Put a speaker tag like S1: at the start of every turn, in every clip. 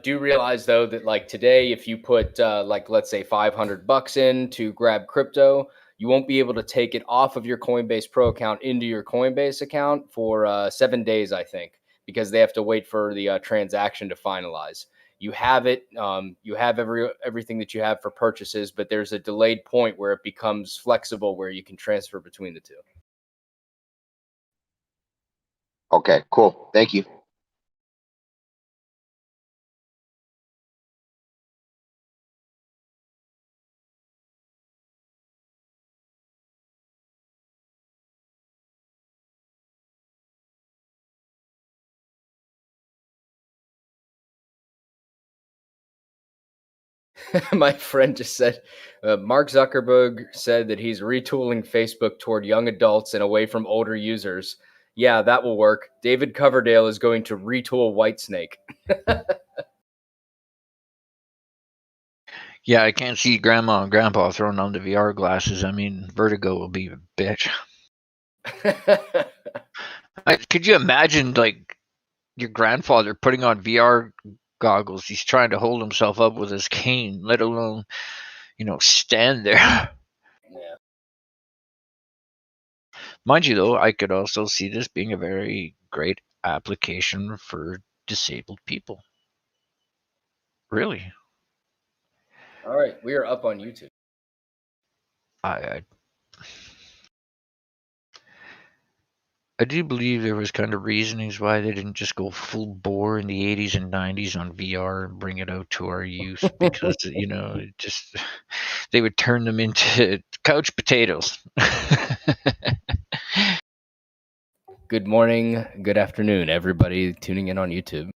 S1: Do realize though that like today, if you put like let's say $500 in to grab crypto, you won't be able to take it off of your Coinbase Pro account into your Coinbase account for 7 days, I think, because they have to wait for the transaction to finalize. You have it, you have everything that you have for purchases, but there's a delayed point where it becomes flexible, where you can transfer between the two.
S2: Okay, cool. Thank you.
S1: My friend just said, Mark Zuckerberg said that he's retooling Facebook toward young adults and away from older users. Yeah, that will work. David Coverdale is going to retool Whitesnake.
S3: Yeah, I can't see Grandma and Grandpa throwing on the VR glasses. I mean, vertigo will be a bitch. Could you imagine, like, your grandfather putting on VR goggles? He's trying to hold himself up with his cane, let alone, stand there.
S1: Yeah.
S3: Mind you, though, I could also see this being a very great application for disabled people. Really.
S1: All right, we are up on YouTube.
S3: I do believe there was kind of reasonings why they didn't just go full bore in the 80s and 90s on VR and bring it out to our youth, because just they would turn them into couch potatoes.
S1: Good morning, good afternoon, everybody tuning in on YouTube.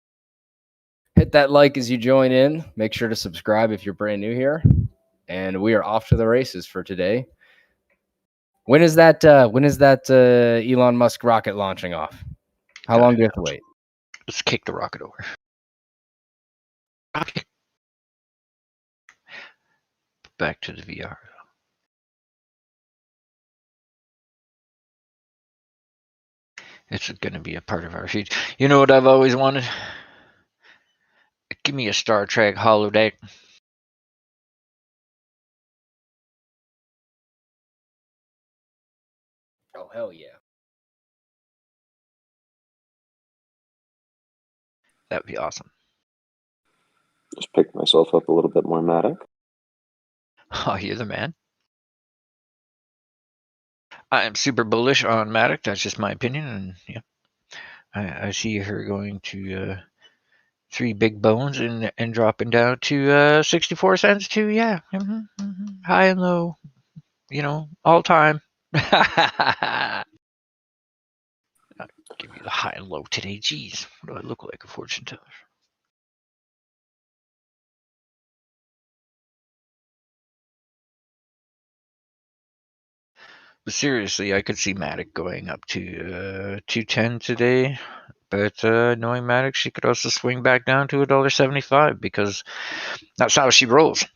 S1: Hit that like as you join in. Make sure to subscribe if you're brand new here. And we are off to the races for today. When is that Elon Musk rocket launching off? How long do we have to wait?
S3: Let's kick the rocket over. Okay. Back to the VR. It's going to be a part of our future. You know what I've always wanted? Give me a Star Trek holodeck.
S1: Oh, hell yeah.
S3: That'd be awesome.
S4: Just picked myself up a little bit more Matic.
S3: Oh, you're the man. I am super bullish on Matic. That's just my opinion, and yeah, I see her going to 3 big bones and dropping down to 64 cents to high and low, all time. I'll give you the high and low today. Jeez, what do I look like, a fortune teller? But seriously, I could see Matic going up to 210 today. But knowing Matic, she could also swing back down to $1.75, because that's how she rolls.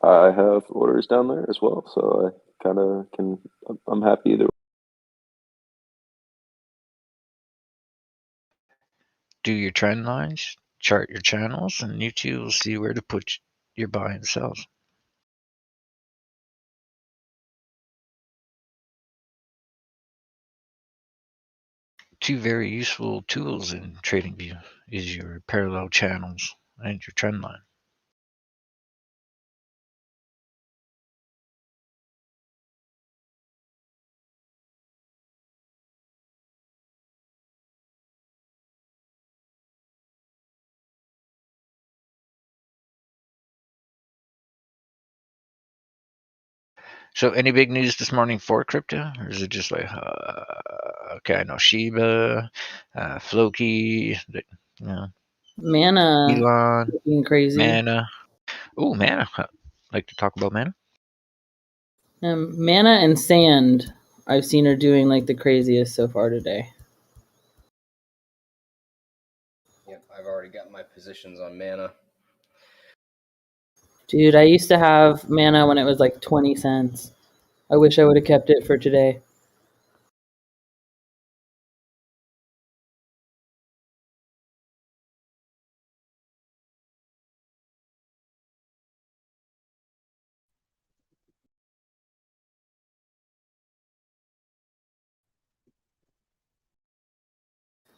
S4: I have orders down there as well, so I kind of can. I'm happy either way.
S3: Do your trend lines, chart your channels, and you too will see where to put your buy and sells. Two very useful tools in TradingView is your parallel channels and your trend line. So any big news this morning for crypto? Or is it just like, okay, I know Shib, Floki,
S5: Mana,
S3: Elon,
S5: looking crazy.
S3: Mana. Oh, Mana. I'd like to talk about Mana.
S5: Mana and Sand, I've seen her doing like the craziest so far today.
S1: Yep, I've already got my positions on Mana.
S5: Dude, I used to have Mana when it was like 20 cents. I wish I would have kept it for today.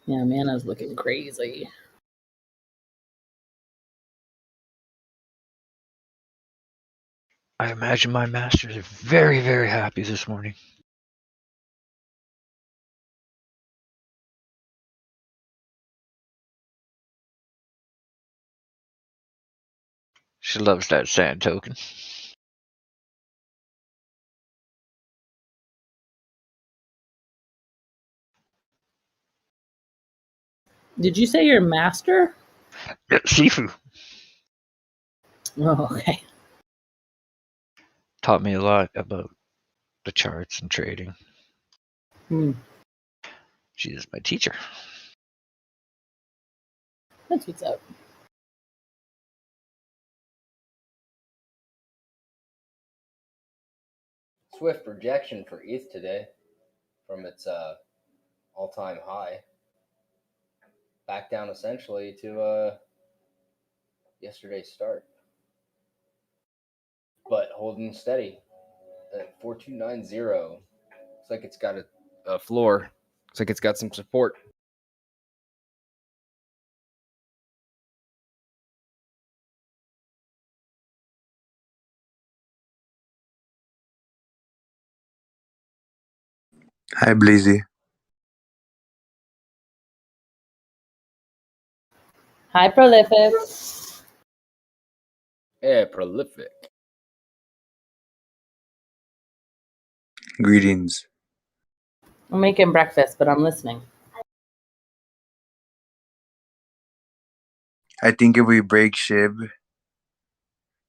S5: Yeah, Mana's looking crazy.
S3: I imagine my masters are very, very happy this morning. She loves that sand token.
S5: Did you say you're master?
S3: Yeah, Sifu
S5: Oh, okay.
S3: taught me a lot about the charts and trading. She is my teacher.
S5: That's what's up.
S1: Swift rejection for ETH today from its all-time high. Back down essentially to yesterday's start. But holding steady at 4290. Looks like it's got a floor. Looks like it's got some support.
S6: Hi, Blazy.
S5: Hi, Prolific.
S1: Yeah, prolific.
S6: Greetings.
S5: I'm making breakfast, but I'm listening.
S6: I think if we break Shib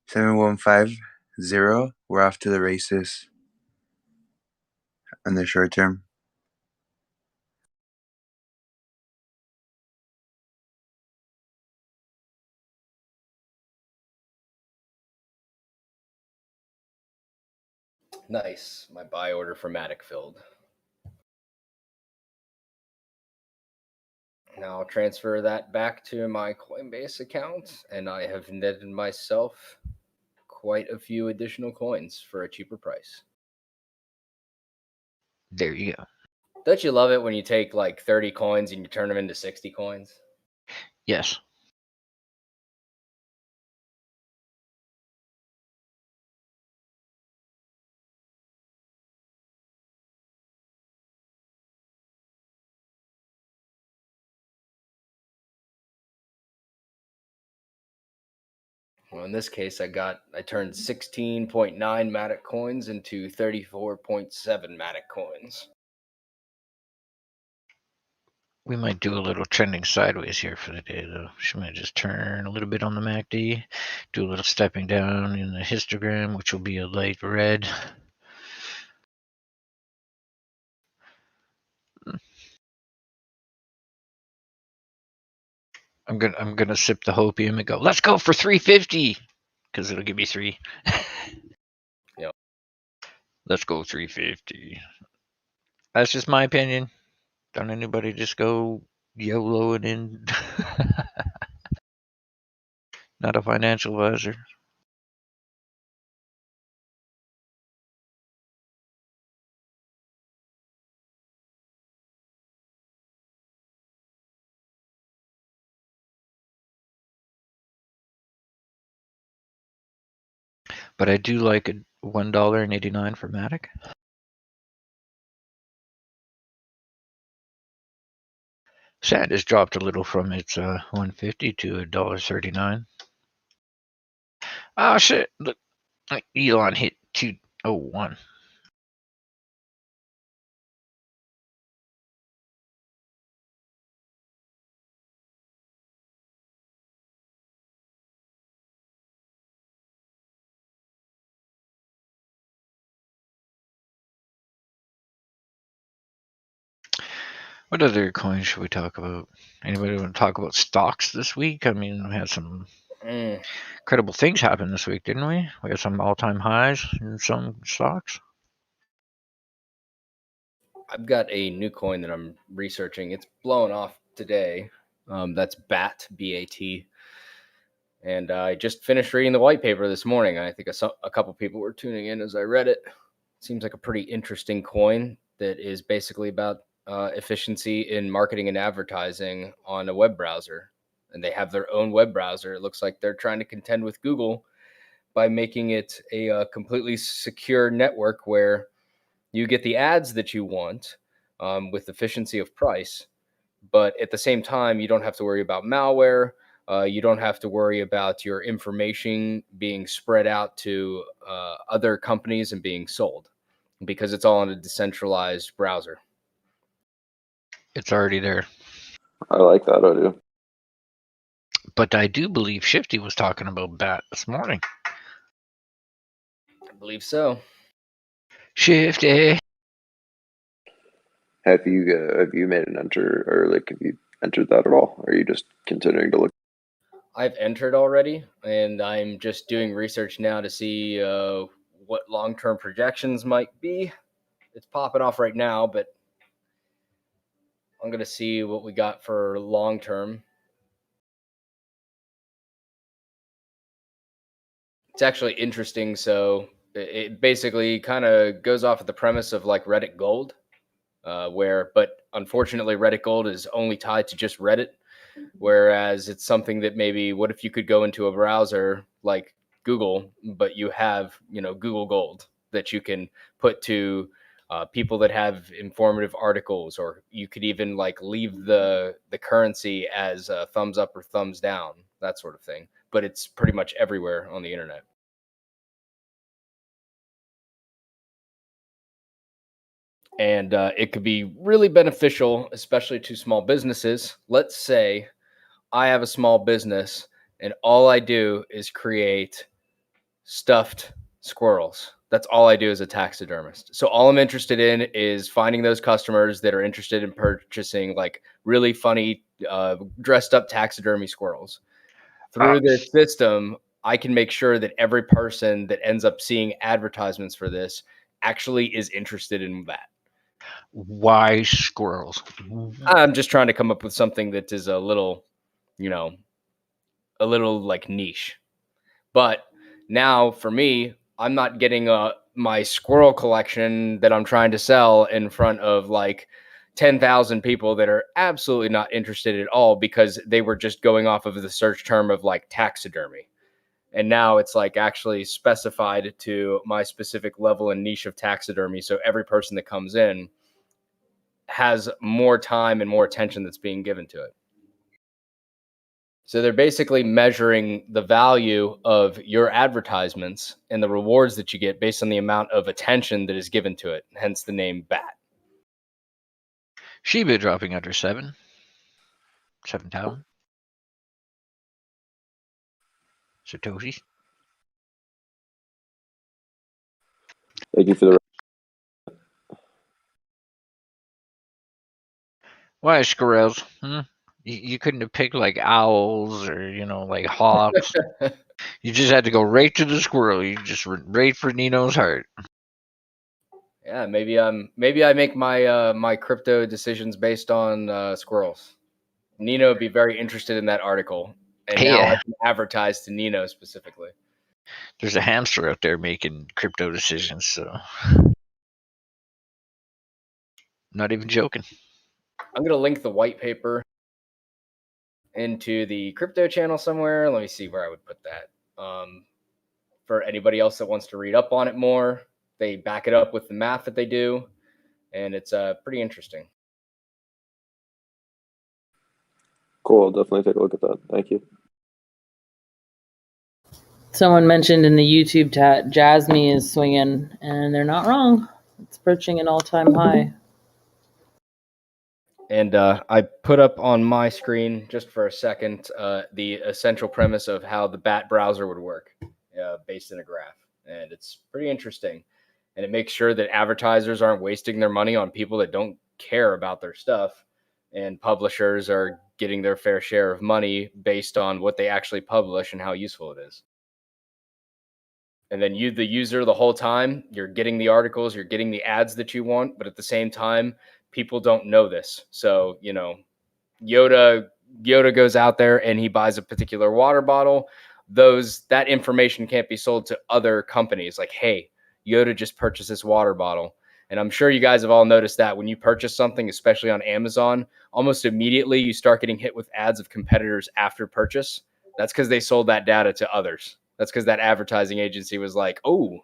S6: 7150, we're off to the races in the short term.
S1: Nice. My buy order for Matic filled. Now I'll transfer that back to my Coinbase account, and I have netted myself quite a few additional coins for a cheaper price.
S3: There you go.
S1: Don't you love it when you take like 30 coins and you turn them into 60 coins?
S3: Yes.
S1: Well, in this case, I turned 16.9 Matic coins into 34.7 Matic coins.
S3: We might do a little trending sideways here for the day, though. She might just turn a little bit on the MACD, do a little stepping down in the histogram, which will be a light red. I'm gonna sip the hopium and go, let's go for 350, because it'll give me 3.
S1: Yep.
S3: Let's go 350. That's just my opinion. Don't anybody just go YOLO it in. Not a financial advisor. But I do like a $1.89 for Matic. Sand has dropped a little from its 150 to $1.39. Oh shit! Look, Elon hit 201. What other coins should we talk about? Anybody want to talk about stocks this week? I mean, we had some incredible things happen this week, didn't we? We had some all-time highs in some stocks.
S1: I've got a new coin that I'm researching. It's blowing off today. That's BAT, B-A-T. And I just finished reading the white paper this morning. I think a couple people were tuning in as I read it. Seems like a pretty interesting coin that is basically about efficiency in marketing and advertising on a web browser. And they have their own web browser. It looks like they're trying to contend with Google by making it a completely secure network where you get the ads that you want with efficiency of price. But at the same time, you don't have to worry about malware. You don't have to worry about your information being spread out to other companies and being sold, because it's all on a decentralized browser.
S3: It's already there.
S4: I like that idea.
S3: But I do believe Shifty was talking about BAT this morning.
S1: I believe so.
S3: Shifty.
S4: Have you made an enter, or like have you entered that at all? Or are you just continuing to look?
S1: I've entered already, and I'm just doing research now to see what long-term projections might be. It's popping off right now, but I'm going to see what we got for long-term. It's actually interesting. So it basically kind of goes off of the premise of like Reddit Gold, but unfortunately Reddit Gold is only tied to just Reddit. Whereas it's something that maybe, what if you could go into a browser like Google, but you have, Google Gold that you can put to people that have informative articles, or you could even like leave the currency as a thumbs up or thumbs down, that sort of thing. But it's pretty much everywhere on the internet. And it could be really beneficial, especially to small businesses. Let's say I have a small business and all I do is create stuffed squirrels. That's all I do as a taxidermist. So all I'm interested in is finding those customers that are interested in purchasing like really funny dressed up taxidermy squirrels. Through this system, I can make sure that every person that ends up seeing advertisements for this actually is interested in that.
S3: Why squirrels?
S1: I'm just trying to come up with something that is a little like niche. But now for me, I'm not getting my squirrel collection that I'm trying to sell in front of like 10,000 people that are absolutely not interested at all, because they were just going off of the search term of like taxidermy. And now it's like actually specified to my specific level and niche of taxidermy. So every person that comes in has more time and more attention that's being given to it. So they're basically measuring the value of your advertisements and the rewards that you get based on the amount of attention that is given to it, hence the name BAT.
S3: Shib dropping under 7,000 Satoshi.
S4: Thank you for the.
S3: Why squirrels? You couldn't have picked like owls or like hawks. You just had to go right to the squirrel. You just went right for Nino's heart.
S1: Yeah, maybe I make my my crypto decisions based on squirrels. Nino would be very interested in that article, and now I can advertise to Nino specifically.
S3: There's a hamster out there making crypto decisions, so not even joking.
S1: I'm gonna link the white paper into the crypto channel somewhere. Let me see where I would put that. For anybody else that wants to read up on it more, they back it up with the math that they do, and it's pretty interesting.
S4: Cool. I'll definitely take a look at that. Thank you.
S5: Someone mentioned in the YouTube chat, Jasmine is swinging, and they're not wrong. It's approaching an all-time high.
S1: And I put up on my screen just for a second the essential premise of how the BAT browser would work based in a graph. And it's pretty interesting. And it makes sure that advertisers aren't wasting their money on people that don't care about their stuff. And publishers are getting their fair share of money based on what they actually publish and how useful it is. And then you, the user, the whole time, you're getting the articles, you're getting the ads that you want, but at the same time, people don't know this. So, Yoda goes out there and he buys a particular water bottle. That information can't be sold to other companies. Like, hey, Yoda just purchased this water bottle. And I'm sure you guys have all noticed that when you purchase something, especially on Amazon, almost immediately you start getting hit with ads of competitors after purchase. That's because they sold that data to others. That's because that advertising agency was like, oh,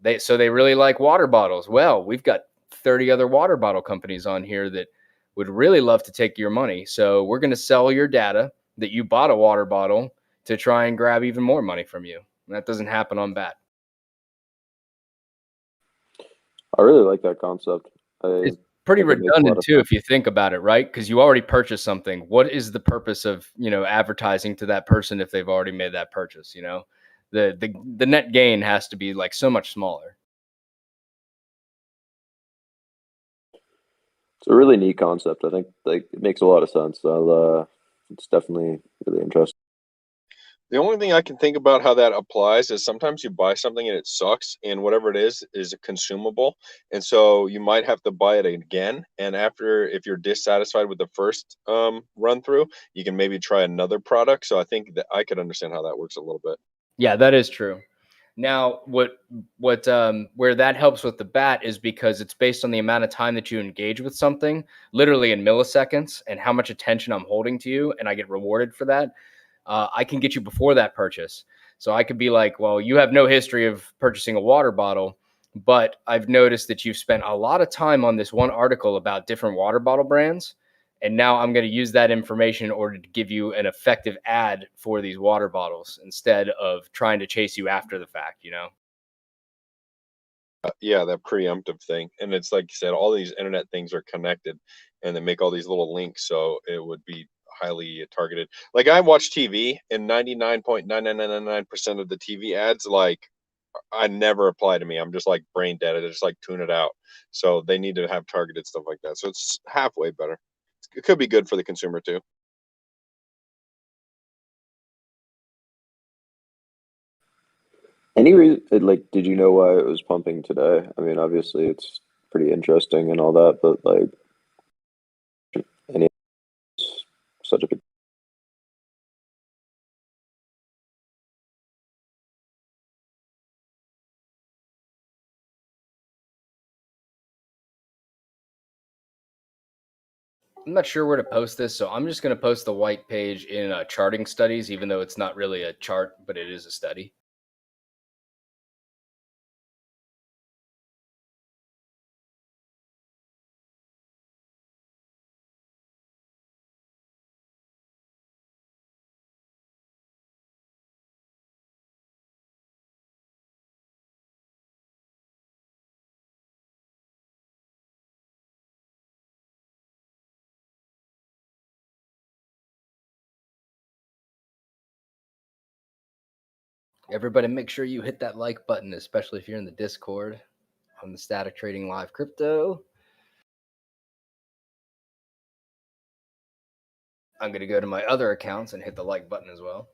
S1: they really like water bottles. Well, we've got 30 other water bottle companies on here that would really love to take your money. So we're going to sell your data that you bought a water bottle to try and grab even more money from you. And that doesn't happen on BAT.
S4: I really like that concept.
S1: It's pretty
S4: think it makes a lot
S1: redundant
S4: of
S1: too,
S4: sense.
S1: if you think about it, right? Because you already purchased something. What is the purpose of, advertising to that person if they've already made that purchase? The net gain has to be like so much smaller.
S4: It's a really neat concept. I think it makes a lot of sense. It's definitely really interesting.
S7: The only thing I can think about how that applies is sometimes you buy something and it sucks, and whatever it is a consumable, and so you might have to buy it again. And after, if you're dissatisfied with the first run through, you can maybe try another product. So I think that I could understand how that works a little bit.
S1: Yeah, that is true. Now, where that helps with the BAT is because it's based on the amount of time that you engage with something, literally in milliseconds, and how much attention I'm holding to you, and I get rewarded for that. I can get you before that purchase. So I could be like, well, you have no history of purchasing a water bottle, but I've noticed that you've spent a lot of time on this one article about different water bottle brands. And now I'm going to use that information in order to give you an effective ad for these water bottles instead of trying to chase you after the fact,
S7: Yeah, that preemptive thing. And it's like you said, all these internet things are connected, and they make all these little links, so it would be highly targeted. Like, I watch TV, and 99.9999% of the TV ads, like, I never apply to me. I'm just like brain dead. I just like tune it out. So they need to have targeted stuff like that. So it's halfway better. It could be good for the consumer too.
S4: Any reason, did you know why it was pumping today? I mean, obviously it's pretty interesting and all that, but like, any such a big.
S1: I'm not sure where to post this, so I'm just going to post the white page in charting studies, even though it's not really a chart, but it is a study. Everybody make sure you hit that like button, especially if you're in the Discord on the sTAtic Trading Live Crypto. I'm going to go to my other accounts and hit the like button as well.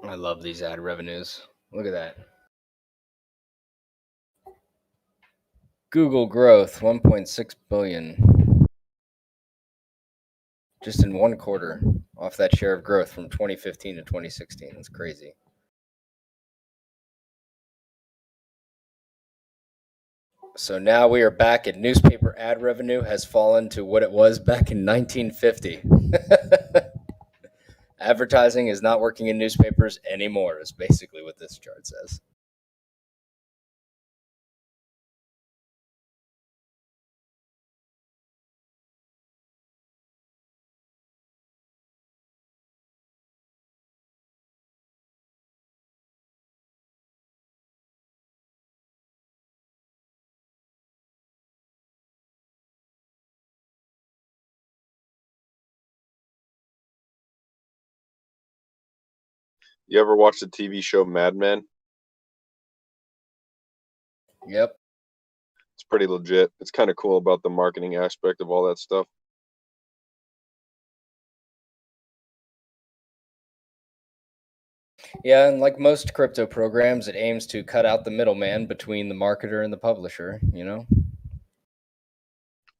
S1: I love these ad revenues. Look at that. Google growth, 1.6 billion. Just in one quarter off that share of growth from 2015 to 2016. That's crazy. So now we are back at newspaper ad revenue has fallen to what it was back in 1950. Advertising is not working in newspapers anymore, is basically what this chart says.
S7: You ever watch the TV show Mad Men?
S1: Yep.
S7: It's pretty legit. It's kind of cool about the marketing aspect of all that stuff.
S1: Yeah, and like most crypto programs, it aims to cut out the middleman between the marketer and the publisher, you know?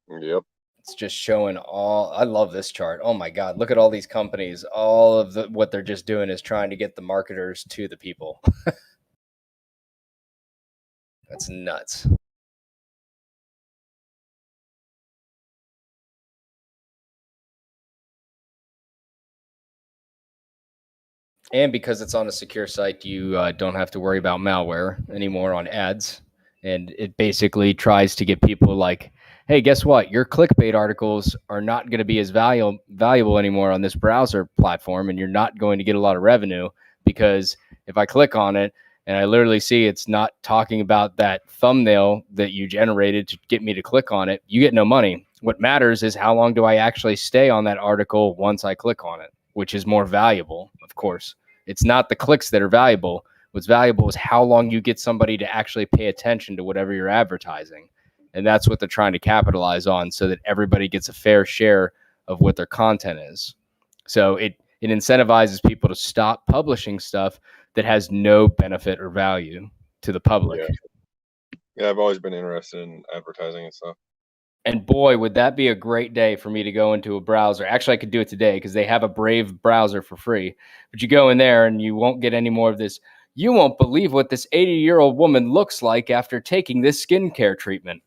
S7: Yep.
S1: It's just showing all. I love this chart. Oh my God. Look at all these companies. All of what they're just doing is trying to get the marketers to the people. That's nuts. And because it's on a secure site, you don't have to worry about malware anymore on ads. And it basically tries to get people like, hey, guess what? Your clickbait articles are not going to be as valuable anymore on this browser platform, and you're not going to get a lot of revenue because if I click on it and I literally see it's not talking about that thumbnail that you generated to get me to click on it, you get no money. What matters is how long do I actually stay on that article once I click on it, which is more valuable, of course. It's not the clicks that are valuable. What's valuable is how long you get somebody to actually pay attention to whatever you're advertising. And that's what they're trying to capitalize on so that everybody gets a fair share of what their content is. So it incentivizes people to stop publishing stuff that has no benefit or value to the public.
S7: Yeah, I've always been interested in advertising and stuff.
S1: And boy, would that be a great day for me to go into a browser. Actually, I could do it today because they have a Brave browser for free. But you go in there and you won't get any more of this. You won't believe what this 80-year-old woman looks like after taking this skincare treatment.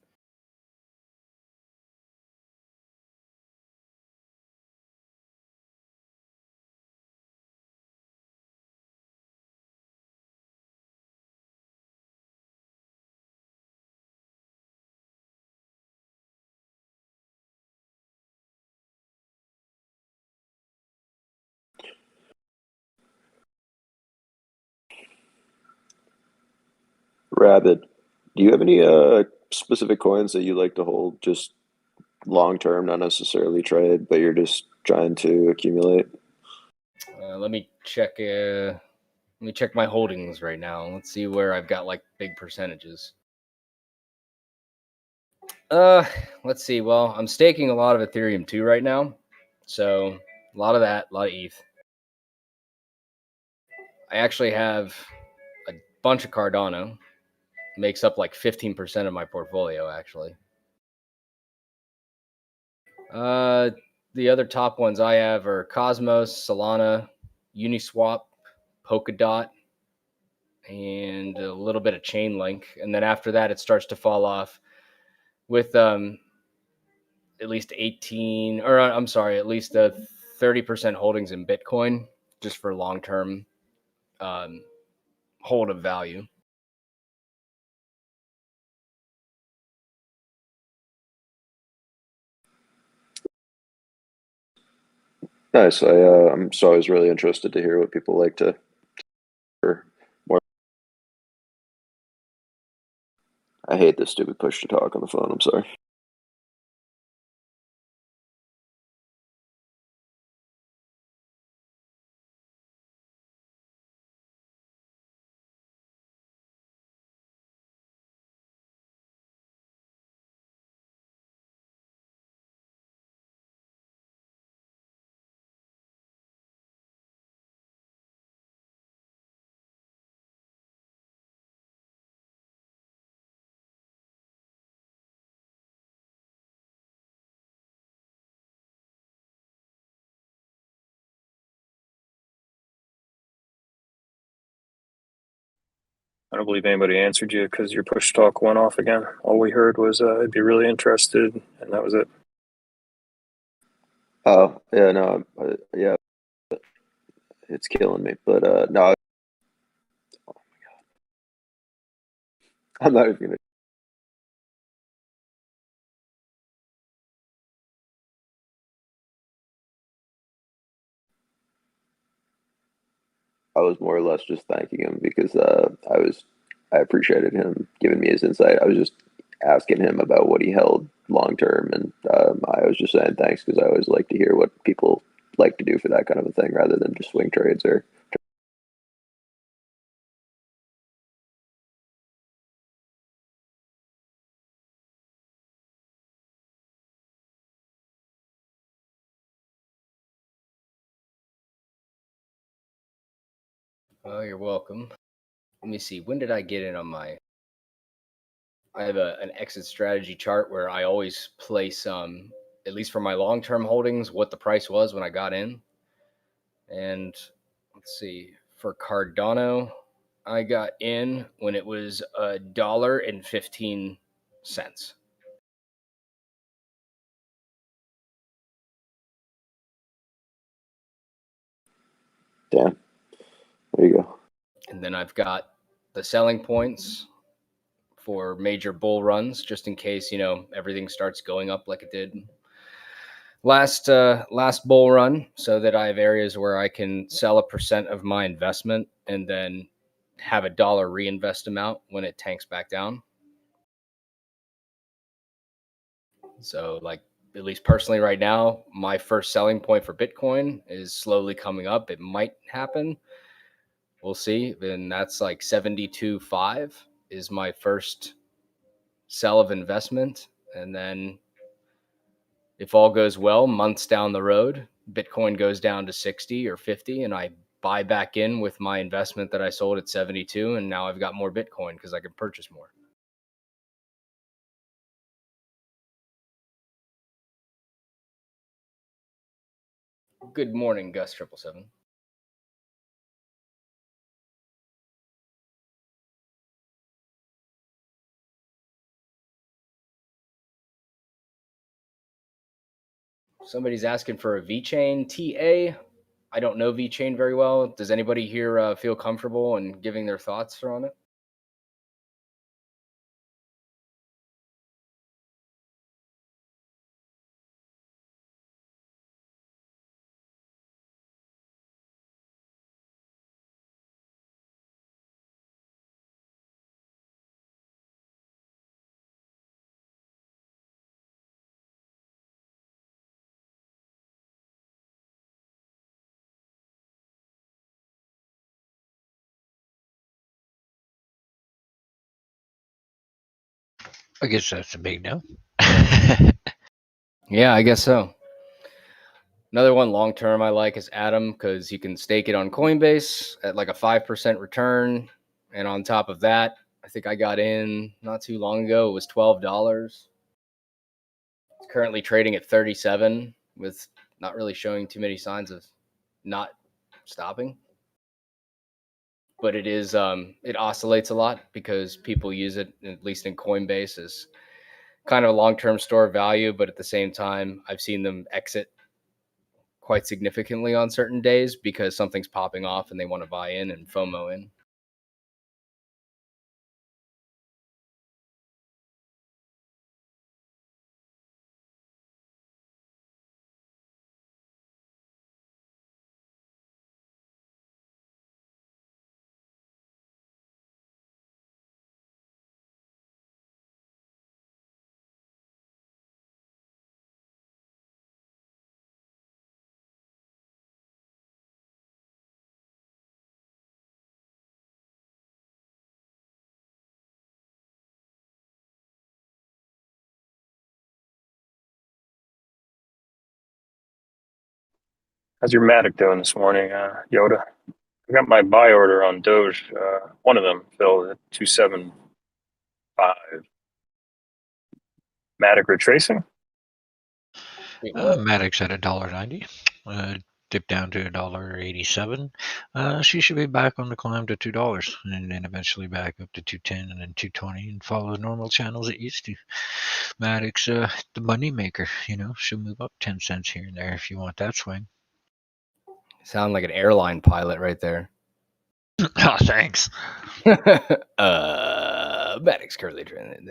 S4: Rabbit, do you have any specific coins that you like to hold just long term, not necessarily trade, but you're just trying to accumulate?
S1: Let me check. Let me check my holdings right now. Let's see where I've got like big percentages. Let's see. Well, I'm staking a lot of Ethereum too right now, so a lot of that, a lot of ETH. I actually have a bunch of Cardano. Makes up like 15% of my portfolio, actually. The other top ones I have are Cosmos, Solana, Uniswap, Polkadot, and a little bit of Chainlink. And then after that, it starts to fall off with at least 18, or I'm sorry, at least 30% holdings in Bitcoin, just for long-term hold of value.
S4: Nice. I'm so always really interested to hear what people like to or more. I hate this stupid push to talk on the phone. I'm sorry.
S8: I don't believe anybody answered you because your push talk went off again. All we heard was I'd be really interested, and that was it.
S4: Oh, yeah, no, yeah, it's killing me. But no, I'm not even gonna. I was more or less just thanking him because I appreciated him giving me his insight. I was just asking him about what he held long term, and I was just saying thanks because I always like to hear what people like to do for that kind of a thing rather than just swing trades or.
S1: Oh, you're welcome. Let me see. When did I get in on my? I have an exit strategy chart where I always place, at least for my long-term holdings, what the price was when I got in. And let's see, for Cardano, I got in when it was $1.15.
S4: Damn. There you go.
S1: And then I've got the selling points for major bull runs, just in case, everything starts going up like it did last bull run, so that I have areas where I can sell a percent of my investment and then have $1 reinvest amount when it tanks back down. So, like, at least personally right now, my first selling point for Bitcoin is slowly coming up. It might happen. We'll see. And that's like 72.5 is my first sell of investment. And then if all goes well, months down the road, Bitcoin goes down to 60 or 50 and I buy back in with my investment that I sold at 72. And now I've got more Bitcoin because I can purchase more. Good morning, Gus 777. Somebody's asking for a VeChain TA. I don't know VeChain very well. Does anybody here feel comfortable in giving their thoughts on it?
S3: I guess that's a big no.
S1: Yeah, I guess so. Another one long term I like is Atom because you can stake it on Coinbase at like a 5% return. And on top of that, I think I got in not too long ago. It was $12. It's currently trading at 37 with not really showing too many signs of not stopping. But it is it oscillates a lot because people use it, at least in Coinbase, as kind of a long-term store of value. But at the same time, I've seen them exit quite significantly on certain days because something's popping off and they want to buy in and FOMO in.
S8: How's your Matic doing this morning, Yoda? I got my buy order on Doge. One of them filled at 275. Matic retracing?
S1: Wait, what?
S3: Matic's at $1.90. dipped down to $1.87. She should be back on the climb to $2, and then eventually back up to 210 and then 220, and follow the normal channels it used to. Matic's the money maker, you know. She'll move up 10 cents here and there if you want that swing.
S1: Sound like an airline pilot right there.
S3: Oh, thanks.
S1: Matic's currently trading.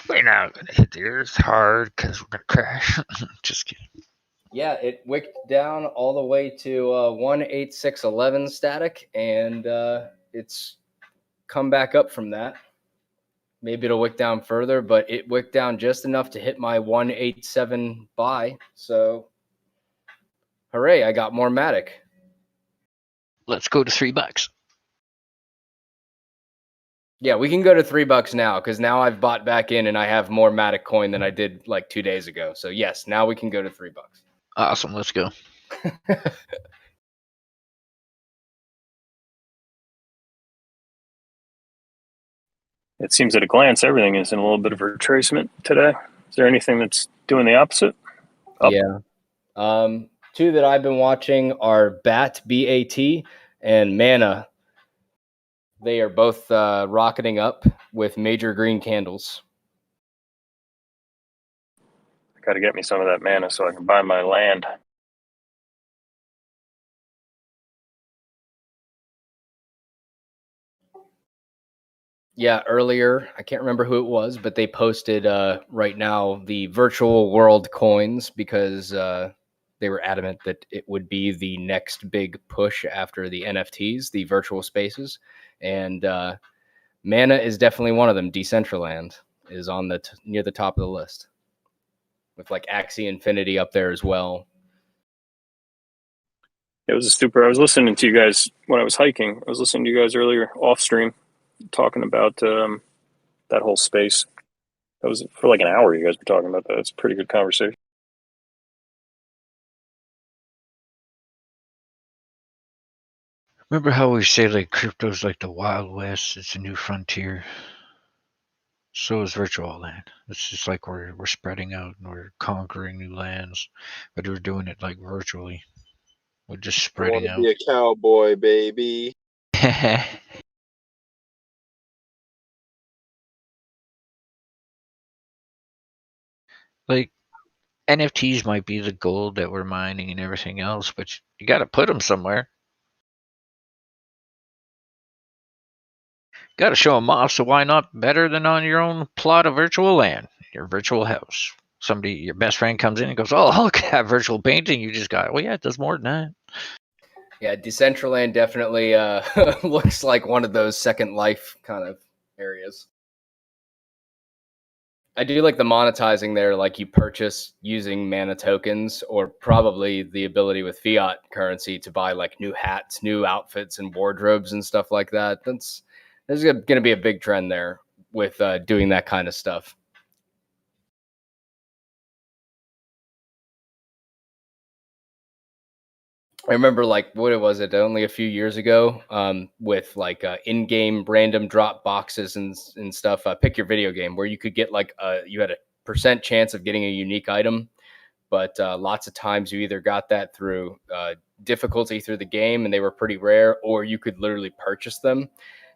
S3: We're not gonna hit the earth hard because we're gonna crash. Just kidding.
S1: Yeah, it wicked down all the way to 18611 sTAtic, and it's come back up from that. Maybe it'll wick down further, but it wicked down just enough to hit my 187 buy. So, hooray! I got more Matic.
S3: Let's go to $3.
S1: Yeah, we can go to $3 now because now I've bought back in and I have more Matic coin than I did like 2 days ago. So yes, now we can go to $3.
S3: Awesome, let's go.
S8: It seems at a glance everything is in a little bit of retracement today. Is there anything that's doing the opposite? Up?
S1: Yeah. Two that I've been watching are BAT, B-A-T, and Mana. They are both rocketing up with major green candles.
S8: Got to get me some of that mana so I can buy my land.
S1: Yeah, earlier, I can't remember who it was, but they posted right now the virtual world coins because they were adamant that it would be the next big push after the NFTs, the virtual spaces. And Mana is definitely one of them. Decentraland is on the near the top of the list, with like Axie Infinity up there as well.
S8: It was I was listening to you guys when I was hiking. I was listening to you guys earlier off stream talking about that whole space. That was for like an hour you guys were talking about that. It's a pretty good conversation.
S3: Remember how we say like crypto's like the Wild West, it's a new frontier? So is virtual land. It's just like we're spreading out and we're conquering new lands, but we're doing it like virtually. We're just
S7: I
S3: spreading
S7: want to
S3: out.
S7: be a cowboy, baby.
S3: Like NFTs might be the gold that we're mining and everything else, but you got to put them somewhere. Got to show them off. So why not better than on your own plot of virtual land, your virtual house? Somebody, your best friend comes in and goes, "Oh, look at that virtual painting you just got." Well, yeah, it does more than that.
S1: Yeah, Decentraland definitely looks like one of those Second Life kind of areas. I do like the monetizing there, like you purchase using mana tokens, or probably the ability with fiat currency to buy like new hats, new outfits, and wardrobes and stuff like that. There's going to be a big trend there with doing that kind of stuff. I remember like what was it only a few years ago with like in-game random drop boxes and stuff. Pick your video game where you could get like you had a % chance of getting a unique item, but lots of times you either got that through difficulty through the game and they were pretty rare, or you could literally purchase them.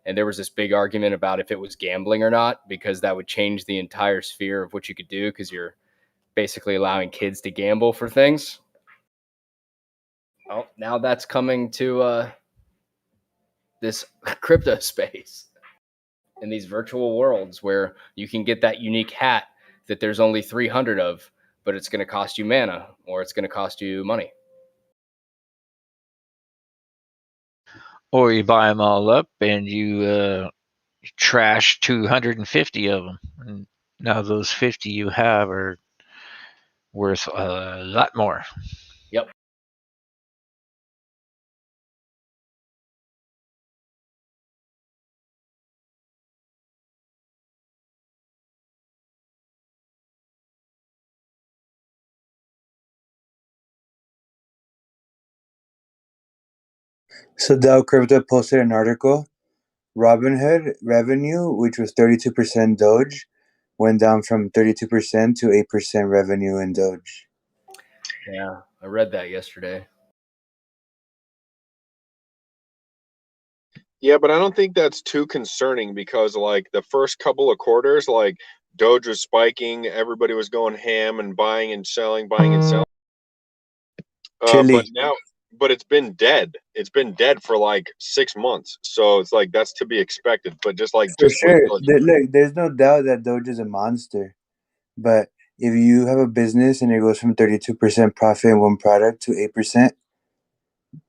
S1: And there was this big argument about if it was gambling or not, because that would change the entire sphere of what you could do, because you're basically allowing kids to gamble for things. Well, now that's coming to this crypto space in these virtual worlds where you can get that unique hat that there's only 300 of, but it's going to cost you mana or it's going to cost you money.
S3: Or you buy them all up and you trash 250 of them. And now those 50 you have are worth a lot more.
S1: Yep.
S6: So Dow Crypto posted an article. Robinhood revenue, which was 32% Doge, went down from 32% to 8% revenue in Doge.
S1: Yeah, I read that yesterday.
S7: Yeah, but I don't think that's too concerning because like the first couple of quarters, like Doge was spiking, everybody was going ham and buying and selling, buying and selling. But
S6: Chili.
S7: now, but it's been dead. It's been dead for like 6 months. So it's like that's to be expected. But just like
S6: For
S7: wait
S6: sure.
S7: till
S6: Look, there's no doubt that Doge is a monster. But if you have a business and it goes from 32% profit in one product to 8%,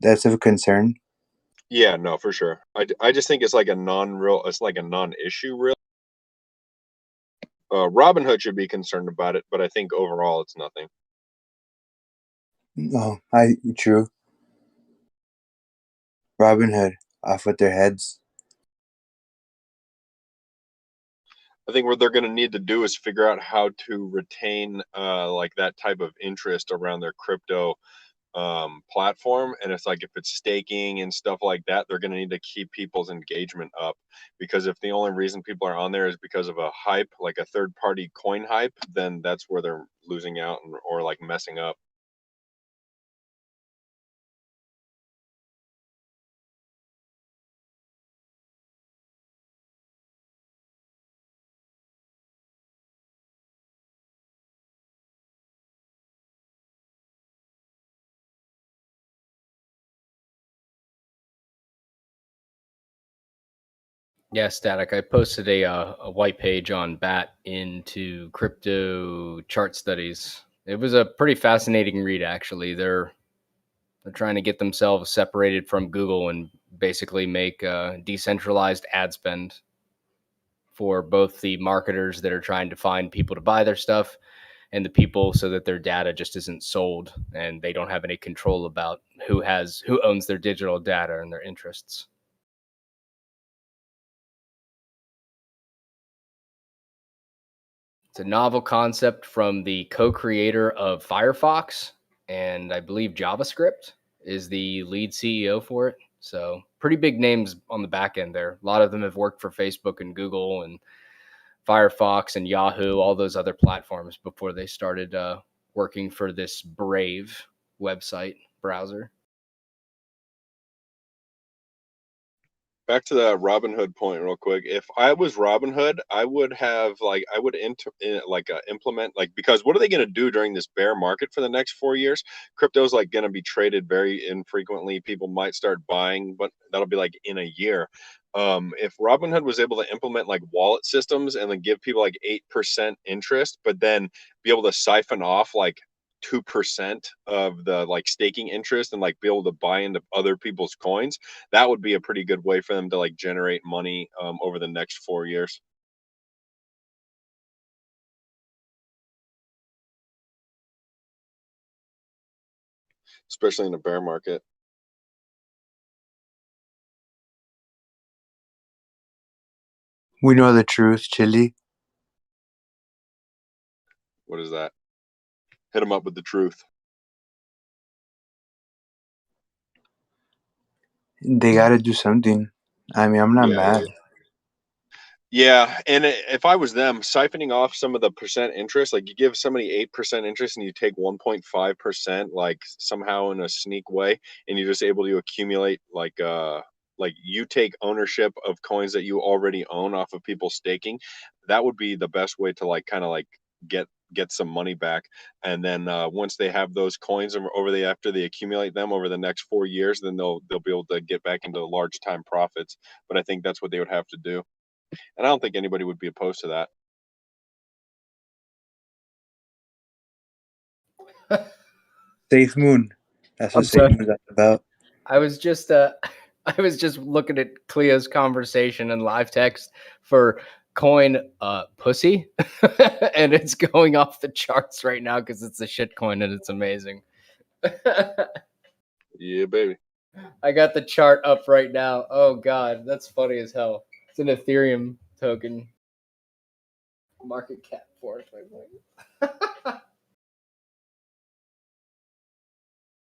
S6: that's of concern.
S7: yeah, no, for sure. I just think it's like a non-issue really. Robinhood should be concerned about it, but I think overall it's nothing.
S6: No, true. Robinhood off with their heads.
S7: I think what they're going to need to do is figure out how to retain like that type of interest around their crypto platform. And it's like if it's staking and stuff like that, they're going to need to keep people's engagement up, because if the only reason people are on there is because of a hype, like a third party coin hype, then that's where they're losing out or like messing up.
S1: Yeah, sTAtic. I posted a white page on BAT into crypto chart studies. It was a pretty fascinating read, actually. They're trying to get themselves separated from Google and basically make decentralized ad spend for both the marketers that are trying to find people to buy their stuff and the people, so that their data just isn't sold and they don't have any control about who owns their digital data and their interests. It's a novel concept from the co-creator of Firefox, and I believe JavaScript is the lead CEO for it. So pretty big names on the back end there. A lot of them have worked for Facebook and Google and Firefox and Yahoo, all those other platforms before they started working for this Brave website browser.
S7: Back to that Robinhood point real quick. If I was Robinhood, I would have implement, like, because what are they going to do during this bear market for the next 4 years? Crypto's like going to be traded very infrequently. People might start buying, but that'll be like in a year. If Robinhood was able to implement like wallet systems and then give people like 8% interest, but then be able to siphon off like 2% of the like staking interest and like be able to buy into other people's coins, that would be a pretty good way for them to like generate money over the next 4 years. Especially in the bear market.
S6: We know the truth, Chili.
S7: What is that? Hit them up with the truth.
S6: They got to do something. I mean, I'm not mad.
S7: Yeah, and if I was them, siphoning off some of the percent interest, like you give somebody 8% interest and you take 1.5%, like somehow in a sneak way, and you're just able to accumulate like you take ownership of coins that you already own off of people staking. That would be the best way to like kind of like get some money back. And then once they have those coins after they accumulate them over the next 4 years, then they'll be able to get back into large time profits. But I think that's what they would have to do. And I don't think anybody would be opposed to
S1: that.
S6: Safe Moon. That's what Safe Moon's about.
S1: I was just looking at Cleo's conversation in live text for coin pussy, and it's going off the charts right now because it's a shit coin and it's amazing.
S7: Yeah, baby.
S1: I got the chart up right now. Oh god, that's funny as hell. It's an Ethereum token. Market cap 4.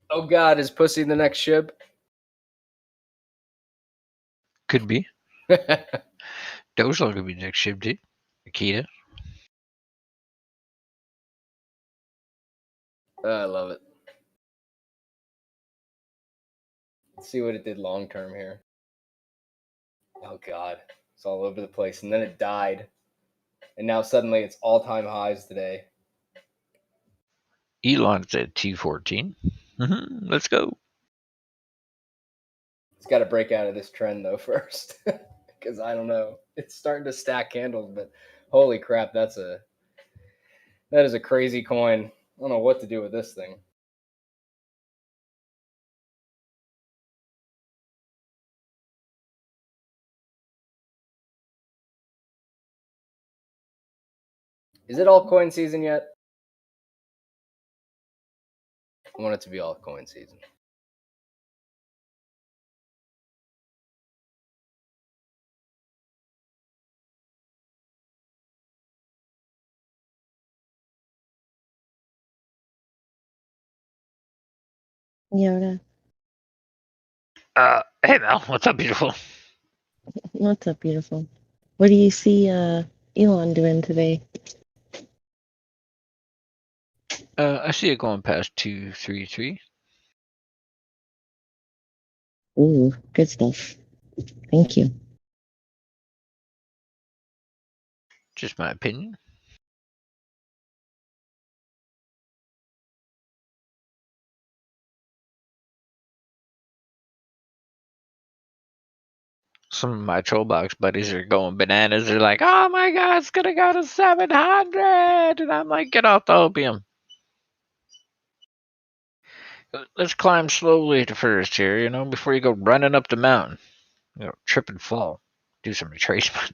S1: Oh god, is pussy the next Shib?
S3: Could be. Doge could be next Shib too. Akita.
S1: I love it. Let's see what it did long term here. Oh God, it's all over the place, and then it died, and now suddenly it's all-time highs today.
S3: Elon's at 214. Let's go.
S1: It's got to break out of this trend though first, because I don't know. It's starting to stack candles, but holy crap, that is a crazy coin. I don't know what to do with this thing. Is it altcoin season yet? I want it to be altcoin season.
S9: Yoda,
S3: Hey Mel, what's up, beautiful?
S9: what's up, beautiful? What do you see Elon doing today?
S3: I see it going past 233.
S9: Ooh, good stuff. Thank you.
S3: Just my opinion. Some of my Trollbox buddies are going bananas. They're like, oh my God, it's going to go to 700. And I'm like, get off the opium. Let's climb slowly at first here, before you go running up the mountain. Trip and fall. Do some retracement.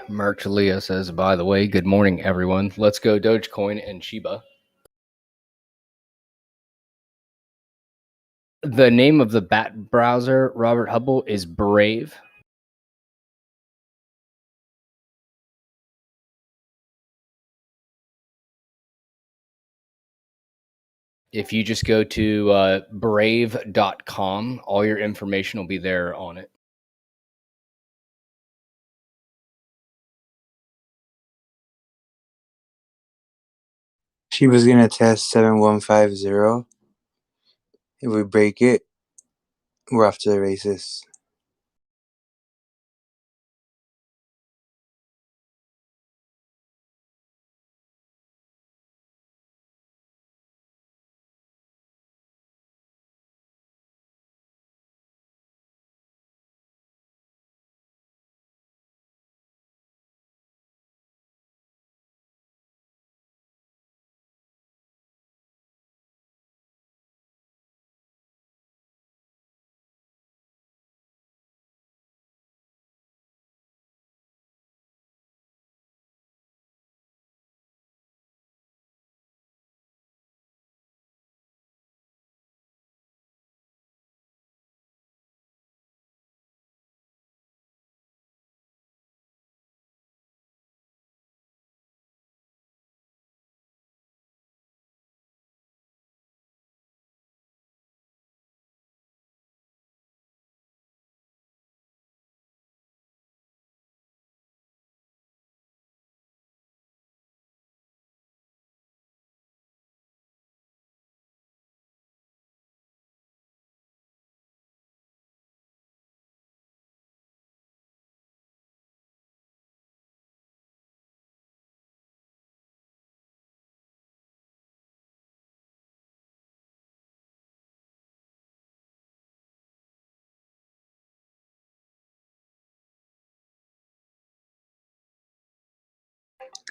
S1: Merch Leah says, by the way, good morning, everyone. Let's go Dogecoin and Shiba. The name of the bat browser, Robert Hubble, is Brave. If you just go to brave.com, all your information will be there on it.
S6: She was gonna test 7150. If we break it, we're off to the races.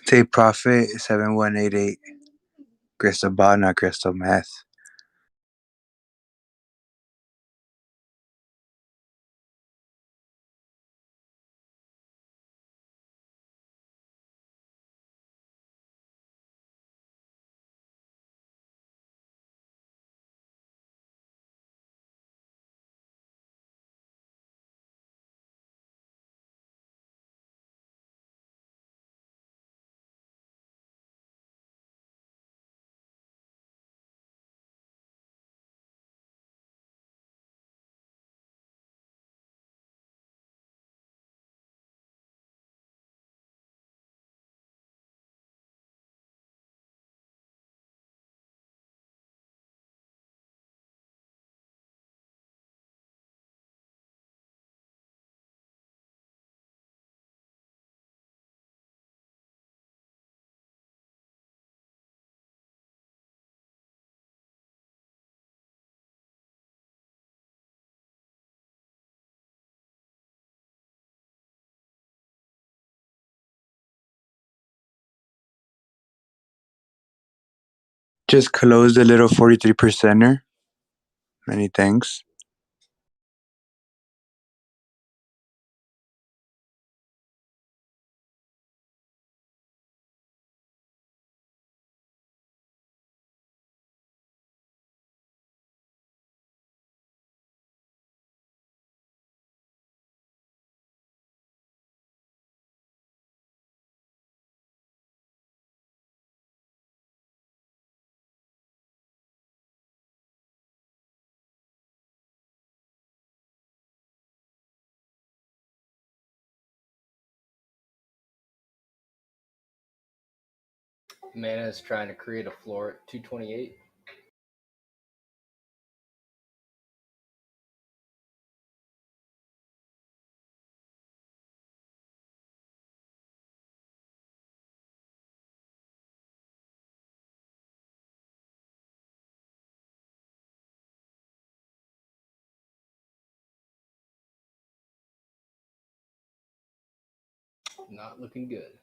S6: Take profit 7188. Crystal ball, not crystal meth. Just closed a little 43%er. Many thanks.
S1: Mana is trying to create a floor at 228. Not looking good.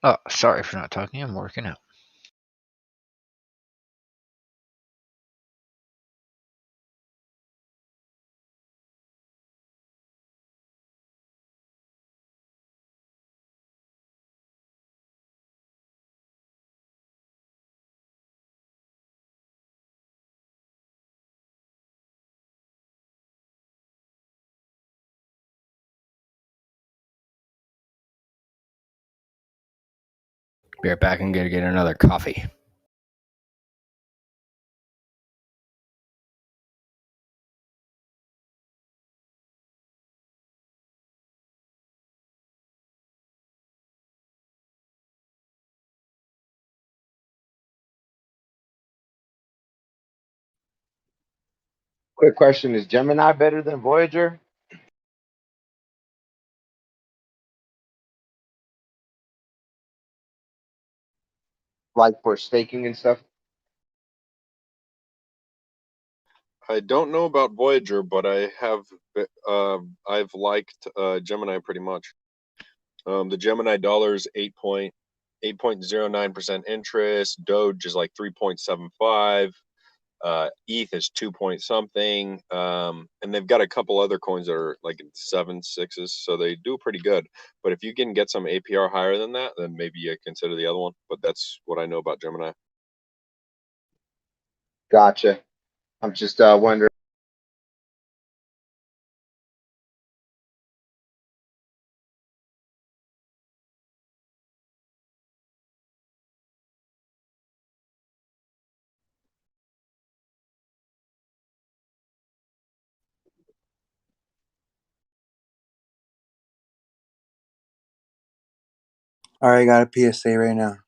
S3: Oh, sorry for not talking. I'm working out.
S1: Be right back and get another coffee.
S2: Quick question: is Gemini better than Voyager? Like for staking and stuff?
S7: I don't know about Voyager, but I've liked Gemini pretty much. The Gemini dollar is 8.09% interest. Doge is like 3.75. ETH is 2 point something. And they've got a couple other coins that are like 7.6s, so they do pretty good. But if you can get some APR higher than that, then maybe you consider the other one. But that's what I know about Gemini.
S2: Gotcha. I'm just wondering.
S6: All right, got a PSA right now.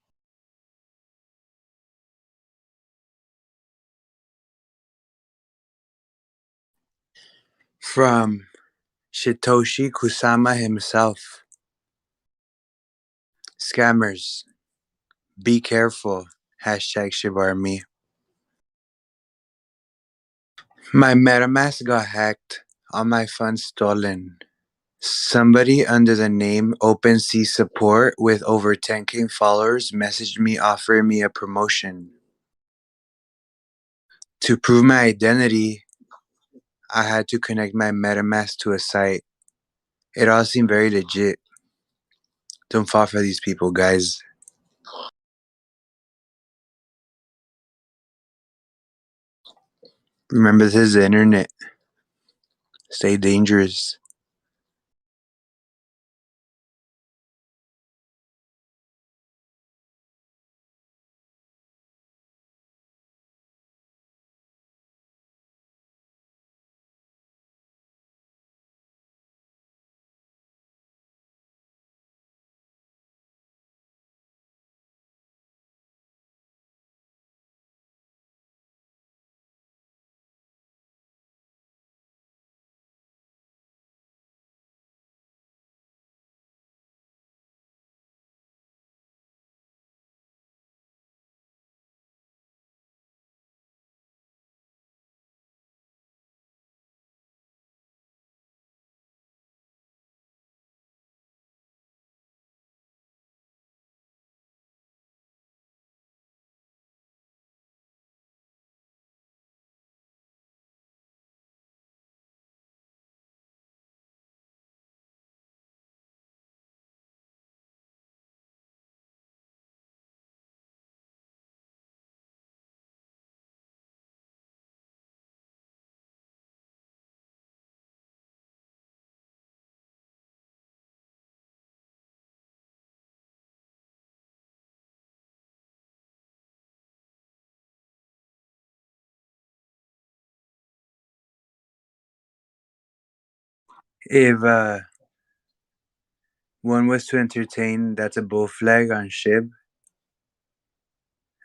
S6: From Shitoshi Kusama himself. Scammers, be careful. Hashtag Shib Army. My MetaMask got hacked. All my funds stolen. Somebody under the name OpenSea Support with over 10K followers messaged me offering me a promotion. To prove my identity, I had to connect my MetaMask to a site. It all seemed very legit. Don't fall for these people, guys. Remember, this is the internet. Stay dangerous. If one was to entertain, that's a bull flag on Shib.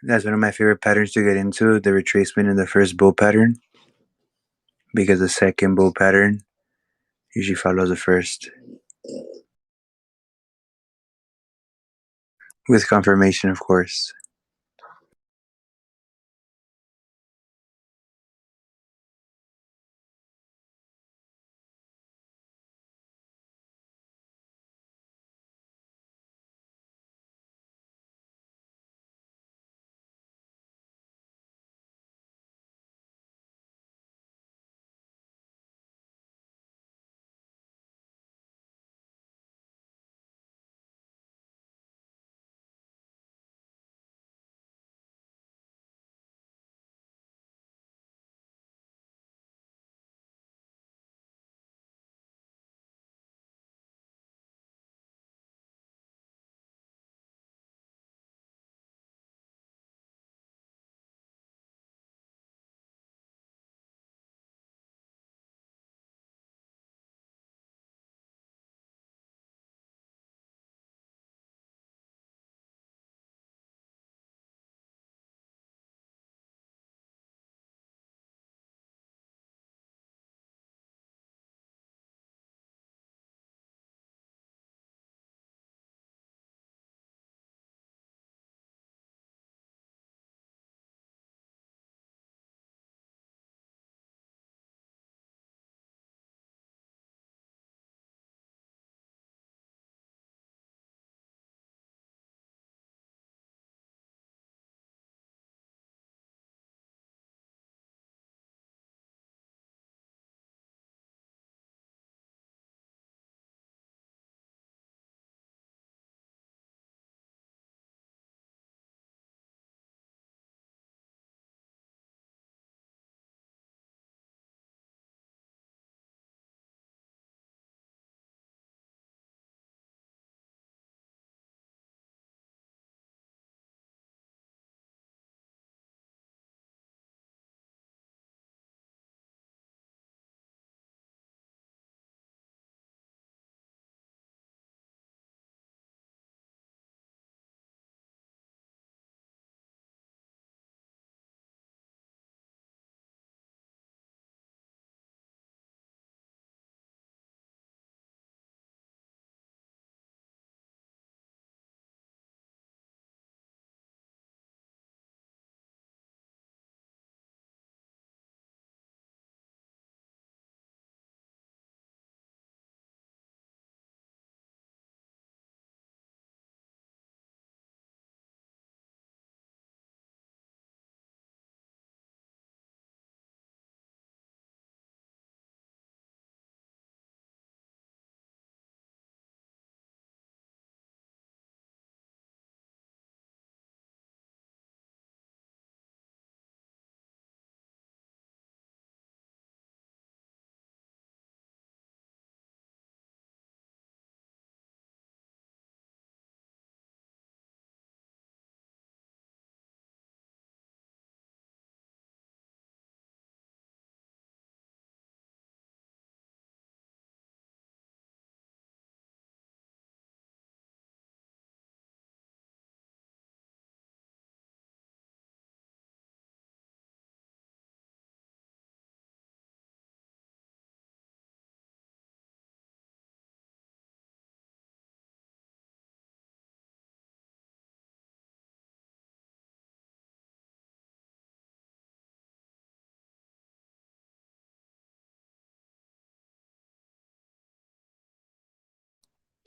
S6: That's one of my favorite patterns to get into, the retracement in the first bull pattern. Because the second bull pattern usually follows the first. With confirmation, of course.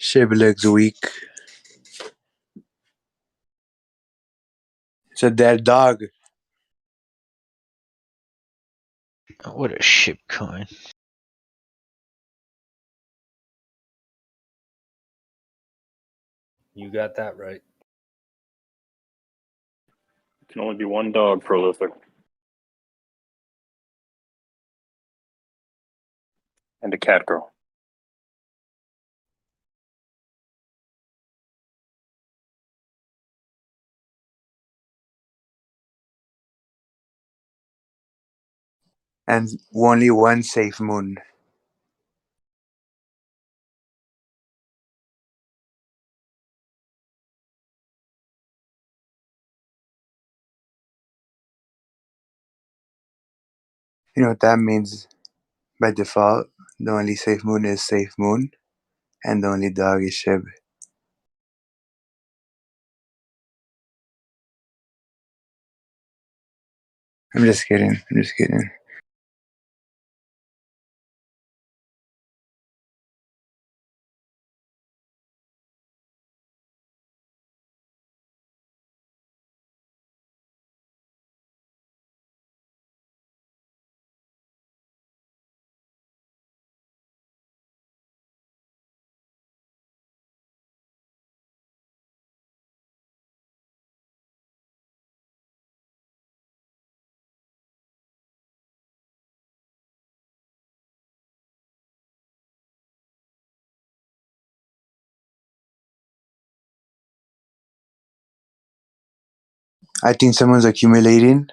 S6: Shib looks weak. It's a dead dog.
S3: What a ship coin.
S1: You got that right.
S8: Can only be one dog, prolific. And a cat girl.
S6: And only one safe moon. You know what that means? By default, the only safe moon is safe moon, and the only dog is Shib. I'm just kidding. I'm just kidding. I think someone's accumulating.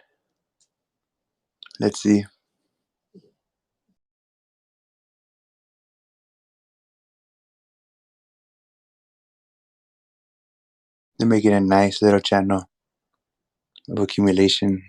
S6: Let's see. They're making a nice little channel of accumulation.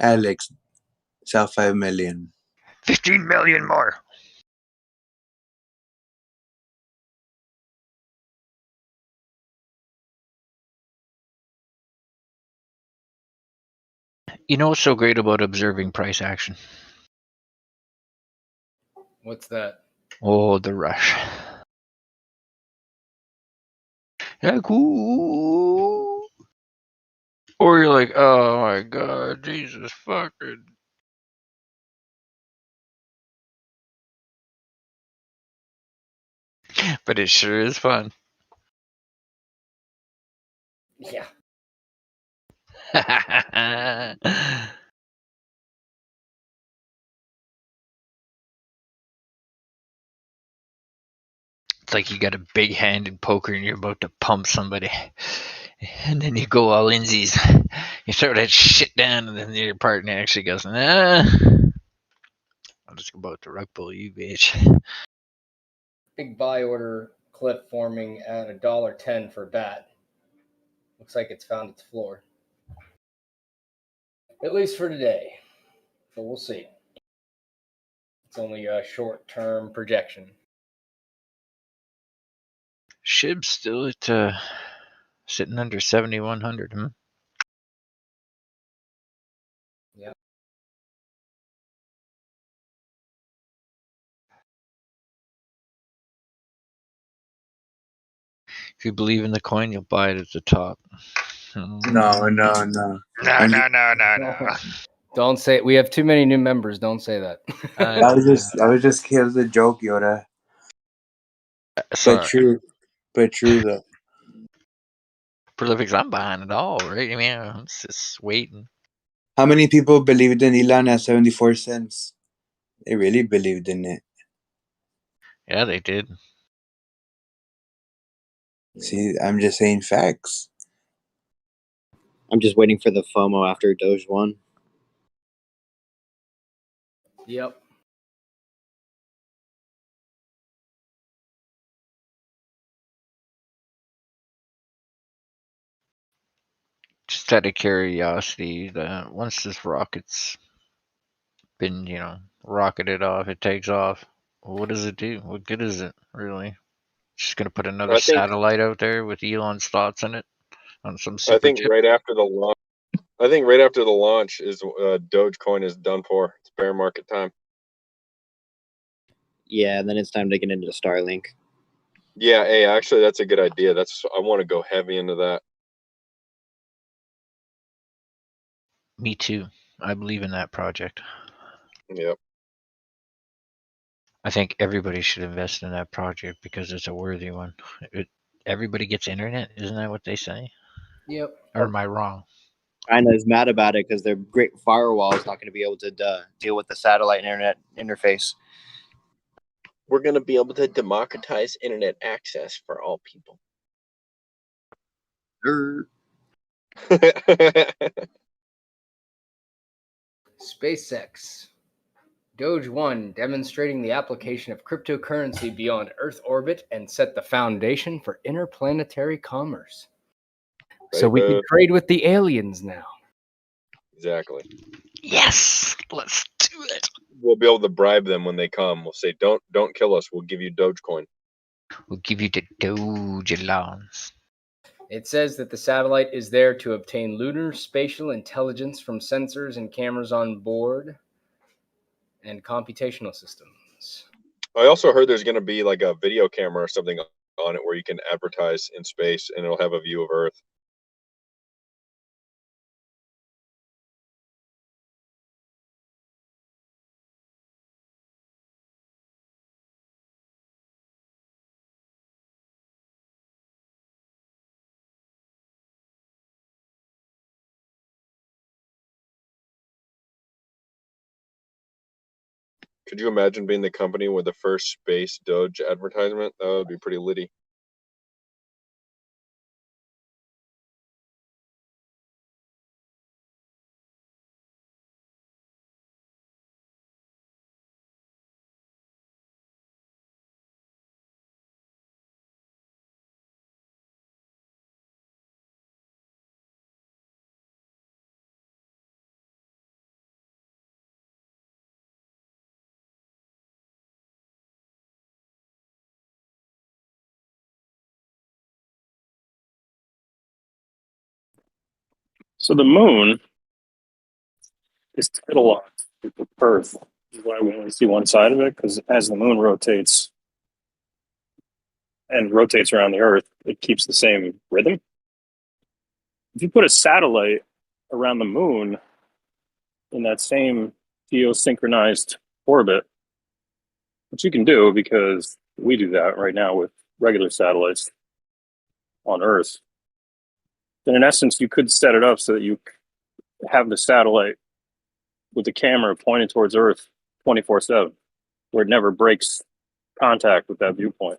S6: Alex, sell 5 million.
S3: 15 million more. You know what's so great about observing price action?
S1: What's that?
S3: Oh, the rush. Yeah, cool. Or you're like, oh my god, Jesus fucking. But it sure is fun.
S1: Yeah.
S3: It's like you got a big hand in poker and you're about to pump somebody. And then you go all insies. You throw that shit down and then your partner actually goes, nah. I'm just about to rug pull you, bitch.
S1: Big buy order cliff forming at $1.10 for BAT. Looks like it's found its floor. At least for today. But we'll see. It's only a short-term projection.
S3: Shib's still at sitting under 7,100.
S1: Yeah.
S3: If you believe in the coin, you'll buy it at the top.
S6: No.
S3: No.
S1: Don't say it. We have too many new members. Don't say that.
S6: That was just it was a joke, Yoda.
S3: Sorry.
S6: But true though.
S3: Prolifics, I'm buying it all, right? I mean, I'm just waiting.
S6: How many people believed in Elon at 74 cents? They really believed in it.
S3: Yeah, they did.
S6: See, I'm just saying facts.
S10: I'm just waiting for the FOMO after Doge won.
S1: Yep.
S3: Just out of curiosity, once this rocket's been, rocketed off, it takes off. What does it do? What good is it, really? Just gonna put another
S7: I think
S3: satellite out there with Elon's thoughts in it on some
S7: I
S3: super
S7: think
S3: chip?
S7: right after the launch. I think right after the launch is Dogecoin is done for. It's bear market time.
S10: Yeah, and then it's time to get into Starlink.
S7: Yeah, hey, actually, that's a good idea. I want to go heavy into that.
S3: Me too. I believe in that project.
S7: Yep.
S3: I think everybody should invest in that project because it's a worthy one. Everybody gets internet, isn't that what they say?
S1: Yep.
S3: Or am I wrong?
S10: China is mad about it because their Great Firewall is not going to be able to deal with the satellite internet interface.
S7: We're going to be able to democratize internet access for all people.
S1: SpaceX. Doge 1 demonstrating the application of cryptocurrency beyond Earth orbit and set the foundation for interplanetary commerce. So we can trade with the aliens now.
S7: Exactly.
S3: Yes, let's do it.
S7: We'll be able to bribe them when they come. We'll say, "Don't kill us. We'll give you Dogecoin.
S3: We'll give you the Doge allowance."
S1: It says that the satellite is there to obtain lunar spatial intelligence from sensors and cameras on board and computational systems.
S7: I also heard there's going to be like a video camera or something on it where you can advertise in space and it'll have a view of Earth. Could you imagine being the company with the first space Doge advertisement? That would be pretty litty.
S8: So the moon is tidal locked with the Earth. This is why we only see one side of it, because as the moon rotates, and rotates around the Earth, it keeps the same rhythm. If you put a satellite around the moon in that same geosynchronized orbit, which you can do because we do that right now with regular satellites on Earth, then in essence, you could set it up so that you have the satellite with the camera pointed towards Earth 24/7, where it never breaks contact with that viewpoint.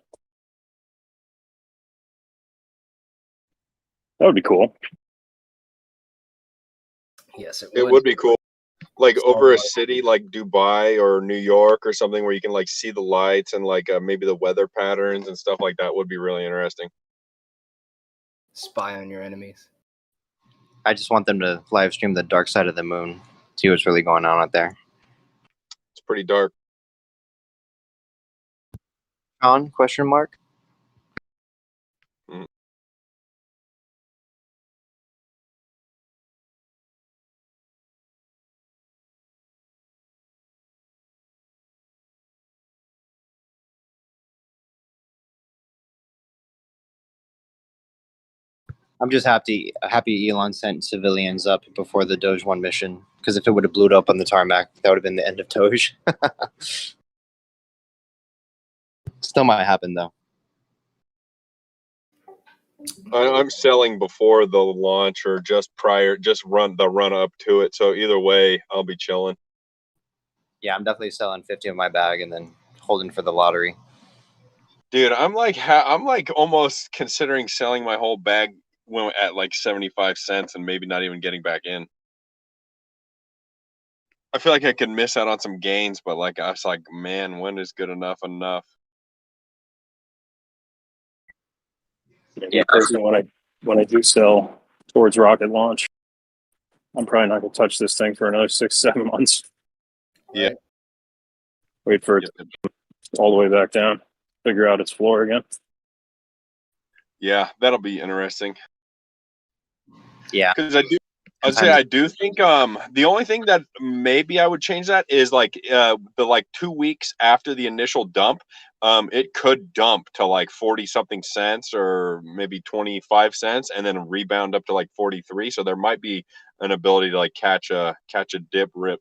S8: That would be cool.
S1: Yes,
S7: It would be cool. Like over a city like Dubai or New York or something where you can like see the lights and like maybe the weather patterns and stuff like that would be really interesting.
S1: Spy on your enemies.
S10: I just want them to live stream the dark side of the moon, see what's really going on out there.
S7: It's pretty dark.
S10: On question mark?
S7: Mm.
S10: I'm just happy Elon sent civilians up before the Doge 1 mission, because if it would have blew up on the tarmac, that would have been the end of Doge. Still might happen though.
S7: I'm selling before the launch or just prior, just run up to it. So either way, I'll be chilling.
S10: Yeah, I'm definitely selling 50 of my bag and then holding for the lottery.
S7: Dude, I'm like almost considering selling my whole bag at like 75 cents and maybe not even getting back in. I feel like I could miss out on some gains, but like I was like, man, when is good enough?
S8: Yeah, personally, when I do sell towards rocket launch, I'm probably not gonna touch this thing for another 6-7 months.
S7: Yeah.
S8: Wait for it all the way back down, figure out its floor again.
S7: Yeah, that'll be interesting.
S10: Yeah,
S7: because I do think the only thing that maybe I would change that is like the like 2 weeks after the initial dump, it could dump to like 40 something cents or maybe 25 cents and then rebound up to like 43. So there might be an ability to like catch a dip rip.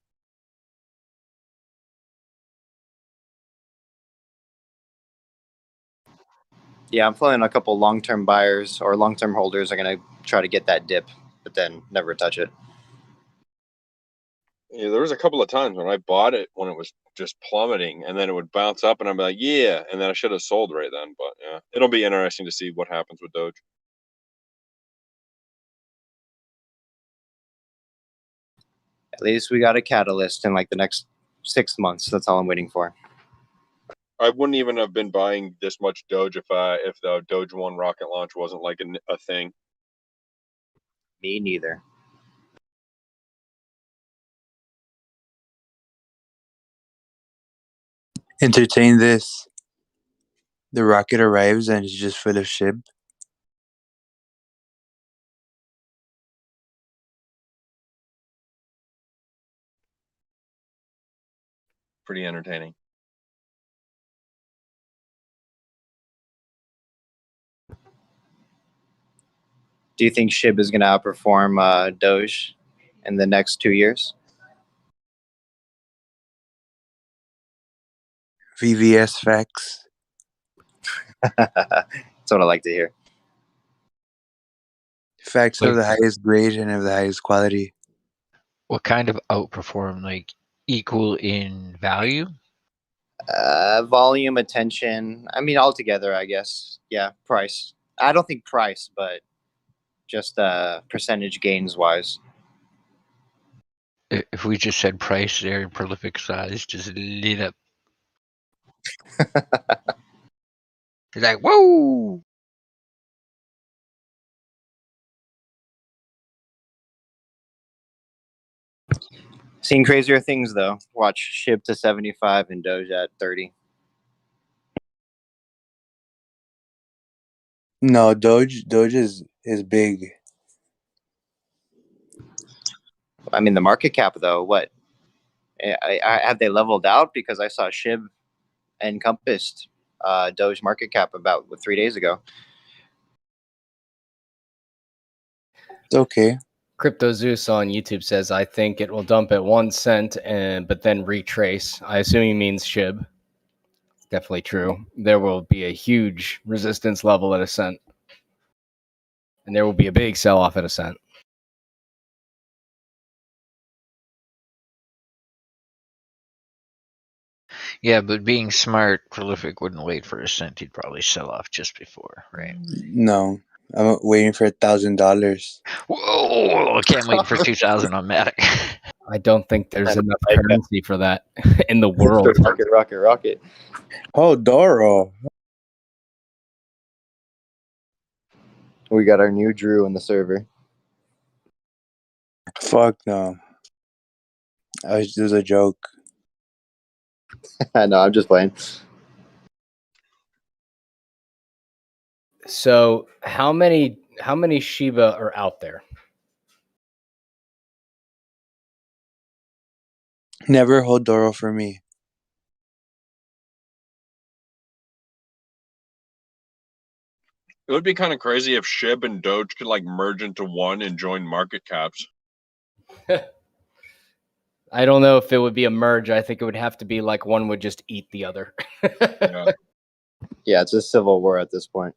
S10: Yeah, I'm feeling a couple long-term buyers or long-term holders are going to try to get that dip, but then never touch it.
S7: Yeah, there was a couple of times when I bought it when it was just plummeting and then it would bounce up and I'm like, yeah, and then I should have sold right then. But yeah, it'll be interesting to see what happens with Doge.
S10: At least we got a catalyst in like the next 6 months. That's all I'm waiting for.
S7: I wouldn't even have been buying this much Doge if the Doge 1 rocket launch wasn't like a thing.
S10: Me neither.
S6: Entertain this. The rocket arrives and it's just full of Shib.
S7: Pretty entertaining.
S10: Do you think Shib is going to outperform Doge in the next 2 years?
S6: VVS facts.
S10: That's what I like to hear.
S6: Facts of the highest grade and of the highest quality.
S3: What kind of outperform? Like equal in value?
S10: Volume, attention. I mean, altogether, I guess. Yeah, price. I don't think price, but just percentage gains wise.
S3: If we just said price, their prolific size just lit up. It's like, whoa!
S10: Seen crazier things though. Watch Shib to 75 and Doge at 30.
S6: No, Doge is big.
S10: I mean, the market cap though. What? Have they leveled out? Because I saw Shib encompassed Doge market cap about 3 days ago.
S6: It's okay.
S1: Crypto Zeus on YouTube says, I think it will dump at 1 cent but then retrace. I assume he means SHIB. It's definitely true. There will be a huge resistance level at a cent. And there will be a big sell-off at a cent.
S3: Yeah, but being smart, Prolific wouldn't wait for a cent. He'd probably sell off just before, right?
S6: No, I'm waiting for $1,000.
S3: Whoa! I can't wait for 2,000 on Matic.
S1: I don't think there's enough
S10: like that.
S1: currency for that in the world.
S10: Rocket.
S6: Oh, Doro.
S10: We got our new Drew in the server.
S6: Fuck no. This was a joke.
S10: I know, I'm just playing.
S1: So how many Shiba are out there?
S6: Never hold Doro for me.
S7: It would be kind of crazy if Shib and Doge could like merge into one and join market caps.
S1: I don't know if it would be a merge. I think it would have to be like one would just eat the other.
S10: Yeah, it's a civil war at this point.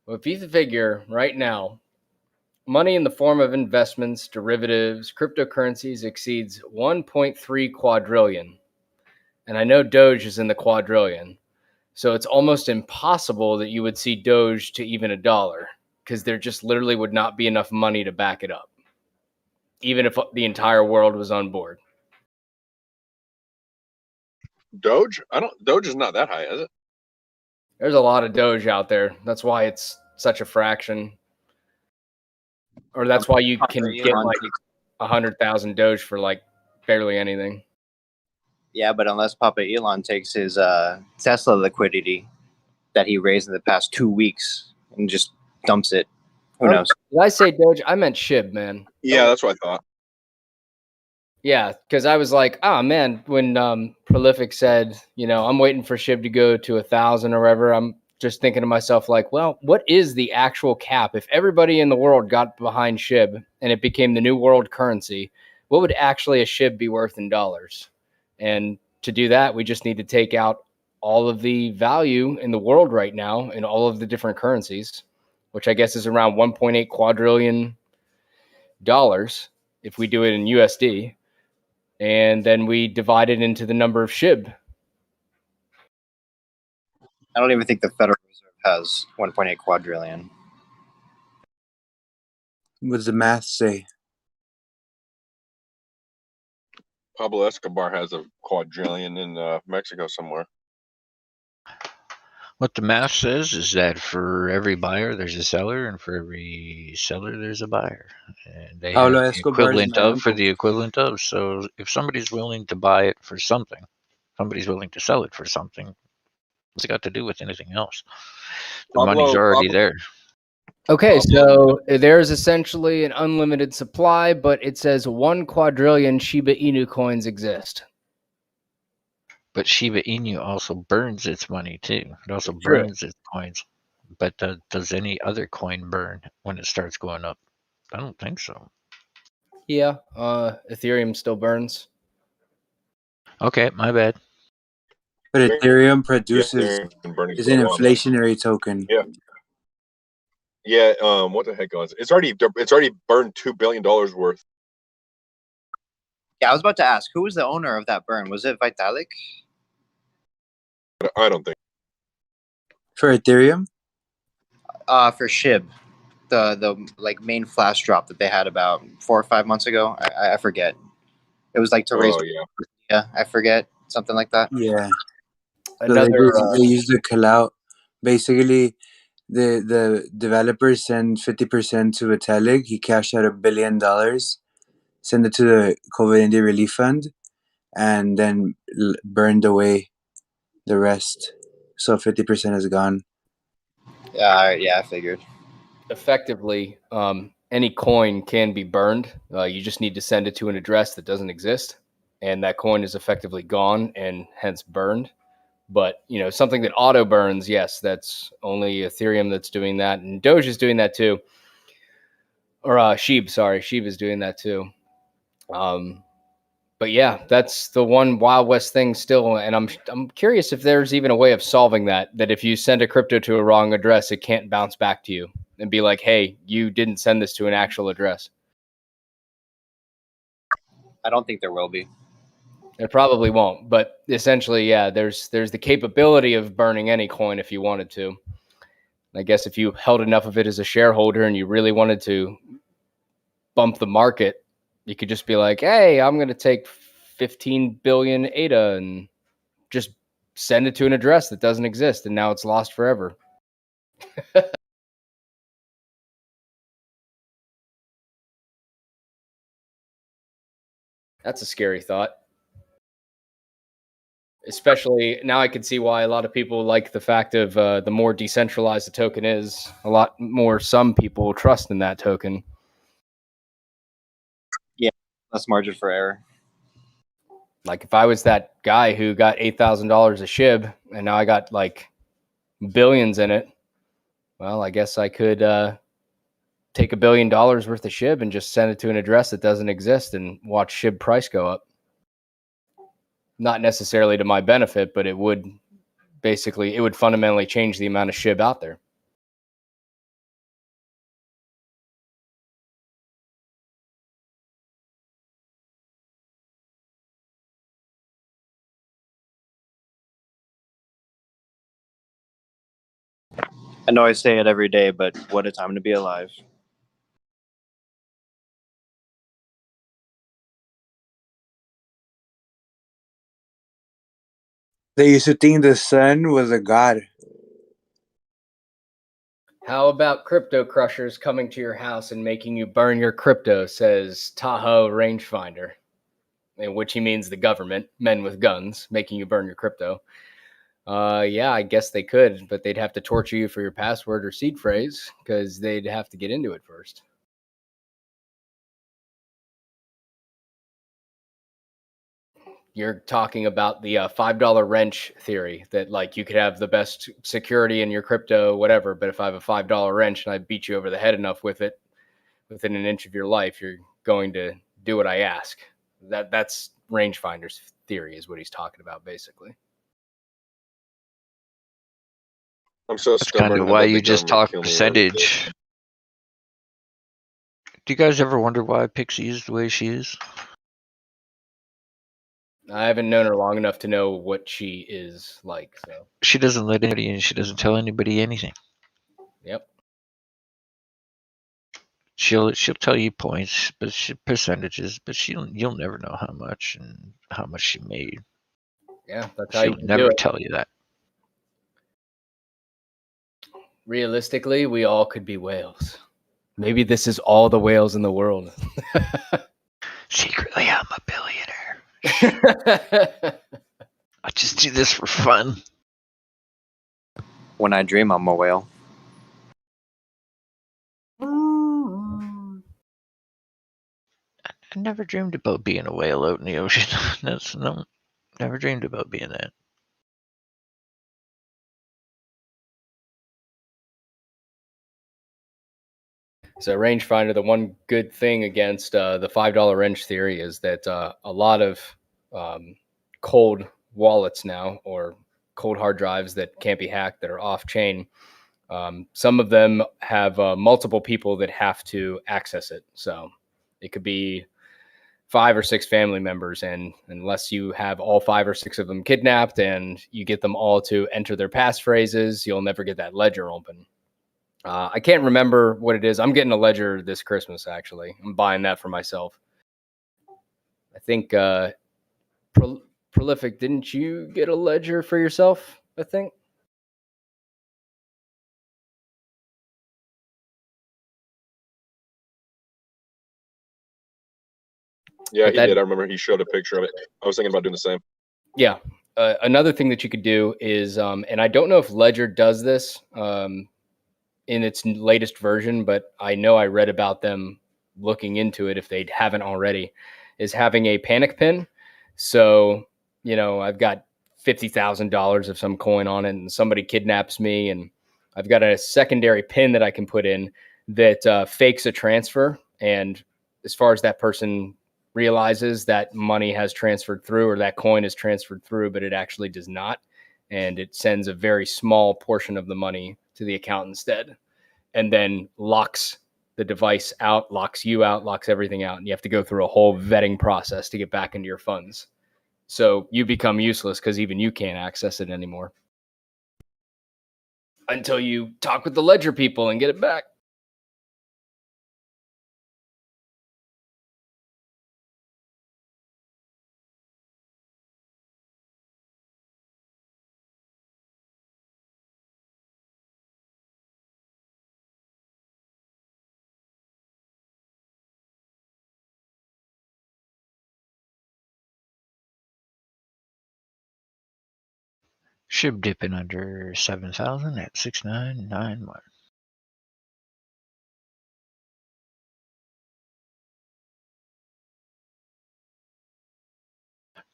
S1: Well, if you figure right now, money in the form of investments, derivatives, cryptocurrencies exceeds 1.3 quadrillion. And I know Doge is in the quadrillion. So it's almost impossible that you would see Doge to even $1 because there just literally would not be enough money to back it up, even if the entire world was on board.
S7: Doge? Doge is not that high, is it?
S1: There's a lot of Doge out there. That's why it's such a fraction. Or that's why you can get like 100,000 Doge for like barely anything.
S10: Yeah, but unless Papa Elon takes his Tesla liquidity that he raised in the past 2 weeks and just dumps it, who knows?
S1: Did I say Doge? I meant Shib, man.
S7: Yeah, that's what I thought.
S1: Yeah, because I was like, oh man, when Prolific said, I'm waiting for Shib to go to 1,000 or whatever, I'm just thinking to myself, like, well, what is the actual cap? If everybody in the world got behind Shib and it became the new world currency, what would actually a Shib be worth in dollars? And to do that, we just need to take out all of the value in the world right now in all of the different currencies, which I guess is around 1.8 quadrillion dollars if we do it in USD. And then we divide it into the number of SHIB.
S10: I don't even think the Federal Reserve has 1.8 quadrillion.
S6: What does the math say?
S7: Pablo Escobar has a quadrillion in Mexico somewhere.
S3: What the math says is that for every buyer, there's a seller, and for every seller, there's a buyer. And they have
S6: Pablo
S3: the
S6: Escobar is
S3: equivalent
S6: my
S3: of for
S6: uncle.
S3: the equivalent of. So if somebody's willing to buy it for something, somebody's willing to sell it for something. What's it got to do with anything else? The money's already there.
S1: Okay, so there's essentially an unlimited supply, but it says 1 quadrillion Shiba Inu coins exist.
S3: But Shiba Inu also burns its money too. It also
S1: True.
S3: burns its coins. But does any other coin burn when it starts going up? I don't think so.
S1: Yeah, Ethereum still burns.
S3: Okay, my bad.
S6: But Ethereum produces
S7: Yes, they're burning
S6: is
S7: for
S6: an
S7: a while now.
S6: inflationary token.
S7: Yeah. Yeah, what the heck was it? It's already burned $2 billion worth.
S10: Yeah, I was about to ask, who was the owner of that burn? Was it Vitalik?
S7: I don't think.
S6: For Ethereum?
S10: For Shib, the like main flash drop that they had about 4 or 5 months ago. I forget. It was like to raise.
S7: Oh yeah.
S10: Yeah, I forget, something like that.
S6: Yeah. So
S1: Another
S6: they use the clout. Basically, the developers send 50% to Vitalik. He cashed out $1 billion, send it to the COVID India Relief Fund, and then burned away the rest. So 50% is gone.
S10: Yeah, I figured.
S1: effectively, any coin can be burned. You just need to send it to an address that doesn't exist, and that coin is effectively gone and hence burned. But, you know, something that auto burns, yes, that's only Ethereum that's doing that. And Doge is doing that too. Or Shib, sorry. Shib is doing that too. But yeah, that's the one Wild West thing still. And I'm curious if there's even a way of solving that if you send a crypto to a wrong address, it can't bounce back to you and be like, hey, you didn't send this to an actual address.
S10: I don't think there will be.
S1: It probably won't, but essentially, yeah, there's the capability of burning any coin if you wanted to. I guess if you held enough of it as a shareholder and you really wanted to bump the market, you could just be like, hey, I'm going to take 15 billion ADA and just send it to an address that doesn't exist, and now it's lost forever. That's a scary thought. Especially now I can see why a lot of people like the fact of the more decentralized the token is, a lot more some people trust in that token.
S10: Yeah, less margin for error.
S1: Like if I was that guy who got $8,000 a SHIB and now I got like billions in it, well, I guess I could take $1 billion worth of SHIB and just send it to an address that doesn't exist and watch SHIB price go up. Not necessarily to my benefit, but it would fundamentally change the amount of SHIB out there.
S10: I know I say it every day, but what a time to be alive.
S6: They used to think the sun was a god.
S1: How about crypto crushers coming to your house and making you burn your crypto, says Tahoe Rangefinder, in which he means the government, men with guns, making you burn your crypto. Yeah, I guess they could, but they'd have to torture you for your password or seed phrase because they'd have to get into it first. You're talking about the $5 wrench theory that like you could have the best security in your crypto, whatever. But if I have a $5 wrench and I beat you over the head enough with it within an inch of your life, you're going to do what I ask. That's Rangefinder's theory is what he's talking about, basically.
S7: I'm so
S3: That's kind of why you just talk percentage. Do you guys ever wonder why Pixie is the way she is?
S1: I haven't known her long enough to know what she is like. So
S3: she doesn't let anybody in. She doesn't tell anybody anything.
S1: Yep.
S3: She'll tell you points, but percentages, but you'll never know how much and how much she made.
S1: Yeah, that's how you
S3: She'll never tell you that.
S1: Realistically, we all could be whales. Maybe this is all the whales in the world.
S3: Secretly, I'm a billionaire. I just do this for fun.
S10: When I dream, I'm a whale.
S3: I never dreamed about being a whale out in the ocean. Never dreamed about being that.
S1: So Rangefinder, the one good thing against the $5 wrench theory is that a lot of cold wallets now, or cold hard drives that can't be hacked, that are off chain, some of them have multiple people that have to access it. So it could be 5 or 6 family members, and unless you have all 5 or 6 of them kidnapped and you get them all to enter their passphrases, you'll never get that ledger open. I can't remember what it is. I'm getting a ledger this Christmas, actually. I'm buying that for myself. I think Prolific, didn't you get a ledger for yourself, I think?
S7: Yeah, he did. I remember he showed a picture of it. I was thinking about doing the same.
S1: Yeah. Another thing that you could do is, and I don't know if Ledger does this in its latest version, but I know I read about them looking into it if they haven't already, is having a panic pin. So, you know, I've got $50,000 of some coin on it, and somebody kidnaps me, and I've got a secondary pin that I can put in that fakes a transfer. And as far as that person realizes, that money has transferred through, or that coin is transferred through, but it actually does not. And it sends a very small portion of the money to the account instead, and then locks the device out, locks you out, locks everything out. And you have to go through a whole vetting process to get back into your funds. So you become useless because even you can't access it anymore until you talk with the ledger people and get it back.
S3: Shib dipping under 7,000 at 6,991.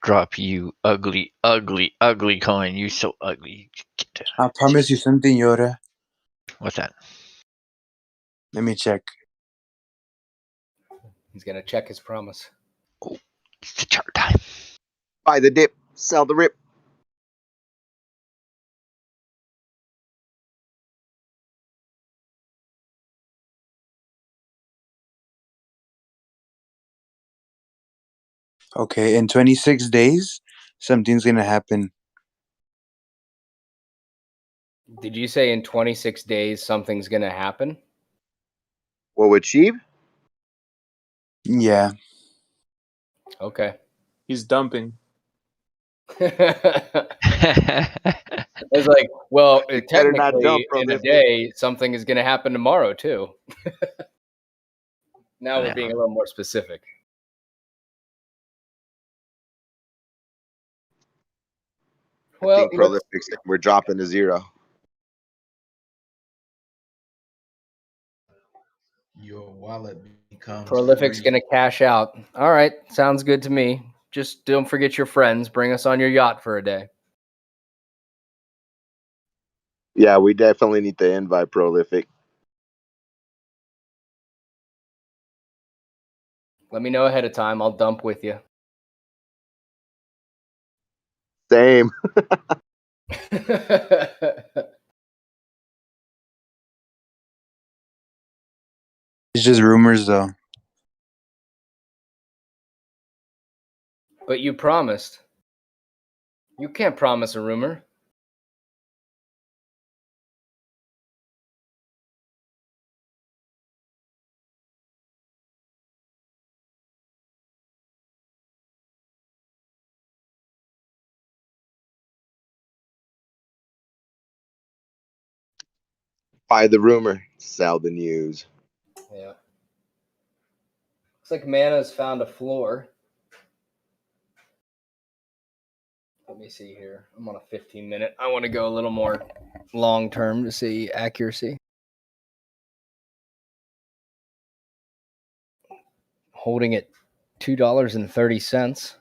S3: Drop, you ugly, ugly, ugly coin. You so ugly.
S6: I promise you something, Yoda.
S3: What's that?
S6: Let me check.
S1: He's going to check his promise.
S3: Oh, it's the chart time.
S2: Buy the dip, sell the rip.
S6: Okay, in 26 days, something's gonna happen.
S1: Did you say in 26 days something's going to happen?
S2: What with Shib?
S6: Yeah.
S1: Okay.
S11: He's dumping.
S1: It's like, well,
S2: better not
S1: technically,
S2: dump,
S1: in a
S2: Prolific.
S1: day, something is going to happen tomorrow, too. Now we're
S3: Yeah.
S1: being a little more specific.
S2: I
S1: Well,
S2: think Prolific said we're dropping to zero.
S12: Your wallet becomes
S1: Prolific's
S12: free.
S1: going to cash out. All right. Sounds good to me. Just don't forget your friends. Bring us on your yacht for a day.
S2: Yeah, we definitely need to invite Prolific.
S1: Let me know ahead of time. I'll dump with you.
S2: Same.
S6: It's just rumors, though.
S1: But you promised. You can't promise a rumor.
S2: Buy the rumor, sell the news.
S1: Yeah. Looks like Mana's found a floor. Let me see here. I'm on a 15-minute. I want to go a little more long term to see accuracy. Holding at $2.30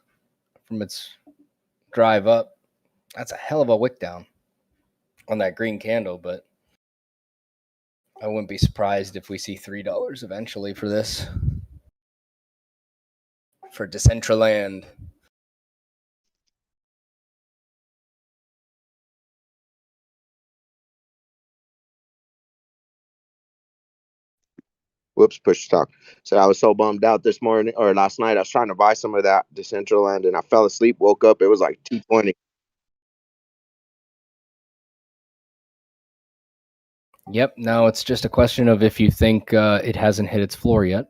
S1: from its drive up. That's a hell of a wick down on that green candle, but I wouldn't be surprised if we see $3 eventually for this. For Decentraland.
S2: Whoops, push to talk. So I was so bummed out this morning or last night. I was trying to buy some of that Decentraland and I fell asleep, woke up. It was like 220.
S1: Yep. Now it's just a question of if you think it hasn't hit its floor yet.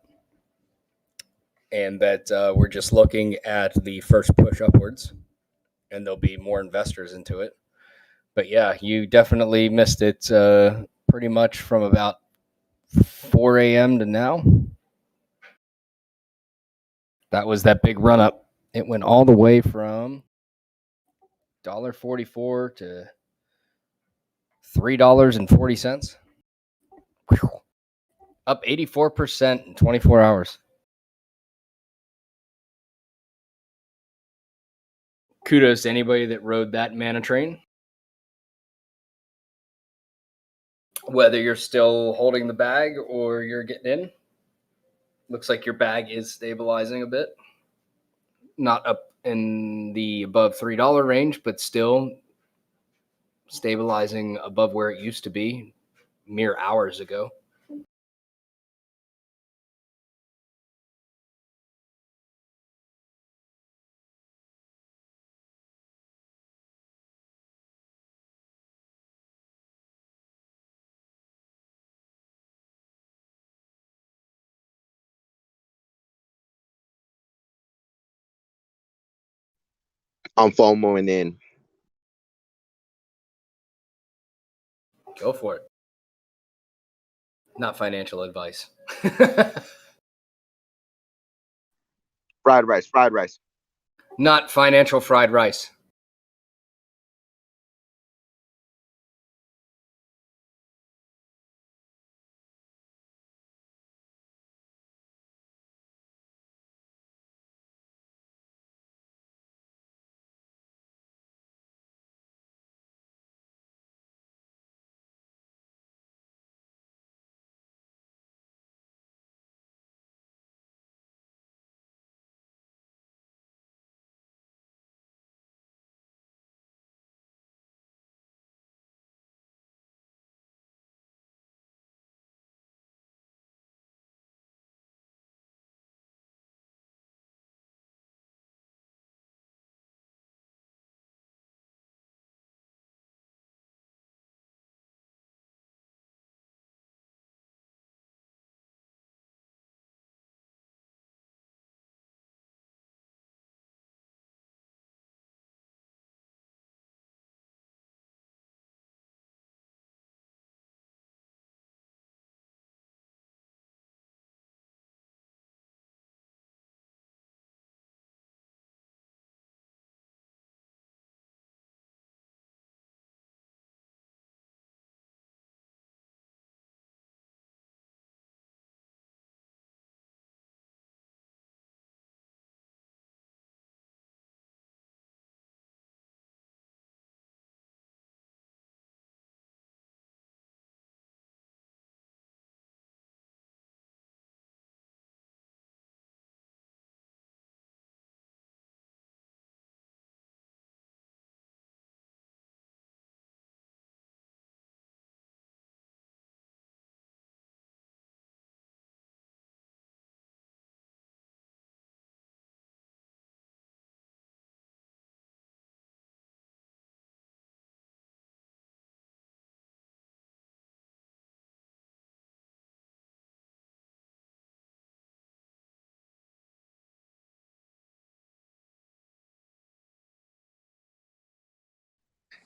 S1: And that we're just looking at the first push upwards. And there'll be more investors into it. But yeah, you definitely missed it pretty much from about 4 a.m. to now. That was that big run up. It went all the way from $1.44 to $3.40. Up 84% in 24 hours. kudos to anybody that rode that mana train. Whether you're still holding the bag or you're getting in, looks like your bag is stabilizing a bit. Not up in the above $3 range, but still stabilizing above where it used to be mere hours ago.
S2: I'm FOMOing in.
S1: Go for it. Not financial advice.
S2: Fried rice.
S1: Not financial fried rice.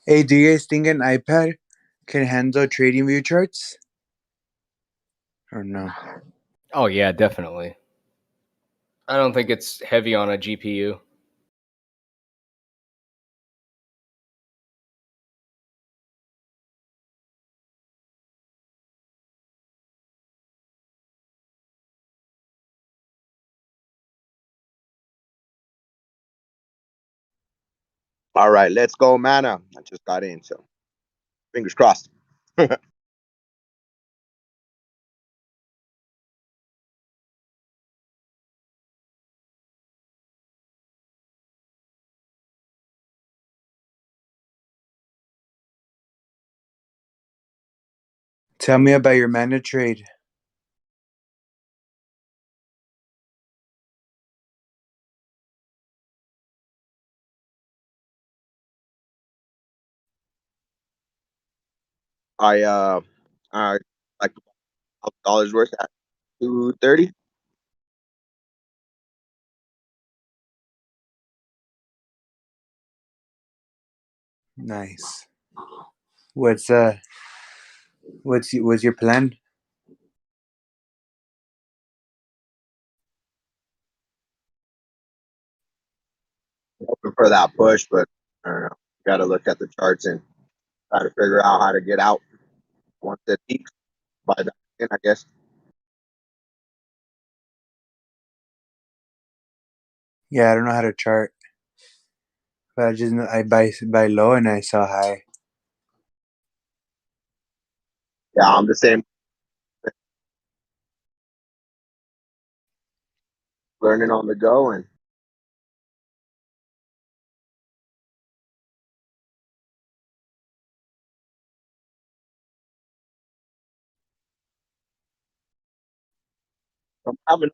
S6: Hey, do you guys think an iPad can handle trading view charts? Or no?
S1: Oh, yeah, definitely. I don't think it's heavy on a GPU.
S2: All right, let's go, mana. I just got in, so fingers crossed.
S6: Tell me about your mana trade.
S2: I like $1,000 worth at 230.
S6: Nice. What's your plan?
S2: Hoping for that push, but I don't know. Got to look at the charts and try to figure out how to get out once it peaks. Buy back in, I guess.
S6: Yeah, I don't know how to chart. But I just know I buy low and I sell high.
S2: Yeah, I'm the same. Learning on the go, and I'm having.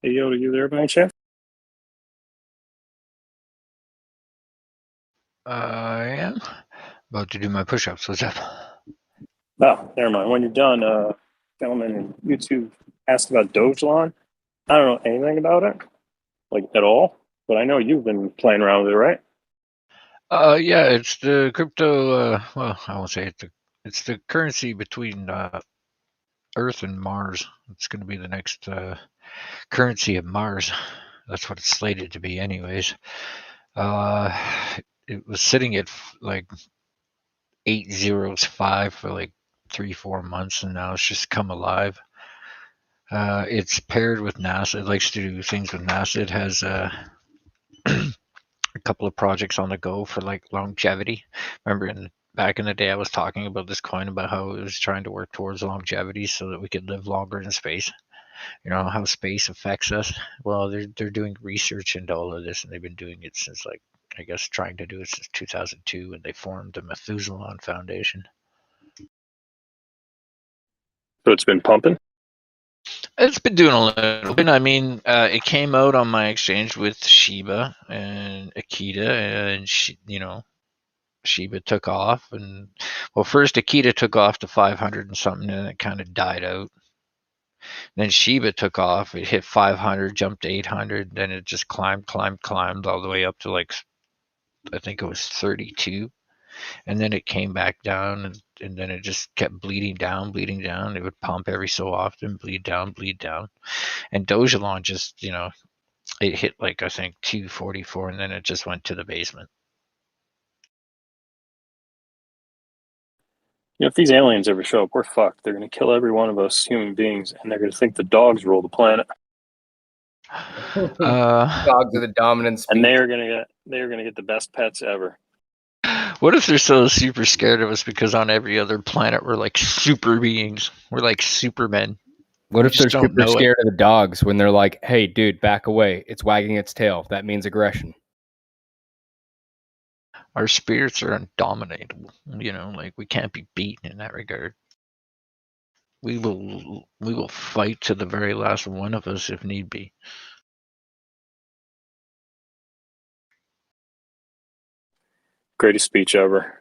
S8: Hey, Yoda, you there by any chance?
S3: I am about to do my push-ups. What's up?
S8: No, never mind. When you're done, gentleman in YouTube asked about Doge lawn. I don't know anything about it, like at all, but I know you've been playing around with it, right?
S3: Yeah, it's the crypto. Well, I won't say it's the currency between Earth and Mars. It's going to be the next currency of Mars. That's what it's slated to be, anyways. It was sitting at like 805 for like 3-4 months, and now it's just come alive. It's paired with NASA. It likes to do things with NASA. It has a couple of projects on the go for like longevity. Remember back in the day, I was talking about this coin about how it was trying to work towards longevity so that we could live longer in space. You know how space affects us. Well, they're doing research into all of this, and they've been doing it since like I guess trying to do it since 2002 when they formed the Methuselah Foundation.
S8: So it's been pumping.
S3: It's been doing a little bit. I mean, it came out on my exchange with Shiba and Akita, and Shiba took off, and well, first Akita took off to 500 and something, and it kind of died out. Then Shiba took off. It hit 500, jumped to 800, then it just climbed all the way up to like I think it was 32, and then it came back down, and then it just kept bleeding down. It would pump every so often, bleed down, and Dogelon just it hit like I think 244, and then it just went to the basement.
S8: You know, if these aliens ever show up, we're fucked. They're gonna kill every one of us human beings, and they're gonna think the dogs rule the planet.
S1: Dogs are the dominant species.
S8: And they're gonna get the best pets ever.
S3: What if they're so super scared of us because on every other planet we're like super beings? We're like supermen.
S1: What
S3: We
S1: if they're
S3: just don't
S1: super
S3: know it.
S1: scared of the dogs when they're like, "Hey, dude, back away. It's wagging its tail. That means aggression."
S3: Our spirits are undominatable. You know, like we can't be beaten in that regard. We will fight to the very last one of us if need be.
S8: Greatest speech ever.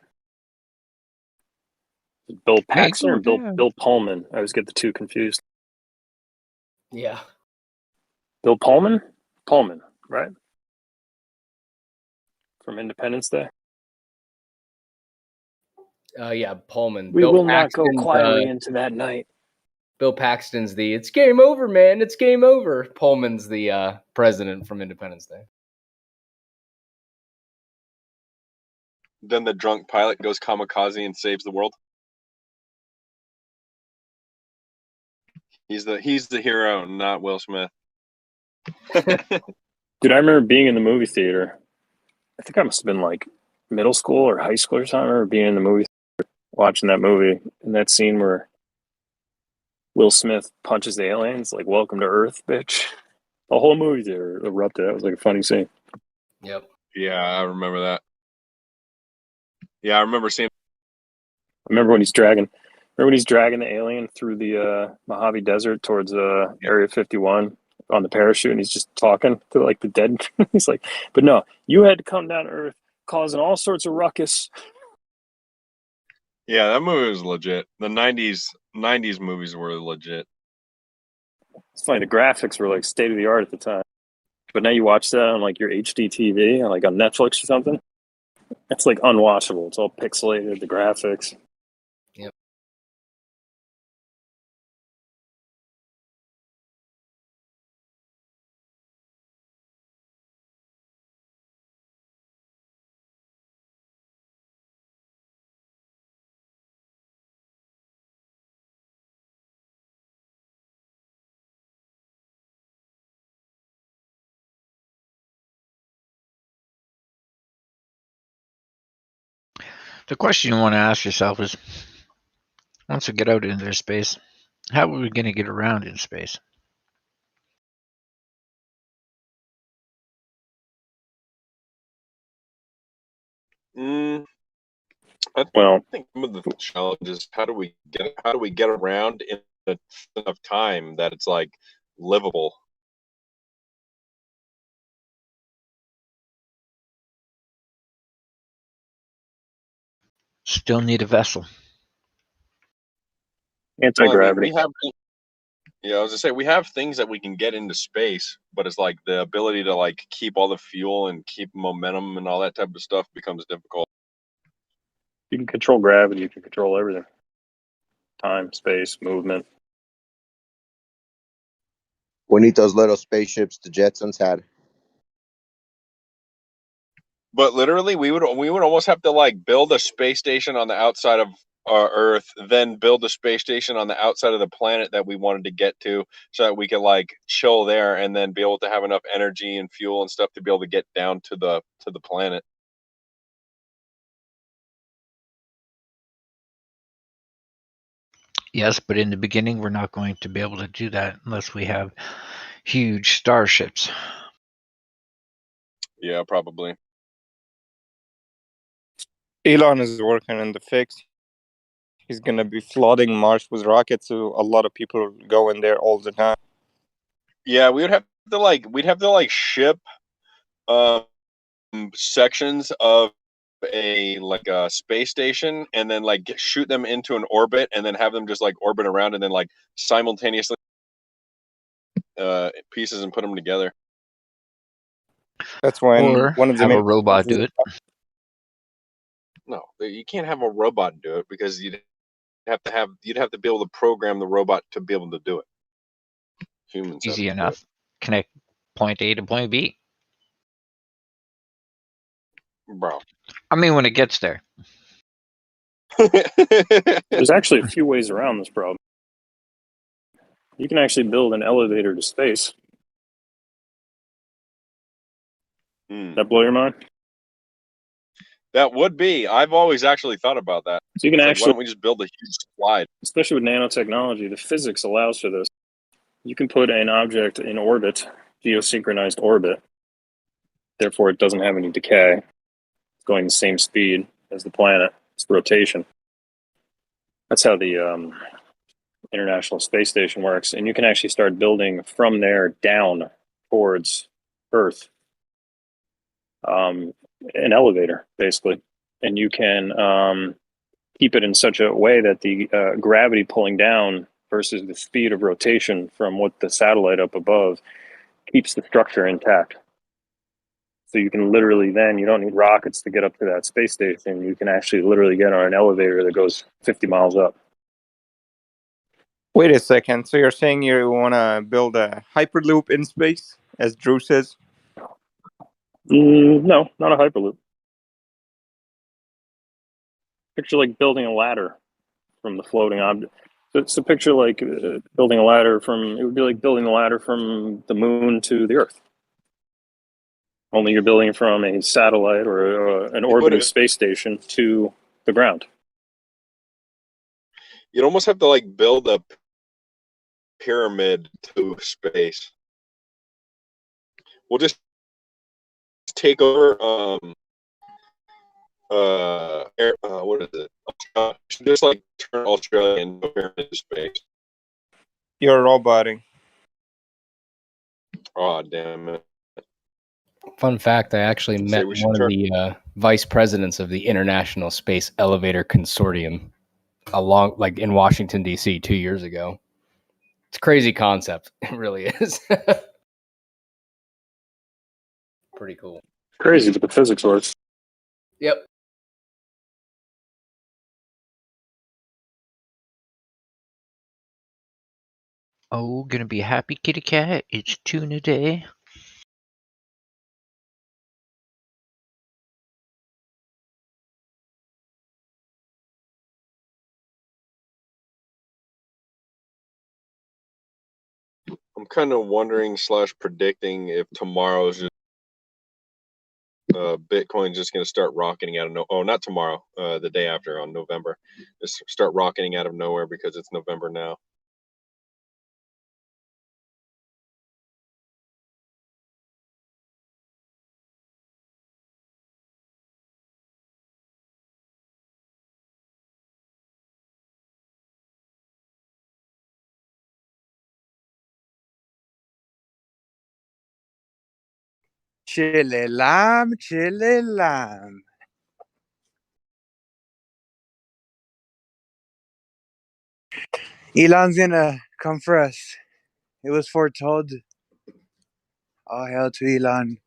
S8: Bill Paxton or Bill Pullman? I always get the two confused.
S1: Yeah.
S8: Bill Pullman? Pullman, right? From Independence Day.
S1: Yeah, Pullman.
S8: We
S1: Bill
S8: will not go
S1: Paxton's,
S8: quietly into that night.
S1: Bill Paxton's the "It's game over, man. It's game over." Pullman's the president from Independence Day.
S7: Then the drunk pilot goes kamikaze and saves the world. He's the hero, not Will Smith.
S8: Dude, I remember being in the movie theater. I think I must have been like middle school or high school or something. I remember being in the movie theater watching that movie, and that scene where Will Smith punches the aliens, like "Welcome to Earth, bitch." The whole movie theater erupted. That was like a funny scene.
S1: Yep.
S7: Yeah, I remember that. Yeah, I remember seeing.
S8: I remember when he's dragging the alien through the Mojave Desert towards Area 51 on the parachute, and he's just talking to like the dead. He's like, "But no, you had to come down to Earth, causing all sorts of ruckus."
S7: Yeah, that movie was legit. The '90s movies were legit.
S8: It's funny, the graphics were like state of the art at the time, but now you watch that on like your HD TV, like on Netflix or something. It's like unwatchable. It's all pixelated, the graphics.
S1: Yep.
S3: The question you want to ask yourself is, once we get out into space, how are we going to get around in space?
S7: I think some of the challenges: how do we get around in enough time that it's like livable?
S3: Still need a vessel.
S8: Anti-gravity.
S7: Well, I was gonna say we have things that we can get into space, but it's like the ability to like keep all the fuel and keep momentum and all that type of stuff becomes difficult.
S8: You can control gravity. You can control everything. Time, space, movement.
S2: We need those little spaceships the Jetsons had.
S7: But literally, we would almost have to like build a space station on the outside of our Earth, then build a space station on the outside of the planet that we wanted to get to, so that we could like chill there, and then be able to have enough energy and fuel and stuff to be able to get down to the planet.
S3: Yes, but in the beginning, we're not going to be able to do that unless we have huge starships.
S7: Yeah, probably.
S11: Elon is working on the fix. He's gonna be flooding Mars with rockets, so a lot of people go in there all the time.
S7: Yeah, we'd have to ship sections of a space station, and then like shoot them into an orbit, and then have them just like orbit around, and then like simultaneously pieces and put them together.
S11: That's when
S3: Or
S11: one of the
S3: have a robot do it.
S7: No, you can't have a robot do it, because you'd have to be able to program the robot to be able to do it. Humans
S3: Easy
S7: have to
S3: enough. Connect point A to point B.
S7: Bro.
S3: I mean, when it gets there.
S8: There's actually a few ways around this problem. You can actually build an elevator to space. That blow your mind?
S7: That would be. I've always actually thought about that.
S8: So you can
S7: It's
S8: actually,
S7: like, why don't we just build a huge slide?
S8: especially with nanotechnology, the physics allows for this. You can put an object in orbit, geosynchronized orbit. Therefore, it doesn't have any decay. It's going the same speed as the planet. It's rotation. That's how the International Space Station works. And you can actually start building from there down towards Earth. An elevator, basically. And you can keep it in such a way that the gravity pulling down versus the speed of rotation from what the satellite up above keeps the structure intact. So you can literally then, you don't need rockets to get up to that space station. You can actually literally get on an elevator that goes 50 miles up.
S11: Wait a second. So you're saying you want to build a hyperloop in space, as Drew says?
S8: No, not a hyperloop. Picture like building a ladder from the floating object. So picture like building a ladder from, it would be like building a ladder from the moon to the Earth. Only you're building from a satellite or an orbiting space station to the ground.
S7: You'd almost have to like build a pyramid to space. We'll just take over what is it? Just like turn Australia into a pyramid to space.
S11: You're roboting.
S7: Oh, damn it.
S1: Fun fact, I actually met one of the vice presidents of the International Space Elevator Consortium in Washington, D.C. 2 years ago. It's a crazy concept. It really is. Pretty cool.
S8: Crazy, but the physics works.
S1: Yep.
S3: Oh, gonna be happy, kitty cat. It's tuna day.
S7: I'm kind of wondering / predicting if tomorrow's just Bitcoin's just going to start rocketing out of not tomorrow, the day after on November. Just start rocketing out of nowhere because it's November now.
S6: Chile lamb, chile lamb. Elon's gonna come for us. It was foretold. All hail to Elon.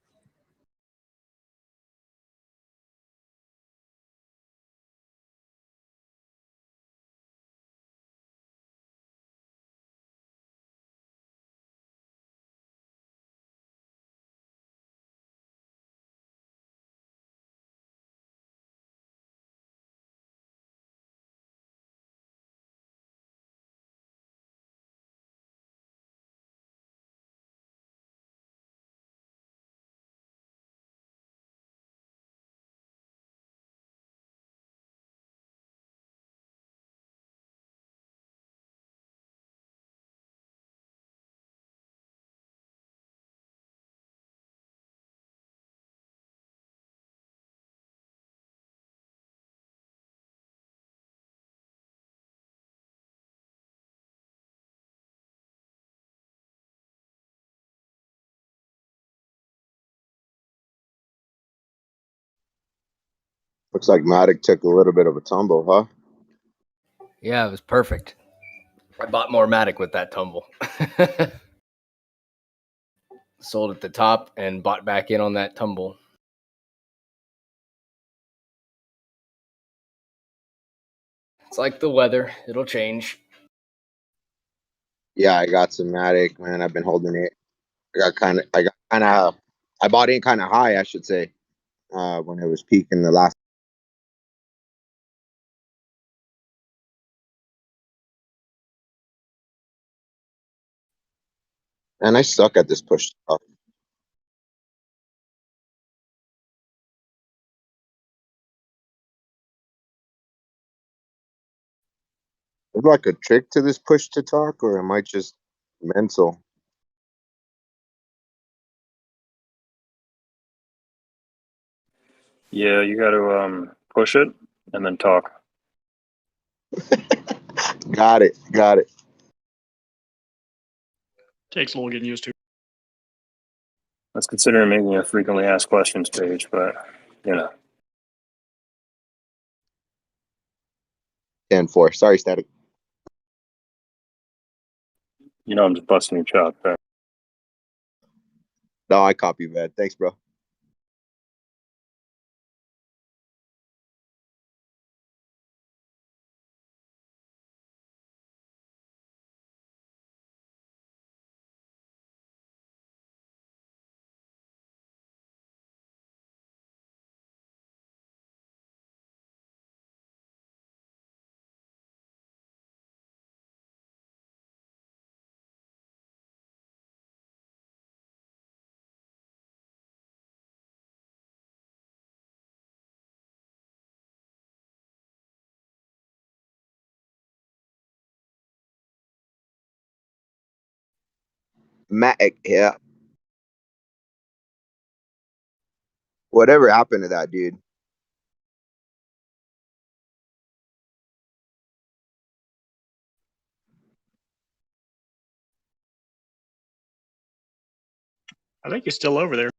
S2: Looks like Matic took a little bit of a tumble, huh?
S1: Yeah, it was perfect. I bought more Matic with that tumble. Sold at the top and bought back in on that tumble. It's like the weather. It'll change.
S2: Yeah, I got some Matic, man. I've been holding it. I bought in kind of high, I should say, when it was peaking the last. And I suck at this push stuff. Is like a trick to this push to talk, or am I just mental?
S8: Yeah, you got to push it and then talk.
S2: Got it.
S13: Takes a little getting used to.
S8: Let's consider making a frequently asked questions page, but you know.
S2: 10-4. Sorry, sTAtic.
S8: You know I'm just busting your chops, right?
S2: No, I copy, man. Thanks, bro. Matt, yeah. Whatever happened to that dude?
S13: I think he's still over there.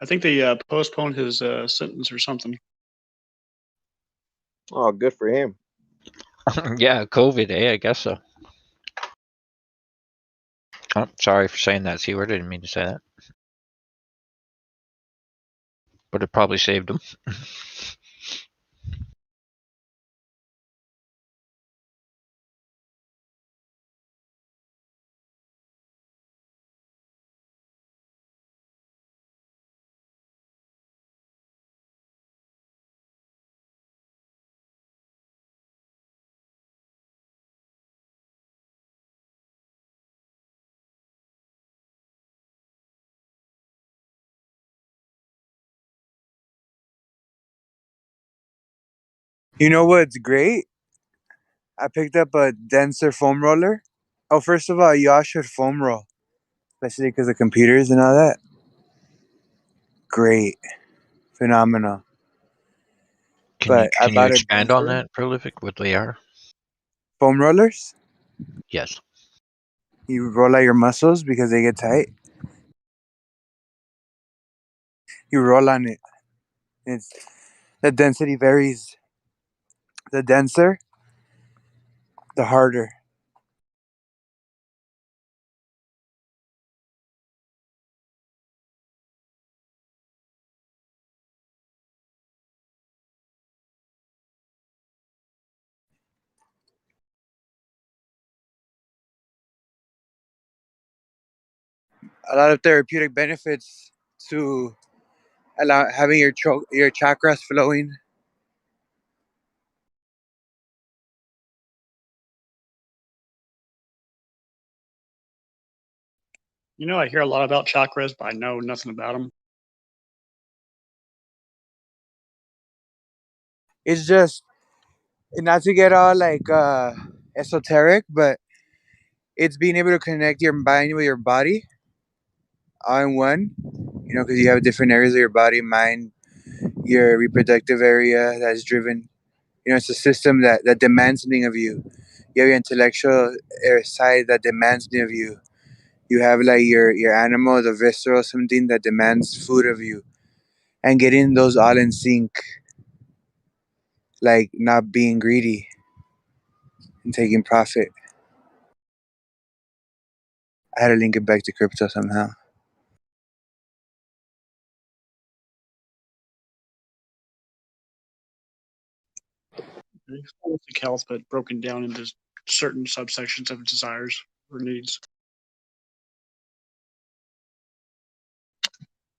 S13: I think they postponed his sentence or something.
S2: Oh, good for him.
S3: Yeah, COVID, I guess so. Oh, sorry for saying that C word. I didn't mean to say that. But it probably saved him.
S6: You know what's great? I picked up a denser foam roller. Oh, first of all, y'all should foam roll, especially because of computers and all that. Great, phenomenal. But I
S3: Can you
S6: bought a
S3: expand on
S6: denser
S3: that, Prolific? What they are?
S6: foam rollers.
S3: Yes.
S6: You roll out your muscles because they get tight. You roll on it. It's the density varies. The denser, the harder. A lot of therapeutic benefits to allow having your chakras flowing.
S13: You know, I hear a lot about chakras, but I know nothing about them.
S6: It's just not to get all like esoteric, but it's being able to connect your mind with your body all in one. You know, because you have different areas of your body, mind, your reproductive area that's driven. You know, it's a system that demands something of you. You have your intellectual side that demands something of you. You have like your animal, the visceral, something that demands food of you. And getting those all in sync, like not being greedy and taking profit. I had to link it back to crypto somehow.
S13: It's holistic health, but broken down into certain subsections of desires or needs.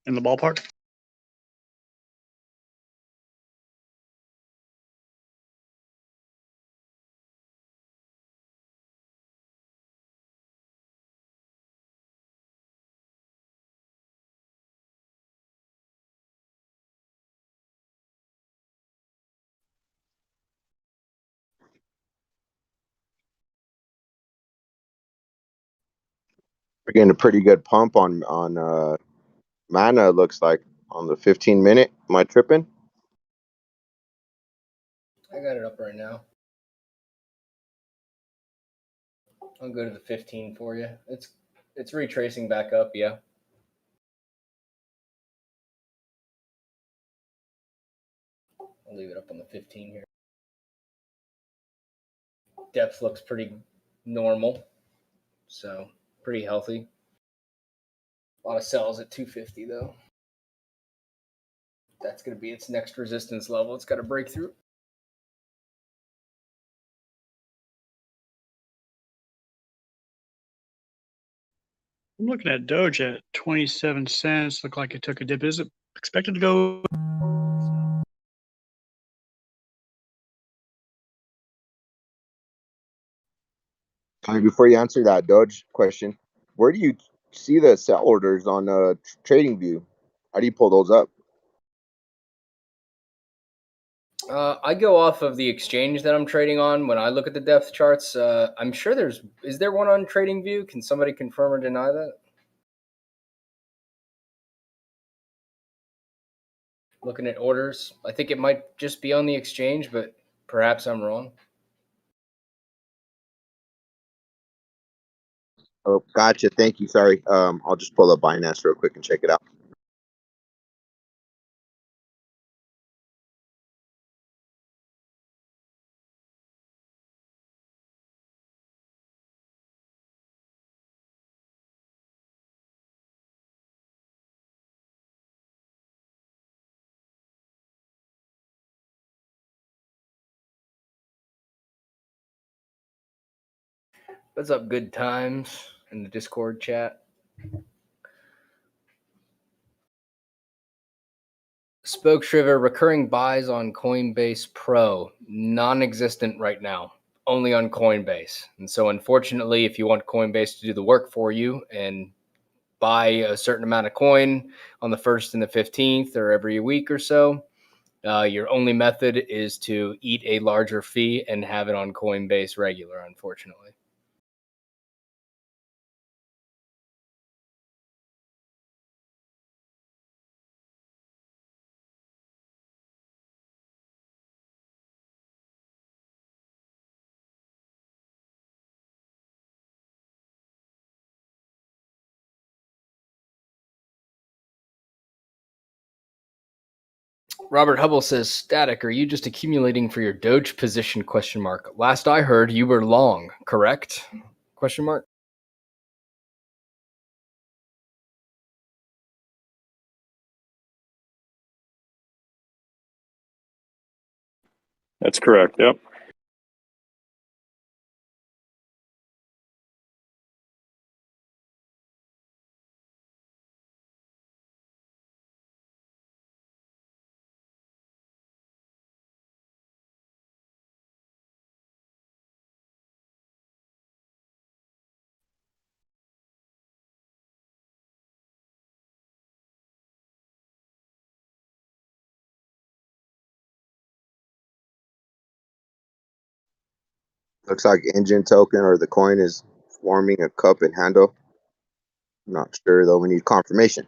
S13: In the ballpark?
S2: We're getting a pretty good pump on mana. It looks like on the 15-minute. Am I tripping?
S1: I got it up right now. I'll go to the 15 for you. It's retracing back up, yeah. I'll leave it up on the 15 here. Depth looks pretty normal, so pretty healthy. A lot of sells at 250 though. That's going to be its next resistance level. It's got to break through.
S13: I'm looking at Doge at 27 cents. Look like it took a dip. Is it expected to go?
S2: Before you answer that Doge question, where do you see the sell orders on Trading View? How do you pull those up?
S1: I go off of the exchange that I'm trading on when I look at the depth charts. I'm sure is there one on Trading View? Can somebody confirm or deny that? Looking at orders, I think it might just be on the exchange, but perhaps I'm wrong.
S2: Oh, gotcha. Thank you. Sorry. I'll just pull up Binance real quick and check it out.
S1: What's up, good times in the Discord chat? Spoke Shriver, recurring buys on Coinbase Pro, non-existent right now, only on Coinbase. And so unfortunately, if you want Coinbase to do the work for you and buy a certain amount of coin on the 1st and the 15th or every week or so, your only method is to eat a larger fee and have it on Coinbase regular, unfortunately. Robert Hubble says, "sTAtic, are you just accumulating for your Doge position? ? Last I heard, you were long, correct? ?
S8: That's correct. Yep.
S2: Looks like engine token or the coin is forming a cup and handle. Not sure though. We need confirmation.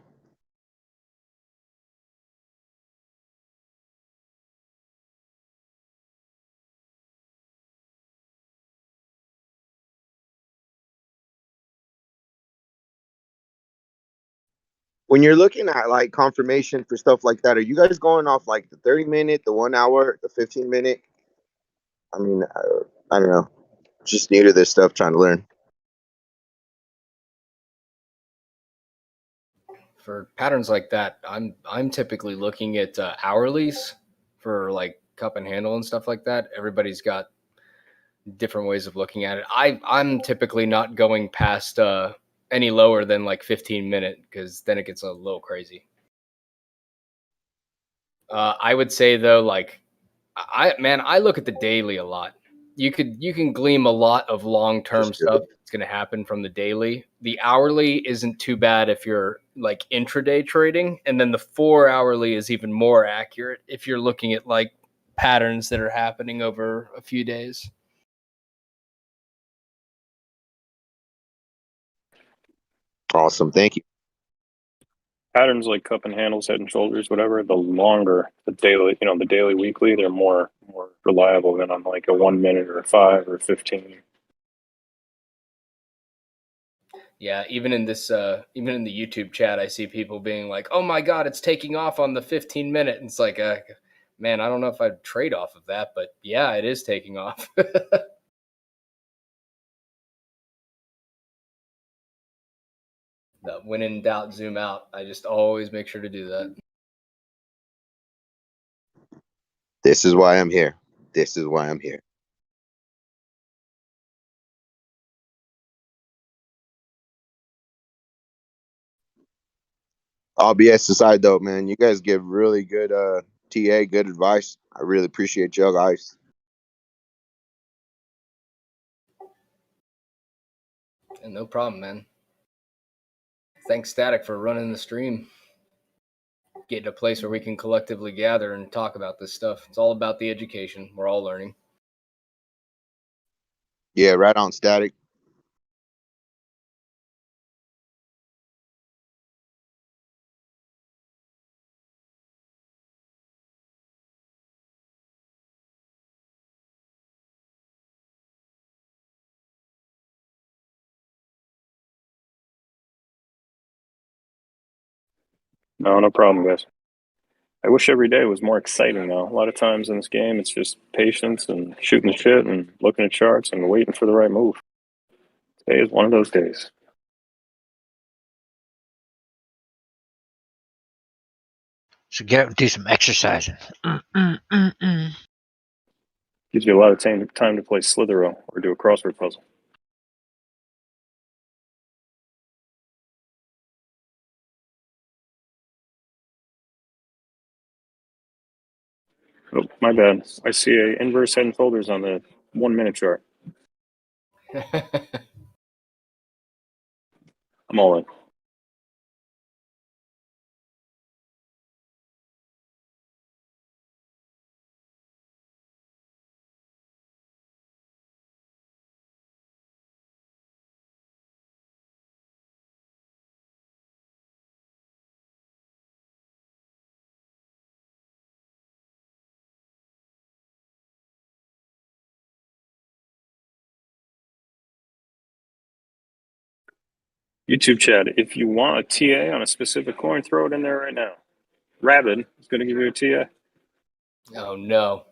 S2: When you're looking at like confirmation for stuff like that, are you guys going off like the 30-minute, the 1 hour, the 15-minute? I mean, I don't know. Just new to this stuff, trying to learn.
S1: For patterns like that, I'm typically looking at hourlies for like cup and handle and stuff like that. Everybody's got different ways of looking at it. I'm typically not going past any lower than like 15-minute, because then it gets a little crazy. I would say though, like I look at the daily a lot. You can glean a lot of long-term stuff that's going to happen from the daily. The hourly isn't too bad if you're like intraday trading, and then the 4-hourly is even more accurate if you're looking at like patterns that are happening over a few days.
S2: Awesome. Thank you.
S8: Patterns like cup and handles, head and shoulders, whatever, the longer the daily, the daily, weekly, they're more reliable than on like a 1 minute or a 5 or 15.
S1: Yeah, even in the YouTube chat, I see people being like, "Oh my God, it's taking off on the 15-minute." And it's like, man, I don't know if I'd trade off of that, but yeah, it is taking off. When in doubt, zoom out. I just always make sure to do that.
S2: This is why I'm here. This is why I'm here. All BS aside, though, man, you guys give really good TA, good advice. I really appreciate y'all guys.
S1: And no problem, man. Thanks, sTAtic, for running the stream. Getting a place where we can collectively gather and talk about this stuff. It's all about the education. We're all learning.
S2: Yeah, right on, sTAtic.
S8: No problem, guys. I wish every day was more exciting, though. A lot of times in this game, it's just patience and shooting the shit and looking at charts and waiting for the right move. Today is one of those days.
S3: So get out and do some exercising.
S8: Gives you a lot of time to play Slither-O or do a crossword puzzle. Oh, my bad. I see a inverse head and shoulders on the 1 minute chart. I'm all in. YouTube chat, if you want a TA on a specific coin, throw it in there right now. Rabid is going to give you a TA.
S1: Oh, no.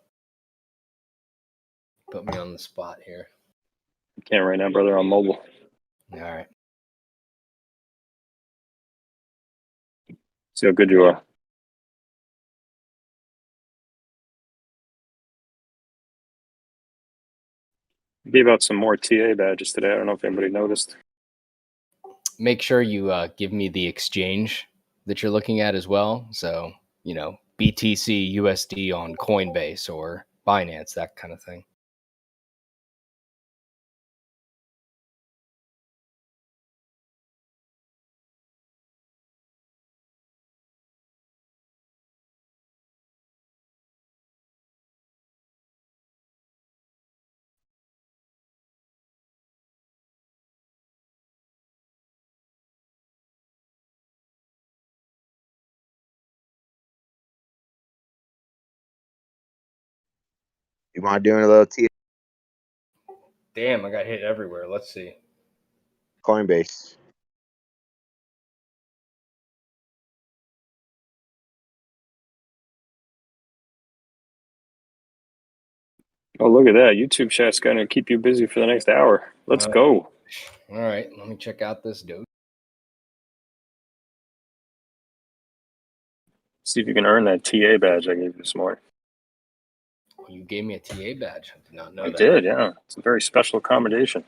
S1: Put me on the spot here.
S8: You can't right now, brother. I'm mobile.
S1: All right.
S8: See how good you are. I gave out some more TA badges today. I don't know if anybody noticed.
S1: Make sure you give me the exchange that you're looking at as well. So, BTC USD on Coinbase or Binance, that kind of thing.
S2: You mind doing a little TA?
S1: Damn, I got hit everywhere. Let's see.
S2: Coinbase.
S8: Oh, look at that. YouTube chat's going to keep you busy for the next hour. Let's go.
S1: All right. Let me check out this Doge.
S8: See if you can earn that TA badge I gave you this morning.
S1: You gave me a TA badge. I did not know
S8: I
S1: that.
S8: did, yeah. It's a very special accommodation.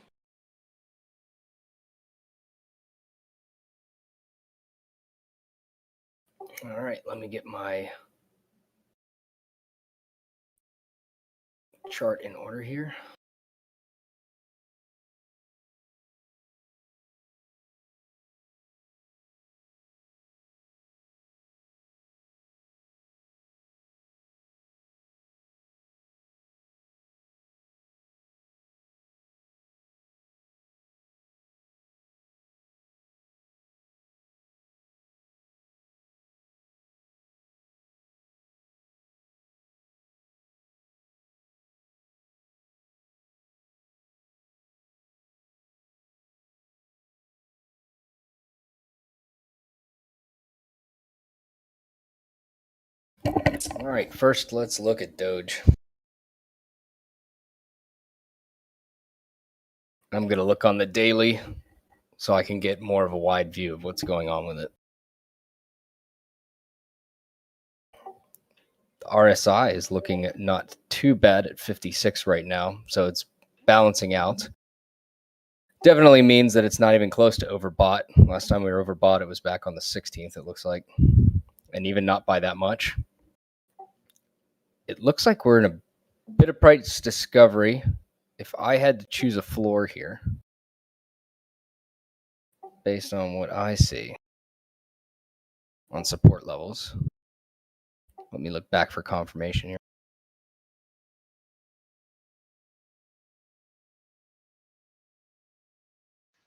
S1: All right, let me get my chart in order here. All right, first let's look at Doge. I'm going to look on the daily so I can get more of a wide view of what's going on with it. The RSI is looking not too bad at 56 right now, so it's balancing out. Definitely means that it's not even close to overbought. Last time we were overbought, it was back on the 16th, it looks like, and even not by that much. It looks like we're in a bit of price discovery. If I had to choose a floor here, based on what I see on support levels, let me look back for confirmation here.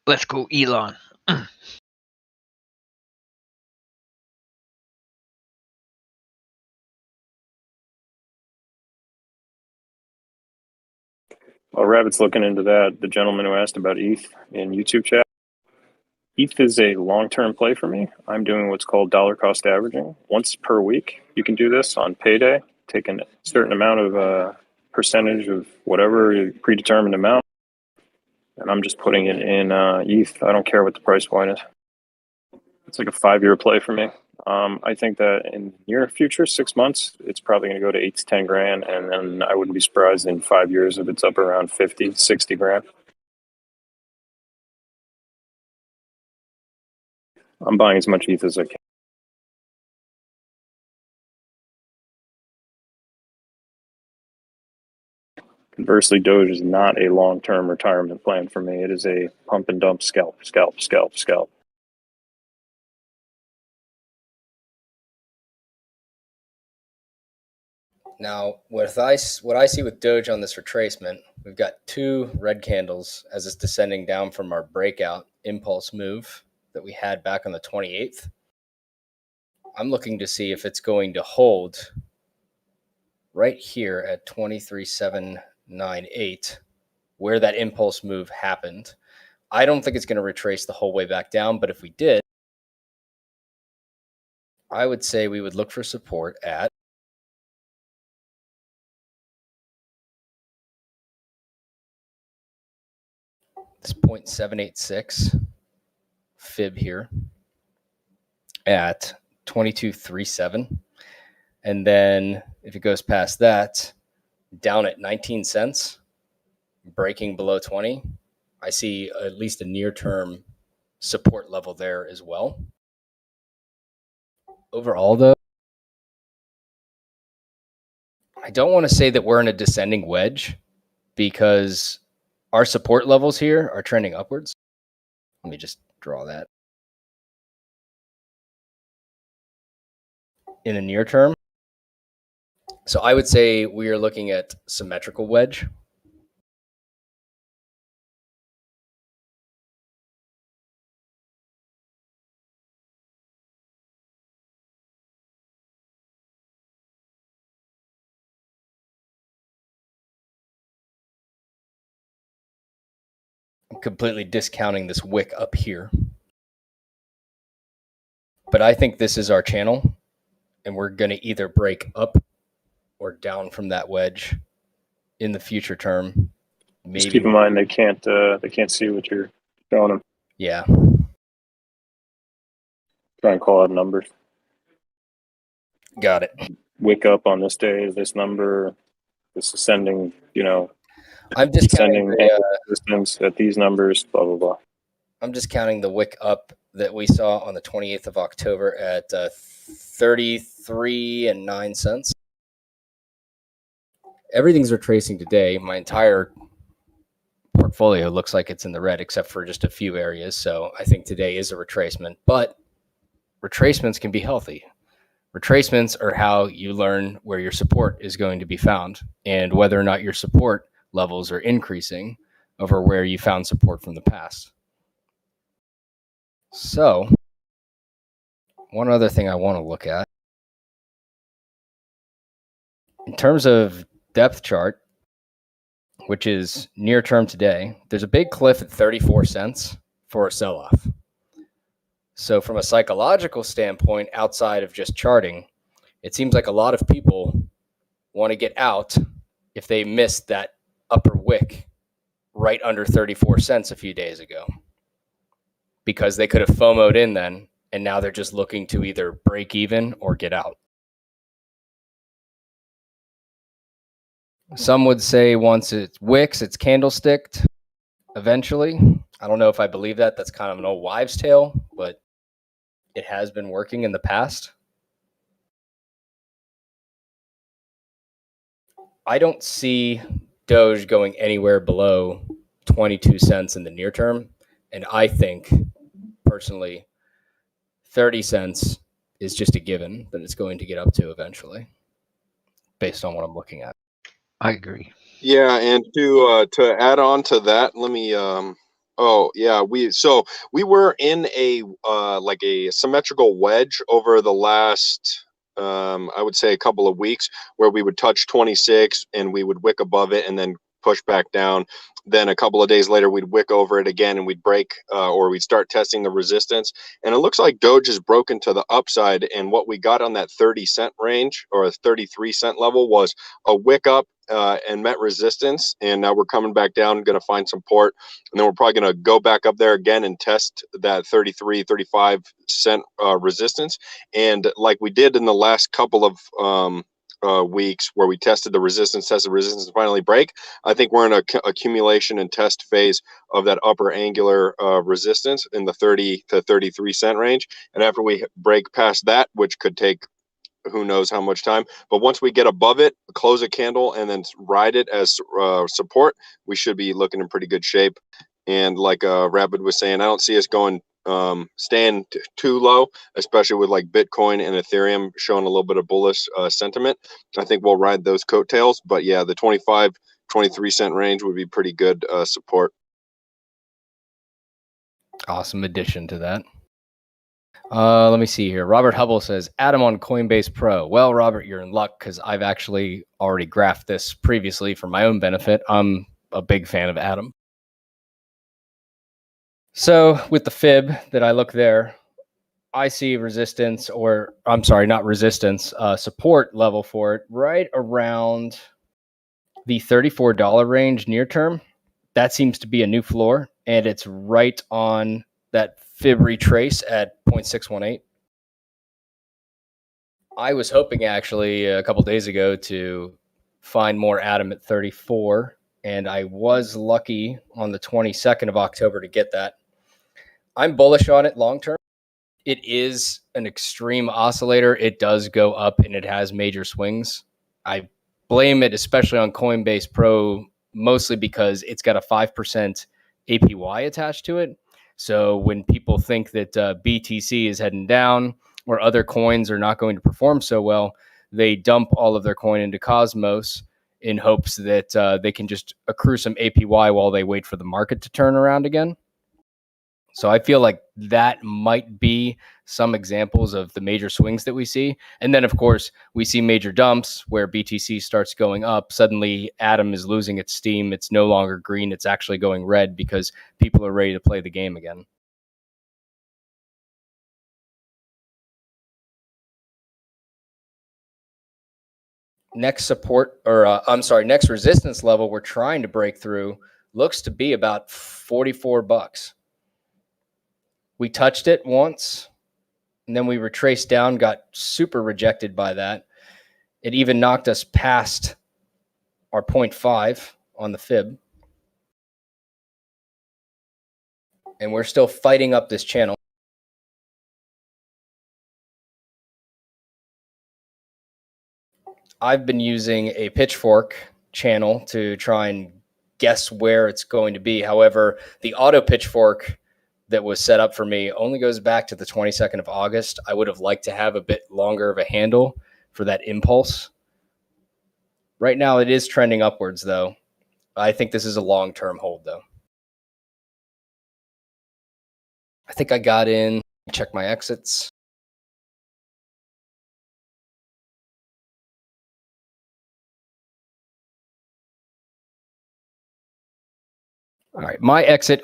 S3: Let's go, Elon.
S8: While Rabbit's looking into that, the gentleman who asked about ETH in YouTube chat, ETH is a long-term play for me. I'm doing what's called dollar cost averaging. Once per week, you can do this on payday, take a certain amount of percentage of whatever predetermined amount, and I'm just putting it in ETH. I don't care what the price point is. It's like a 5-year play for me. I think that in the near future, 6 months, it's probably going to go to 8 to 10 grand, and then I wouldn't be surprised in 5 years if it's up around 50, 60 grand. I'm buying as much ETH as I can. Conversely, Doge is not a long-term retirement plan for me. It is a pump and dump scalp.
S1: Now, what I see with Doge on this retracement, we've got 2 red candles as it's descending down from our breakout impulse move that we had back on the 28th. I'm looking to see if it's going to hold right here at 23,798, where that impulse move happened. I don't think it's going to retrace the whole way back down, but if we did, I would say we would look for support at this 0.786 fib here at 22.37. And then if it goes past that, down at 19 cents, breaking below 20, I see at least a near-term support level there as well. Overall, though, I don't want to say that we're in a descending wedge because our support levels here are trending upwards. Let me just draw that. In the near term. So I would say we are looking at symmetrical wedge. I'm completely discounting this wick up here. But I think this is our channel, and we're going to either break up or down from that wedge in the future term. Maybe.
S8: Just keep in mind they can't see what you're showing them.
S1: Yeah.
S8: Try and call out numbers.
S1: Got it.
S8: Wick up on this day is this number this ascending,
S1: I'm discounting
S8: descending resistance at these numbers, blah, blah, blah.
S1: I'm discounting the wick up that we saw on the 28th of October at 33 and 9 cents. Everything's retracing today. My entire portfolio looks like it's in the red except for just a few areas. So I think today is a retracement, but retracements can be healthy. Retracements are how you learn where your support is going to be found and whether or not your support levels are increasing over where you found support from the past. So one other thing I want to look at in terms of depth chart, which is near term today, there's a big cliff at 34 cents for a sell-off. So from a psychological standpoint, outside of just charting, it seems like a lot of people want to get out if they missed that upper wick right under 34 cents a few days ago, because they could have FOMO'd in then, and now they're just looking to either break even or get out. Some would say once it wicks, it's candlesticked eventually. I don't know if I believe that. That's kind of an old wives' tale, but it has been working in the past. I don't see Doge going anywhere below 22 cents in the near term. And I think, personally, 30 cents is just a given that it's going to get up to eventually, based on what I'm looking at.
S3: I agree.
S7: Yeah, and to add on to that, let me we were in a like a symmetrical wedge over the last I would say a couple of weeks, where we would touch 26 and we would wick above it and then push back down. Then a couple of days later we'd wick over it again and we'd break or we'd start testing the resistance. And it looks like Doge has broken to the upside, and what we got on that 30 cent range or a 33 cent level was a wick up and met resistance, and now we're coming back down, going to find support, and then we're probably going to go back up there again and test that 33 35 cent resistance. And like we did in the last couple of weeks, where we tested the resistance, and finally break, I think we're in a accumulation and test phase of that upper angular resistance in the 30 to 33 cent range. And after we break past that, which could take who knows how much time, but once we get above it, close a candle and then ride it as support, we should be looking in pretty good shape. And like Rapid was saying, I don't see us going staying too low, especially with like Bitcoin and Ethereum showing a little bit of bullish sentiment. I think we'll ride those coattails, but yeah, the 25 23 cent range would be pretty good support.
S1: Awesome addition to that. Let me see here. Robert Hubble says, Adam on Coinbase Pro. Well, Robert, you're in luck because I've actually already graphed this previously for my own benefit. I'm a big fan of Adam. So with the fib that I look there, I see resistance, or I'm sorry, not resistance, support level for it right around the $34 range near term. That seems to be a new floor, and it's right on that fib retrace at 0.618. I was hoping actually a couple days ago to find more Adam at 34, and I was lucky on the 22nd of October to get that. I'm bullish on it long term. It is an extreme oscillator. It does go up and it has major swings. I blame it especially on Coinbase Pro, mostly because it's got a 5% APY attached to it. So when people think that BTC is heading down or other coins are not going to perform so well, they dump all of their coin into Cosmos in hopes that they can just accrue some APY while they wait for the market to turn around again. So I feel like that might be some examples of the major swings that we see. And then, of course, we see major dumps where BTC starts going up. Suddenly, Atom is losing its steam. It's no longer green. It's actually going red because people are ready to play the game again. Next support, or next resistance level we're trying to break through looks to be about $44. We touched it once, and then we retraced down, got super rejected by that. It even knocked us past our 0.5 on the fib. And we're still fighting up this channel. I've been using a pitchfork channel to try and guess where it's going to be. However, the auto pitchfork that was set up for me only goes back to the 22nd of August. I would have liked to have a bit longer of a handle for that impulse. Right now, it is trending upwards, though. I think this is a long-term hold, though. I think I got in. Check my exits. All right, my exit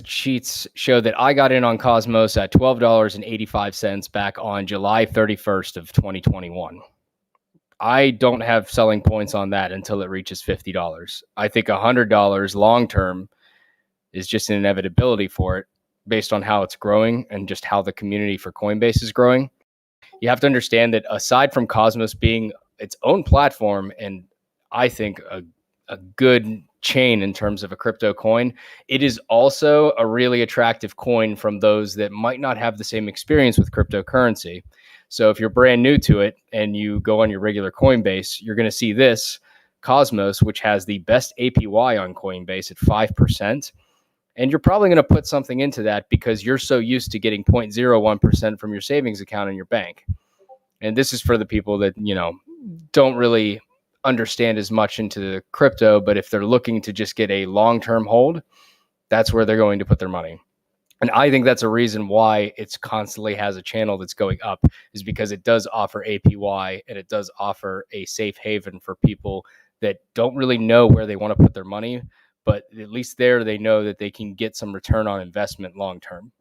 S1: sheets show that I got in on Cosmos at $12.85 back on July 31st of 2021. I don't have selling points on that until it reaches $50. I think $100 long term is just an inevitability for it based on how it's growing and just how the community for Coinbase is growing. You have to understand that aside from Cosmos being its own platform and I think a good chain in terms of a crypto coin, it is also a really attractive coin from those that might not have the same experience with cryptocurrency. So if you're brand new to it and you go on your regular Coinbase, you're going to see this Cosmos, which has the best APY on Coinbase at 5%. And you're probably going to put something into that because you're so used to getting 0.01% from your savings account in your bank. And this is for the people that, don't really understand as much into the crypto, but if they're looking to just get a long-term hold, that's where they're going to put their money. And I think that's a reason why it's constantly has a channel that's going up, is because it does offer APY and it does offer a safe haven for people that don't really know where they want to put their money, but at least there they know that they can get some return on investment long term.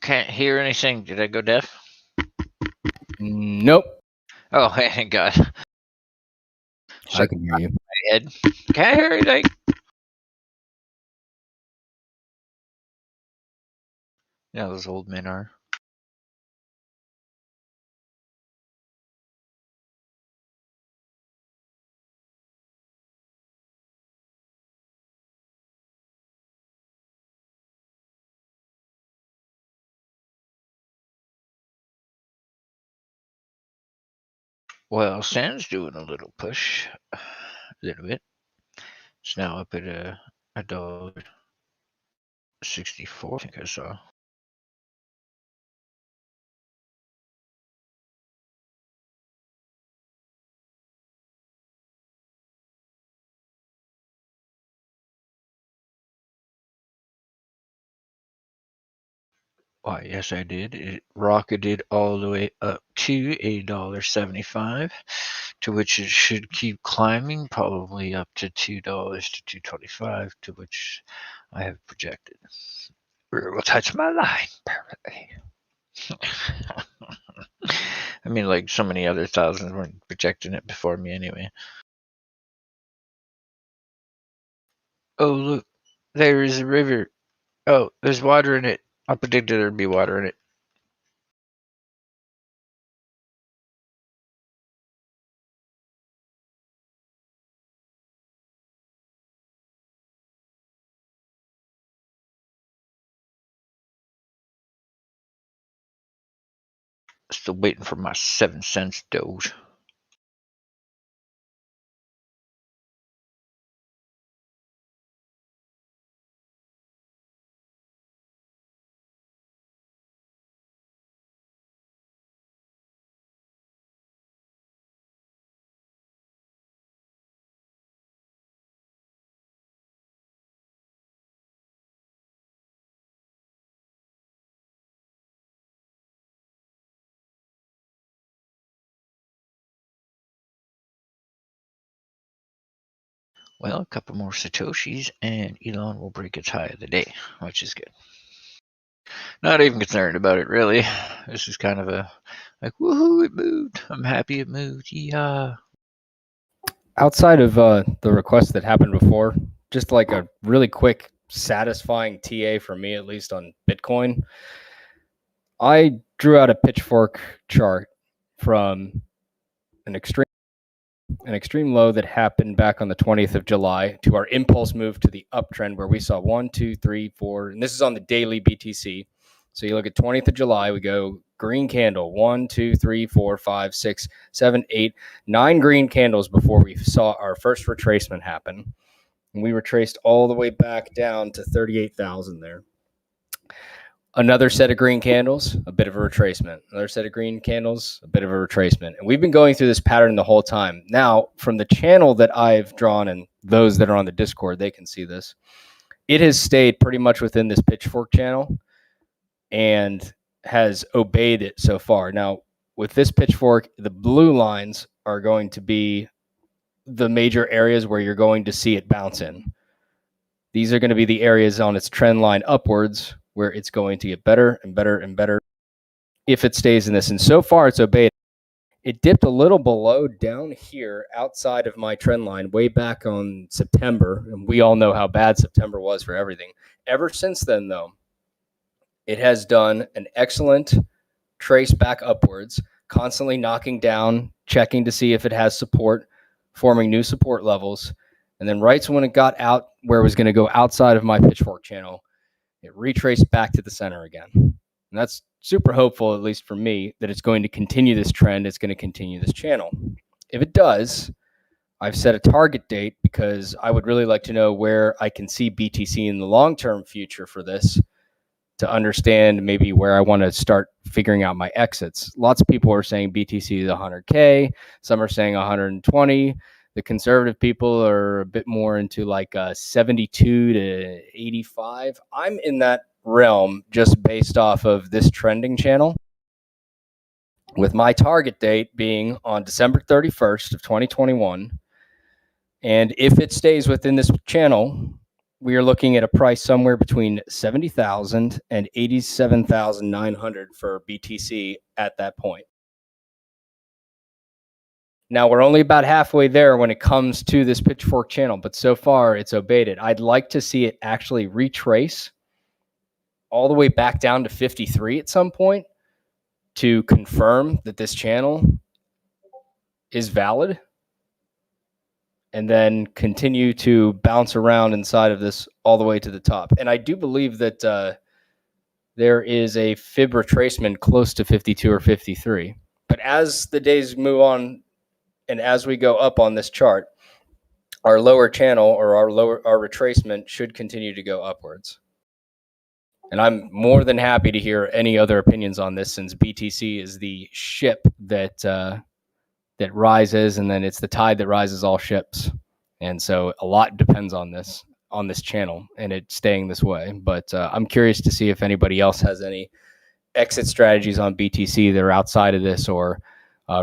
S3: Can't hear anything. Did I go deaf?
S1: Nope.
S3: Oh, thank God.
S1: I can hear you.
S3: My head. Can't hear anything. Yeah, those old men are. Well, Sand's doing a little push, a little bit. It's now up at $1.64. I think I saw. Why, yes, I did. It rocketed all the way up to $1.75, to which it should keep climbing, probably up to $2 to $2.25, to which I have projected. We'll touch my line perfectly. I mean, like so many other thousands weren't projecting it before me anyway. Oh, look, there is a river. Oh, there's water in it. I predicted there'd be water in it. Still waiting for my 7 cents Doge. Well, a couple more Satoshis and Elon will break its high of the day, which is good. Not even concerned about it, really. This is kind of a, like, woohoo, it moved. I'm happy it moved. Yeah.
S1: Outside of the request that happened before, just like a really quick, satisfying TA for me, at least on Bitcoin, I drew out a pitchfork chart from an extreme low that happened back on the 20th of July to our impulse move to the uptrend where we saw 1, 2, 3, 4, and this is on the daily BTC. So you look at 20th of July, we go green candle, 1, 2, 3, 4, 5, 6, 7, 8, 9 green candles before we saw our first retracement happen. And we retraced all the way back down to 38,000 there. Another set of green candles, a bit of a retracement. Another set of green candles, a bit of a retracement. And we've been going through this pattern the whole time. Now, from the channel that I've drawn, and those that are on the Discord, they can see this, it has stayed pretty much within this pitchfork channel and has obeyed it so far. Now, with this pitchfork, the blue lines are going to be the major areas where you're going to see it bounce in. These are going to be the areas on its trend line upwards where it's going to get better and better and better if it stays in this. And so far, it's obeyed. It dipped a little below down here outside of my trend line way back on September. And we all know how bad September was for everything. Ever since then, though, it has done an excellent trace back upwards, constantly knocking down, checking to see if it has support, forming new support levels. And then right when it got out where it was going to go outside of my pitchfork channel, it retraced back to the center again. And that's super hopeful, at least for me, that it's going to continue this trend. It's going to continue this channel. If it does, I've set a target date because I would really like to know where I can see BTC in the long-term future for this to understand maybe where I want to start figuring out my exits. Lots of people are saying BTC is 100K. Some are saying 120. The conservative people are a bit more into like 72 to 85. I'm in that realm just based off of this trending channel, with my target date being on December 31st of 2021. And if it stays within this channel, we are looking at a price somewhere between 70,000 and 87,900 for BTC at that point. Now, we're only about halfway there when it comes to this pitchfork channel, but so far it's obeyed it. I'd like to see it actually retrace all the way back down to 53 at some point to confirm that this channel is valid, and then continue to bounce around inside of this all the way to the top. And I do believe that there is a fib retracement close to 52 or 53. But as the days move on and as we go up on this chart, our lower channel or our retracement should continue to go upwards. And I'm more than happy to hear any other opinions on this, since BTC is the ship that that rises, and then it's the tide that rises all ships. And so a lot depends on this channel and it staying this way. But I'm curious to see if anybody else has any exit strategies on BTC that are outside of this, or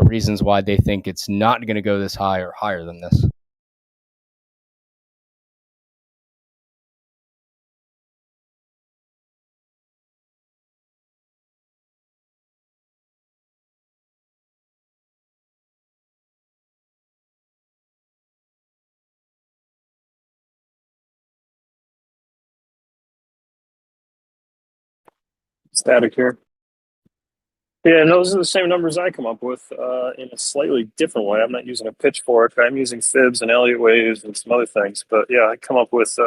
S1: reasons why they think it's not going to go this high or higher than this.
S8: sTAtic here. Yeah, and those are the same numbers I come up with in a slightly different way. I'm not using a pitchfork. I'm using fibs and Elliott waves and some other things. But yeah, I come up with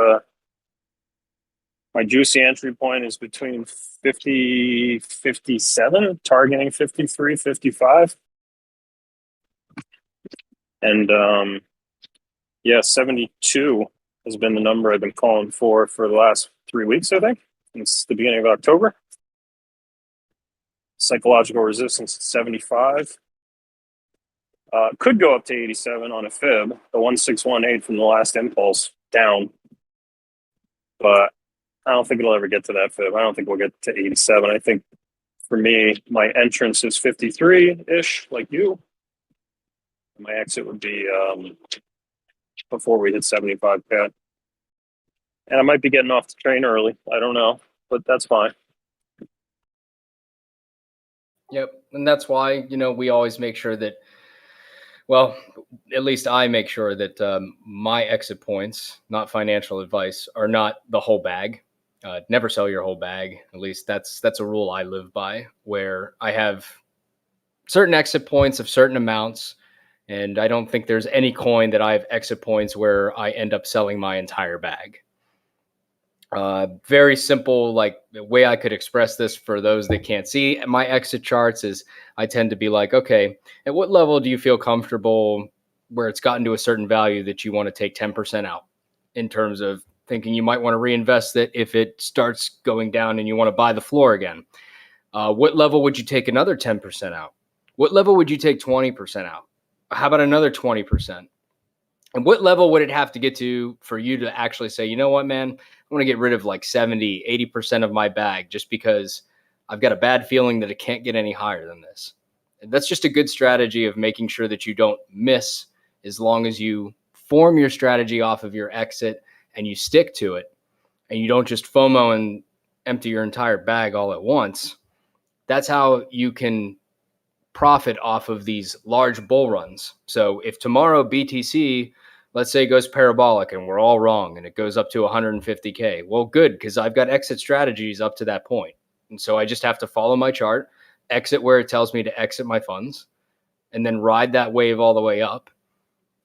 S8: my juicy entry point is between 50, 57, targeting 53, 55. And yeah, 72 has been the number I've been calling for the last 3 weeks, I think. Since the beginning of October. Psychological resistance at 75. Could go up to 87 on a fib, the 1618 from the last impulse down. But I don't think it'll ever get to that fib. I don't think we'll get to 87. I think for me, my entrance is 53-ish, like you. My exit would be before we hit 75K. And I might be getting off the train early. I don't know, but that's fine.
S1: Yep. And that's why, we always make sure that, well, at least I make sure that my exit points, not financial advice, are not the whole bag. Never sell your whole bag. At least that's a rule I live by, where I have certain exit points of certain amounts. And I don't think there's any coin that I have exit points where I end up selling my entire bag. Very simple, like the way I could express this for those that can't see my exit charts is I tend to be like, okay, at what level do you feel comfortable where it's gotten to a certain value that you want to take 10% out in terms of thinking you might want to reinvest it if it starts going down and you want to buy the floor again? What level would you take another 10% out? What level would you take 20% out? How about another 20%? And what level would it have to get to for you to actually say, you know what, man, I want to get rid of like 70, 80% of my bag just because I've got a bad feeling that it can't get any higher than this. And that's just a good strategy of making sure that you don't miss as long as you form your strategy off of your exit and you stick to it and you don't just FOMO and empty your entire bag all at once. That's how you can profit off of these large bull runs. So if tomorrow BTC, let's say, goes parabolic and we're all wrong and it goes up to 150K, well, good, because I've got exit strategies up to that point. And so I just have to follow my chart, exit where it tells me to exit my funds, and then ride that wave all the way up,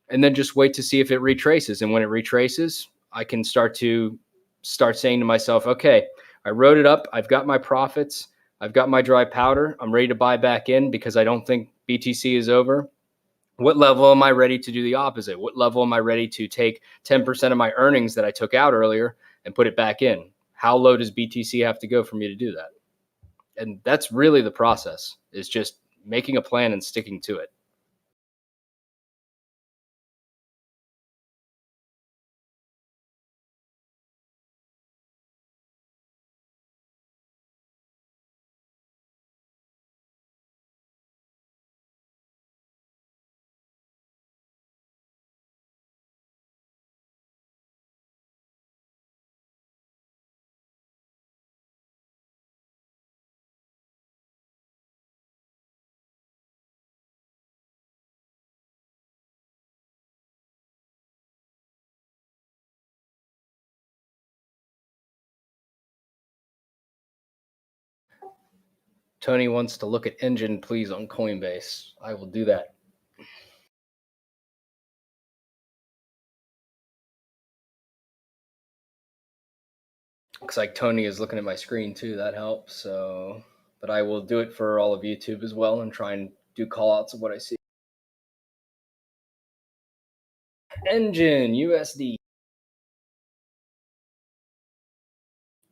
S1: and then just wait to see if it retraces. And when it retraces, I can start saying to myself, okay, I rode it up. I've got my profits. I've got my dry powder. I'm ready to buy back in because I don't think BTC is over. What level am I ready to do the opposite? What level am I ready to take 10% of my earnings that I took out earlier and put it back in? How low does BTC have to go for me to do that? And that's really the process, is just making a plan and sticking to it. Tony wants to look at Engine, please, on Coinbase. I will do that. Looks like Tony is looking at my screen too. That helps. So, but I will do it for all of YouTube as well and try and do call outs of what I see. Engine USD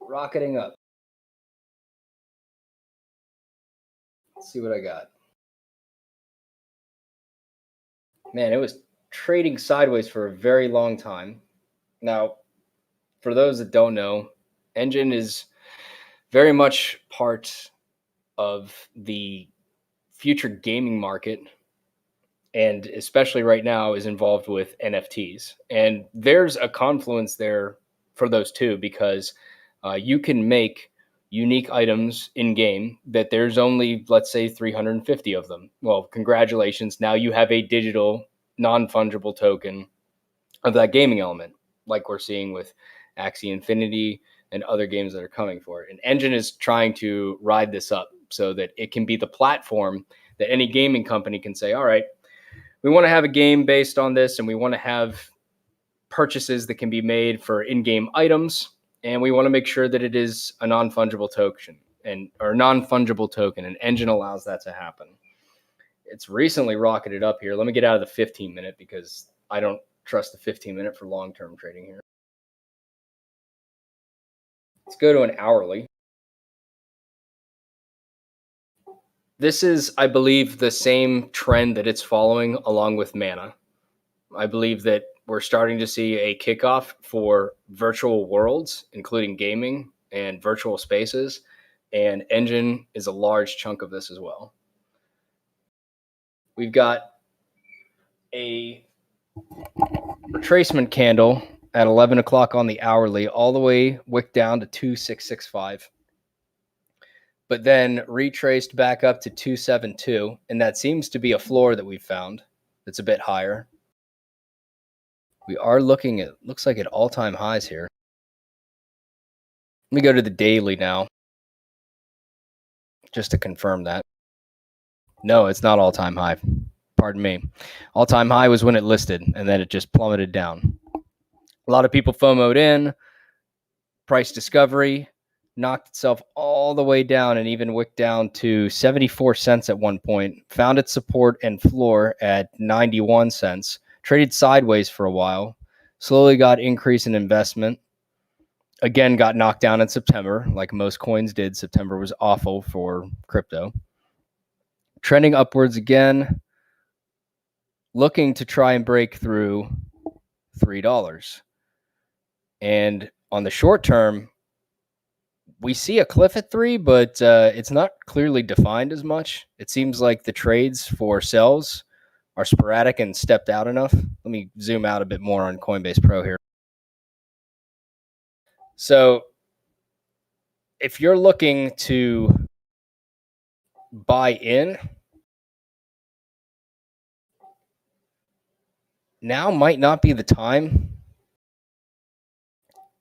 S1: rocketing up. Let's see what I got. Man, it was trading sideways for a very long time. Now, for those that don't know, Engine is very much part of the future gaming market, and especially right now is involved with NFTs. And there's a confluence there for those two, because you can make unique items in game that there's only, let's say, 350 of them. Well, congratulations. Now you have a digital non-fungible token of that gaming element, like we're seeing with Axie Infinity, and other games that are coming for it. And Engine is trying to ride this up so that it can be the platform that any gaming company can say, all right, we want to have a game based on this, and we want to have purchases that can be made for in-game items, and we want to make sure that it is a non-fungible token and Engine allows that to happen. It's recently rocketed up here. Let me get out of the 15-minute because I don't trust the 15-minute for long-term trading here. Let's go to an hourly. This is, I believe, the same trend that it's following along with Mana. I believe that we're starting to see a kickoff for virtual worlds, including gaming and virtual spaces, and Engine is a large chunk of this as well. We've got a retracement candle at 11 o'clock on the hourly, all the way wicked down to 2665, but then retraced back up to 272, and that seems to be a floor that we've found that's a bit higher. We are looking at, looks like at all-time highs here. Let me go to the daily now, just to confirm that. No, it's not all-time high. Pardon me. All-time high was when it listed, and then it just plummeted down. A lot of people FOMO'd in. Price discovery knocked itself all the way down and even wicked down to 74 cents at one point. Found its support and floor at 91 cents. Traded sideways for a while. Slowly got increase in investment. Again, got knocked down in September, like most coins did. September was awful for crypto. Trending upwards again. Looking to try and break through $3. And on the short term, we see a cliff at 3, but it's not clearly defined as much. It seems like the trades for sells are sporadic and stepped out enough. Let me zoom out a bit more on Coinbase Pro here. So if you're looking to buy in, now might not be the time,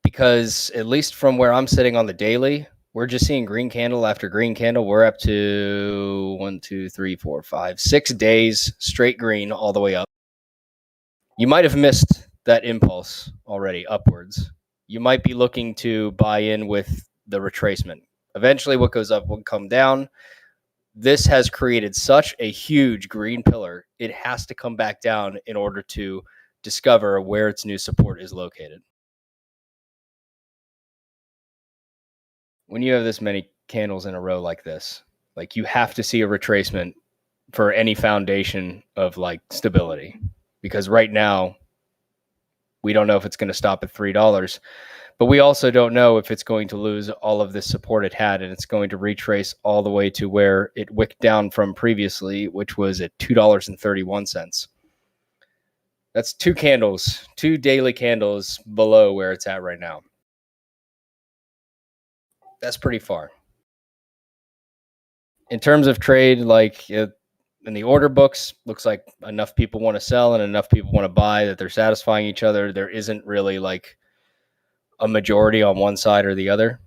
S1: because at least from where I'm sitting on the daily, we're just seeing green candle after green candle. We're up to 1, 2, 3, 4, 5, 6 days straight green all the way up. You might have missed that impulse already upwards. You might be looking to buy in with the retracement. Eventually what goes up will come down. This has created such a huge green pillar. It has to come back down in order to discover where its new support is located. When you have this many candles in a row like this, like, you have to see a retracement for any foundation of like stability, because right now we don't know if it's going to stop at $3, but we also don't know if it's going to lose all of this support it had and it's going to retrace all the way to where it wicked down from previously, which was at $2.31. That's two daily candles below where it's at right now. That's pretty far. In terms of trade, like in the order books, looks like enough people want to sell and enough people want to buy that they're satisfying each other. There isn't really like a majority on one side or the other.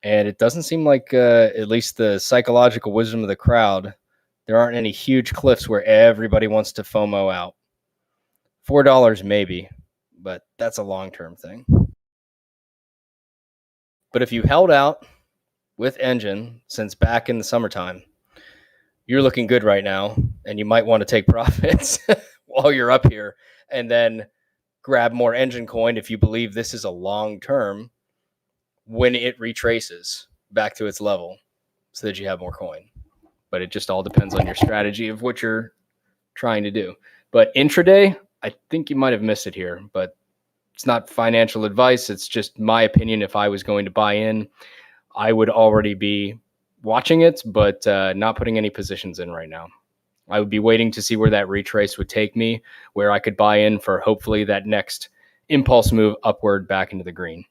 S1: And it doesn't seem like, at least the psychological wisdom of the crowd, there aren't any huge cliffs where everybody wants to FOMO out. $4 maybe, but that's a long-term thing. But if you held out with Engine since back in the summertime, you're looking good right now, and you might want to take profits while you're up here and then grab more Engine coin if you believe this is a long-term when it retraces back to its level so that you have more coin. But it just all depends on your strategy of what you're trying to do. But intraday, I think you might have missed it here, but it's not financial advice. It's just my opinion. If I was going to buy in, I would already be watching it, but not putting any positions in right now. I would be waiting to see where that retrace would take me, where I could buy in for hopefully that next impulse move upward back into the green.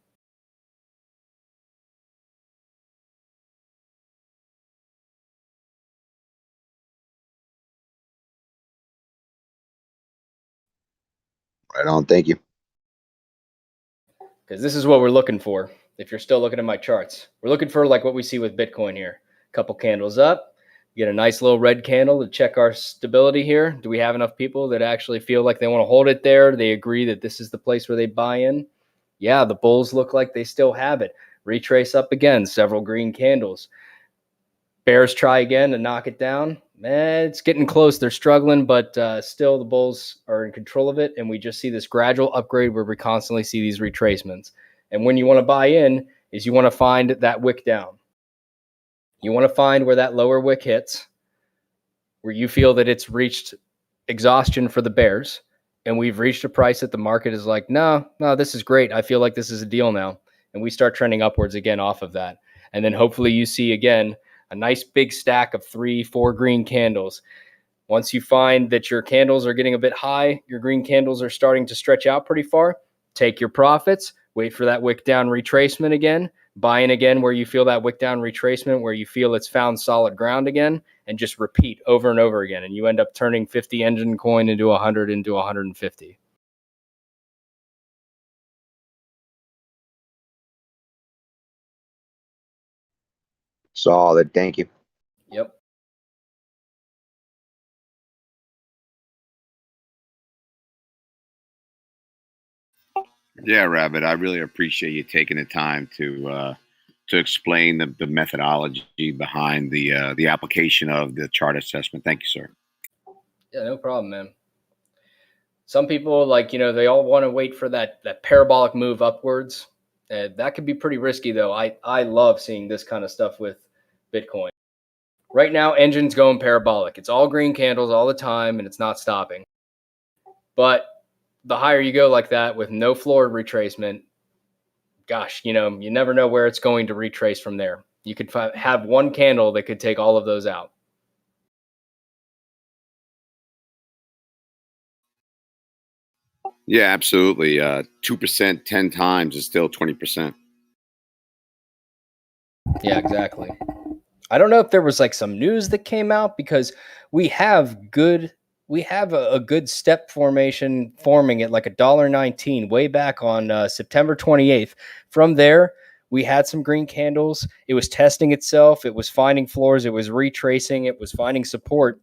S2: Right on. Thank you.
S1: Because this is what we're looking for. if you're still looking at my charts. We're looking for like what we see with Bitcoin here. A couple candles up, get a nice little red candle to check our stability here. Do we have enough people that actually feel like they want to hold it there? They agree that this is the place where they buy in? Yeah, the bulls look like they still have it. Retrace up again, several green candles. Bears try again to knock it down. It's getting close. They're struggling, but still the bulls are in control of it. And we just see this gradual upgrade where we constantly see these retracements. And when you want to buy in is you want to find that wick down. You want to find where that lower wick hits, where you feel that it's reached exhaustion for the bears. And we've reached a price that the market is like, no, this is great. I feel like this is a deal now. And we start trending upwards again off of that. And then hopefully you see again a nice big stack of 3-4 green candles. Once you find that your candles are getting a bit high, your green candles are starting to stretch out pretty far, take your profits, wait for that wick down retracement again, buy in again where you feel that wick down retracement, where you feel it's found solid ground again, and just repeat over and over again. And you end up turning 50 engine coin into 100 into 150.
S2: Solid. Thank you.
S1: Yep.
S14: Yeah, Rabbit, I really appreciate you taking the time to explain the methodology behind the application of the chart assessment. Thank you, sir. Yeah,
S1: no problem, man. Some people, like, they all want to wait for that parabolic move upwards. That could be pretty risky, though. I love seeing this kind of stuff with Bitcoin. Right now, engine's going parabolic. It's all green candles all the time, and it's not stopping. But the higher you go like that with no floor retracement, gosh, you never know where it's going to retrace from there. You could have one candle that could take all of those out.
S14: Yeah, absolutely. 2%, 10 times is still 20%.
S1: Yeah, exactly. I don't know if there was like some news that came out, because we have a good step formation forming at like $1.19 way back on September 28th. From there, we had some green candles. It was testing itself. It was finding floors. It was retracing. It was finding support.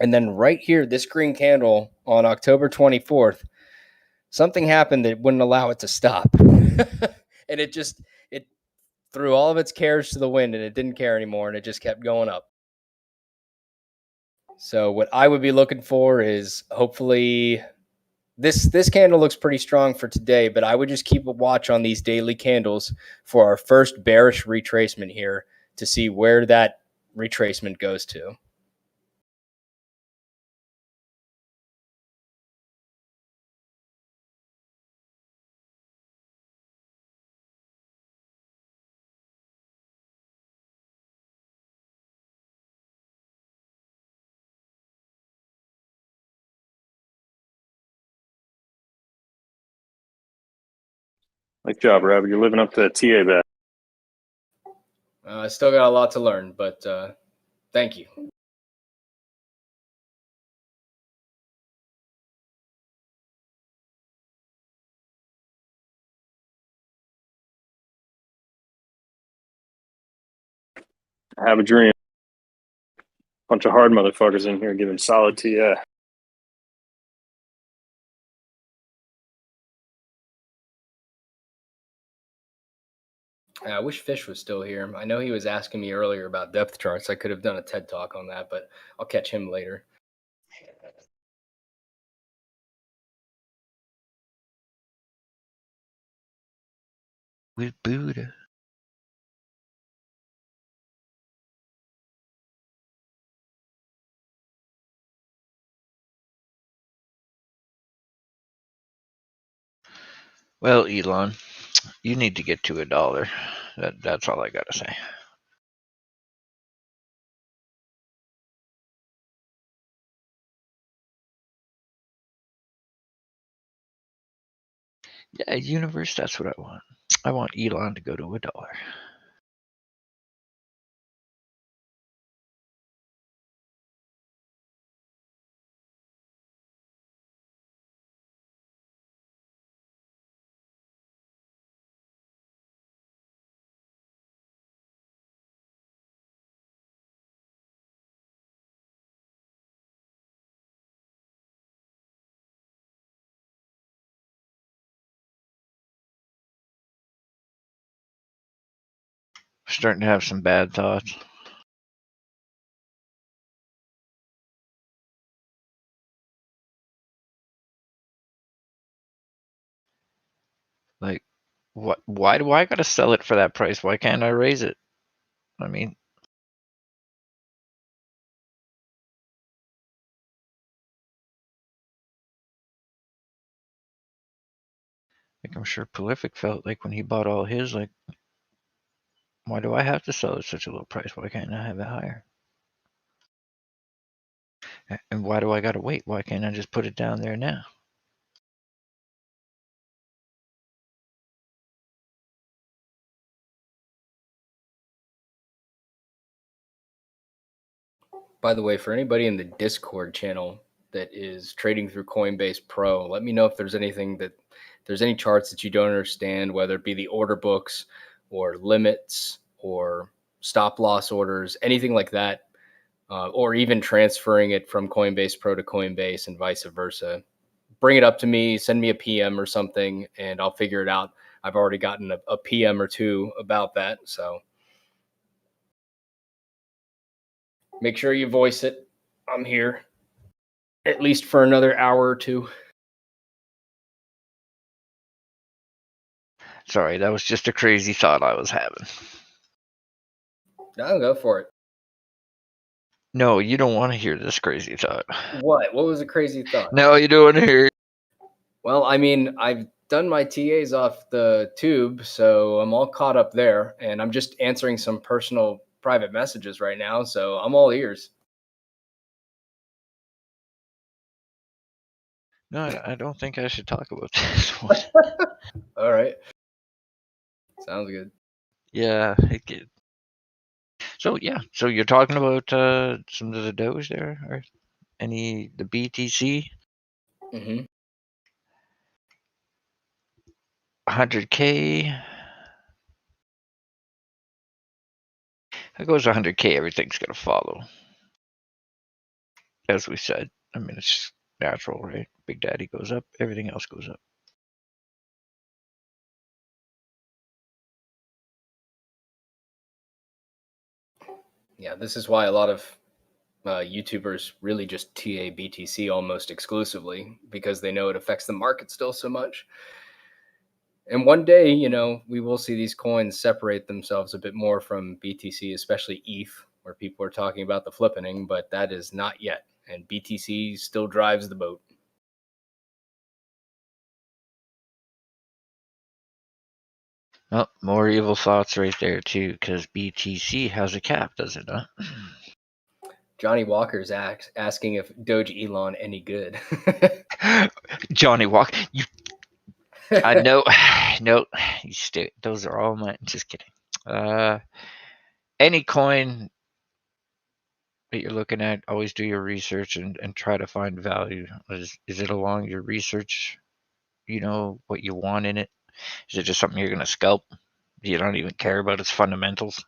S1: And then right here, this green candle on October 24th, something happened that wouldn't allow it to stop. And it threw all of its cares to the wind, and it didn't care anymore, and it just kept going up. So what I would be looking for is hopefully this candle looks pretty strong for today, but I would just keep a watch on these daily candles for our first bearish retracement here to see where that retracement goes to.
S8: Nice job, Rob. You're living up to TA bet.
S1: I still got a lot to learn, but thank you.
S8: I have a dream. Bunch of hard motherfuckers in here giving solid TA.
S1: I wish Fish was still here. I know he was asking me earlier about depth charts. I could have done a TED talk on that, but I'll catch him later.
S3: With Buddha. Well, Elon, you need to get to $1. That's all I gotta say. Yeah, universe, that's what I want. I want Elon to go to $1. Starting to have some bad thoughts. Like, what? Why do I gotta sell it for that price? Why can't I raise it? I mean, like I'm sure Prolific felt like when he bought all his, like, why do I have to sell at such a low price? Why can't I have it higher? And why do I gotta wait? Why can't I just put it down there now?
S1: By the way, for anybody in the Discord channel that is trading through Coinbase Pro, let me know if there's anything that there's any charts that you don't understand, whether it be the order books or limits or stop loss orders, anything like that, or even transferring it from Coinbase Pro to Coinbase and vice versa. Bring it up to me, send me a PM or something, and I'll figure it out. I've already gotten a PM or two about that, so make sure you voice it. I'm here at least for another hour or two.
S3: Sorry, that was just a crazy thought I was having.
S1: No, go for it.
S3: No, you don't want to hear this crazy thought.
S1: What? What was a crazy thought?
S3: No, you don't want to hear it.
S1: Well, I mean, I've done my TAs off the tube, so I'm all caught up there, and I'm just answering some personal private messages right now, so I'm all ears.
S3: No, I don't think I should talk about this one.
S1: All right. Sounds good.
S3: Yeah, so yeah, so you're talking about some of the Doge there, or the BTC?
S1: Mm-hmm.
S3: 100K. If it goes 100K, everything's gonna follow. As we said, I mean, it's natural, right? Big Daddy goes up, everything else goes up.
S1: Yeah, this is why a lot of YouTubers really just TA BTC almost exclusively, because they know it affects the market still so much. And one day, we will see these coins separate themselves a bit more from BTC, especially ETH, where people are talking about the flippening, but that is not yet. And BTC still drives the boat.
S3: Oh, more evil thoughts right there too, because BTC has a cap, does it not?
S1: Johnny Walker's asking if Doge Elon any good.
S3: Johnny Walker, I know, no, those are all mine. Just kidding. Any coin that you're looking at, always do your research and try to find value. Is it along your research? What you want in it? Is it just something you're going to scalp? You don't even care about its fundamentals?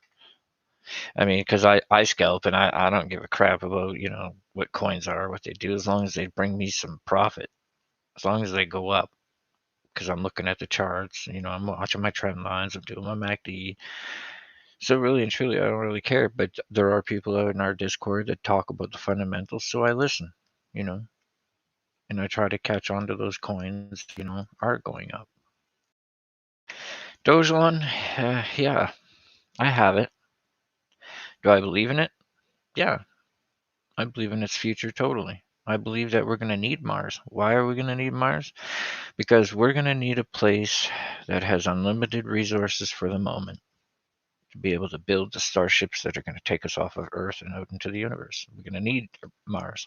S3: I mean, because I scalp and I don't give a crap about, what coins are, what they do, as long as they bring me some profit, as long as they go up. Because I'm looking at the charts, I'm watching my trend lines, I'm doing my MACD. So really and truly, I don't really care. But there are people out in our Discord that talk about the fundamentals, so I listen, and I try to catch on to those coins, are going up. Dogelon, yeah, I have it. Do I believe in it? Yeah, I believe in its future totally. I believe that we're going to need Mars. Why are we going to need Mars? Because we're going to need a place that has unlimited resources for the moment to be able to build the starships that are going to take us off of Earth and out into the universe. We're going to need Mars.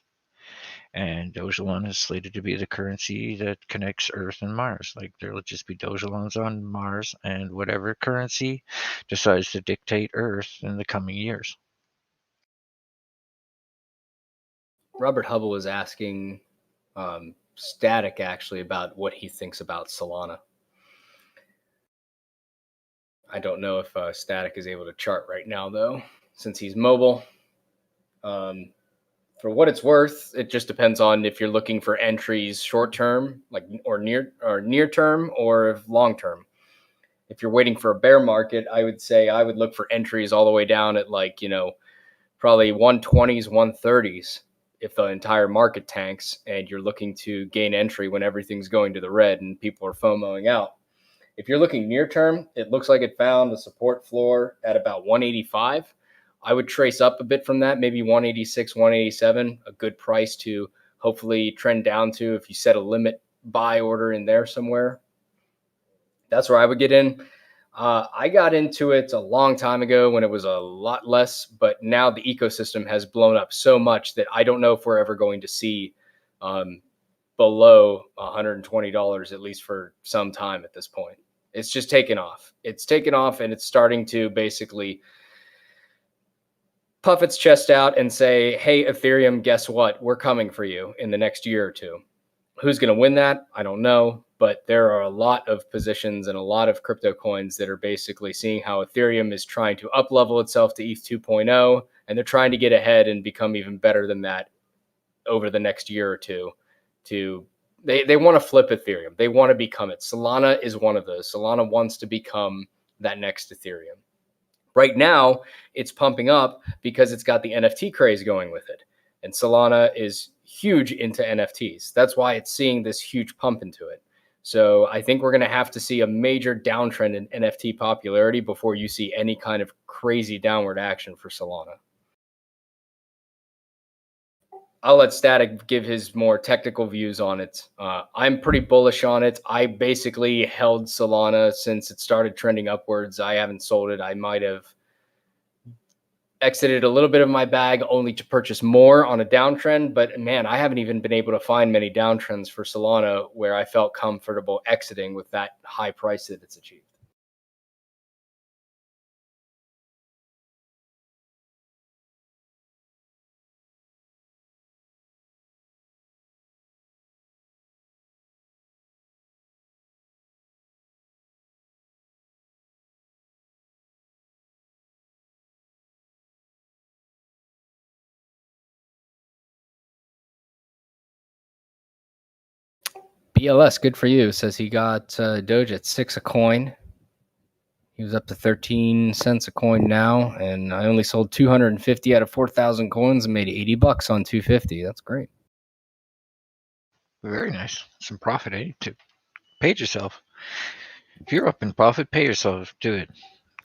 S3: And Dogelon is slated to be the currency that connects Earth and Mars. Like, there will just be Dogelons on Mars and whatever currency decides to dictate Earth in the coming years.
S1: Robert Hubble was asking sTAtic actually about what he thinks about Solana. I don't know if sTAtic is able to chart right now, though, since he's mobile. For what it's worth, it just depends on if you're looking for entries short term, like or near term, or long term. If you're waiting for a bear market, I would say I would look for entries all the way down at like, probably 120s, 130s if the entire market tanks and you're looking to gain entry when everything's going to the red and people are FOMOing out. If you're looking near term, it looks like it found the support floor at about 185. I would trace up a bit from that, maybe 186, 187, a good price to hopefully trend down to if you set a limit buy order in there somewhere. That's where I would get in. I got into it a long time ago when it was a lot less, but now the ecosystem has blown up so much that I don't know if we're ever going to see below $120, at least for some time at this point. It's just taken off. It's taken off and it's starting to basically puff its chest out and say, hey, Ethereum, guess what? We're coming for you in the next year or two. Who's going to win that? I don't know. But there are a lot of positions and a lot of crypto coins that are basically seeing how Ethereum is trying to up-level itself to ETH 2.0, and they're trying to get ahead and become even better than that over the next year or two. They want to flip Ethereum. They want to become it. Solana is one of those. Solana wants to become that next Ethereum. Right now, it's pumping up because it's got the NFT craze going with it. And Solana is huge into NFTs. That's why it's seeing this huge pump into it. So I think we're going to have to see a major downtrend in NFT popularity before you see any kind of crazy downward action for Solana. I'll let sTAtic give his more technical views on it. I'm pretty bullish on it. I basically held Solana since it started trending upwards. I haven't sold it. I might have exited a little bit of my bag only to purchase more on a downtrend. But man, I haven't even been able to find many downtrends for Solana where I felt comfortable exiting with that high price that it's achieved. BLS, good for you. Says he got Doge at 6 a coin. He was up to 13 cents a coin now, and I only sold 250 out of 4,000 coins and made $80 on 250. That's great.
S3: Very nice. Some profit, eh? To pay yourself. If you're up in profit, pay yourself. Do it.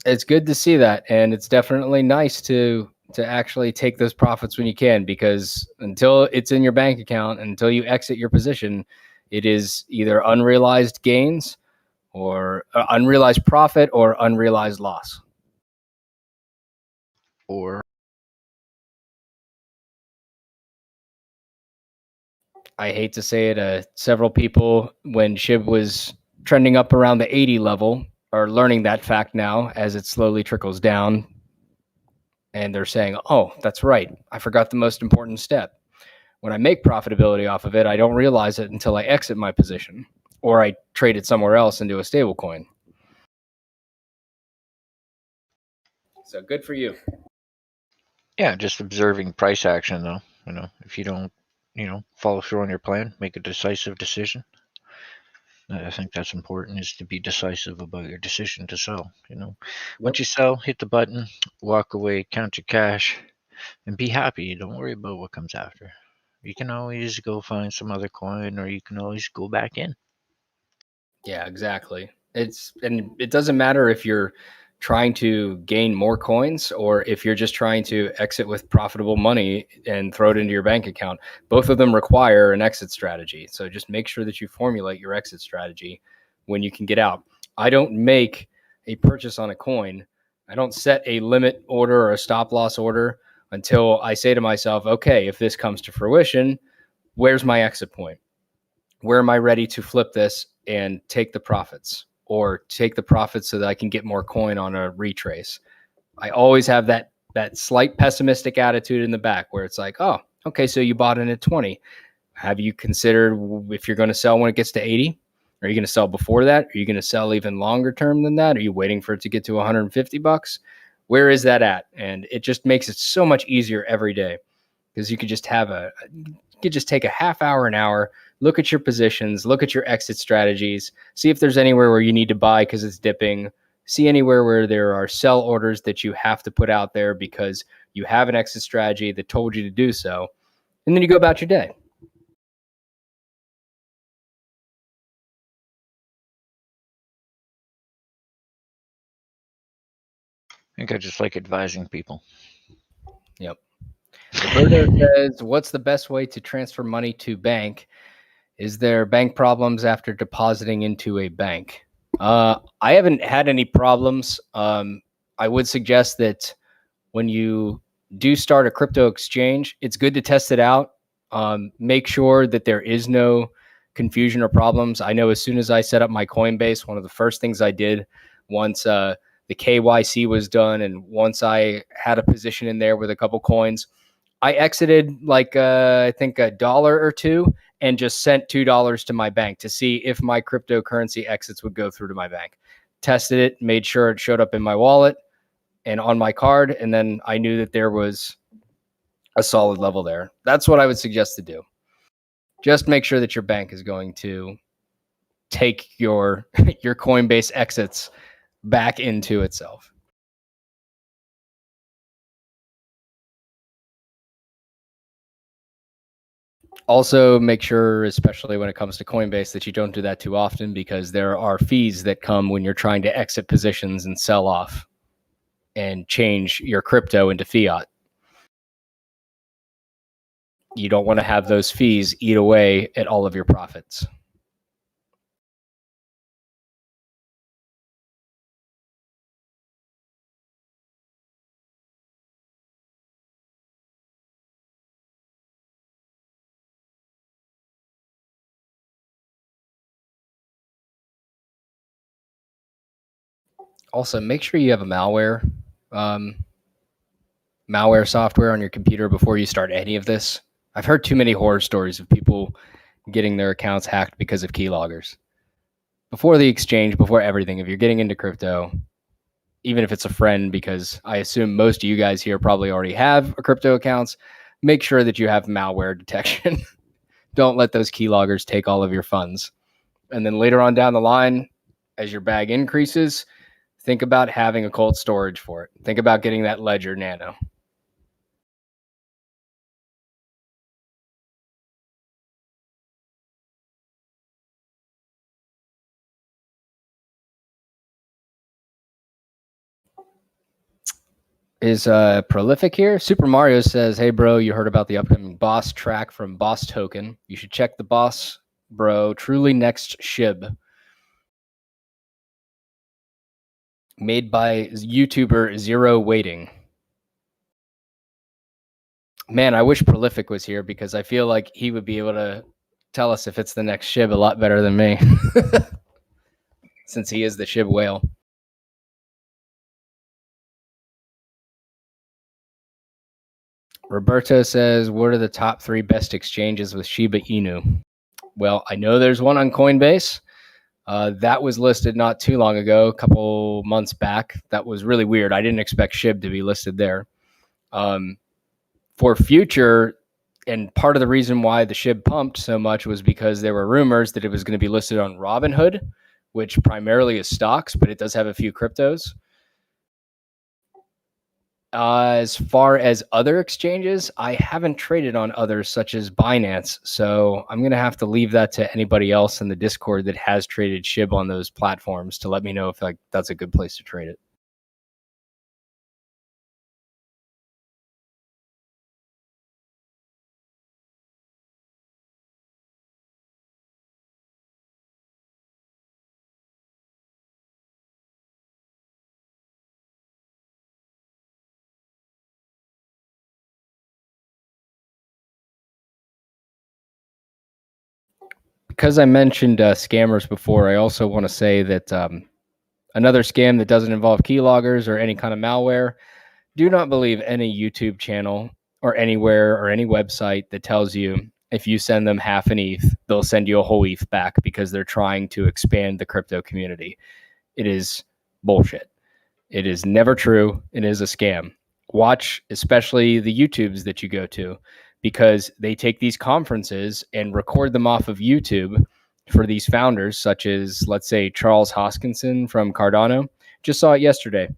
S1: It's good to see that, and it's definitely nice to actually take those profits when you can, because until it's in your bank account, until you exit your position, it is either unrealized gains or unrealized profit or unrealized loss.
S3: Or
S1: I hate to say it, several people, when Shib was trending up around the 80 level, are learning that fact now as it slowly trickles down. And they're saying, oh, that's right. I forgot the most important step. When I make profitability off of it, I don't realize it until I exit my position or I trade it somewhere else into a stable coin. So good for you.
S3: yeah, just observing price action though. If you don't, follow through on your plan, make a decisive decision. I think that's important, is to be decisive about your decision to sell. Once you sell, hit the button, walk away, count your cash, and be happy. Don't worry about what comes after. You can always go find some other coin, or you can always go back in.
S1: Yeah, exactly. And it doesn't matter if you're trying to gain more coins or if you're just trying to exit with profitable money and throw it into your bank account. Both of them require an exit strategy. So just make sure that you formulate your exit strategy when you can get out. I don't make a purchase on a coin. I don't set a limit order or a stop loss order until I say to myself, okay, if this comes to fruition, where's my exit point? Where am I ready to flip this and take the profits, or take the profits so that I can get more coin on a retrace? I always have that slight pessimistic attitude in the back where it's like, oh, okay, so you bought in at 20. Have you considered if you're going to sell when it gets to 80? Are you going to sell before that? Are you going to sell even longer term than that? Are you waiting for it to get to $150? Where is that at? And it just makes it so much easier every day, because you could just have you could just take a half hour, an hour, look at your positions, look at your exit strategies, see if there's anywhere where you need to buy because it's dipping, see anywhere where there are sell orders that you have to put out there because you have an exit strategy that told you to do so, and then you go about your day.
S3: I think I just like advising people.
S1: Yep. Roberto says, what's the best way to transfer money to bank? Is there bank problems after depositing into a bank? I haven't had any problems. I would suggest that when you do start a crypto exchange, it's good to test it out. Make sure that there is no confusion or problems. I know as soon as I set up my Coinbase, one of the first things I did once the KYC was done and once I had a position in there with a couple coins, I exited like I think $1 or $2 and just sent $2 to my bank to see if my cryptocurrency exits would go through to my bank. Tested it, made sure it showed up in my wallet and on my card, and then I knew that there was a solid level there. That's what I would suggest to do. Just make sure that your bank is going to take your Coinbase exits back into itself. Also, make sure, especially when it comes to Coinbase, that you don't do that too often because there are fees that come when you're trying to exit positions and sell off and change your crypto into fiat. You don't want to have those fees eat away at all of your profits. Also, make sure you have a malware software on your computer before you start any of this. I've heard too many horror stories of people getting their accounts hacked because of keyloggers. Before the exchange, before everything, if you're getting into crypto, even if it's a friend, because I assume most of you guys here probably already have a crypto accounts, make sure that you have malware detection. Don't let those keyloggers take all of your funds. And then later on down the line, as your bag increases, think about having a cold storage for it. Think about getting that Ledger Nano. Is Prolific here? Super Mario says, hey, bro, you heard about the upcoming Boss track from Boss Token. You should check the Boss, bro. Truly Next Shib. Made by YouTuber Zero Waiting. Man, I wish Prolific was here because I feel like he would be able to tell us if it's the next Shib a lot better than me. Since he is the Shib whale. Roberto says, what are the top 3 best exchanges with Shiba Inu? Well, I know there's one on Coinbase. That was listed not too long ago, a couple months back. That was really weird. I didn't expect Shib to be listed there. For future, and part of the reason why the Shib pumped so much was because there were rumors that it was going to be listed on Robinhood, which primarily is stocks, but it does have a few cryptos. As far as other exchanges, I haven't traded on others such as Binance, so I'm going to have to leave that to anybody else in the Discord that has traded Shib on those platforms to let me know if that's a good place to trade it. Because I mentioned scammers before, I also want to say that another scam that doesn't involve keyloggers or any kind of malware, do not believe any YouTube channel or anywhere or any website that tells you if you send them half an ETH, they'll send you a whole ETH back because they're trying to expand the crypto community. It is bullshit. It is never true. It is a scam. Watch, especially the YouTubes that you go to. because they take these conferences and record them off of YouTube for these founders, such as, let's say, Charles Hoskinson from Cardano. Just saw it yesterday.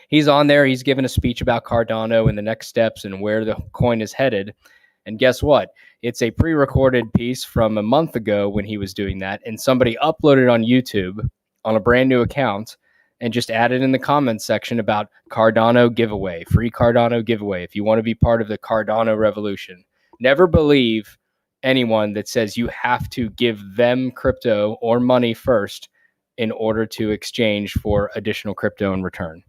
S1: He's on there. He's given a speech about Cardano and the next steps and where the coin is headed. And guess what? It's a pre-recorded piece from a month ago when he was doing that. And somebody uploaded on YouTube on a brand new account and just added in the comments section about Cardano giveaway, free Cardano giveaway, if you want to be part of the Cardano revolution. Never believe anyone that says you have to give them crypto or money first in order to exchange for additional crypto in return.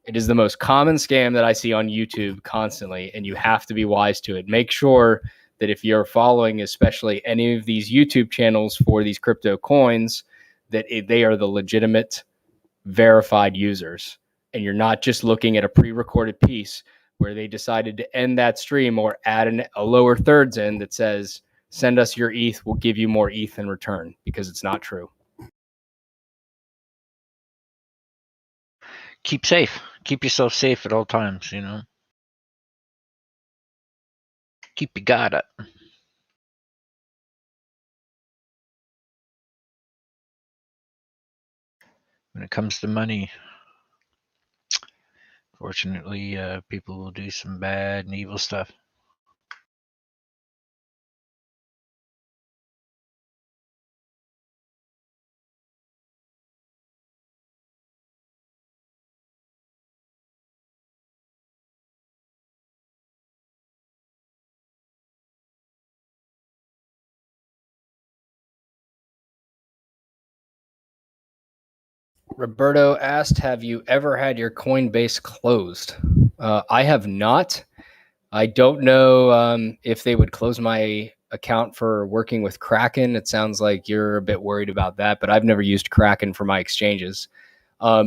S1: It is the most common scam that I see on YouTube constantly, and you have to be wise to it. Make sure that if you're following, especially any of these YouTube channels for these crypto coins, that they are the legitimate, verified users, and you're not just looking at a pre-recorded piece where they decided to end that stream or add a lower thirds in that says, send us your ETH, we'll give you more ETH in return, because it's not true.
S3: Keep safe. Keep yourself safe at all times, you know. Keep your guard up. When it comes to money, fortunately, people will do some bad and evil stuff.
S1: Roberto asked, have you ever had your Coinbase closed? I have not. I don't know if they would close my account for working with Kraken. It sounds like you're a bit worried about that, but I've never used Kraken for my exchanges. I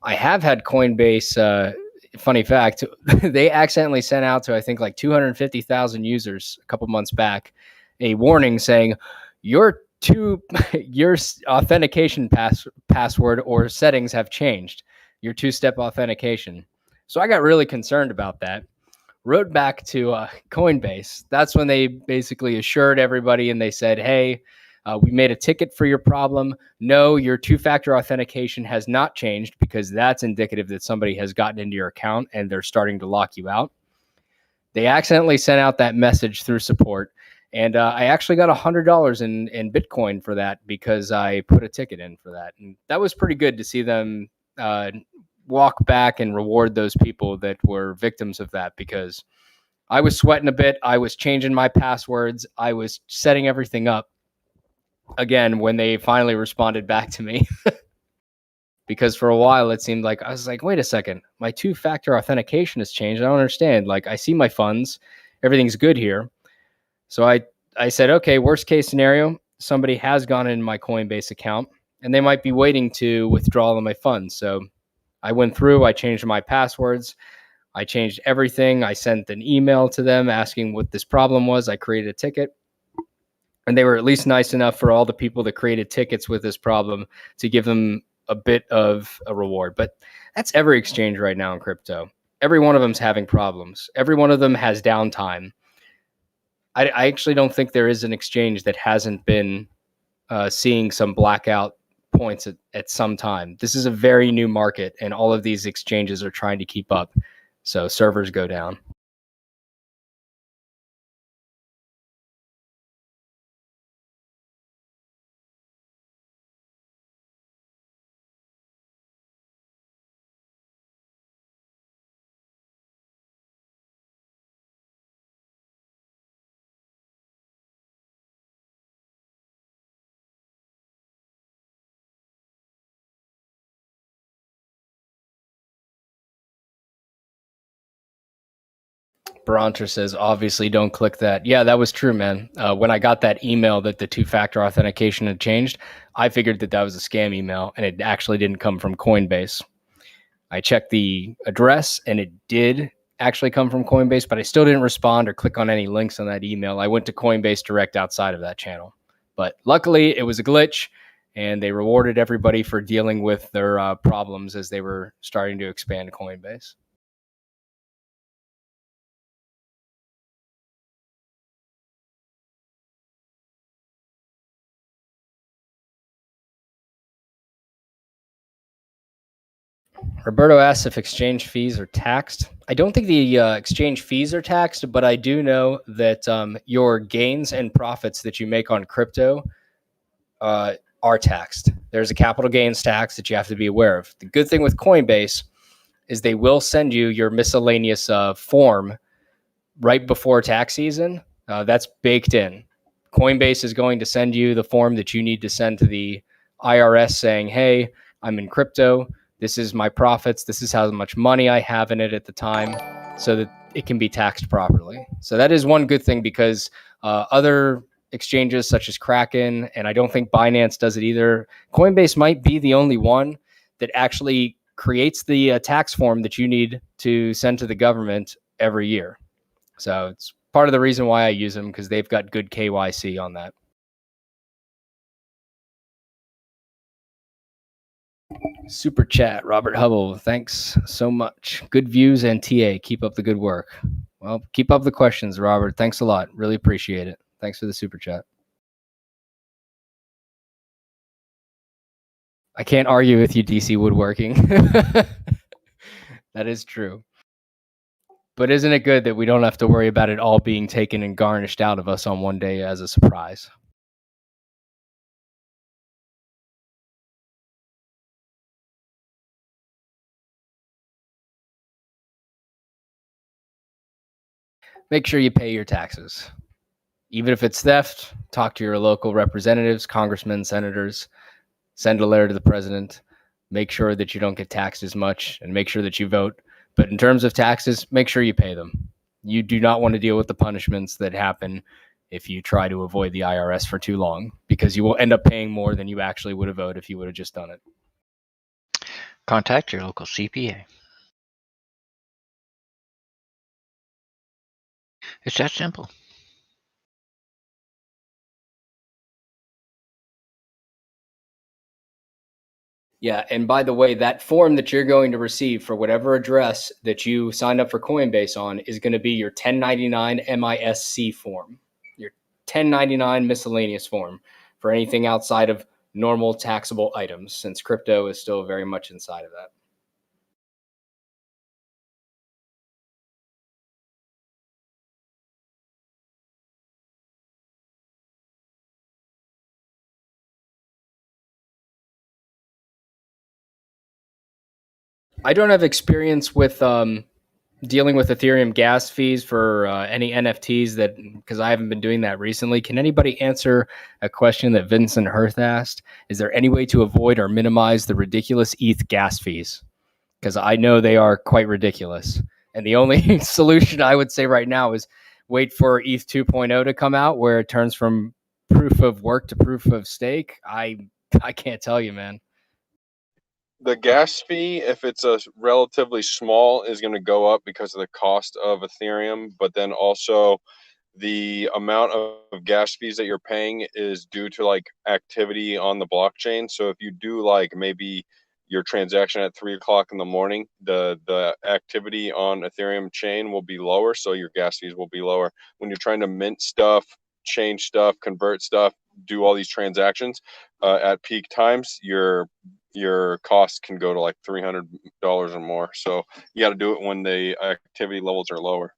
S1: have had Coinbase. Funny fact, they accidentally sent out to, I think, like 250,000 users a couple months back a warning saying your authentication password or settings have changed, your two-step authentication. So I got really concerned about that. Wrote back to Coinbase. That's when they basically assured everybody and they said, hey, we made a ticket for your problem. No, your two-factor authentication has not changed, because that's indicative that somebody has gotten into your account and they're starting to lock you out. They accidentally sent out that message through support. And I actually got $100 in Bitcoin for that, because I put a ticket in for that. And that was pretty good to see them walk back and reward those people that were victims of that, because I was sweating a bit. I was changing my passwords. I was setting everything up again when they finally responded back to me. Because for a while it seemed like I was like, wait a second, my two-factor authentication has changed. I don't understand. Like, I see my funds, everything's good here. So I said, okay, worst case scenario, somebody has gone in my Coinbase account and they might be waiting to withdraw all of my funds. So I went through, I changed my passwords, I changed everything. I sent an email to them asking what this problem was. I created a ticket. And they were at least nice enough for all the people that created tickets with this problem to give them a bit of a reward. But that's every exchange right now in crypto. Every one of them's having problems. Every one of them has downtime. I actually don't think there is an exchange that hasn't been seeing some blackout points at some time. This is a very new market, and all of these exchanges are trying to keep up. So servers go down. Bronter says, obviously don't click that. Yeah, that was true, man. When I got that email that the two-factor authentication had changed, I figured that was a scam email, and it actually didn't come from Coinbase. I checked the address, and it did actually come from Coinbase, but I still didn't respond or click on any links on that email. I went to Coinbase Direct outside of that channel. But luckily, it was a glitch, and they rewarded everybody for dealing with their problems as they were starting to expand Coinbase. Roberto asks if exchange fees are taxed. I don't think the exchange fees are taxed, but I do know that your gains and profits that you make on crypto are taxed. There's a capital gains tax that you have to be aware of. The good thing with Coinbase is they will send you your miscellaneous form right before tax season. That's baked in. Coinbase is going to send you the form that you need to send to the IRS saying, hey, I'm in crypto. This is my profits. This is how much money I have in it at the time so that it can be taxed properly. So that is one good thing because other exchanges such as Kraken, and I don't think Binance does it either. Coinbase might be the only one that actually creates the tax form that you need to send to the government every year. So it's part of the reason why I use them because they've got good KYC on that. Super chat, Robert Hubble. Thanks so much. Good views and TA. Keep up the good work. Well, keep up the questions, Robert. Thanks a lot. Really appreciate it. Thanks for the super chat. I can't argue with you, DC Woodworking. That is true. But isn't it good that we don't have to worry about it all being taken and garnished out of us on one day as a surprise? Make sure you pay your taxes. Even if it's theft, talk to your local representatives, congressmen, senators, send a letter to the president, make sure that you don't get taxed as much, and make sure that you vote. But in terms of taxes, make sure you pay them. You do not want to deal with the punishments that happen if you try to avoid the IRS for too long, because you will end up paying more than you actually would have owed if you would have just done it.
S3: Contact your local CPA. It's that simple.
S1: Yeah, and by the way, that form that you're going to receive for whatever address that you signed up for Coinbase on is going to be your 1099 MISC form, your 1099 miscellaneous form for anything outside of normal taxable items, since crypto is still very much inside of that. I don't have experience with dealing with Ethereum gas fees for any NFTs that, because I haven't been doing that recently. Can anybody answer a question that Vincent Hirth asked? Is there any way to avoid or minimize the ridiculous ETH gas fees? Because I know they are quite ridiculous. And the only solution I would say right now is wait for ETH 2.0 to come out, where it turns from proof of work to proof of stake. I can't tell you, man.
S7: The gas fee, if it's a relatively small, is going to go up because of the cost of Ethereum, but then also the amount of gas fees that you're paying is due to like activity on the blockchain. So if you do like maybe your transaction at 3 o'clock in the morning, the activity on Ethereum chain will be lower, so your gas fees will be lower. When you're trying to mint stuff, change stuff, convert stuff, do all these transactions at peak times, your costs can go to like $300 or more. So you got to do it when the activity levels are lower.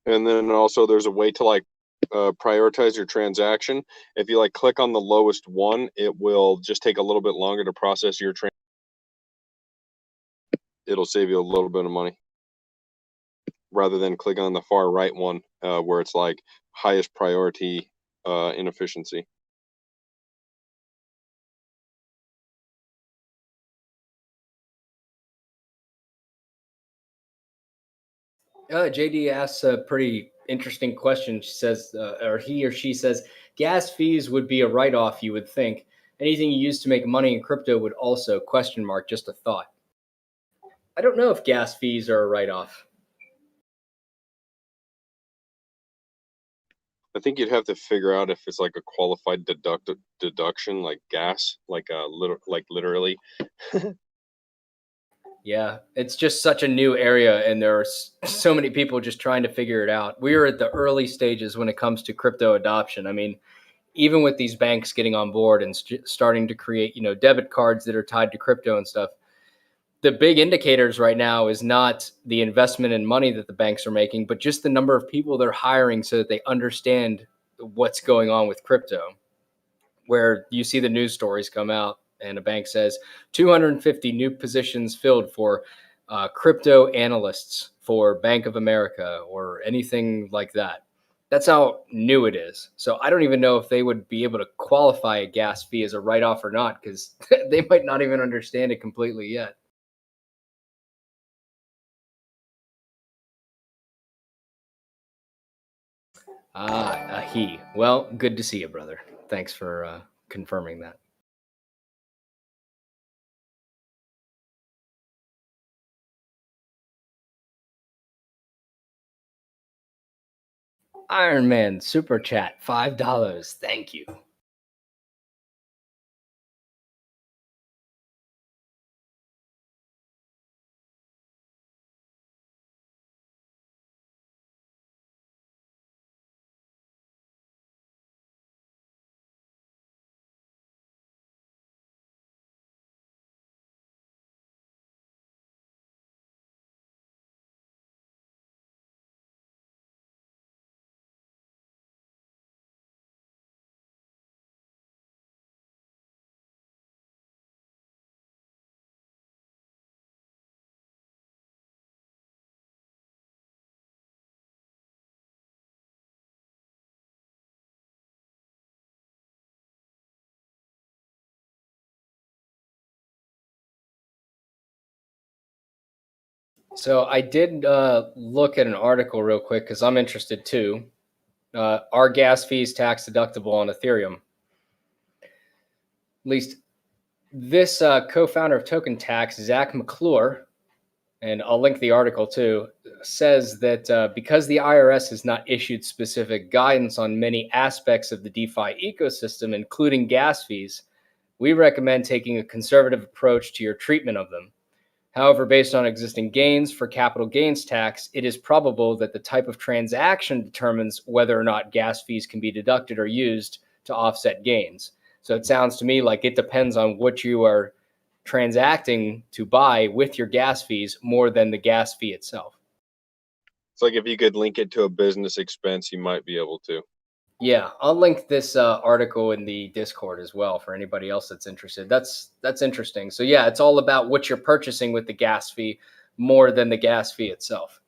S7: And then also there's a way to like prioritize your transaction. If you like click on the lowest one, it will just take a little bit longer to process your transaction. It'll save you a little bit of money rather than click on the far right one where it's like highest priority inefficiency.
S1: JD asks a pretty interesting question. She says, or he or she says, gas fees would be a write-off, you would think. Anything you use to make money in crypto would also, ? Just a thought. I don't know if gas fees are a write-off.
S7: I think you'd have to figure out if it's like a qualified deduction, like gas, like literally.
S1: Yeah, it's just such a new area, and there are so many people just trying to figure it out. We are at the early stages when it comes to crypto adoption. I mean, even with these banks getting on board and starting to create, debit cards that are tied to crypto and stuff, the big indicators right now is not the investment in money that the banks are making, but just the number of people they're hiring so that they understand what's going on with crypto. Where you see the news stories come out and a bank says 250 new positions filled for crypto analysts for Bank of America or anything like that. That's how new it is. So I don't even know if they would be able to qualify a gas fee as a write-off or not, because they might not even understand it completely yet. A he. Well, good to see you, brother. Thanks for confirming that. Iron Man super chat, $5. Thank you. So I did look at an article real quick because I'm interested too. Are gas fees tax deductible on Ethereum? At least this co-founder of Token Tax, Zach McClure, and I'll link the article too, says that because the IRS has not issued specific guidance on many aspects of the DeFi ecosystem, including gas fees, we recommend taking a conservative approach to your treatment of them. However, based on existing gains for capital gains tax, it is probable that the type of transaction determines whether or not gas fees can be deducted or used to offset gains. So it sounds to me like it depends on what you are transacting to buy with your gas fees more than the gas fee itself.
S7: It's like if you could link it to a business expense, you might be able to.
S1: Yeah, I'll link this article in the Discord as well for anybody else that's interested. That's interesting. So yeah, it's all about what you're purchasing with the gas fee more than the gas fee itself.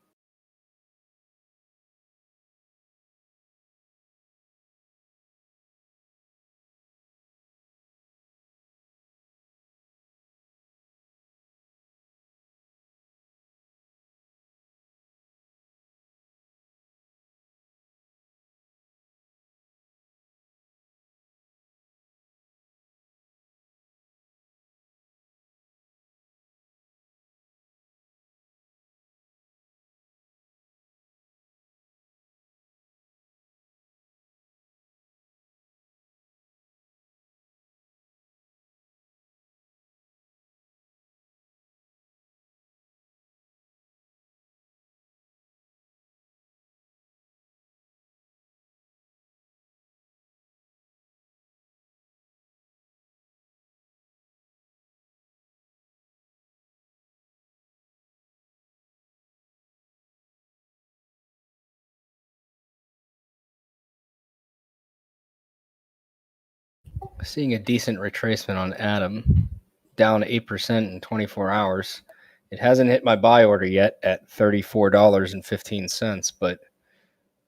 S1: Seeing a decent retracement on Atom, down 8% in 24 hours. It hasn't hit my buy order yet at $34.15, but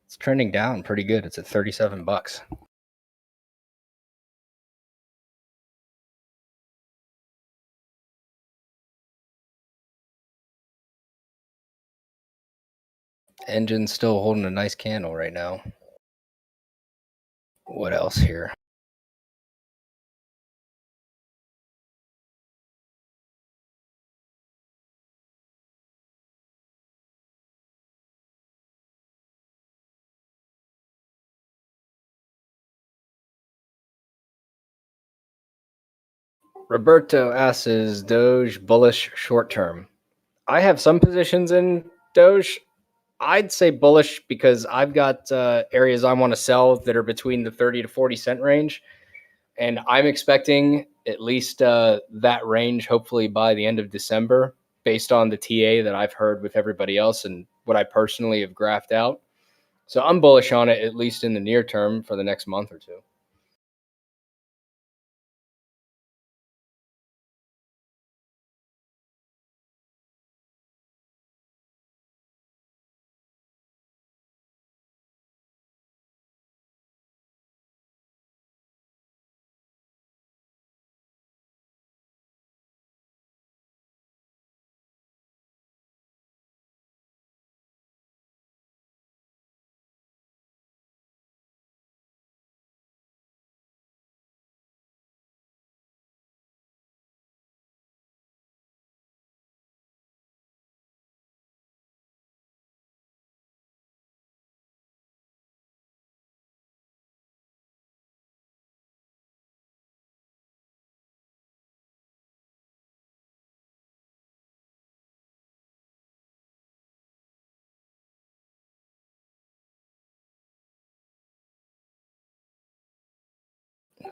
S1: it's trending down pretty good. It's at $37. Engine's still holding a nice candle right now. What else here? Roberto asks, is Doge bullish short term? I have some positions in Doge. I'd say bullish because I've got areas I want to sell that are between the 30 to 40 cent range. And I'm expecting at least that range, hopefully by the end of December, based on the TA that I've heard with everybody else and what I personally have graphed out. So I'm bullish on it, at least in the near term for the next month or two.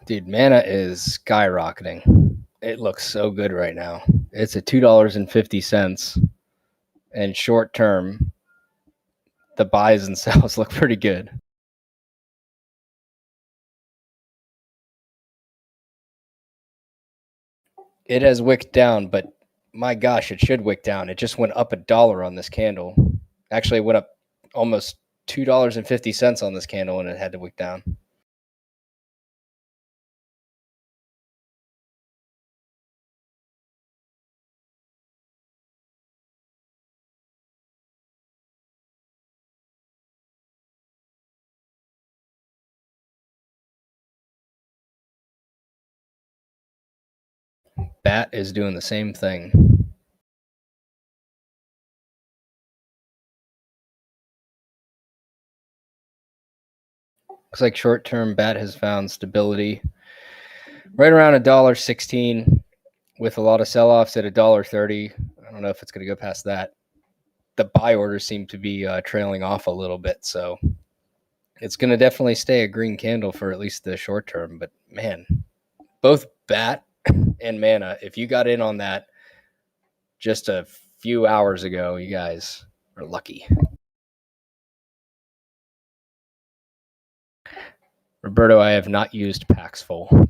S1: Dude, mana is skyrocketing. It looks so good right now. It's at $2.50, and short term, the buys and sells look pretty good. It has wicked down, but my gosh, it should wick down. It just went up $1 on this candle. Actually, it went up almost $2.50 on this candle, and it had to wick down. BAT is doing the same thing. Looks like short-term BAT has found stability right around $1.16 with a lot of sell-offs at $1.30. I don't know if it's going to go past that. The buy orders seem to be trailing off a little bit, so it's going to definitely stay a green candle for at least the short term. But man, both BAT and mana, if you got in on that just a few hours ago, you guys are lucky. Roberto, I have not used Paxful.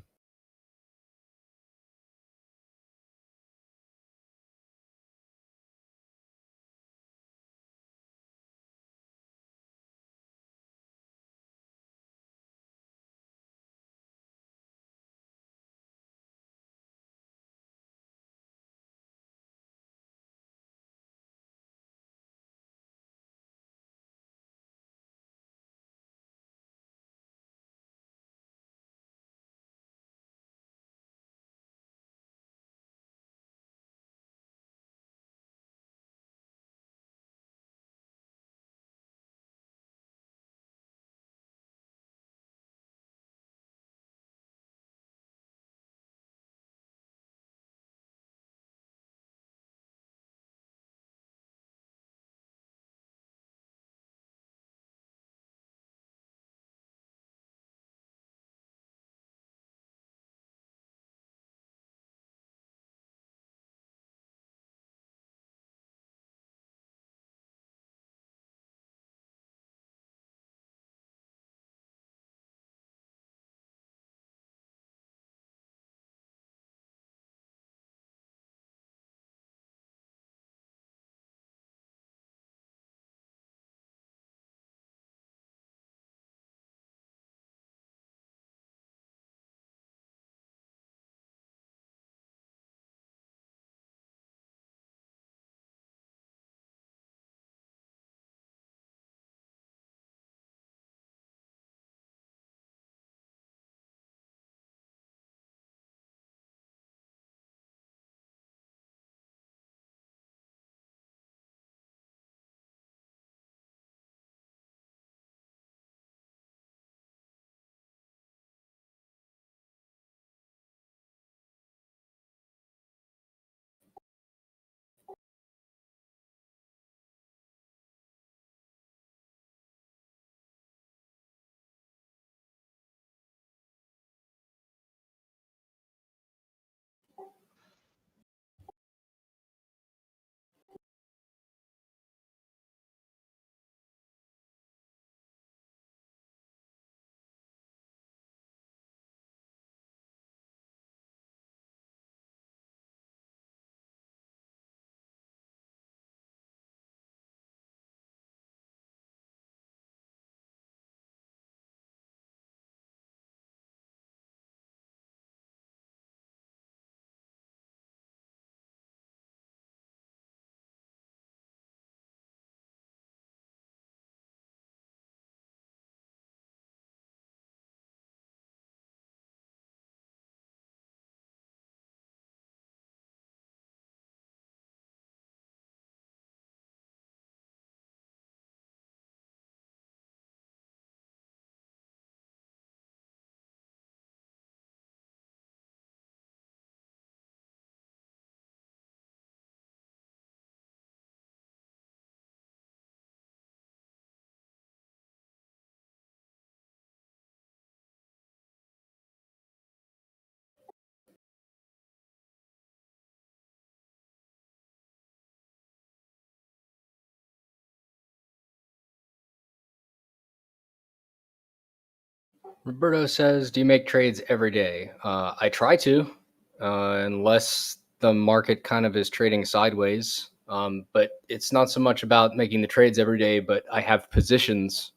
S1: Roberto says, do you make trades every day? I try to, unless the market kind of is trading sideways. But it's not so much about making the trades every day, but I have positions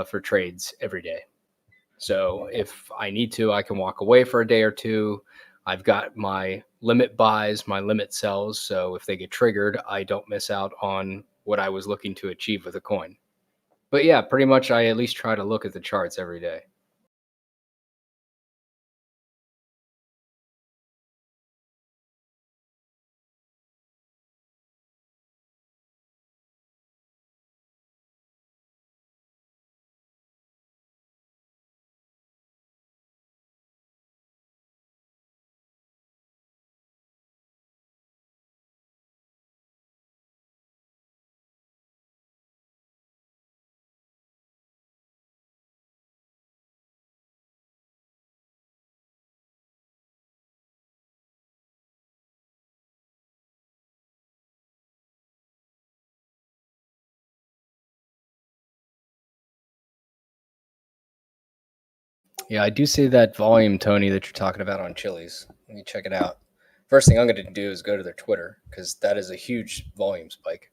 S1: for trades every day. So if I need to, I can walk away for a day or two. I've got my limit buys, my limit sells. So if they get triggered, I don't miss out on what I was looking to achieve with a coin. But yeah, pretty much I at least try to look at the charts every day. Yeah, I do see that volume, Tony, that you're talking about on Chili's. Let me check it out. First thing I'm going to do is go to their Twitter because that is a huge volume spike.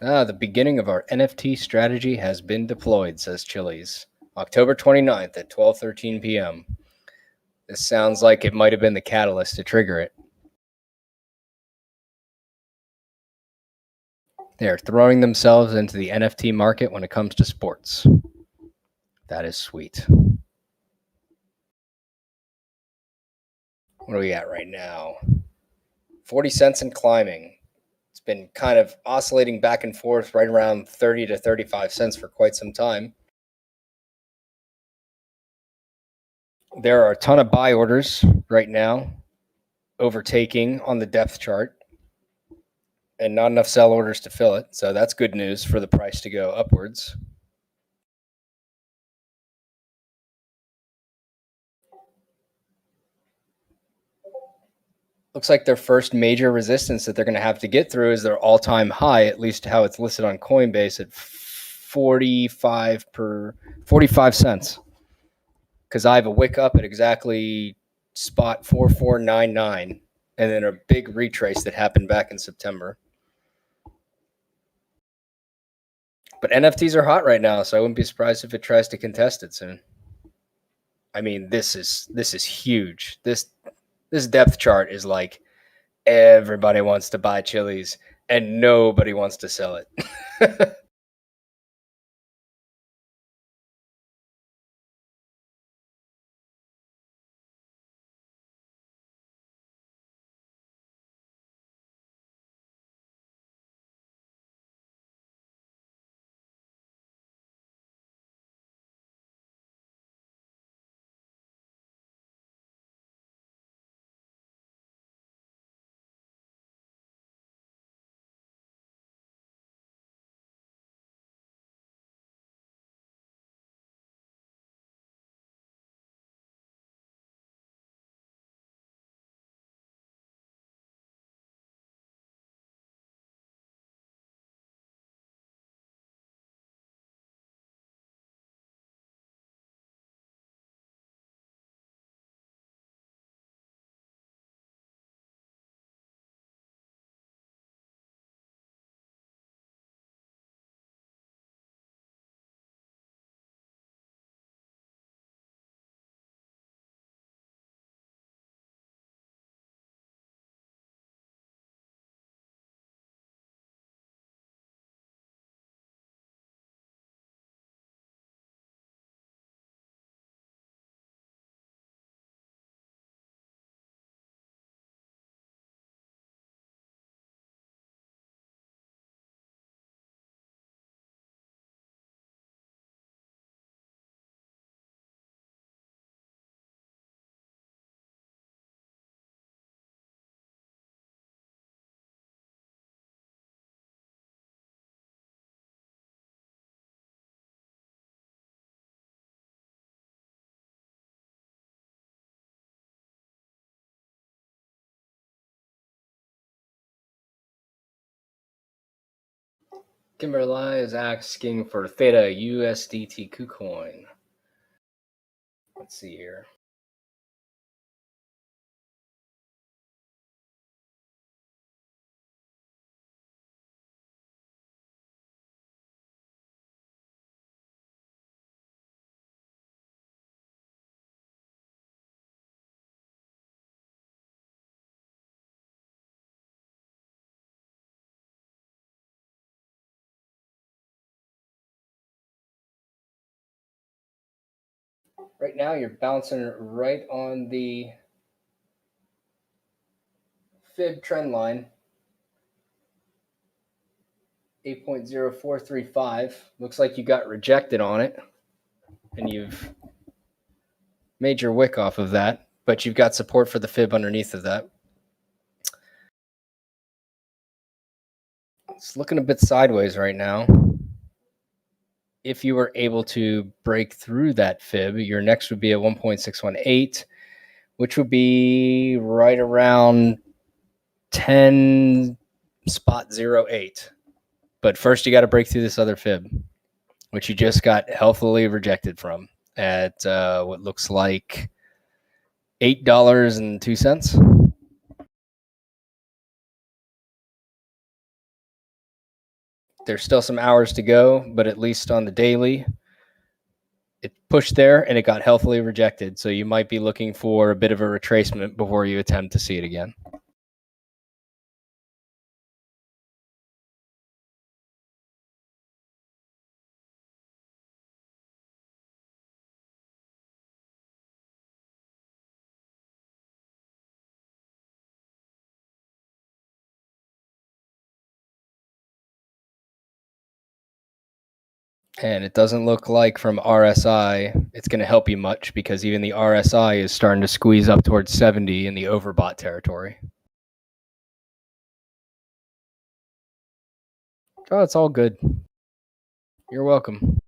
S1: The beginning of our NFT strategy has been deployed, says Chili's. October 29th at 12:13 p.m. This sounds like it might have been the catalyst to trigger it. They are throwing themselves into the NFT market when it comes to sports. That is sweet. What are we at right now? 40 cents and climbing. It's been kind of oscillating back and forth right around 30 to 35 cents for quite some time. There are a ton of buy orders right now, overtaking on the depth chart, and not enough sell orders to fill it. So that's good news for the price to go upwards. Looks like their first major resistance that they're going to have to get through is their all-time high, at least how it's listed on Coinbase at 45 cents. Because I have a wick up at exactly spot 4499, and then a big retrace that happened back in September. But NFTs are hot right now, so I wouldn't be surprised if it tries to contest it soon. I mean, this is huge. This depth chart is like everybody wants to buy Chili's and nobody wants to sell it. Kimberly is asking for Theta USDT KuCoin. Let's see here. Right now, you're bouncing right on the fib trend line, 8.0435. Looks like you got rejected on it, and you've made your wick off of that, but you've got support for the fib underneath of that. It's looking a bit sideways right now. If you were able to break through that fib, your next would be at 1.618, which would be right around 10.08. But first, you got to break through this other fib, which you just got healthily rejected from at what looks like $8.02. There's still some hours to go, but at least on the daily, it pushed there and it got healthily rejected. So you might be looking for a bit of a retracement before you attempt to see it again. And it doesn't look like from RSI it's going to help you much, because even the RSI is starting to squeeze up towards 70 in the overbought territory. Oh, it's all good. You're welcome.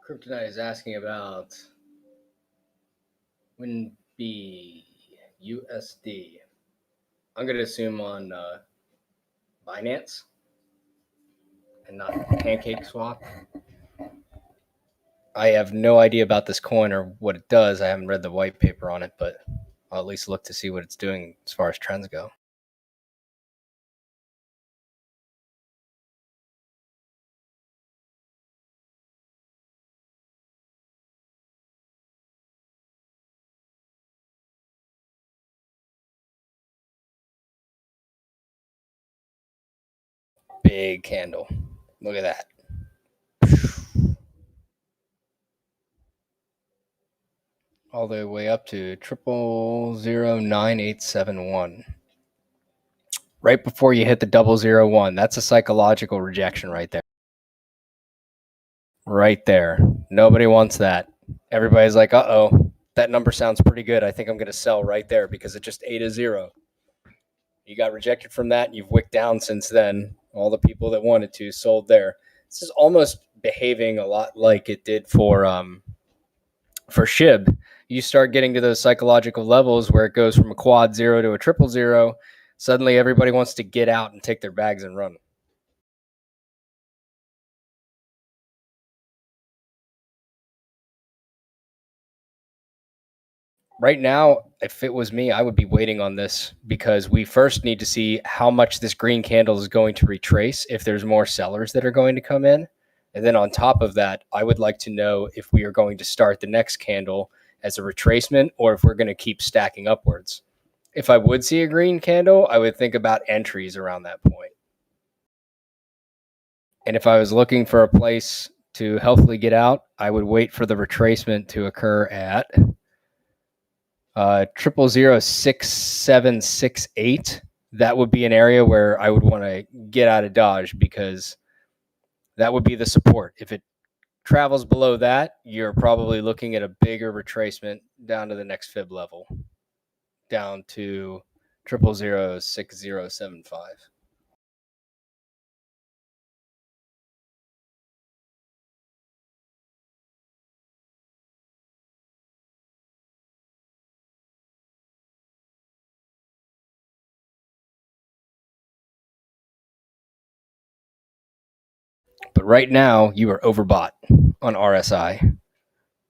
S1: Kryptonite is asking about WinB USD. I'm going to assume on Binance and not Pancake Swap. I have no idea about this coin or what it does. I haven't read the white paper on it, but I'll at least look to see what it's doing as far as trends go. Big candle. Look at that. All the way up to 0009871. Right before you hit the 001. That's a psychological rejection right there. right there. Nobody wants that. Everybody's like, uh-oh, that number sounds pretty good. I think I'm going to sell right there because it just ate a zero. You got rejected from that, and you've wicked down since then. All the people that wanted to sold there. This is almost behaving a lot like it did for Shib. You start getting to those psychological levels where it goes from a quad zero to a triple zero. Suddenly, everybody wants to get out and take their bags and run. Right now, if it was me, I would be waiting on this because we first need to see how much this green candle is going to retrace, if there's more sellers that are going to come in. And then on top of that, I would like to know if we are going to start the next candle as a retracement or if we're going to keep stacking upwards. If I would see a green candle, I would think about entries around that point. And if I was looking for a place to healthily get out, I would wait for the retracement to occur at 0006768. That would be an area where I would want to get out of Doge because that would be the support. If it travels below that, you're probably looking at a bigger retracement down to the next fib level, down to 0006075. But right now, you are overbought on RSI.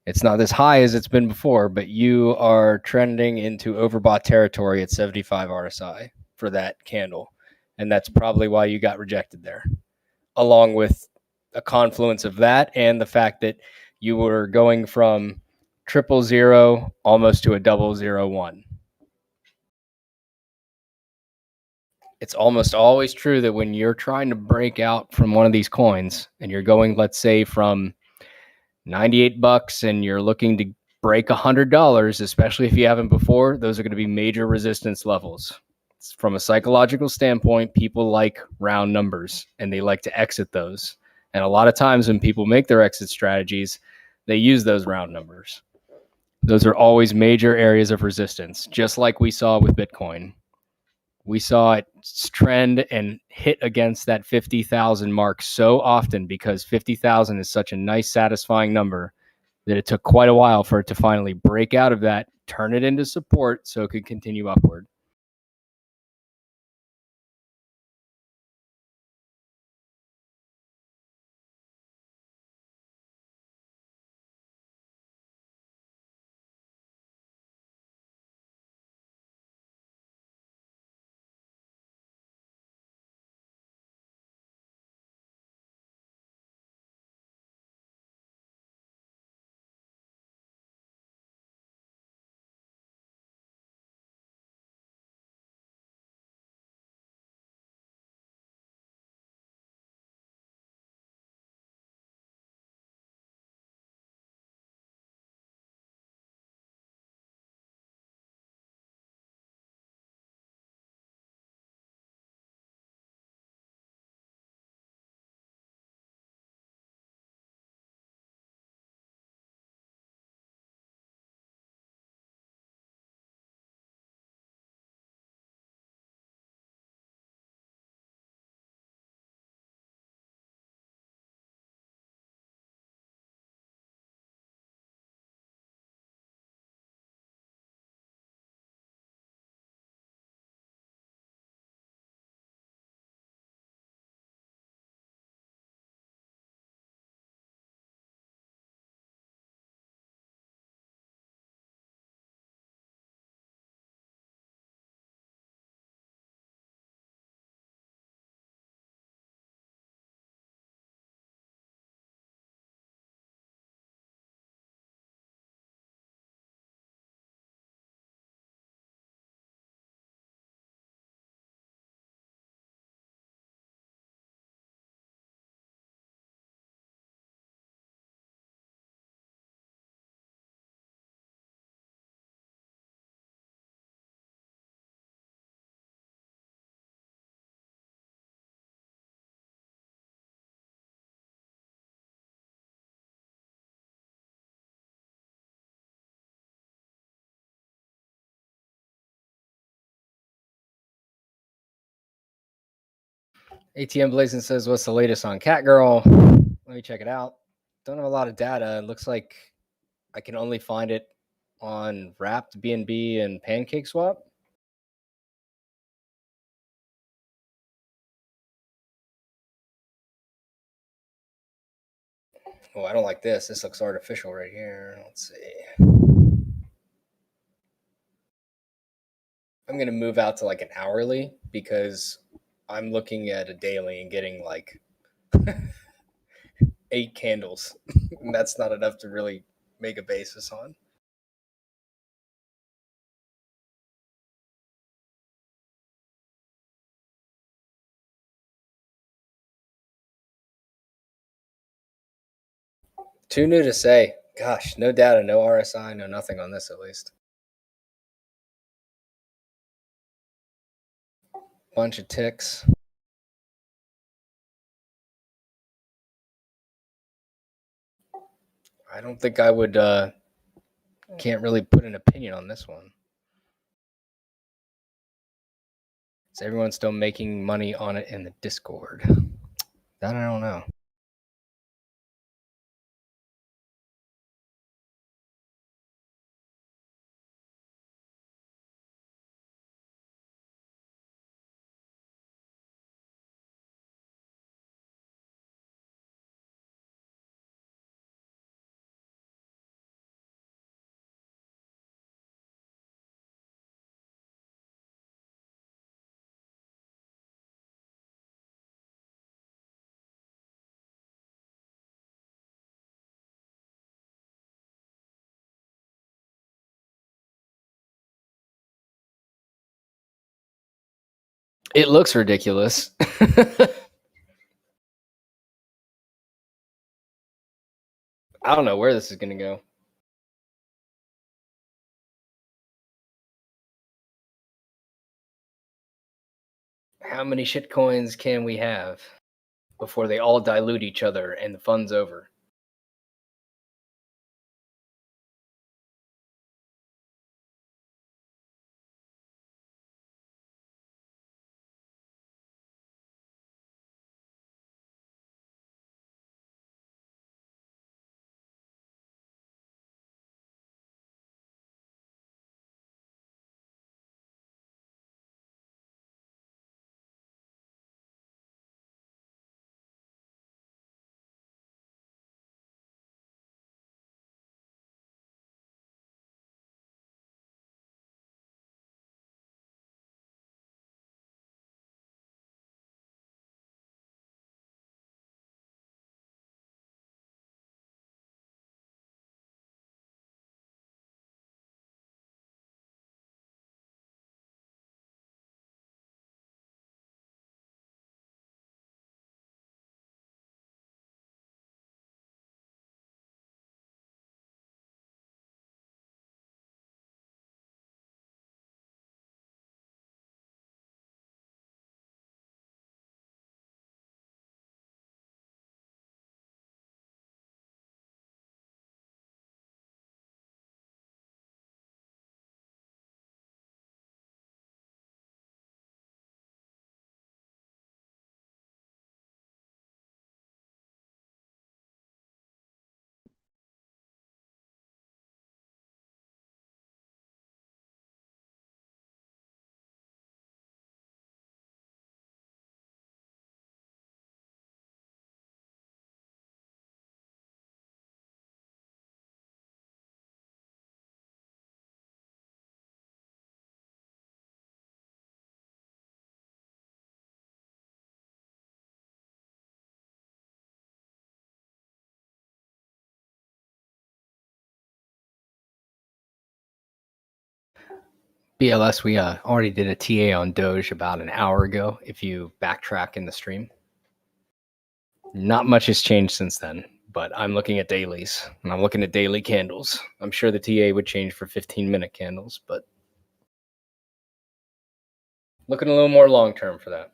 S1: It's not as high as it's been before, but you are trending into overbought territory at 75 RSI for that candle. And that's probably why you got rejected there, along with a confluence of that and the fact that you were going from 000 almost to a 001. It's almost always true that when you're trying to break out from one of these coins and you're going, let's say, from $98 and you're looking to break $100, especially if you haven't before, those are going to be major resistance levels. From a psychological standpoint, people like round numbers and they like to exit those. And a lot of times when people make their exit strategies, they use those round numbers. Those are always major areas of resistance, just like we saw with Bitcoin. We saw it trend and hit against that 50,000 mark so often because 50,000 is such a nice, satisfying number that it took quite a while for it to finally break out of that, turn it into support so it could continue upward. ATM Blazing says, what's the latest on Catgirl? Let me check it out. Don't have a lot of data. It looks like I can only find it on Wrapped, BNB, and PancakeSwap. Oh, I don't like this. This looks artificial right here. Let's see. I'm going to move out to like an hourly because I'm looking at a daily and getting like 8 candles. And that's not enough to really make a basis on. Too new to say. Gosh, no data, no RSI, no nothing on this at least. Bunch of ticks. I don't think I would, can't really put an opinion on this one. Is everyone still making money on it in the Discord? That I don't know. It looks ridiculous. I don't know where this is going to go. How many shitcoins can we have before they all dilute each other and the fun's over? BLS, we already did a TA on Doge about an hour ago, if you backtrack in the stream. Not much has changed since then, but I'm looking at dailies, and I'm looking at daily candles. I'm sure the TA would change for 15-minute candles, but looking a little more long-term for that.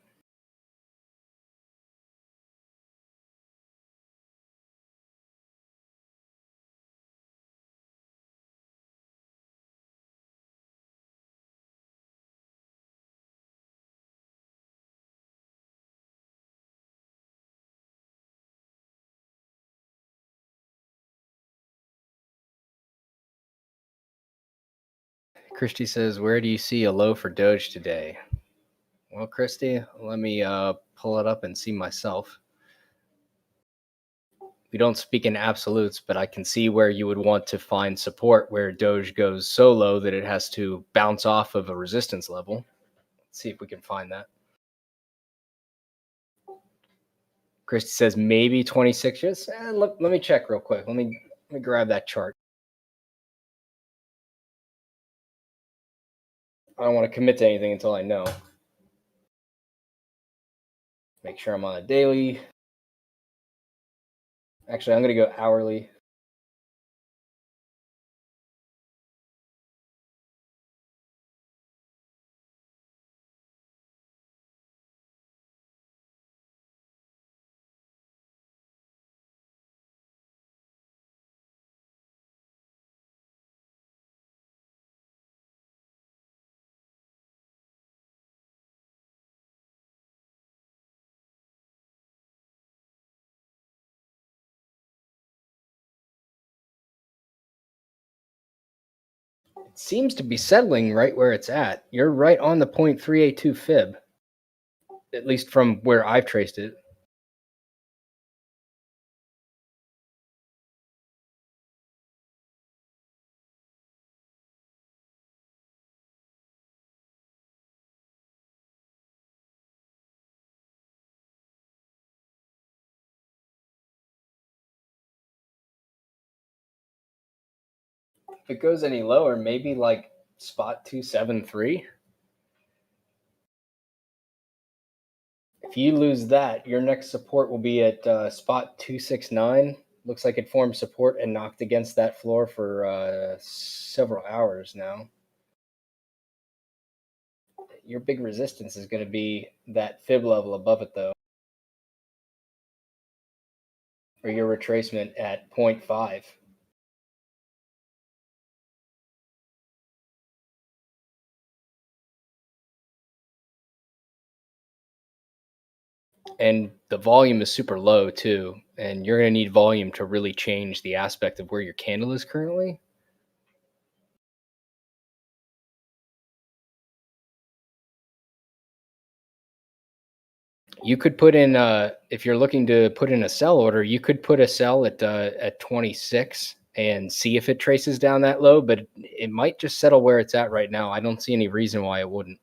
S1: Christy says, where do you see a low for Doge today? Well, Christy, let me pull it up and see myself. We don't speak in absolutes, but I can see where you would want to find support where Doge goes so low that it has to bounce off of a resistance level. Let's see if we can find that. Christy says maybe 26 years. Let me check real quick. Let me grab that chart. I don't want to commit to anything until I know. Make sure I'm on a daily. Actually, I'm going to go hourly. It seems to be settling right where it's at. You're right on the 0.382 fib, at least from where I've traced it. If it goes any lower, maybe like spot 273. If you lose that, your next support will be at spot 269. Looks like it formed support and knocked against that floor for several hours now. Your big resistance is going to be that fib level above it, though, or your retracement at 0.5. And the volume is super low too, and you're going to need volume to really change the aspect of where your candle is currently. You could put in, if you're looking to put in a sell order, you could put a sell at 26 and see if it traces down that low, but it might just settle where it's at right now. I don't see any reason why it wouldn't.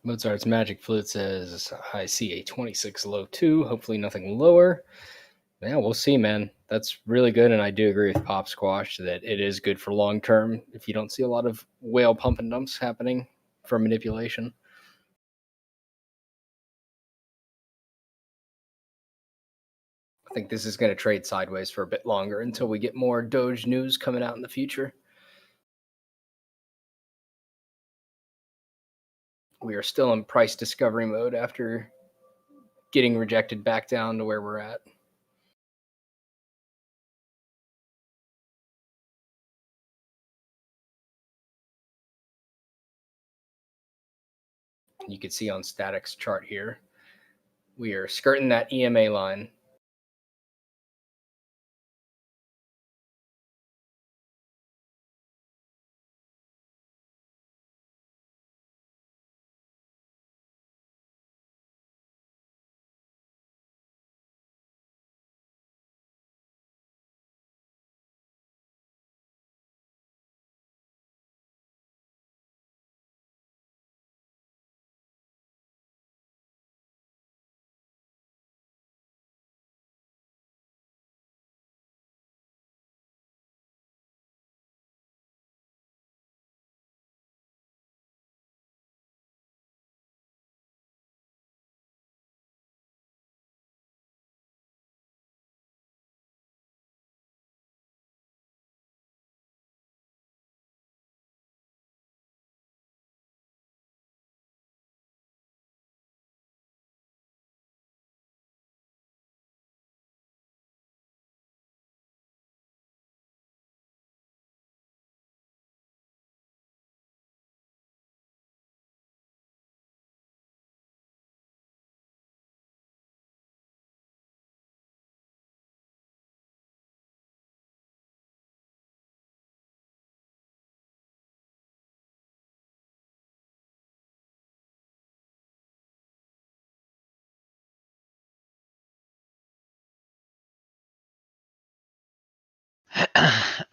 S1: Mozart's Magic Flute says, I see a 26 low 2, hopefully nothing lower. Yeah, we'll see, man. That's really good, and I do agree with Pop Squash that it is good for long term if you don't see a lot of whale pump and dumps happening for manipulation. I think this is going to trade sideways for a bit longer until we get more Doge news coming out in the future. We are still in price discovery mode after getting rejected back down to where we're at. You can see on sTAtic's chart here, we are skirting that EMA line.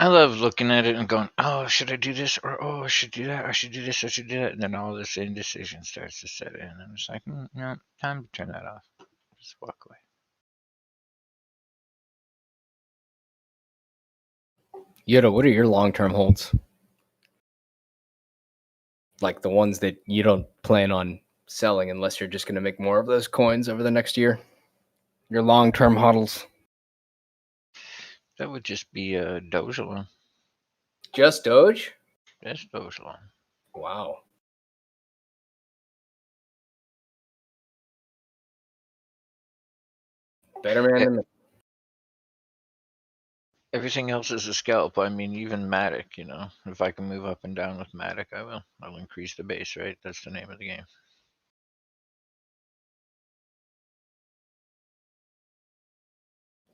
S3: I love looking at it and going, oh, should I do this? Or, oh, I should do that. I should do this. I should do that. And then all this indecision starts to set in. And it's like, no, time to turn that off. Just walk away.
S1: Yoda, what are your long-term holds? Like the ones that you don't plan on selling unless you're just going to make more of those coins over the next year? Your long-term hodls?
S3: That would just be a Doge alone.
S1: Just Doge?
S3: Just Doge alone.
S1: Wow. Better man than me.
S3: Everything else is a scalp. I mean, even Matic, you know, if I can move up and down with Matic, I will. I'll increase the base, right? That's the name of the game.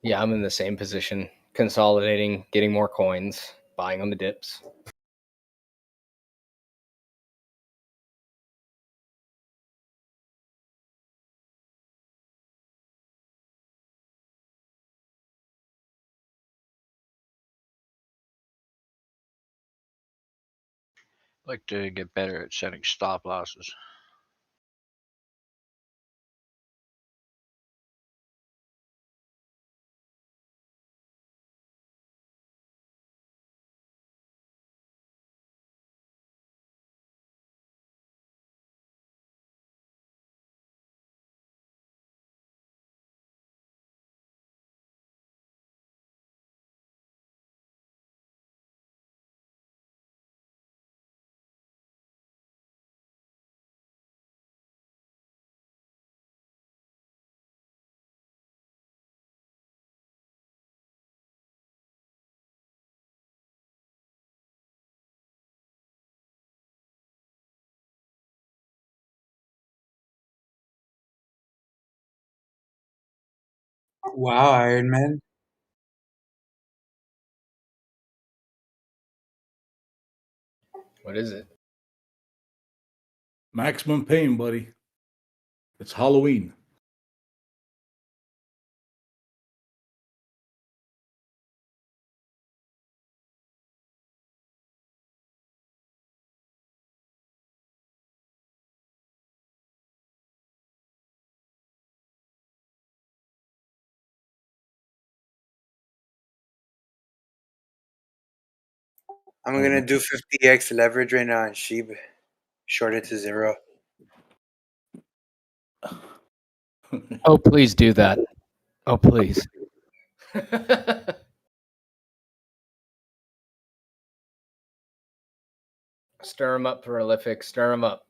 S1: Yeah, I'm in the same position. Consolidating, getting more coins, buying on the dips.
S3: I like to get better at setting stop losses.
S6: Wow, Iron Man.
S1: What is it?
S15: Maximum pain, buddy. It's Halloween.
S6: I'm gonna do 50x leverage right now on Shib, short it to 0.
S1: Oh, please do that. Oh, please. Stir him up, prolific. Stir him up.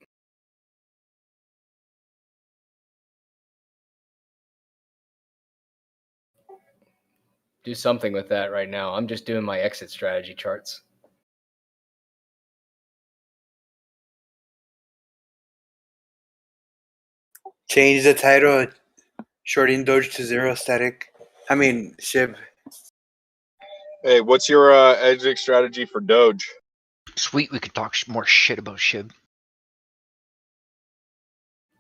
S1: Do something with that right now. I'm just doing my exit strategy charts.
S6: Change the title, shorting Doge to 0 sTAtic. I mean, Shib.
S7: Hey, what's your exit strategy for Doge?
S3: Sweet, we could talk more shit about Shib.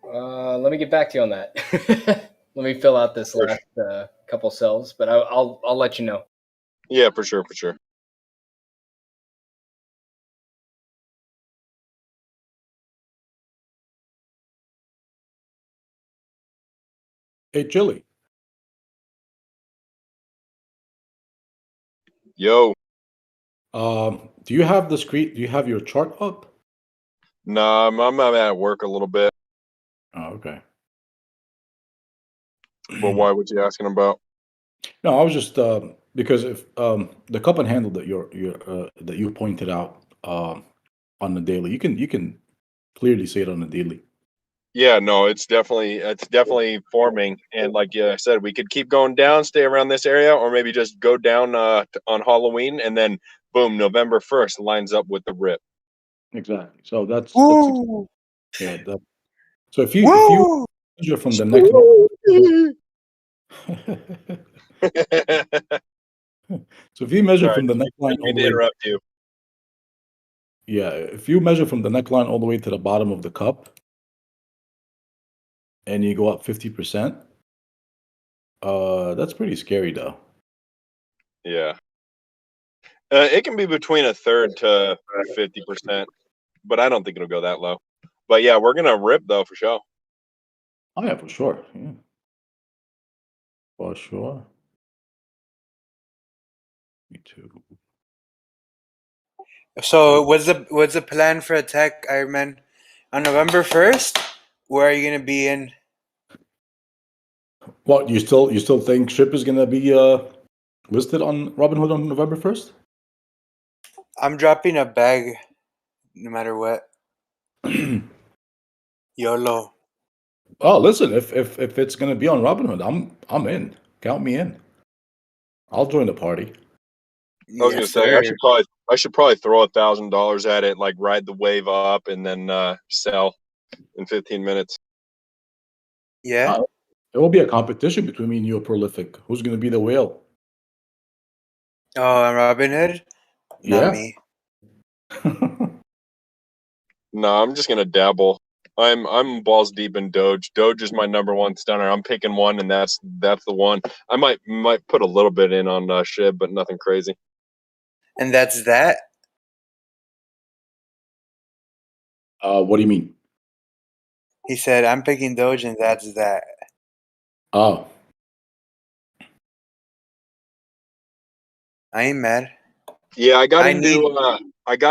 S1: Let me get back to you on that. Let me fill out this last couple cells, but I'll let you know.
S7: Yeah, for sure, for sure.
S15: Hey, Chili.
S7: Yo.
S15: Do you have the screen? Do you have your chart up?
S7: Nah, I'm at work a little bit.
S15: Oh, okay.
S7: But why? What's you asking about?
S15: No, I was just because if the cup and handle that that you pointed out on the daily, you can clearly see it on the daily.
S7: Yeah, no, it's definitely forming, and like I said, we could keep going down, stay around this area, or maybe just go down on Halloween, and then boom, November 1st lines up with the rip.
S15: Exactly. So that's
S6: Woo!
S15: yeah. So if you measure from the neckline, so if you measure
S7: Sorry,
S15: from the neckline
S7: didn't
S15: all
S7: mean
S15: the
S7: to
S15: way,
S7: interrupt you.
S15: yeah, if you measure from the neckline all the way to the bottom of the cup, and you go up 50%, that's pretty scary, though.
S7: Yeah, it can be between a third to 50%, but I don't think it'll go that low. But yeah, we're gonna rip though for sure.
S15: Oh yeah, for sure. Yeah, for sure. Me too.
S6: So what's the plan for attack, Iron Man? On November 1st? Where are you gonna be in?
S15: What you still think Ship is gonna be listed on Robinhood on November 1st?
S6: I'm dropping a bag no matter what. YOLO.
S15: Oh, listen, if it's gonna be on Robinhood, I'm in. Count me in. I'll join the party.
S7: I was gonna
S6: Yes,
S7: say
S6: sir.
S7: I should probably throw $1,000 at it, like ride the wave up and then sell in 15 minutes.
S6: Yeah.
S15: There will be a competition between me and you, Prolific. Who's gonna be the whale?
S6: Oh, on Robinhood? Not
S15: Yeah.
S6: me.
S7: No, I'm just gonna dabble. I'm balls deep in Doge. Doge is my number one stunner. I'm picking one, and that's the one. I might put a little bit in on Shib, but nothing crazy.
S6: And that's that?
S15: What do you mean?
S6: He said, I'm picking Doge and that's that.
S15: Oh.
S6: I ain't mad.
S7: Yeah, I got
S6: need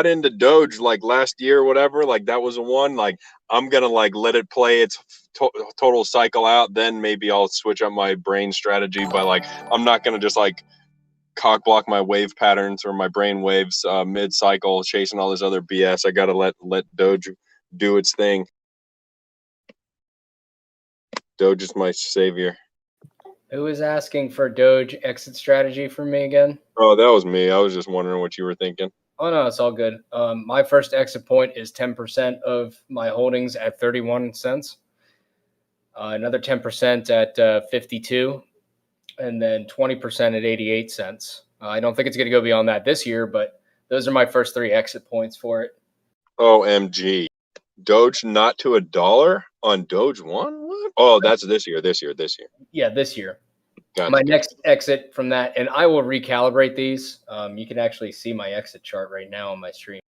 S7: into Doge like last year or whatever. Like that was the one. Like I'm gonna like let it play its total cycle out. Then maybe I'll switch up my brain strategy. But like I'm not gonna just like cock block my wave patterns or my brain waves mid cycle, chasing all this other BS. I gotta let Doge do its thing. Doge is my savior.
S1: Who is asking for Doge exit strategy from me again?
S7: Oh, that was me. I was just wondering what you were thinking.
S1: Oh no, it's all good. My first exit point is 10% of my holdings at 31 cents. Another 10% at 52, and then 20% at 88 cents. I don't think it's going to go beyond that this year, but those are my first three exit points for it.
S7: OMG. Doge not to $1 on Doge one? What? Oh, that's this year.
S1: Yeah, this year.
S7: Gotcha.
S1: My next exit from that, and I will recalibrate these. You can actually see my exit chart right now on my stream.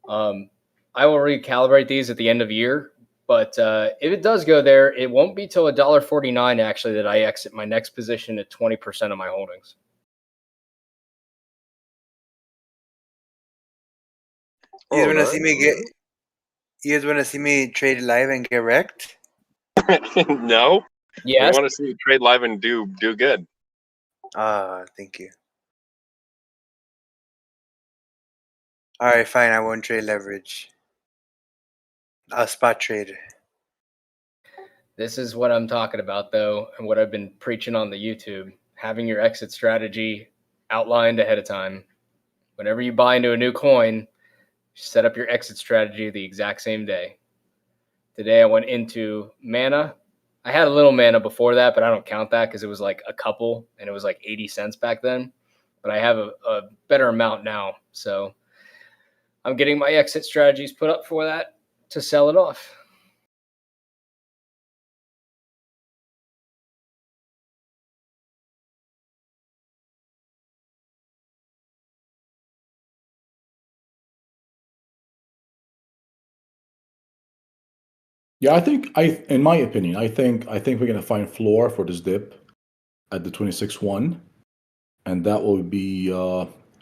S1: I will recalibrate these at the end of the year, but if it does go there, it won't be till $1.49 actually that I exit my next position at 20% of my holdings.
S6: You guys
S7: Oh,
S6: wanna see
S7: nice.
S6: me get? You guys wanna see me trade live and get wrecked?
S7: No, we
S1: Yes.
S7: want to see you trade live and do good.
S6: Thank you. All right, fine. I won't trade leverage. I'll spot trade.
S1: This is what I'm talking about, though, and what I've been preaching on the YouTube. Having your exit strategy outlined ahead of time. Whenever you buy into a new coin, set up your exit strategy the exact same day. Today I went into Mana. I had a little Mana before that, but I don't count that because it was like a couple and it was like 80 cents back then. But I have a better amount now. So I'm getting my exit strategies put up for that to sell it off.
S15: Yeah, in my opinion, I think we're gonna find floor for this dip at the 26.1, and that will be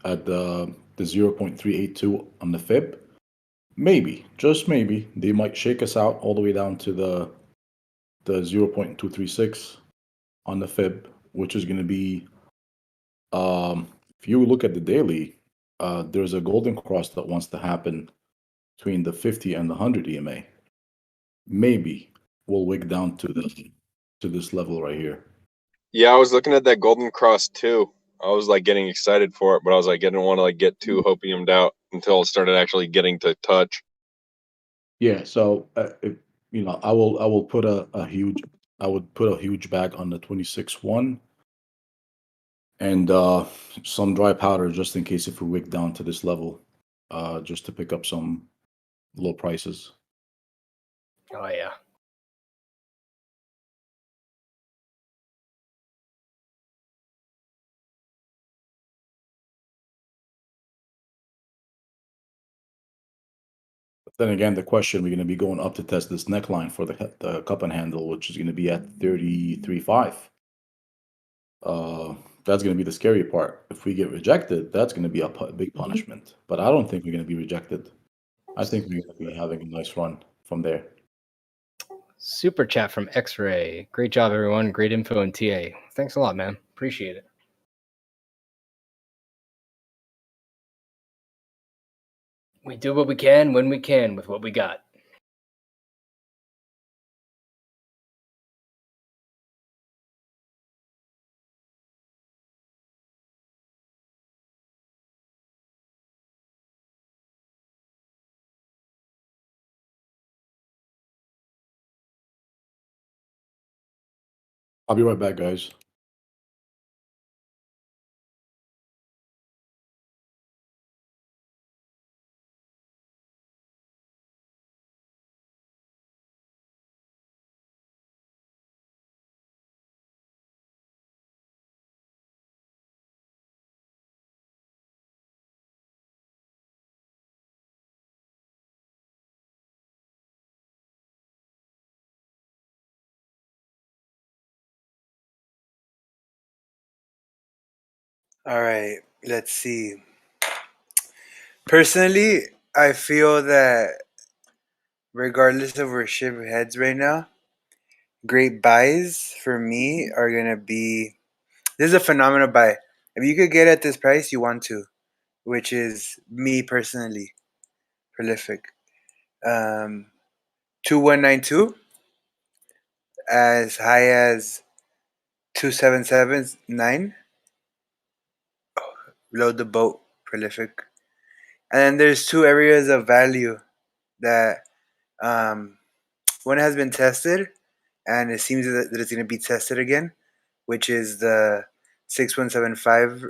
S15: at the 0.382 on the fib. Maybe, just maybe, they might shake us out all the way down to the 0.236 on the fib, which is gonna be if you look at the daily, there's a golden cross that wants to happen between the 50 and the 100 EMA. Maybe we'll wick down to this level right here.
S7: Yeah, I was looking at that golden cross too. I was like getting excited for it, but I was like, I didn't want to like get too hopiumed out until it started actually getting to touch.
S15: Yeah, so I will put a huge bag on the 26.1 and some dry powder just in case if we wick down to this level, just to pick up some low prices.
S1: Oh, yeah.
S15: But then again, the question, we're going to be going up to test this neckline for the cup and handle, which is going to be at 33.5. That's going to be the scary part. If we get rejected, that's going to be a big punishment. But I don't think we're going to be rejected. I think we're going to be having a nice run from there.
S1: Super chat from X-Ray. Great job, everyone. Great info in TA. Thanks a lot, man. Appreciate it. We do what we can when we can with what we got.
S15: I'll be right back, guys.
S6: All right, let's see. Personally, I feel that regardless of where Shib heads right now, great buys for me are gonna be. This is a phenomenal buy. If you could get at this price, you want to, which is me personally, prolific. 2192 as high as 2779. Load the boat, prolific. And then there's two areas of value that one has been tested, and it seems that it's going to be tested again, which is the 6175,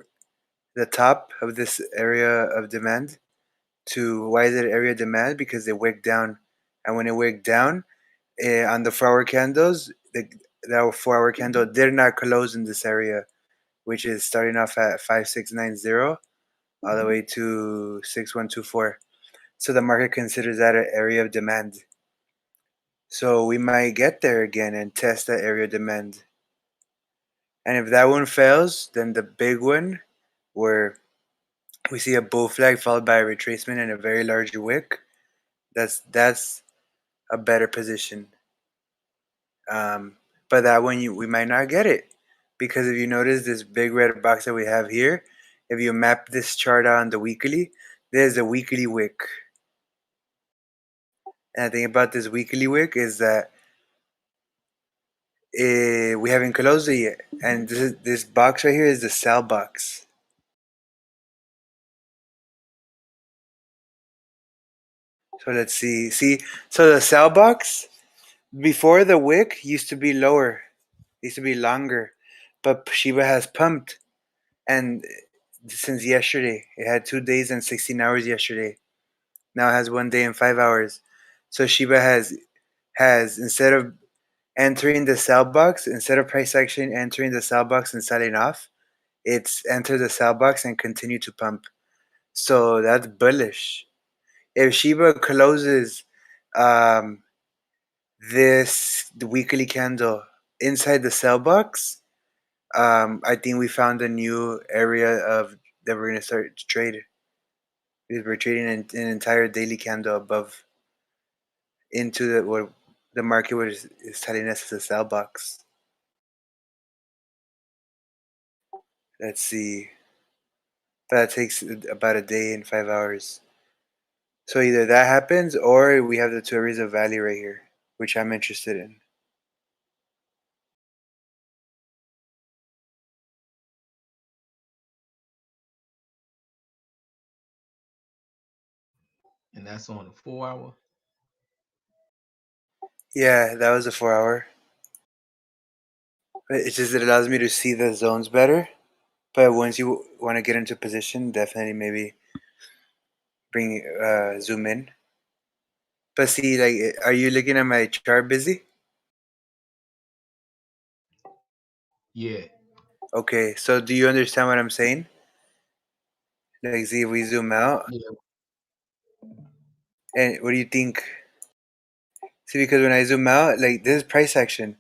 S6: the top of this area of demand. Why is it area of demand? Because it wicked down, and when it wicked down on the 4-hour candles, that 4-hour candle did not close in this area, which is starting off at 5690 all the way to 6124. So the market considers that an area of demand. So we might get there again and test that area of demand. And if that one fails, then the big one, where we see a bull flag followed by a retracement and a very large wick, that's a better position. But that one we might not get it, because if you notice this big red box that we have here, if you map this chart on the weekly, there's a weekly wick. And the thing about this weekly wick is that we haven't closed it yet, and this box right here is the sell box. So let's see. So the sell box before the wick used to be lower, used to be longer, but Shiba has pumped, and since yesterday, it had 2 days and 16 hours yesterday. Now it has 1 day and 5 hours. So Shiba has instead of entering the sell box, instead of price action entering the sell box and selling off, it's enter the sell box and continue to pump. So that's bullish. If Shiba closes um, the weekly candle inside the sell box, I think we found a new area of that we're gonna start to trade. Because we're trading an entire daily candle above into what the market is telling us is a sell box. Let's see. That takes about a day and 5 hours. So either that happens or we have the 2 areas of value right here, which I'm interested in.
S12: And that's on the 4 hour.
S6: Yeah, that was a 4 hour. It's just it allows me to see the zones better. But once you want to get into position, definitely maybe bring zoom in. But see, like, are you looking at my chart busy?
S12: Yeah.
S6: Okay, so do you understand what I'm saying? Like, see, if we zoom out,
S12: Yeah.
S6: and what do you think? See, because when I zoom out, like, this is price action.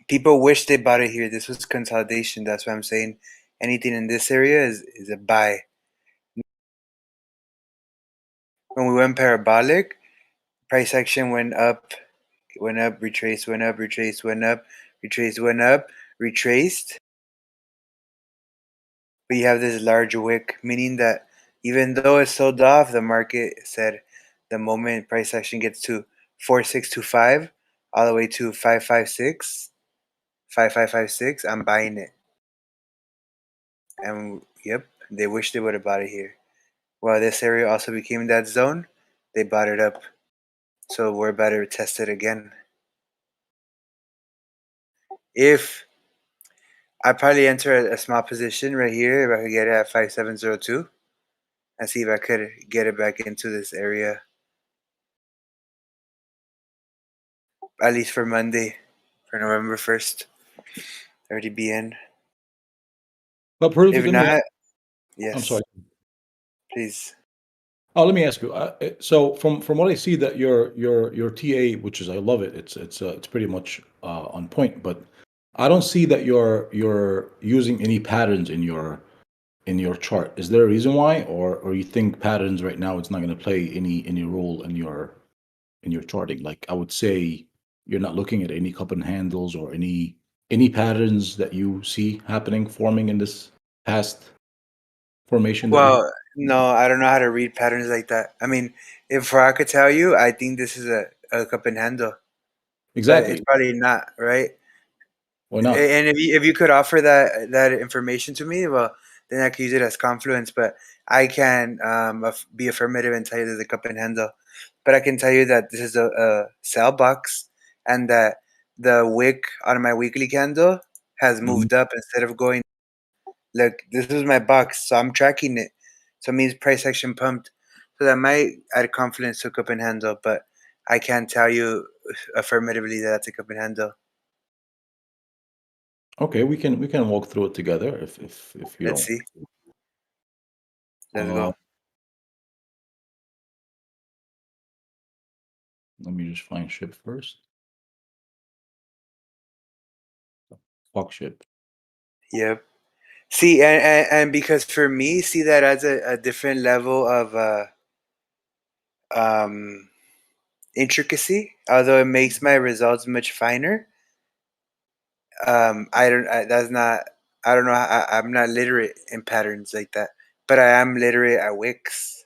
S6: People wish they bought it here. This was consolidation. That's what I'm saying. Anything in this area is a buy. When we went parabolic, price action went up, retraced, went up, retraced, went up, retraced, went up, retraced. But you have this large wick, meaning that even though it's sold off, the market said the moment price action gets to 4625 all the way to 556, 5556, I'm buying it. And yep, they wish they would have bought it here. Well, this area also became that zone. They bought it up. So we're about to test it again. If I probably enter a small position right here, if I could get it at 5702 and see if I could get it back into this area, at least for Monday, for November 1st, already be in.
S15: But Proof,
S6: If
S15: let me.
S6: not,
S15: I'm
S6: yes,
S15: sorry.
S6: please.
S15: Oh, let me ask you. So from what I see, that your TA, which is I love it. It's pretty much on point. But I don't see that you're using any patterns in your chart. Is there a reason why, or you think patterns right now it's not going to play any role in your charting? Like, I would say you're not looking at any cup and handles or any patterns that you see happening forming in this past formation that we have.
S6: Well, no, I don't know how to read patterns like that. I mean, if I could tell you, I think this is a cup and handle, but it's
S15: Exactly.
S6: probably not, right?
S15: Why not?
S6: And if you could offer that information to me, well, then I could use it as confluence. But I can be affirmative and tell you there's a cup and handle. But I can tell you that this is a sell box, and that the wick on my weekly candle has
S15: Mhm.
S6: moved up instead of going. Look, this is my box, so I'm tracking it. So it means price action pumped. So that might add confidence to cup and handle, but I can't tell you affirmatively that that's a cup and handle.
S15: Okay, we can walk through it together if you
S6: Let's
S15: don't.
S6: see. Let's
S15: Uh,
S6: go.
S15: let me just find Shib first. Fuck Shib.
S6: Yep. See, and because for me, see that as a different level of um, intricacy, although it makes my results much finer. I don't. That's not. I don't know. I'm not literate in patterns like that, but I am literate at Wix.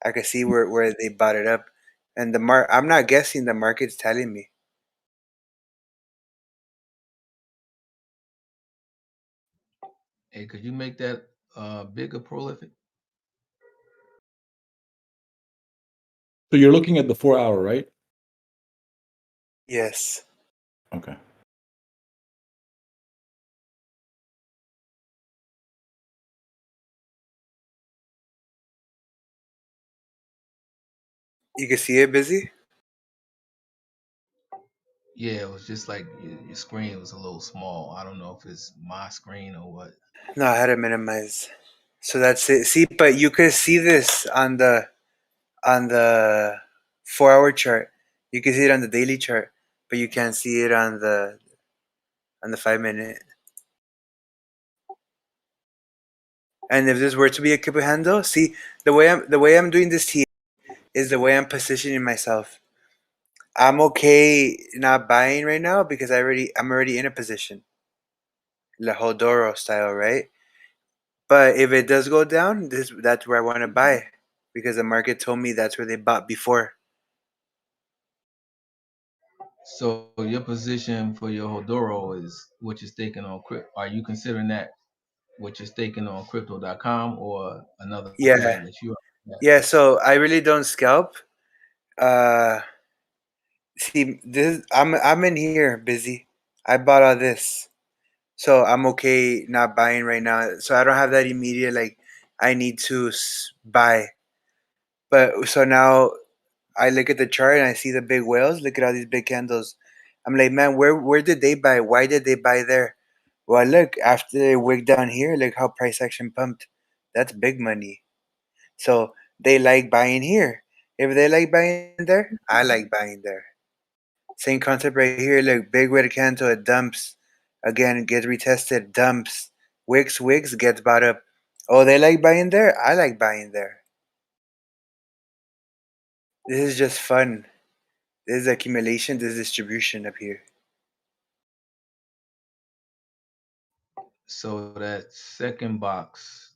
S6: I can see where they bought it up, and I'm not guessing. The market's telling me.
S12: Hey, could you make that bigger prolific?
S15: So you're looking at the 4 hour, right?
S6: Yes.
S15: Okay.
S6: You can see it busy.
S12: Yeah, it was just like your screen was a little small. I don't know if it's my screen or what.
S6: No, I had to minimize. So that's it. See, but you could see this on the 4 hour chart. You can see it on the daily chart, but you can't see it on the 5 minute. And if this were to be a Kipper handle, see the way I'm doing this here is the way I'm positioning myself. I'm okay not buying right now because I'm already in a position, La Hodoro style, right? But if it does go down, that's where I want to buy because the market told me that's where they bought before.
S12: So your position for your Hodoro is what you're staking on crypto. Are you considering that what you're staking on crypto.com or another
S6: Yeah,
S12: pattern that you are?
S6: yeah. So I really don't scalp. Uh, See, this I'm in here busy. I bought all this, so I'm okay not buying right now. So I don't have that immediate like I need to buy. But so now I look at the chart and I see the big whales. Look at all these big candles. I'm like, man, where did they buy? Why did they buy there? Well, look, after they wigged down here, look how price action pumped. That's big money. So they like buying here. If they like buying there, I like buying there. Same concept right here. Look, big red candle, it dumps. Again, it gets retested, dumps. Wicks gets bought up. Oh, they like buying there? I like buying there. This is just fun. This is accumulation, this is distribution up here.
S12: So that second box,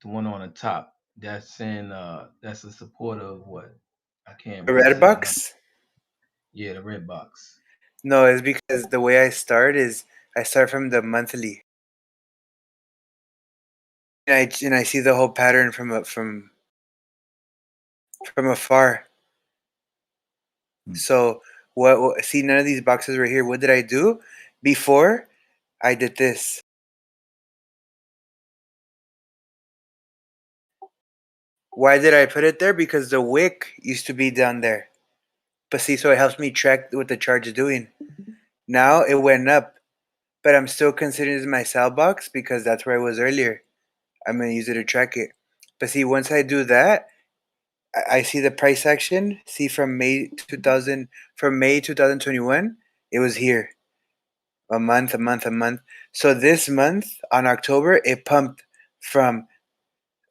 S12: the one on the top, that's that's a support of what? I can't
S6: The
S12: really
S6: red
S12: see the number.
S6: box?
S12: Yeah, the red box.
S6: No, it's because the way I start is I start from the monthly. And I see the whole pattern from afar. So see, none of these boxes right here. What did I do? Before I did this. Why did I put it there? Because the wick used to be down there. But see, so it helps me track what the chart is doing. Now it went up, but I'm still considering this my sell box because that's where I was earlier. I'm gonna use it to track it. But see, once I do that, I see the price action. See from May 2021, it was here. A month. So this month on October, it pumped from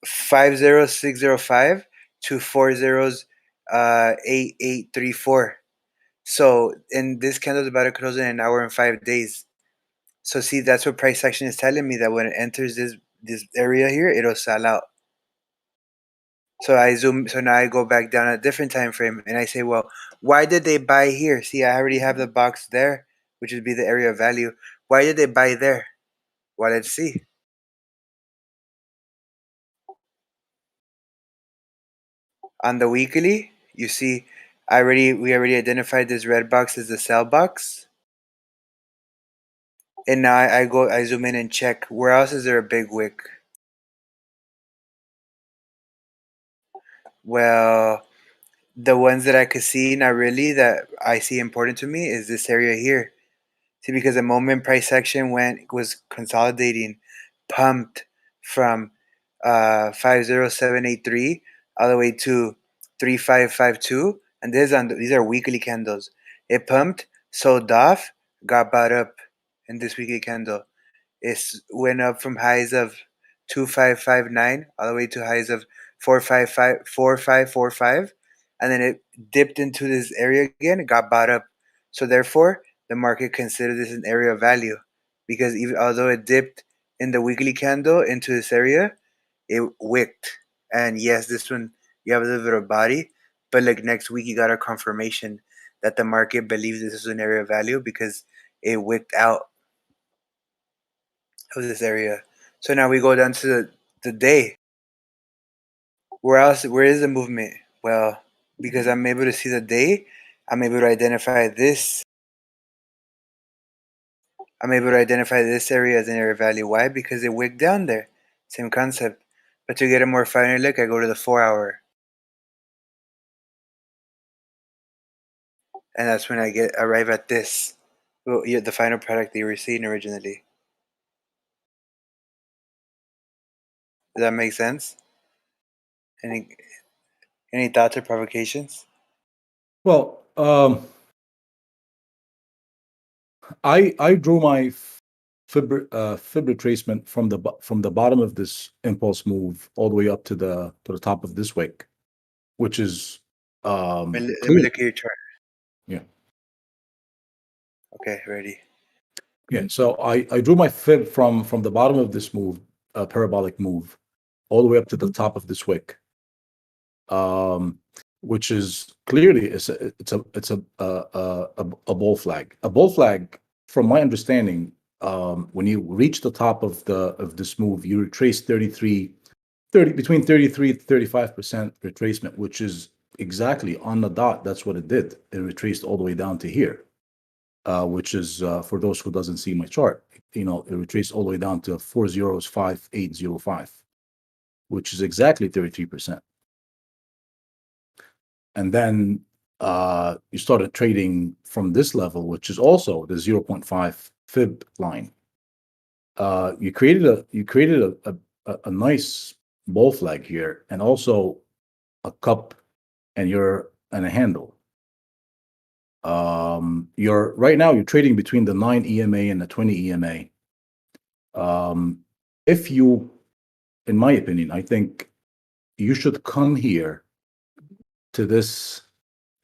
S6: 50605 to 8834. So, and this candle is about to close in an hour and 5 days. So, see, that's what price action is telling me that when it enters this area here, it'll sell out. So I zoom. So now I go back down a different time frame, and I say, well, why did they buy here? See, I already have the box there, which would be the area of value. Why did they buy there? Well, let's see. On the weekly, you see, we already identified this red box as the sell box. And now I zoom in and check where else is there a big wick. Well, the ones that I could see, not really, that I see important to me is this area here. See, because the moment price action was consolidating, pumped from 50783 all the way to 3552, and these are weekly candles. It pumped, sold off, got bought up in this weekly candle. It went up from highs of 2559 all the way to highs of 4545, and then it dipped into this area again. It got bought up, so therefore the market considered this an area of value because even although it dipped in the weekly candle into this area, it wicked. And yes, this one you have a little bit of body, but like next week you got a confirmation that the market believes this is an area of value because it wicked out of this area. So now we go down to the day. Where is the movement? Well, because I'm able to see the day, I'm able to identify this. I'm able to identify this area as an area of value. Why? Because it wicked down there. Same concept. But to get a more finer look, I go to the 4-hour. And that's when I arrive at this. Well, the final product that you were seeing originally. Does that make sense? Any thoughts or provocations?
S15: Well, I drew my fib retracement from the bottom of this impulse move all the way up to the top of this wick, which is
S6: Let me
S15: clear.
S6: look at your chart.
S15: Yeah.
S6: Okay, ready.
S15: Yeah. So I drew my fib from the bottom of this move, parabolic move, all the way up to the top of this wick, which is clearly it's a bull flag. A bull flag, from my understanding, when you reach the top of this move, you retrace between 33 to 35% retracement, which is exactly on the dot. That's what it did. It retraced all the way down to here, which is for those who doesn't see my chart. It retraced all the way down to 405,805, which is exactly 33%. And then you started trading from this level, which is also the 0.5 fib line. You created a nice bull flag here, and also a cup and a handle. Right now you're trading between the 9 EMA and the 20 EMA. If you, in my opinion, I think you should come here to this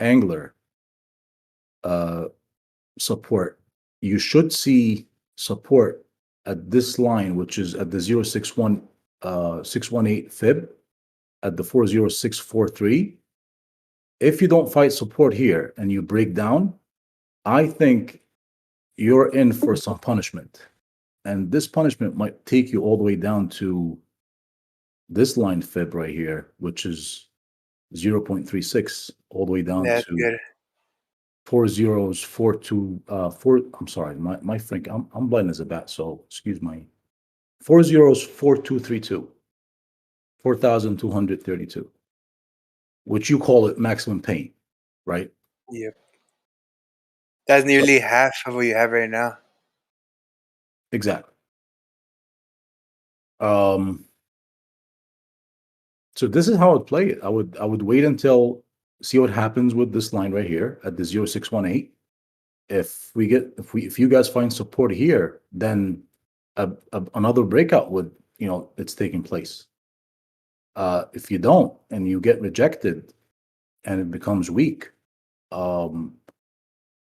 S15: angler support. You should see support at this line, which is at the 618 fib, at the 40643. If you don't fight support here and you break down, I think you're in for some punishment. And this punishment might take you all the way down to this line fib right here, which is 0.36, all the way down
S6: That's
S15: to
S6: good.
S15: 4042 I'm sorry, my think I'm blind as a bat, so excuse my 404232, 4,232, which you call it maximum pain, right?
S6: Yep. That's nearly half of what you have right now.
S15: Exactly. So this is how I'd play it. I would wait until see what happens with this line right here at the 0618. If you guys find support here, then another breakout would, it's taking place. If you don't and you get rejected and it becomes weak, I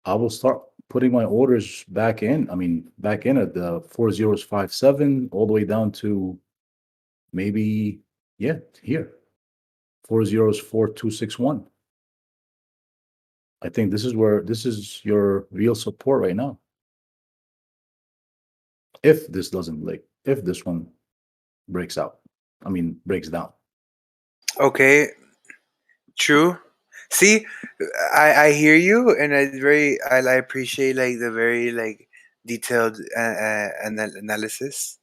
S15: will start putting my orders back in. Back in at the 4057 all the way down to maybe here 404261. I think this is your real support right now. If this one breaks down.
S6: Okay, true. See, I hear you, and I appreciate like the very like detailed analysis.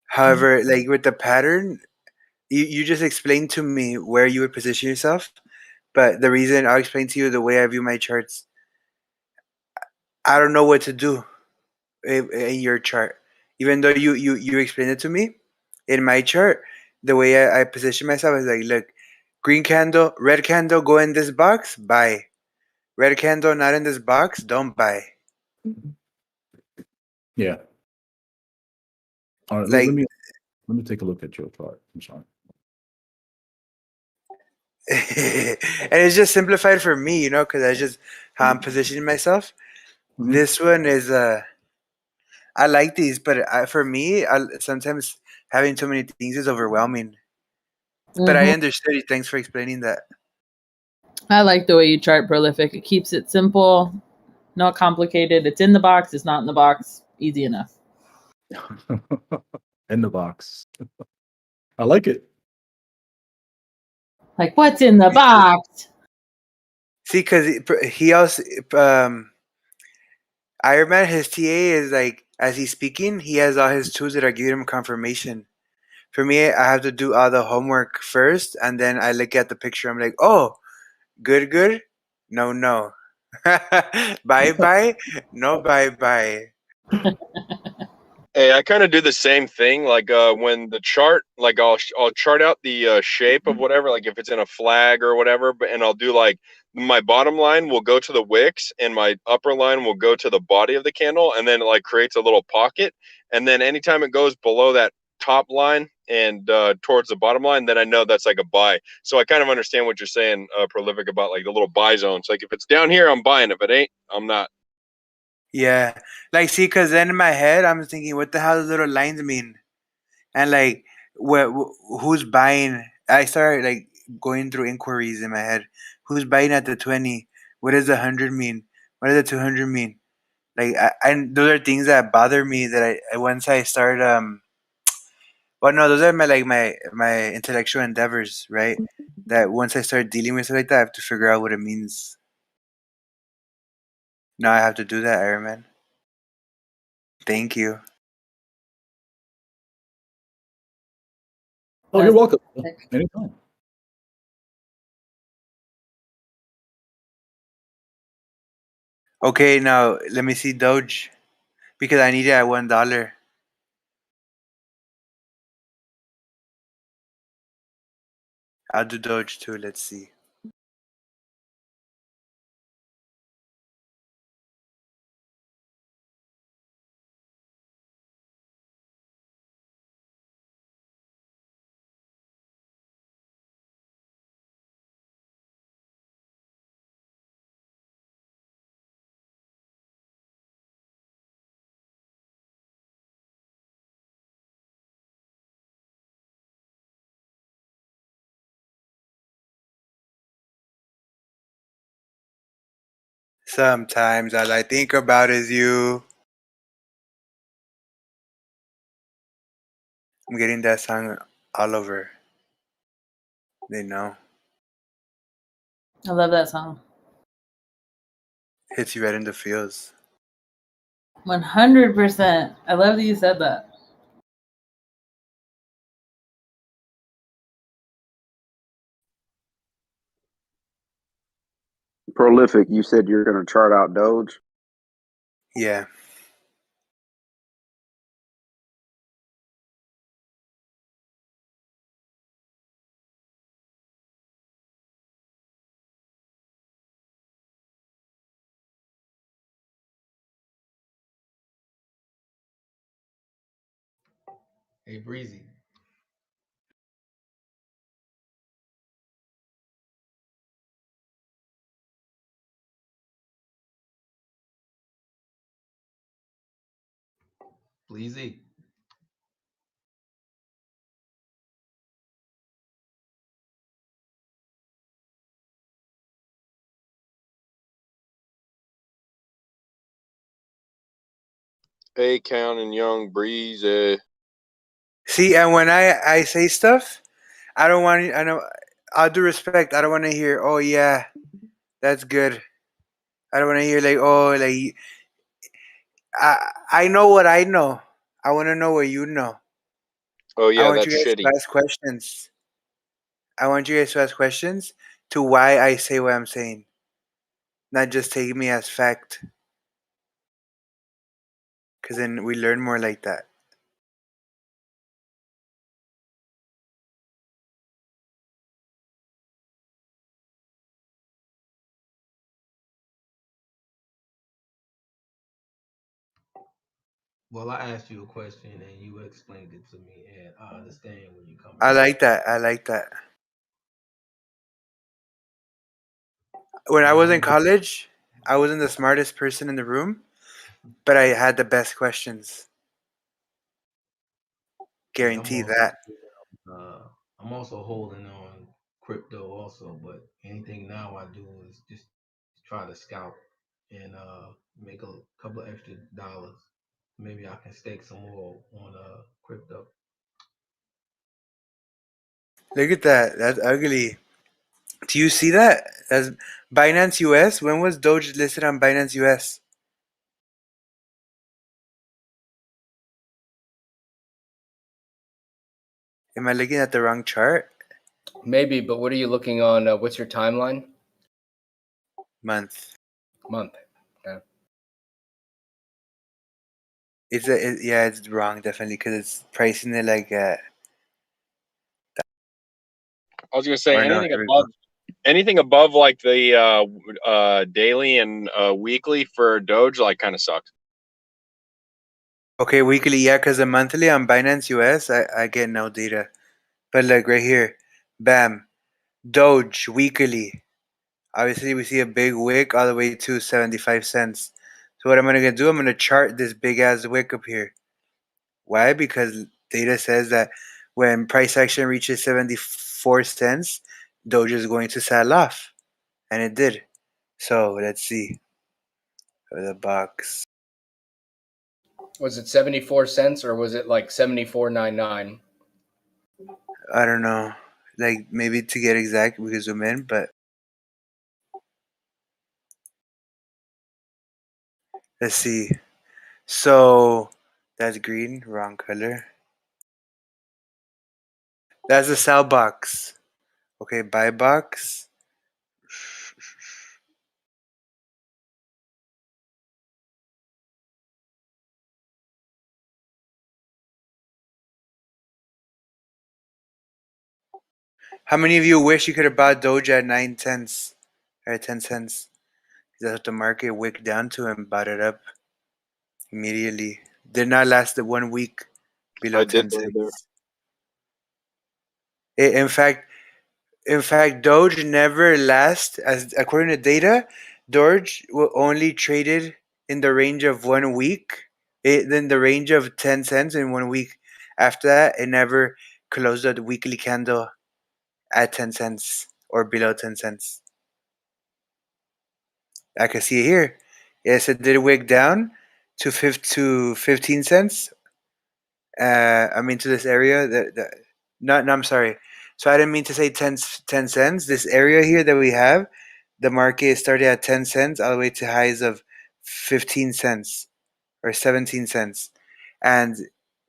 S6: However, like with the pattern, you just explained to me where you would position yourself, but the reason I'll explain to you the way I view my charts. I don't know what to do in your chart, even though you explained it to me. In my chart, the way I position myself is like, look, green candle, red candle, go in this box, buy. Red candle, not in this box, don't buy.
S15: Yeah. All right,
S6: Like,
S15: let me take a look at your chart. I'm sorry.
S6: and it's just simplified for me, because that's just how I'm positioning myself.
S15: Mhm.
S6: This one is I like these, but for me, sometimes having too many things is overwhelming. But I understood it. Thanks for explaining that.
S5: I like the way you chart Prolific. It keeps it simple, not complicated. It's in the box. It's not in the box. Easy enough.
S15: In the box. I like it.
S5: Like, what's in the box?
S6: See, because he also, Iron Man, his TA is like, as he's speaking, he has all his tools that are giving him confirmation. For me, I have to do all the homework first, and then I look at the picture. I'm like, oh, good, good. No, no. Bye, bye. No, bye, bye.
S7: Hey, I kind of do the same thing. Like when the chart, like I'll chart out the shape of whatever, like if it's in a flag or whatever, and I'll do like my bottom line will go to the wicks and my upper line will go to the body of the candle, and then it like creates a little pocket. And then anytime it goes below that top line and towards the bottom line, then I know that's like a buy. So I kind of understand what you're saying, Prolific, about like the little buy zones. Like if it's down here, I'm buying. If it ain't, I'm not.
S6: Yeah. Like, see, because then in my head, I'm thinking, what the hell do little lines mean? And like, who's buying? I started like going through inquiries in my head. Who's buying at the 20? What does the 100 mean? What does the 200 mean? Like, and those are things that bother me that once I start, well, no, those are my intellectual endeavors, right? That once I start dealing with stuff like that, I have to figure out what it means. Now I have to do that, Iron Man. Thank you.
S15: Oh, you're welcome. Anytime.
S6: Okay, now let me see Doge because I need it at $1. I'll do Doge too. Let's see. Sometimes all I think about is you. I'm getting that song all over. They know.
S5: I love that song.
S6: Hits you right in the feels.
S5: 100%. I love that you said that.
S4: Prolific, you said you're going to chart out Doge.
S6: Yeah.
S12: Hey, Breezy. Please.
S7: Hey, Count and Young Breeze.
S6: See, and when I say stuff, I don't want. I know. I'll do respect. I don't want to hear. Oh yeah, that's good. I don't want to hear like, oh, like. I know what I know. I want to know what you know.
S7: Oh
S6: I
S7: yeah,
S6: want you
S7: that's
S6: guys to
S7: shitty.
S6: ask questions. I want you guys to ask questions to why I say what I'm saying, not just take me as fact. Because then we learn more like that.
S12: Well, I asked you a question and you explained it to me, and I understand where you're coming
S6: I
S12: from.
S6: like that. I like that. When I
S12: Yeah,
S6: was
S12: I'm
S6: in
S12: just
S6: college, I wasn't the smartest person in the room, but I had the best questions.
S12: yeah, I'm
S6: Guarantee
S12: also
S6: that.
S12: uh, I'm also holding on crypto also, but anything now I do is just try to scout and make a couple of extra dollars. Maybe I can stake some more on crypto.
S6: Look at that. That's ugly. Do you see that? That's Binance US. When was Doge listed on Binance US? Am I looking at the wrong chart?
S1: Maybe, but what are you looking on? What's your timeline?
S6: Month.
S1: Month. Okay.
S6: Yeah, it's wrong definitely because it's pricing it like
S7: I was gonna say
S6: or no, here we go.
S7: anything above like the daily and weekly for Doge like kind of sucks.
S6: Okay, weekly, yeah, because the monthly on Binance US, I get no data. But like right here, bam, Doge weekly. Obviously, we see a big wick all the way to 75 cents. So what I'm gonna do, I'm gonna chart this big ass wick up here. Why? Because data says that when price action reaches 74 cents, Doge is going to sell off, and it did. So let's see the box.
S1: Was it 74 cents or was it like 74.99?
S6: I don't know, like maybe to get exact, we could zoom in, but let's see. So that's green, wrong color. That's the sell box. Okay, buy box. How many of you wish you could have bought Doge at 9 cents or 10 cents? That's what the market wicked down to and bought it up immediately. Did not last the 1 week below
S7: I did
S6: 10
S7: buy there.
S6: cents. In fact, Doge never lasts. As according to data, Doge will only traded in the range of 1 week. In the range of 10 cents in 1 week. After that, it never closed a weekly candle at 10 cents or below 10 cents. I can see it here. Yes, it did wick down to 15 cents. I mean to this area no, I'm sorry. So I didn't mean to say 10 cents. This area here that we have, the market started at 10 cents all the way to highs of 15 cents or 17 cents. And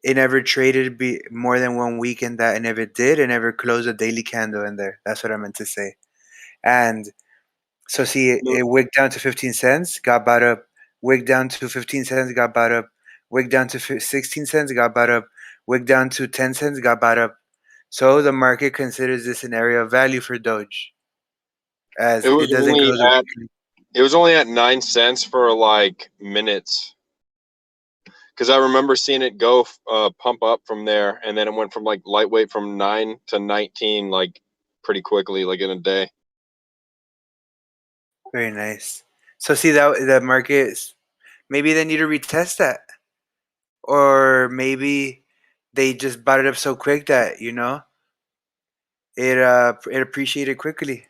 S6: it never traded more than 1 week in that, and if it did, it never closed a daily candle in there. That's what I meant to say. And so see, it wigged down to 15 cents, got bought up. Wigged down to 15 cents, got bought up. Wigged down to 16 cents, got bought up. Wigged down to 10 cents, got bought up. So the market considers this an area of value for Doge, as
S7: It
S6: it
S7: was
S6: doesn't
S7: only
S6: close a
S7: at
S6: weekly.
S7: it was only at 9 cents for like minutes because I remember seeing it go pump up from there, and then it went from like lightweight from 9 to 19 like pretty quickly, like in a day.
S6: Very nice. So see that the market, maybe they need to retest that, or maybe they just bought it up so quick that it appreciated quickly.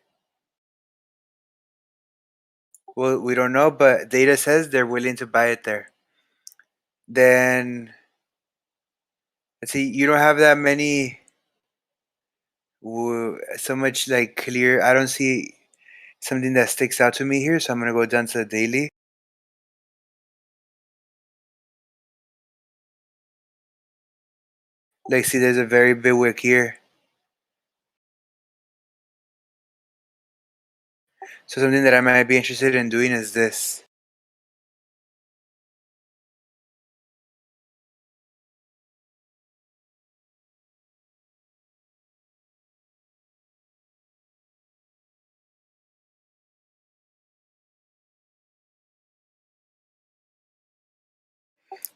S6: Well, we don't know, but data says they're willing to buy it there. Then let's see, you don't have that many, so much like clear. I don't see something that sticks out to me here, so I'm gonna go down to the daily. Like, see, there's a very big wick here. So something that I might be interested in doing is this.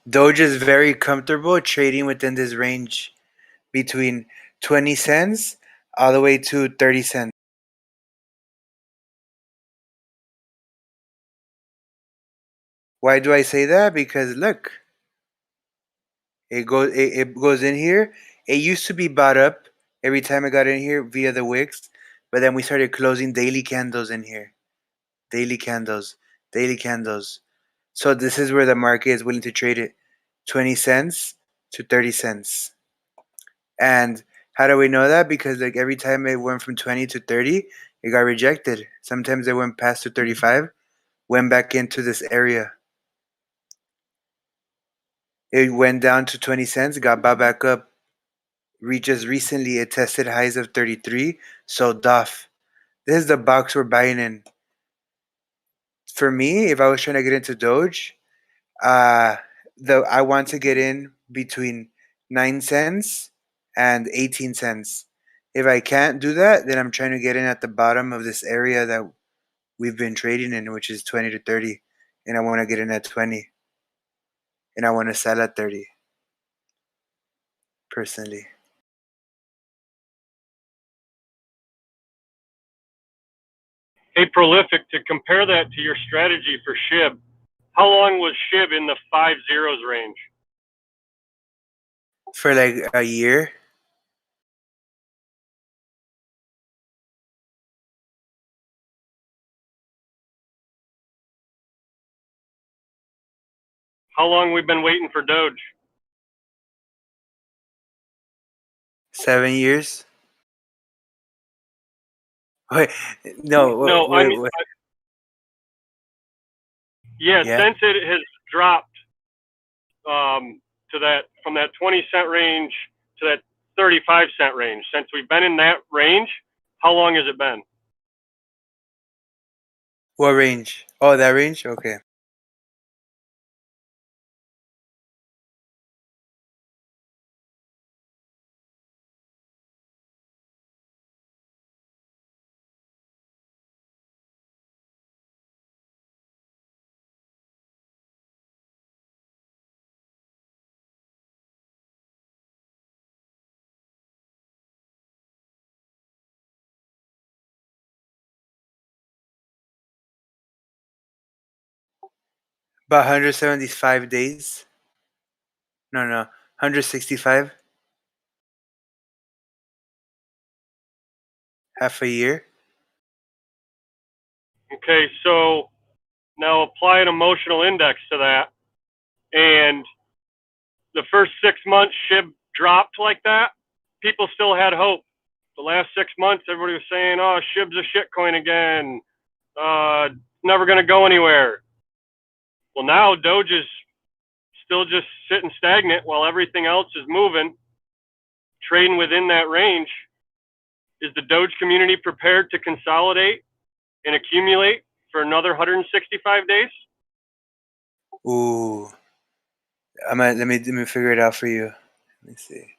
S6: Doge is very comfortable trading within this range between 20 cents all the way to 30 cents. Why do I say that? Because look, it goes in here. It used to be bought up every time I got in here via the wicks, but then we started closing daily candles in here. Daily candles, daily candles. So this is where the market is willing to trade it, 20 cents to 30 cents. And how do we know that? Because like every time it went from 20 to 30, it got rejected. Sometimes it went past to 35, went back into this area. It went down to 20 cents, got bought back up. Just recently, it tested highs of 33, sold off. This is the box we're buying in. For me, if I was trying to get into Doge, I want to get in between 9 cents and 18 cents. If I can't do that, then I'm trying to get in at the bottom of this area that we've been trading in, which is 20 to 30. And I want to get in at 20. And I want to sell at 30. Personally.
S8: Hey, Prolific, to compare that to your strategy for Shib, how long was Shib in the 5 zeros range?
S6: For like a year.
S8: How long we've been waiting for Doge?
S6: 7 years. Wait, no,
S8: No, I mean,
S6: wait.
S8: yeah,
S6: Yeah.
S8: since it has dropped to that, from that 20-cent range to that 35-cent range, since we've been in that range, how long has it been?
S6: What range? Oh, that range? Okay. About 175 days. No, 165. Half a year.
S8: Okay, so now apply an emotional index to that. And the first 6 months Shib dropped like that, people still had hope. The last 6 months, everybody was saying, oh, Shib's a shitcoin again. Never going to go anywhere. Well, now Doge is still just sitting stagnant while everything else is moving, trading within that range. Is the Doge community prepared to consolidate and accumulate for another 165 days?
S6: Ooh. Let me figure it out for you. Let me see.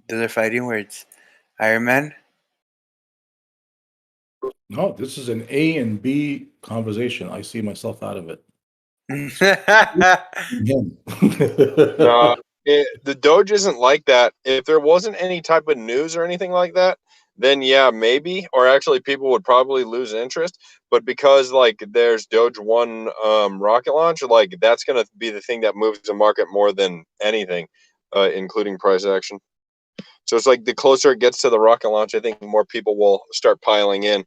S6: Those are fighting words. Iron Man.
S15: No, this is an A and B conversation. I see myself out of it.
S7: No, the Doge isn't like that. If there wasn't any type of news or anything like that, then yeah, maybe, or actually people would probably lose interest. But because like there's Doge 1 rocket launch, like that's gonna be the thing that moves the market more than anything, including price action. So it's like the closer it gets to the rocket launch, I think more people will start piling in.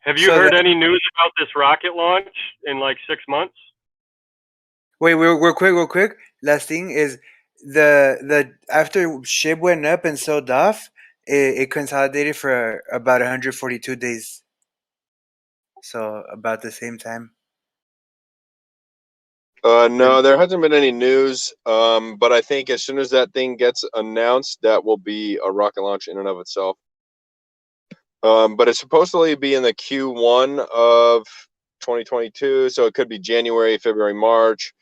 S8: Have you heard any news about this rocket launch in like 6 months?
S6: Wait, real quick. Last thing is the after Shib went up and sold off, it consolidated for about 142 days. So about the same time.
S7: No, there hasn't been any news. But I think as soon as that thing gets announced, that will be a rocket launch in and of itself. But it's supposedly be in the Q1 of 2022, so it could be January, February, March.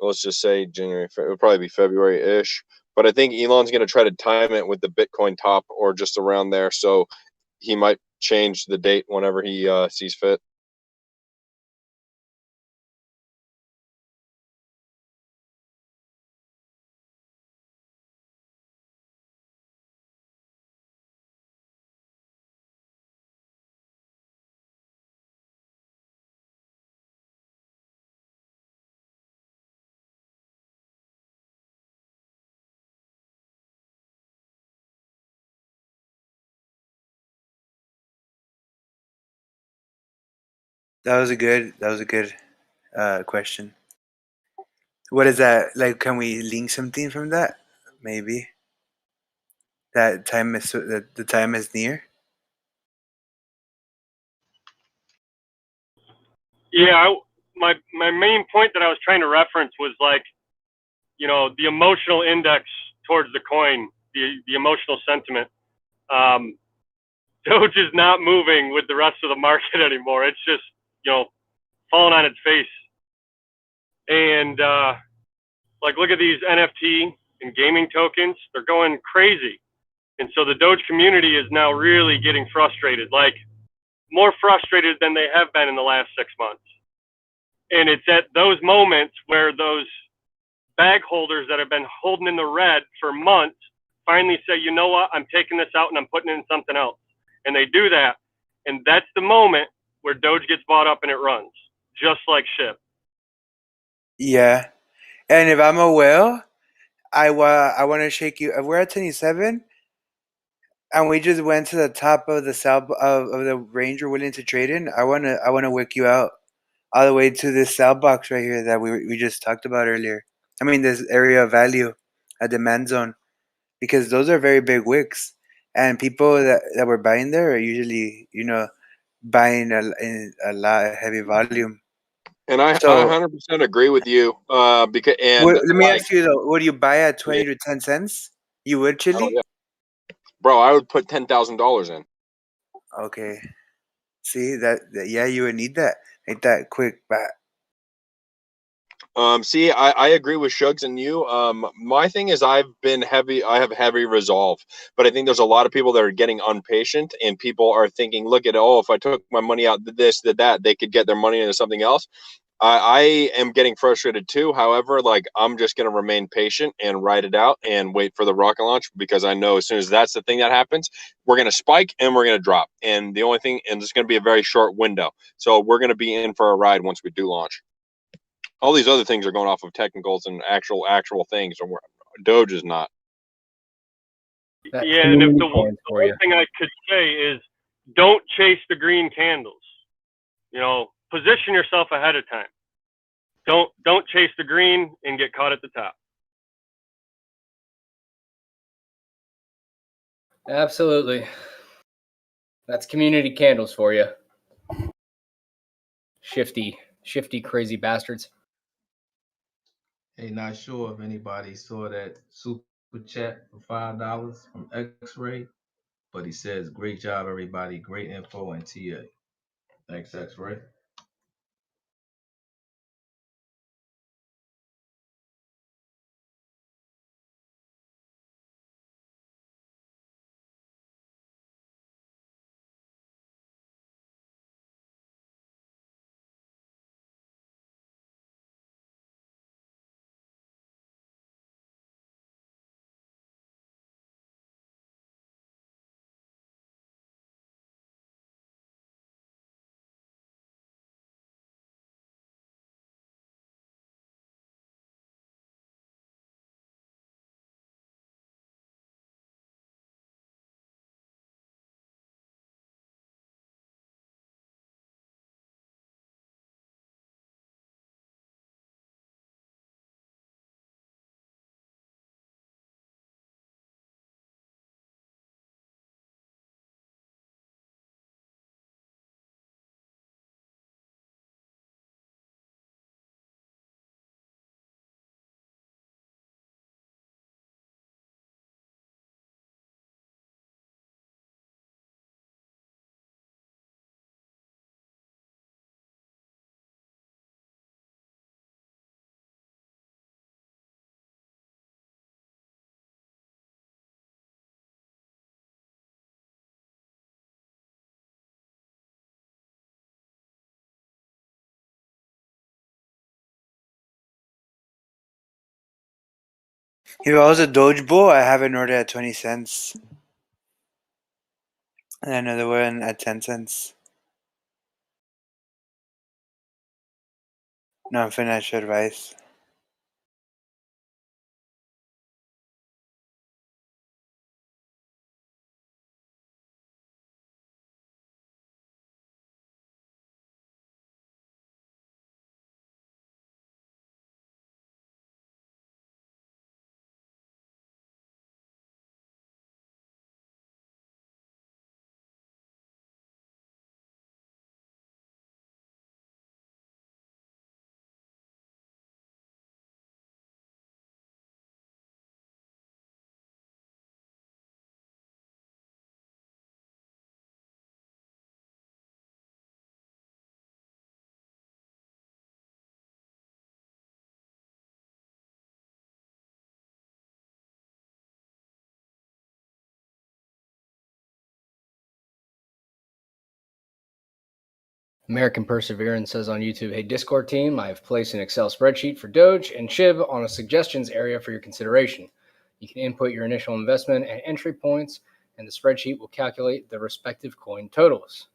S7: Let's just say January. It'll probably be February-ish. But I think Elon's going to try to time it with the Bitcoin top or just around there, so he might change the date whenever he sees fit.
S6: That was a good question. What is that? Like, can we link something from that? Maybe that time is that the time is near.
S16: Yeah, my main point that I was trying to reference was like, you know, the emotional index towards the coin, the emotional sentiment. Doge is not moving with the rest of the market anymore. It's just, you know, falling on its face. And like, look at these NFT and gaming tokens. They're going crazy. And so the Doge community is now really getting frustrated, like more frustrated than they have been in the last 6 months. And it's at those moments where those bag holders that have been holding in the red for months finally say, you know what, I'm taking this out and I'm putting it in something else. And they do that. And that's the moment where Doge gets bought up and it runs, just like Shib.
S6: Yeah, and if I'm a whale, I want to shake you. If we're at 27, and we just went to the top of the of the range we're willing to trade in, I wanna wick you out all the way to this sell box right here that we just talked about earlier. I mean, this area of value, a demand zone, because those are very big wicks, and people that were buying there are usually buying in a lot of heavy volume.
S7: And I
S6: So
S7: 100% agree with you. Because
S6: let me
S7: like,
S6: ask you though, would you buy at
S7: yeah,
S6: 20 to 10 cents? You would,
S7: oh
S6: Chili?
S7: yeah, bro, I would put $10,000 in.
S6: Okay. See that yeah, you would need that. Make that quick back.
S7: See, I agree with Shugs and you. My thing is I have heavy resolve, but I think there's a lot of people that are getting impatient and people are thinking, look at, oh, if I took my money out, did this, did that, they could get their money into something else. I am getting frustrated too. However, like, I'm just going to remain patient and ride it out and wait for the rocket launch, because I know as soon as that's the thing that happens, we're going to spike and we're going to drop. And the only thing, and it's going to be a very short window. So we're going to be in for a ride once we do launch. All these other things are going off of technicals and actual things, and Doge is not.
S1: That's
S16: Yeah, and if
S1: community
S16: the
S1: coins for
S16: one
S1: you.
S16: thing I could say is don't chase the green candles. You know, position yourself ahead of time. Don't chase the green and get caught at the top.
S1: Absolutely. That's community candles for you. Shifty, crazy bastards.
S12: Hey, not sure if anybody saw that super chat for $5 from X-Ray, but he says, "Great job, everybody. Great info and TA." Thanks, X-Ray.
S6: If I was a Doge bull, I have an order at 20 cents. And another one at 10 cents. Non-financial advice.
S1: American Perseverance says on YouTube, hey, Discord team, I have placed an Excel spreadsheet for Doge and Shib on a suggestions area for your consideration. You can input your initial investment and entry points, and the spreadsheet will calculate the respective coin totals.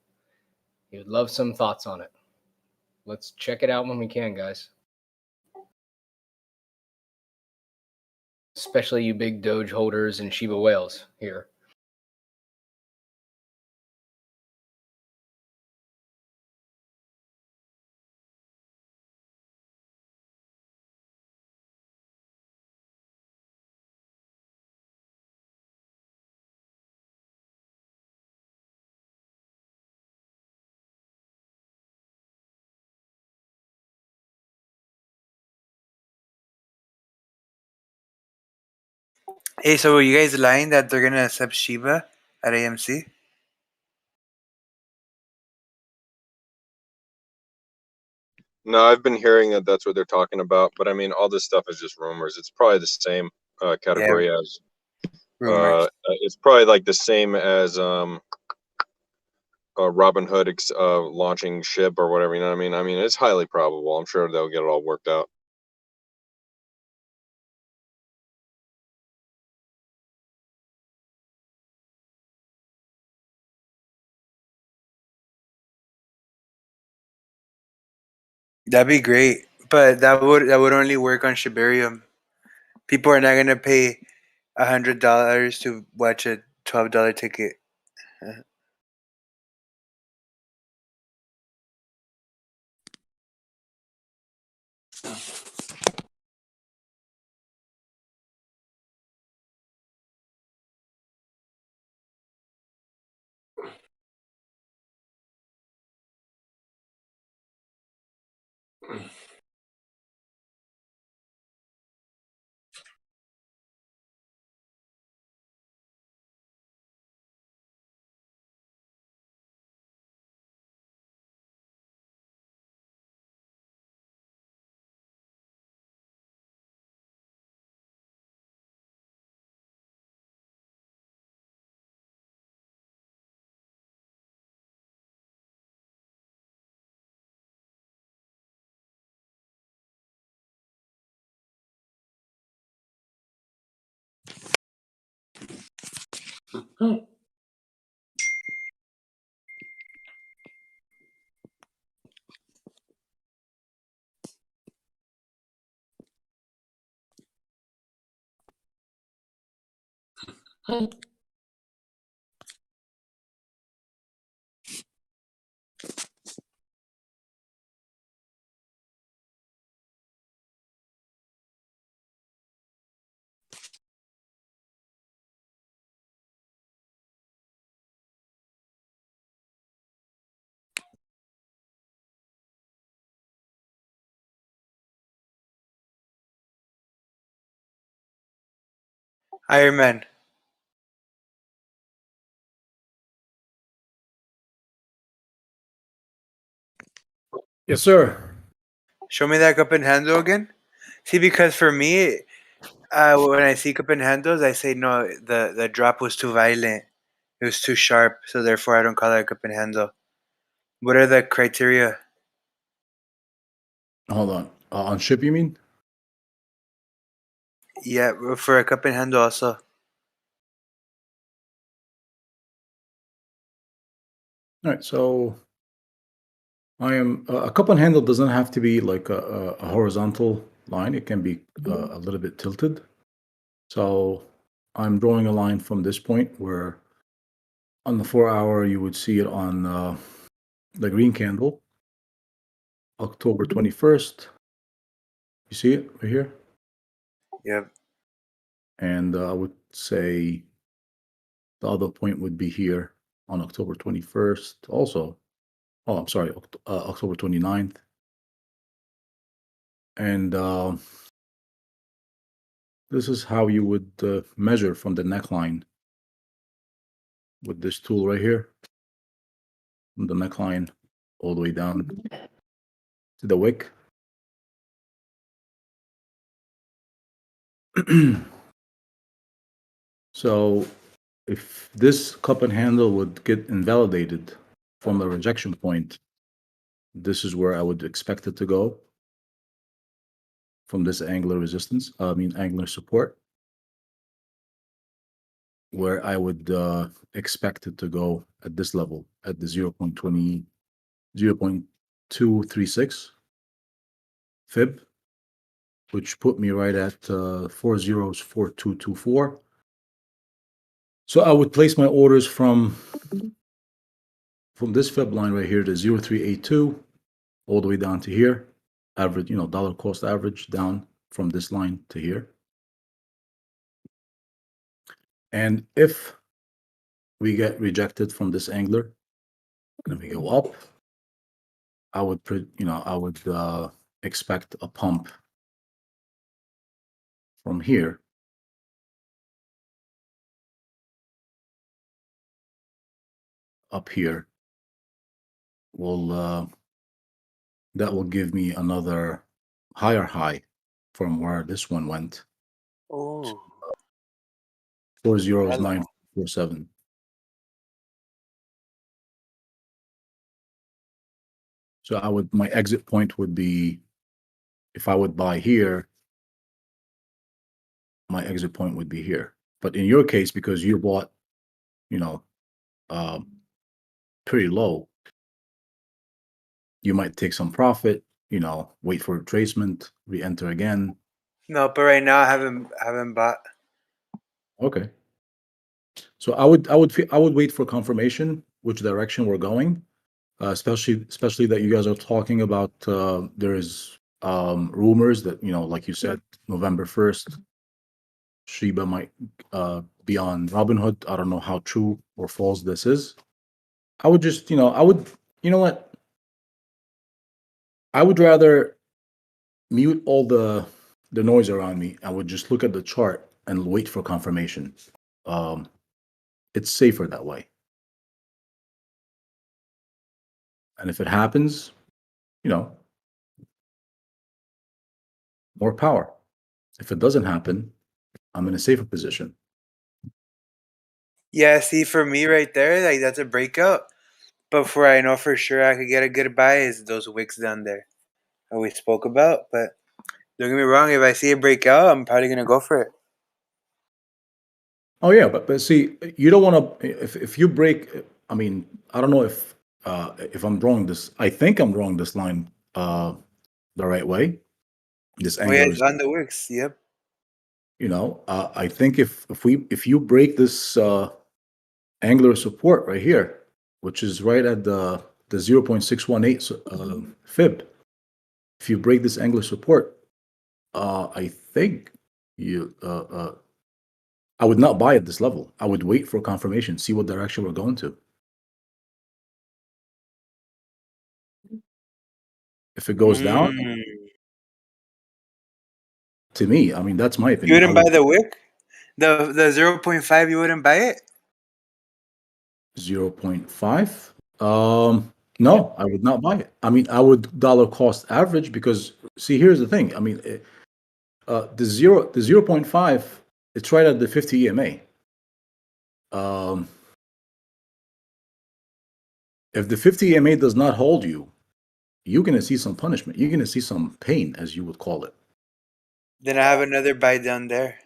S1: He would love some thoughts on it. Let's check it out when we can, guys. Especially you big Doge holders and Shiba whales here.
S6: Hey, so are you guys lying that they're gonna accept Shiba at AMC?
S7: No, I've been hearing that that's what they're talking about, but I mean, all this stuff is just rumors. It's probably the same category as
S6: Rumors.
S7: it's probably like the same as Robinhood launching Shib or whatever. You know what I mean? I mean, it's highly probable. I'm sure they'll get it all worked out.
S6: That'd be great, but that would only work on Shibarium. People are not gonna pay $100 to watch a $12 ticket. Iron Man.
S15: Yes, sir.
S6: Show me that cup and handle again. See, because for me, when I see cup and handles, I say no. The drop was too violent. It was too sharp, so therefore I don't call it a cup and handle. What are the criteria?
S15: Hold on Ship, you mean?
S6: Yeah, for a cup and handle also.
S15: All right, so I am a cup and handle doesn't have to be like a horizontal line. It can be a little bit tilted. So I'm drawing a line from this point where on the 4-hour you would see it on the green candle, October 21st. You see it right here?
S6: Yep.
S15: And I would say the other point would be here on October 21st also. Oh, I'm sorry, October 29th. And this is how you would measure from the neckline with this tool right here. From the neckline all the way down to the wick. So if this cup and handle would get invalidated from the rejection point this is where I would expect it to go from this angular resistance, angular support, where I would expect it to go at this level, at the 0.236 fib, which put me right at 404224. So I would place my orders from this fib line right here to 0382 all the way down to here, average, dollar cost average down from this line to here. And if we get rejected from this angler and we go up, I would expect a pump from here up here. That will give me another higher high from where this one went.
S6: Oh,
S15: 400947. So my exit point would be, if I would buy here, my exit point would be here. But in your case, because you bought, pretty low, you might take some profit, wait for retracement, re-enter again.
S6: no, but right now I haven't bought.
S15: Okay. So I would wait for confirmation which direction we're going, especially that you guys are talking about there is rumors that, like you said, November 1st, Shiba might be on Robinhood. I don't know how true or false this is. I would just, you know what? I would rather mute all the noise around me. I would just look at the chart and wait for confirmation. It's safer that way. And if it happens, more power. If it doesn't happen, I'm in a safer position.
S6: Yeah, see, for me right there, like that's a breakout. But where I know for sure I could get a good buy is those wicks down there that we spoke about. But don't get me wrong, if I see a breakout, I'm probably gonna go for it.
S15: Oh yeah, but see, you don't want to. If you break, I mean, I don't know if I'm drawing this. I think I'm drawing this line the right way. This
S6: Oh
S15: angle
S6: yeah,
S15: is,
S6: it's on the wicks. Yep.
S15: I think if you break this angular support right here, which is right at the 0.618 fib, if you break this angular support, I think I would not buy at this level. I would wait for confirmation, see what direction we're going to. If it goes down, to me, I mean, that's my
S6: You
S15: opinion.
S6: wouldn't buy the wick? The 0.5, you wouldn't buy it?
S15: 0.5? No, I would not buy it. I mean, I would dollar cost average because, see, here's the thing. I mean, the 0.5, it's right at the 50 EMA. If the 50 EMA does not hold you, you're going to see some punishment. You're going to see some pain, as you would call it.
S6: Then I have another buy down there.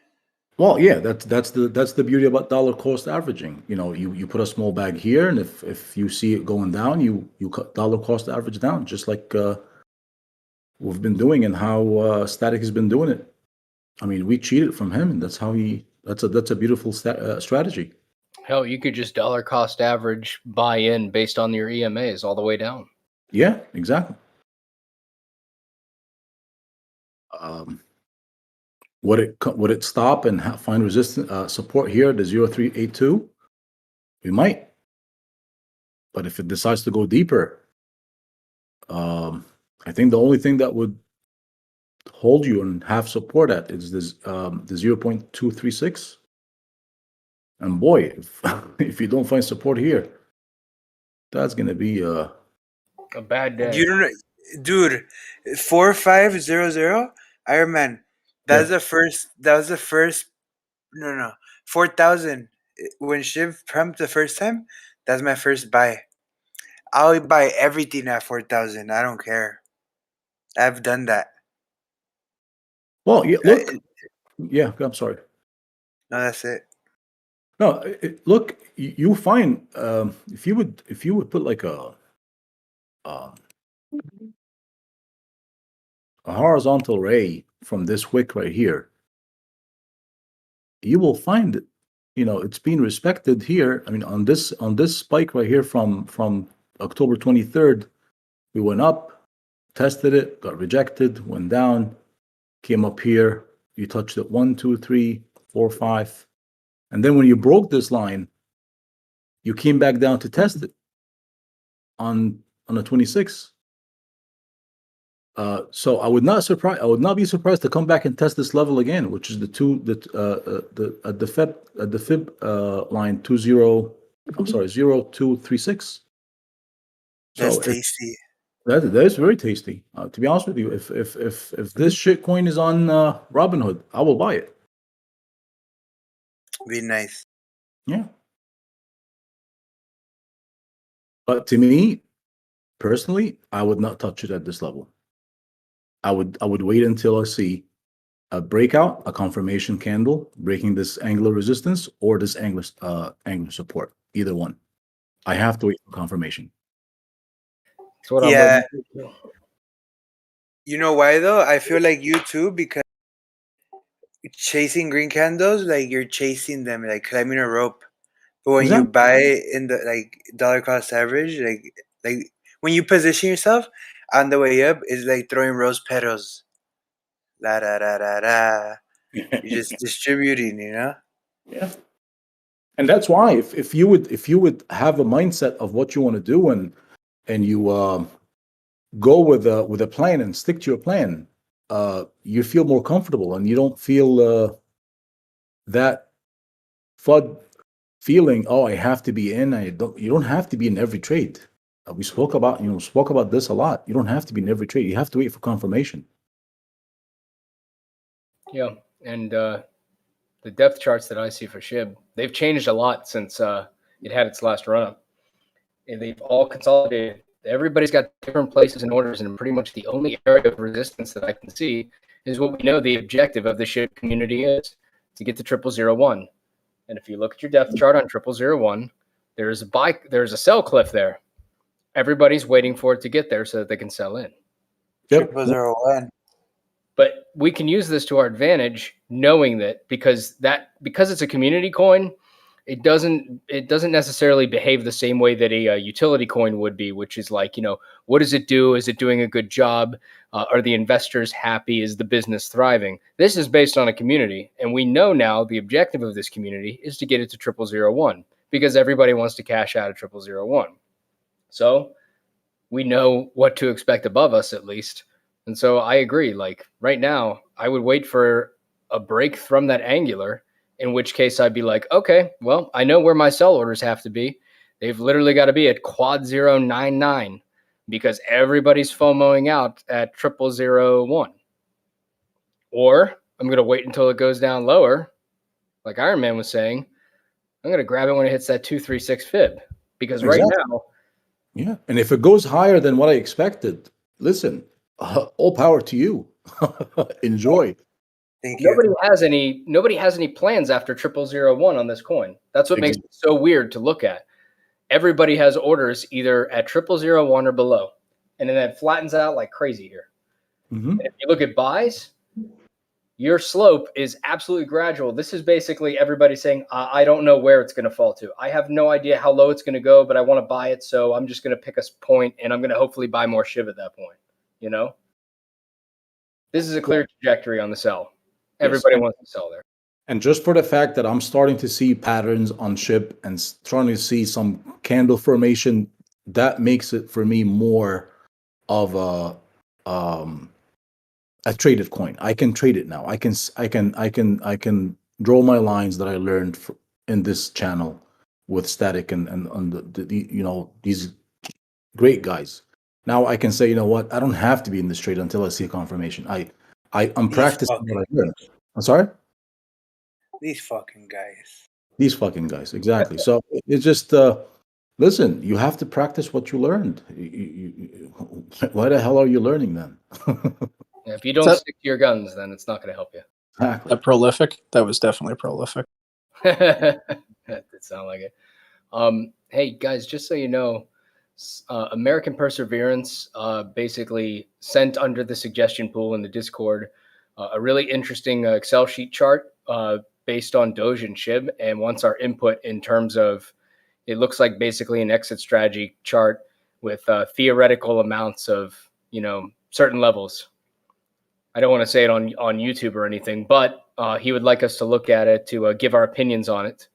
S15: Well, yeah, that's the beauty about dollar cost averaging. You put a small bag here, and if you see it going down, you cut dollar cost average down, just like we've been doing and how sTAtic has been doing it. I mean, we cheated from him, and that's how that's a beautiful strategy.
S1: Hell, you could just dollar cost average buy in based on your EMAs all the way down.
S15: Yeah, exactly. Would it stop and find resistance support here at the 0382? We might, but if it decides to go deeper, I think the only thing that would hold you and have support at is this the 0.236. And boy, if you don't find support here, that's gonna be a
S1: bad day.
S6: You don't, dude. 4500 Iron Man. That was the first. No. 4,000 when Shib pumped the first time. That's my first buy. I'll buy everything at 4,000. I don't care. I've done that.
S15: Well, yeah, look. Yeah, I'm sorry.
S6: No, that's it.
S15: No, look, you find if you would put like a horizontal ray from this wick right here, you will find it. It's been respected here. I mean, on this spike right here from October 23rd, we went up, tested it, got rejected, went down, came up here. You touched it 1, 2, 3, 4, 5, and then when you broke this line, you came back down to test it on the 26th. So I would not be surprised to come back and test this level again, which is the fib line 0236.
S6: That's tasty.
S15: That is very tasty. To be honest with you, if this shit coin is on Robinhood, I will buy it.
S6: Be nice.
S15: Yeah. But to me, personally, I would not touch it at this level. I would wait until I see a breakout, a confirmation candle breaking this angular resistance or this angular support. Either one. I have to wait for confirmation.
S1: That's what
S6: Yeah.
S1: I'm waiting.
S6: You know why though? I feel like you too, because chasing green candles, like you're chasing them, like climbing a rope. But when you buy in the dollar cost average, like when you position yourself on the way up, it's like throwing rose petals. La da da da da. You're just distributing,
S15: Yeah. And that's why if you would have a mindset of what you want to do and you go with a plan and stick to your plan, you feel more comfortable and you don't feel that FUD feeling. Oh, I have to be in. You don't have to be in every trade. We spoke about this a lot. You don't have to be in every trade. You have to wait for confirmation.
S1: Yeah, and the depth charts that I see for Shib, they've changed a lot since it had its last run up. And they've all consolidated. Everybody's got different places and orders, and pretty much the only area of resistance that I can see is what we know the objective of the Shib community is, to get to 0001. And if you look at your depth chart on 0001, there's a sell cliff there. Everybody's waiting for it to get there so that they can sell in.
S6: 0001.
S1: But we can use this to our advantage, knowing that because it's a community coin, it doesn't necessarily behave the same way that a utility coin would be, which is like, what does it do? Is it doing a good job? Are the investors happy? Is the business thriving? This is based on a community, and we know now the objective of this community is to get it to 0001 because everybody wants to cash out at 0001. So we know what to expect above us at least. And so I agree. Like right now, I would wait for a break from that angular, in which case I'd be like, okay, well, I know where my sell orders have to be. They've literally got to be at quad 099 because everybody's FOMOing out at 0001. Or I'm going to wait until it goes down lower. Like Iron Man was saying, I'm going to grab it when it hits that 236 fib because right now.
S15: Yeah. And if it goes higher than what I expected, listen, all power to you. Enjoy.
S6: Thank you.
S1: Nobody has any plans after 0001 on this coin. That's what makes it so weird to look at. Everybody has orders either at 0001 or below, and then it flattens out like crazy here.
S15: Mm-hmm.
S1: And if you look at buys, your slope is absolutely gradual. This is basically everybody saying, I don't know where it's going to fall to. I have no idea how low it's going to go, but I want to buy it, so I'm just going to pick a point, and I'm going to hopefully buy more Shib at that point. This is a clear trajectory on the sell. Everybody wants to sell there.
S15: And just for the fact that I'm starting to see patterns on Shib and starting to see some candle formation, that makes it for me more of a traded coin. I can trade it now. I can draw my lines that I learned in this channel with sTAtic and on these great guys. Now I can say, you know what? I don't have to be in this trade until I see a confirmation. I'm practicing what I learned. I'm sorry?
S6: These fucking guys.
S15: These fucking guys, exactly. So it's just Listen, you have to practice what you learned. Why the hell are you learning then?
S1: Yeah, if you don't stick to your guns, then it's not going to help you.
S15: Exactly.
S17: That prolific? That was definitely prolific.
S1: That did sound like it. Hey guys, just so you know, American Perseverance basically sent under the suggestion pool in the Discord a really interesting Excel sheet chart based on Doge and Shib, and wants our input in terms of, it looks like basically an exit strategy chart with theoretical amounts of, certain levels. I don't want to say it on YouTube or anything, but he would like us to look at it to give our opinions on it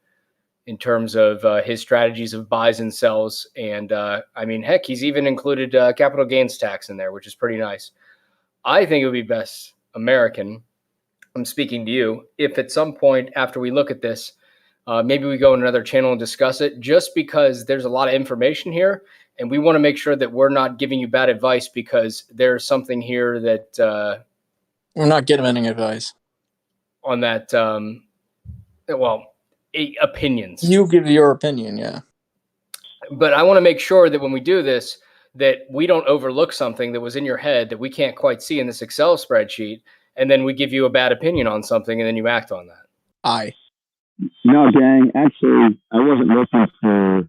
S1: in terms of his strategies of buys and sells. And I mean, heck, he's even included capital gains tax in there, which is pretty nice. I think it would be best, American, I'm speaking to you, if at some point after we look at this, maybe we go in another channel and discuss it, just because there's a lot of information here. And we want to make sure that we're not giving you bad advice, because there's something here that
S17: we're not giving any advice
S1: on that. Opinions.
S17: You give your opinion, yeah.
S1: But I want to make sure that when we do this, that we don't overlook something that was in your head that we can't quite see in this Excel spreadsheet, and then we give you a bad opinion on something, and then you act on that.
S18: No, gang. Actually, I wasn't looking for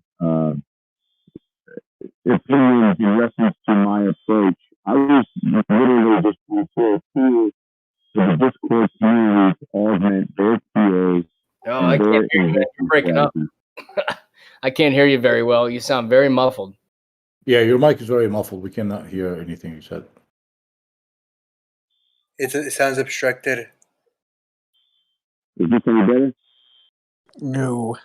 S18: opinions in reference to my approach. I was literally just trying to appeal to the Discord community to augment their PAs.
S1: Oh, I can't hear you. You're breaking up. I can't hear you very well. You sound very muffled.
S15: Yeah, your mic is very muffled. We cannot hear anything you said.
S6: It sounds obstructed.
S18: Is this any better?
S17: No.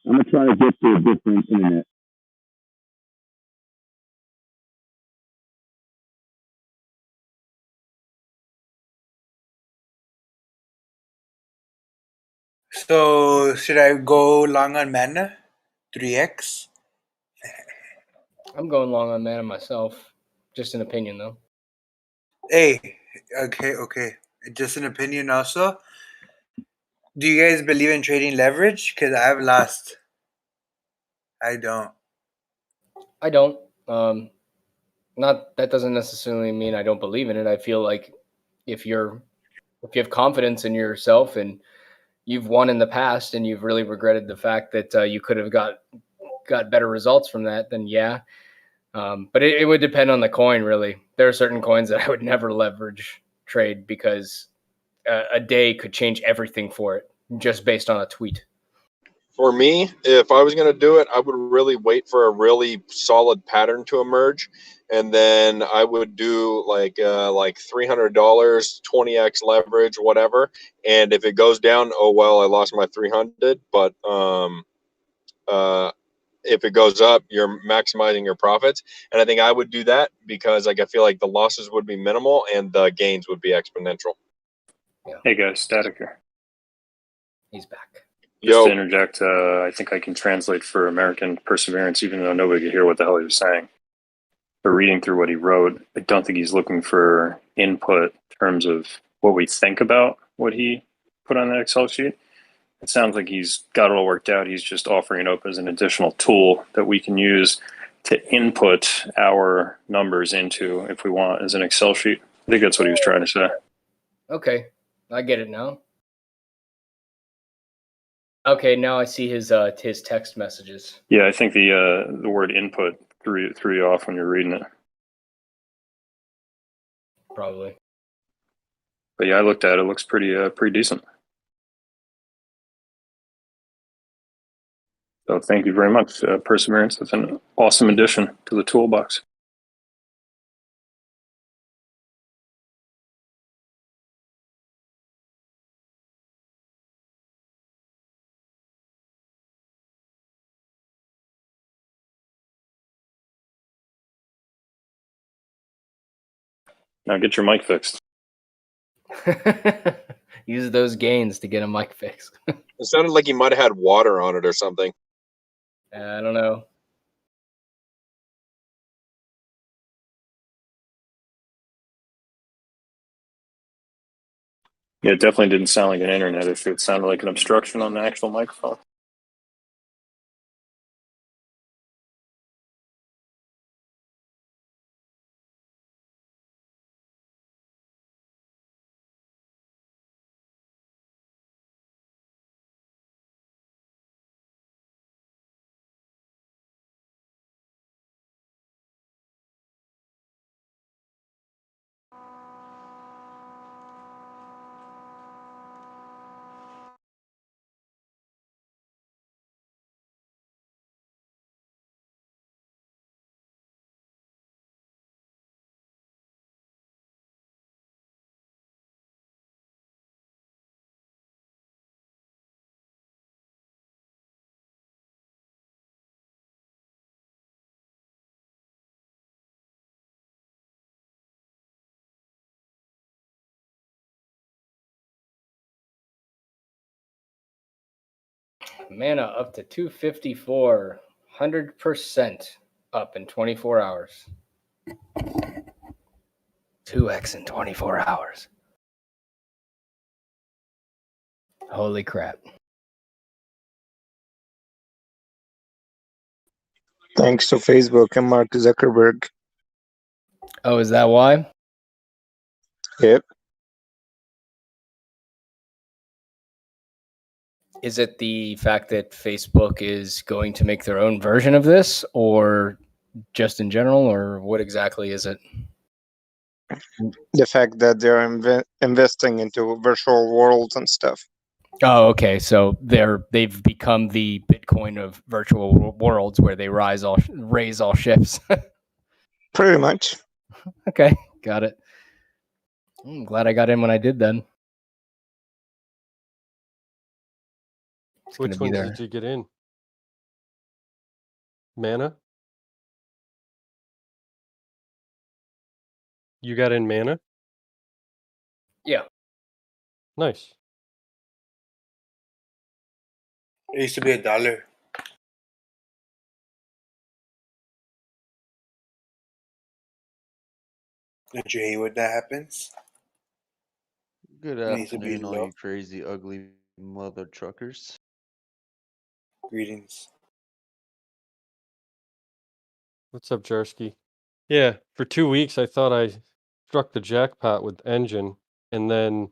S18: I'm gonna try to get to a different internet.
S6: So should I go long on mana? 3x?
S1: I'm going long on mana myself. Just an opinion, though.
S6: Hey, okay. Just an opinion also. Do you guys believe in trading leverage? Because I've lost. I don't.
S1: Not that doesn't necessarily mean I don't believe in it. I feel like if you have confidence in yourself and you've won in the past and you've really regretted the fact that you could have got better results from that, then yeah. But it would depend on the coin, really. There are certain coins that I would never leverage trade, because a day could change everything for it just based on a tweet.
S7: For me, if I was going to do it, I would really wait for a really solid pattern to emerge, and then I would do like $300, 20x leverage, whatever. And if it goes down, oh well, I lost my 300. But if it goes up, you're maximizing your profits. And I think I would do that because I feel like the losses would be minimal and the gains would be exponential.
S1: Yeah.
S8: Hey guys, sTAtic here.
S1: He's back.
S8: Just to interject, I think I can translate for American Perseverance, even though nobody could hear what the hell he was saying. But reading through what he wrote, I don't think he's looking for input in terms of what we think about what he put on that Excel sheet. It sounds like he's got it all worked out. He's just offering it up as an additional tool that we can use to input our numbers into if we want as an Excel sheet. I think that's what he was trying to say.
S1: Okay, I get it now. Okay, now I see his text messages.
S8: Yeah, I think the word input threw you off when you're reading it.
S1: Probably.
S8: But yeah, I looked at it. It looks pretty decent. So thank you very much, Perseverance. That's an awesome addition to the toolbox. Now get your mic fixed.
S1: Use those gains to get a mic fix.
S7: It sounded like he might have had water on it or something.
S1: I don't know.
S8: Yeah, it definitely didn't sound like an internet issue. It sounded like an obstruction on the actual microphone.
S1: Mana up to 254, 100% up in 24 hours. 2x in 24 hours. Holy crap.
S11: Thanks to Facebook and Mark Zuckerberg.
S1: Oh, is that why?
S11: Yep.
S1: Is it the fact that Facebook is going to make their own version of this, or just in general, or what exactly is it?
S11: The fact that they're investing into virtual worlds and stuff.
S1: Oh, okay. So they've become the Bitcoin of virtual worlds, where they raise all ships.
S11: Pretty much.
S1: Okay, got it. I'm glad I got in when I did then. It's
S19: Which
S1: gonna be
S19: ones
S1: there.
S19: did you get in? Mana? You got in Mana?
S1: Yeah.
S19: Nice.
S6: It used to be $1. Don't you hate when that happens?
S20: Good
S6: It needs to be
S20: afternoon, all
S6: low.
S20: you crazy, ugly mother truckers.
S6: Greetings.
S19: What's up, Jarsky? Yeah, for 2 weeks I thought I struck the jackpot with Engine, and then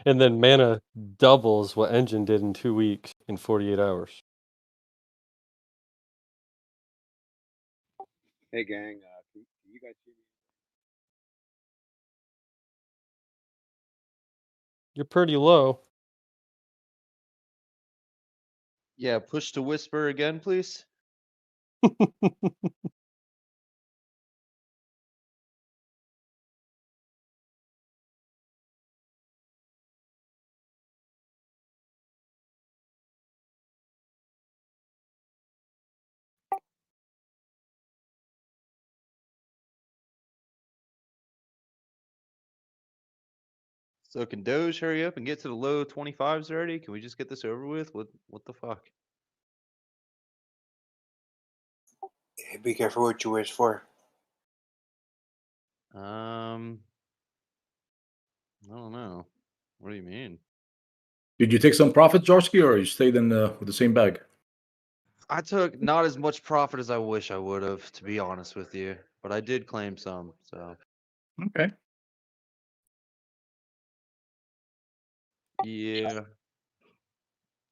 S19: and then Mana doubles what Engine did in 2 weeks in 48 hours.
S14: Hey, gang, can you guys hear me?
S19: You're pretty low.
S20: Yeah, push to whisper again, please. So can Doge hurry up and get to the low 25s already? Can we just get this over with? What the fuck?
S6: Be careful what you wish for.
S20: I don't know. What do you mean?
S15: Did you take some profit, Jarsky, or you stayed in with the same bag?
S20: I took not as much profit as I wish I would have, to be honest with you, but I did claim some. So
S15: Okay.
S20: yeah,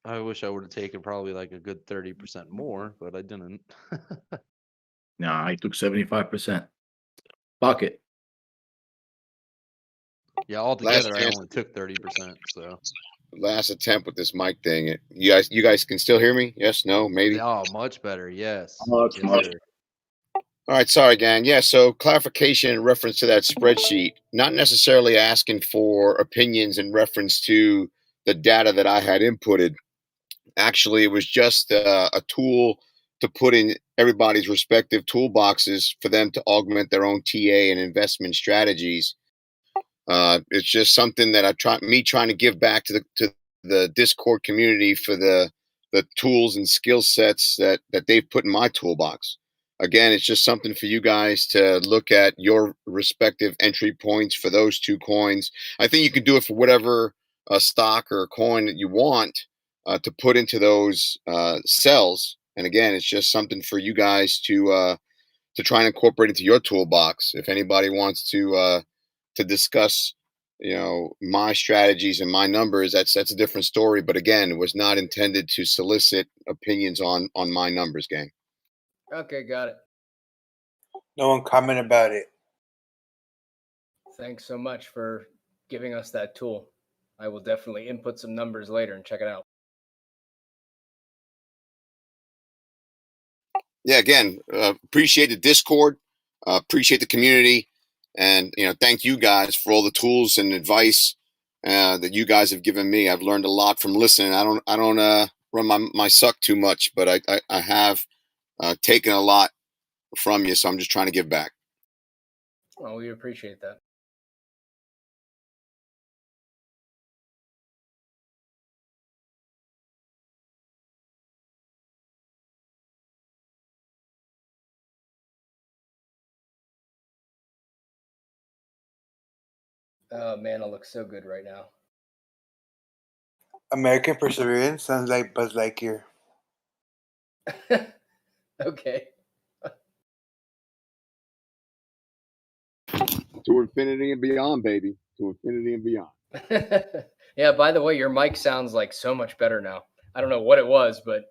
S20: I wish I would have taken probably like a good 30% more, but I didn't.
S15: Nah, I took 75%. Pocket.
S20: Yeah, altogether I only took 30%. So
S14: Last attempt with this mic thing. You guys can still hear me? Yes, no, maybe.
S20: oh, much better. Yes.
S15: Much,
S20: Yes,
S15: much.
S20: sir.
S14: All right, sorry, gang. Yeah, so clarification in reference to that spreadsheet, not necessarily asking for opinions in reference to the data that I had inputted. Actually, it was just a tool to put in everybody's respective toolboxes for them to augment their own TA and investment strategies. It's just something that trying to give back to the Discord community for the tools and skill sets that they've put in my toolbox. again, it's just something for you guys to look at your respective entry points for those two coins. I think you can do it for whatever stock or coin that you want to put into those cells. And again, it's just something for you guys to try and incorporate into your toolbox. If anybody wants to discuss, my strategies and my numbers, that's a different story. But again, it was not intended to solicit opinions on my numbers, gang.
S1: Okay, got it.
S6: No one comment about it.
S1: Thanks so much for giving us that tool. I will definitely input some numbers later and check it out.
S14: Yeah, again, appreciate the Discord, appreciate the community, and thank you guys for all the tools and advice that you guys have given me. I've learned a lot from listening. I don't run my suck too much, but I have taken a lot from you, so I'm just trying to give back.
S1: Well, we appreciate that. Oh man, it looks so good right now.
S6: American Perseverance sounds like Buzz Lightyear.
S1: Okay.
S14: To infinity and beyond, baby. To infinity and beyond.
S1: Yeah, by the way, your mic sounds like so much better now. I don't know what it was, but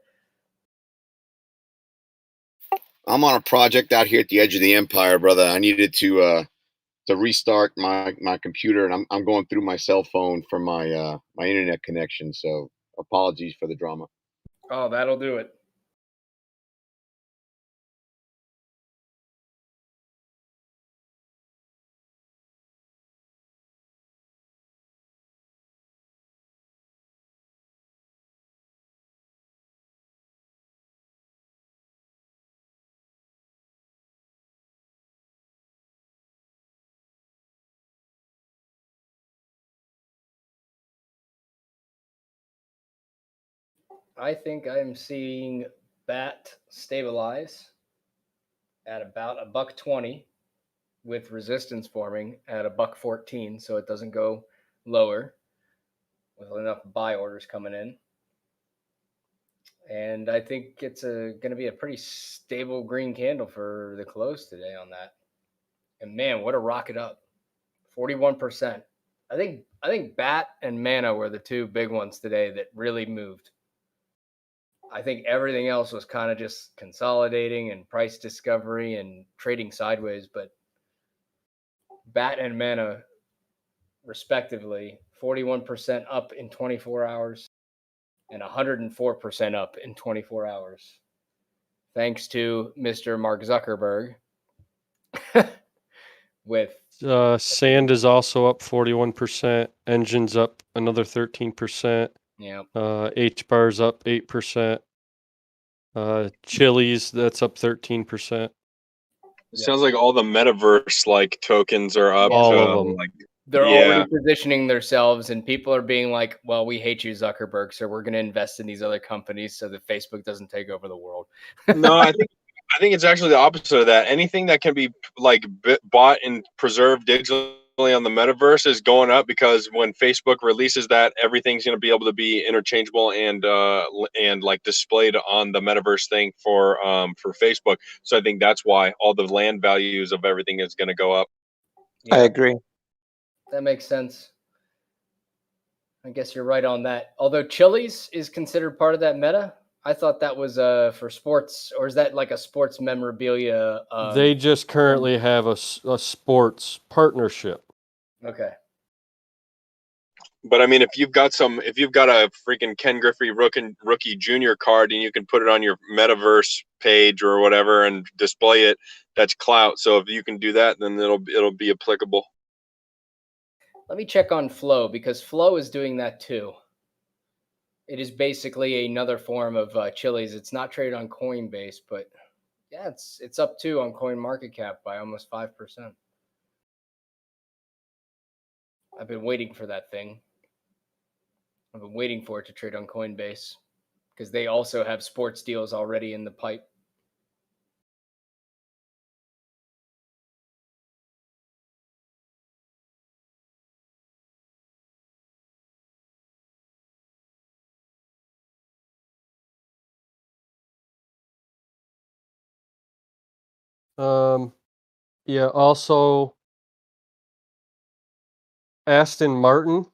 S14: I'm on a project out here at the edge of the empire, brother. I needed to restart my computer, and I'm going through my cell phone for my my internet connection. So apologies for the drama.
S1: oh, that'll do it. I think I am seeing BAT stabilize at about $1.20 with resistance forming at $1.14, so it doesn't go lower with enough buy orders coming in. And I think it's going to be a pretty stable green candle for the close today on that. And man, what a rocket up. 41%. I think BAT and Mana were the two big ones today that really moved. I think everything else was kind of just consolidating and price discovery and trading sideways, but BAT and Mana respectively 41% up in 24 hours and 104% up in 24 hours. Thanks to Mr. Mark Zuckerberg. With
S19: Sand is also up 41%. Engine's up another 13%.
S1: Yeah.
S19: H-bar's up 8%. Chili's, that's up 13%.
S7: It sounds like all the metaverse like tokens are up.
S19: All of them.
S7: Like,
S1: they're
S7: yeah.
S1: already positioning themselves, and people are being like, well, we hate you, Zuckerberg, so we're going to invest in these other companies so that Facebook doesn't take over the world.
S7: No, I think it's actually the opposite of that. Anything that can be like bought and preserved digitally on the metaverse is going up, because when Facebook releases that, everything's going to be able to be interchangeable and like displayed on the metaverse thing for Facebook. So I think that's why all the land values of everything is going to go up.
S11: I agree.
S1: That makes sense. I guess you're right on that. Although Chili's is considered part of that meta, I thought that was for sports, or is that like a sports memorabilia?
S19: They just currently have a sports partnership.
S1: Okay.
S7: But I mean, if you've got a freaking Ken Griffey rookie junior card and you can put it on your metaverse page or whatever and display it, that's clout. So if you can do that, then it'll be applicable.
S1: Let me check on Flow, because Flow is doing that too. It is basically another form of Chili's. It's not traded on Coinbase, but yeah, it's up too on CoinMarketCap by almost 5%. I've been waiting for that thing. I've been waiting for it to trade on Coinbase because they also have sports deals already in the pipe.
S19: Yeah. Also, Aston Martin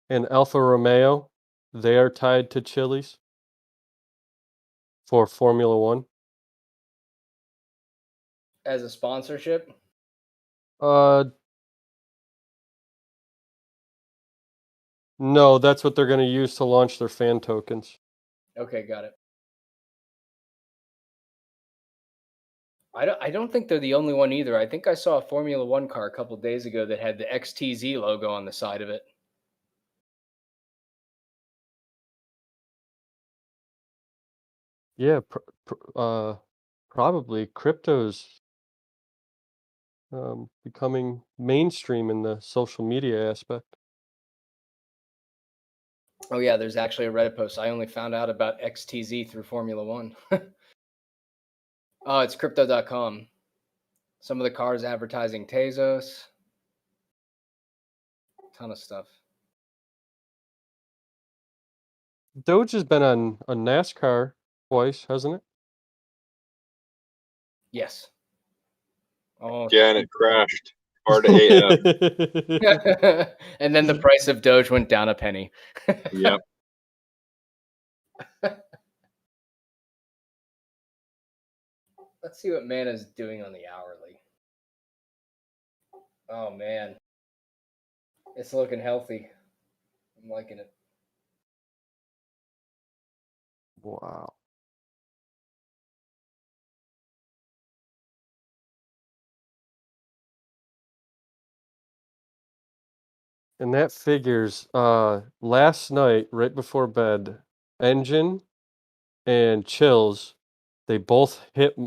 S19: and Alfa Romeo, they are tied to Chili's for Formula One.
S1: As a sponsorship?
S19: No, that's what they're going to use to launch their fan tokens.
S1: Okay, got it. I don't think they're the only one either. I think I saw a Formula One car a couple days ago that had the XTZ logo on the side of it.
S19: Yeah, probably crypto's becoming mainstream in the social media aspect.
S1: Oh yeah, there's actually a Reddit post. I only found out about XTZ through Formula One. Oh, it's crypto.com. Some of the cars advertising Tezos. Ton of stuff.
S19: Doge has been on NASCAR twice, hasn't it?
S1: Yes. Oh,
S7: Yeah, and it crashed hard AF.
S1: and then the price of Doge went down a penny.
S7: Yep.
S1: Let's see what Mana's doing on the hourly. Oh man, it's looking healthy. I'm liking it.
S19: Wow. And that figures last night, right before bed, Engine and Chills, they both hit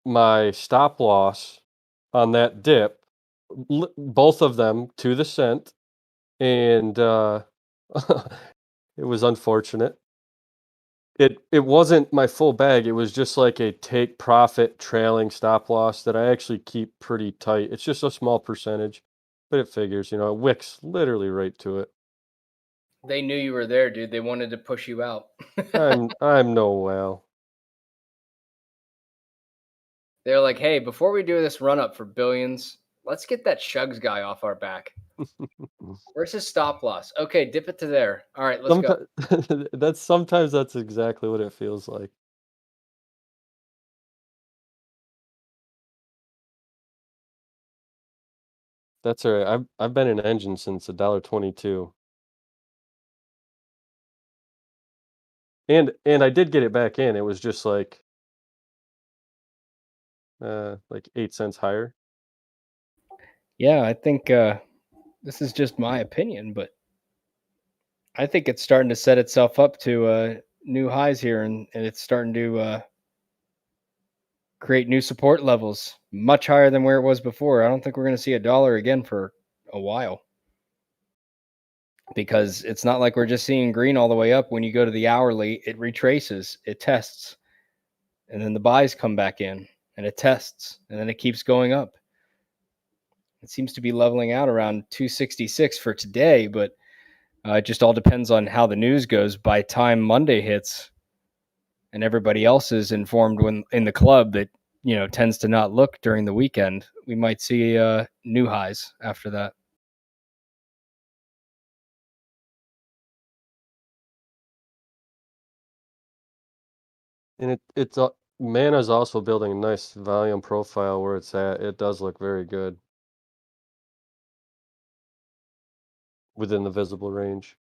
S19: my stop loss on that dip, both of them to the cent, and it was unfortunate. It wasn't my full bag. It was just like a take profit trailing stop loss that I actually keep pretty tight. It's just a small percentage, but it figures, it wicks literally right to it.
S1: They knew you were there, dude. They wanted to push you out.
S19: I'm no whale.
S1: They're like, hey, before we do this run up for billions, let's get that Shugs guy off our back. Where's his stop loss? Okay, dip it to there. All right, let's go.
S19: Sometimes that's exactly what it feels like. That's all right. I've been in Engine since $1.22. And I did get it back in. It was just like 8 cents higher.
S1: Yeah, I think this is just my opinion, but I think it's starting to set itself up to new highs here, and it's starting to create new support levels much higher than where it was before. I don't think we're going to see $1 again for a while, because it's not like we're just seeing green all the way up. When you go to the hourly, it retraces, it tests, and then the buys come back in, and it tests, and then it keeps going up. It seems to be leveling out around 266 for today, but it just all depends on how the news goes. By time Monday hits and everybody else is informed when in the club that tends to not look during the weekend, we might see new highs after that.
S19: And it's Mana's also building a nice volume profile where it's at. It does look very good within the visible range.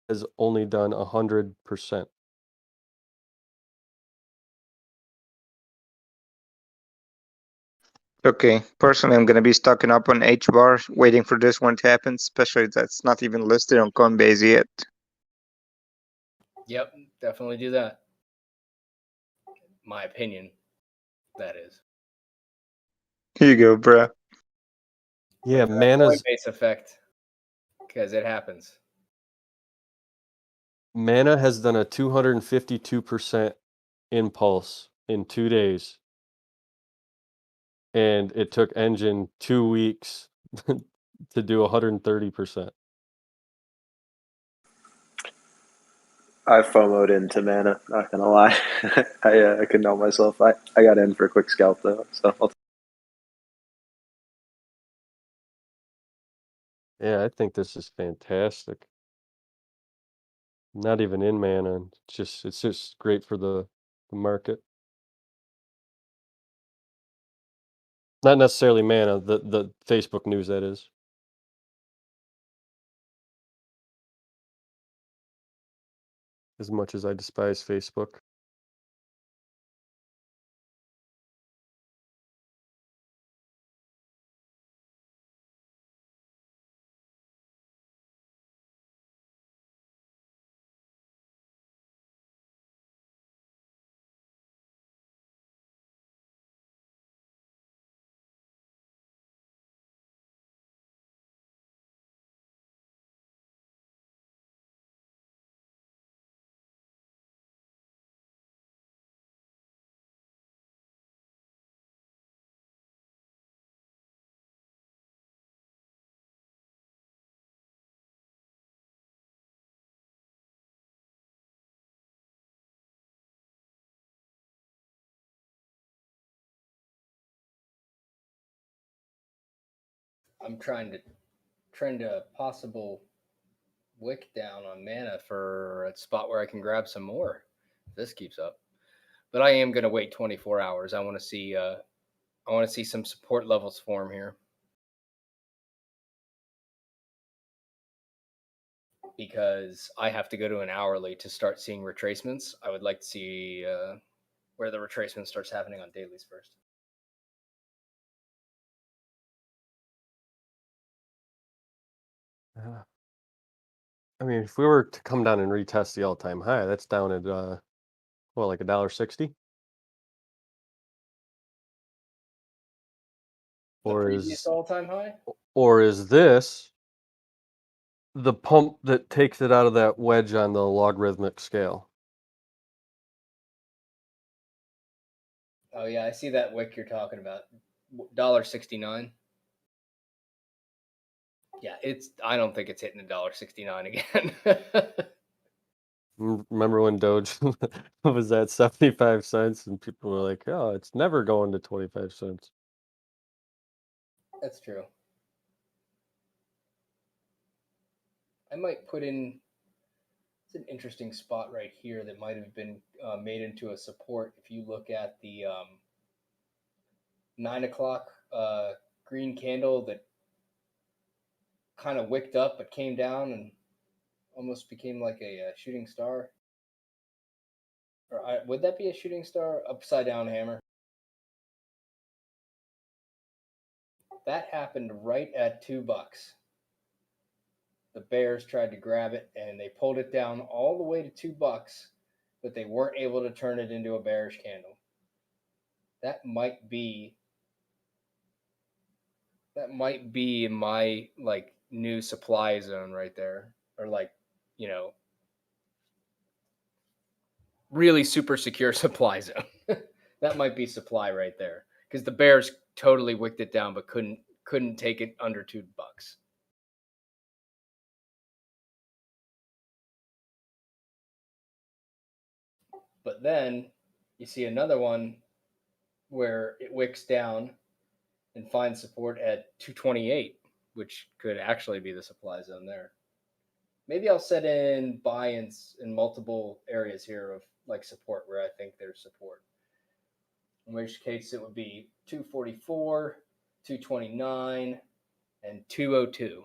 S19: has only done 100%.
S11: Okay, personally, I'm gonna be stocking up on H bar, waiting for this one to happen, especially that's not even listed on Coinbase yet.
S1: Yep, definitely do that. My opinion, that is.
S11: Here you go, bruh.
S19: Yeah,
S1: Look for that
S19: Mana's
S1: Coinbase effect, because it happens.
S19: Mana has done a 252% impulse in 2 days. And it took Engine 2 weeks to do 130%.
S4: I FOMO'd into Mana, not gonna lie. I couldn't help myself. I got in for a quick scalp though, so
S19: Yeah, I think this is fantastic. Not even in Mana. It's just great for the market. Not necessarily Mana, the Facebook news, that is. As much as I despise Facebook.
S1: I'm trying to trend a possible wick down on Mana for a spot where I can grab some more. If this keeps up, but I am going to wait 24 hours. I want to see. I want to see some support levels form here, because I have to go to an hourly to start seeing retracements. I would like to see where the retracement starts happening on dailies first.
S19: I mean, if we were to come down and retest the all-time high, that's down at like $1.60?
S1: The
S19: Or
S1: previous
S19: is
S1: all-time high?
S19: or is this the pump that takes it out of that wedge on the logarithmic scale?
S1: Oh yeah, I see that wick you're talking about. $1.69. Yeah, I don't think it's hitting $1.69 again.
S19: Remember when Doge was at 75 cents and people were like, "Oh, it's never going to 25 cents."
S1: That's true. I might put in. It's an interesting spot right here that might have been made into a support. If you look at the 9 o'clock green candle that kind of wicked up but came down and almost became like a shooting star. Or would that be a shooting star? Upside down hammer. That happened right at $2. The bears tried to grab it and they pulled it down all the way to $2, but they weren't able to turn it into a bearish candle. That might be my like new supply zone right there, or like, you know, really super secure supply zone. That might be supply right there, because the bears totally wicked it down but couldn't take it under $2. But then you see another one where it wicks down and finds support at 228, which could actually be the supply zone there. Maybe I'll set in buy-ins in multiple areas here of like support where I think there's support. In which case it would be 244, 229, and 202.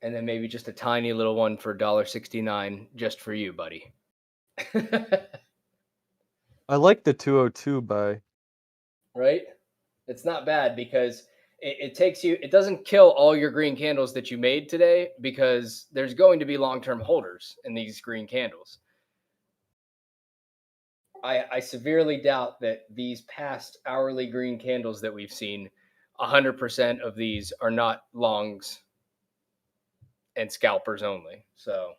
S1: And then maybe just a tiny little one for $1.69 just for you, buddy.
S19: I like the 202 buy.
S1: Right? It's not bad because it takes you, it doesn't kill all your green candles that you made today because there's going to be long-term holders in these green candles. I severely doubt that these past hourly green candles that we've seen, 100% of these are not longs and scalpers only. So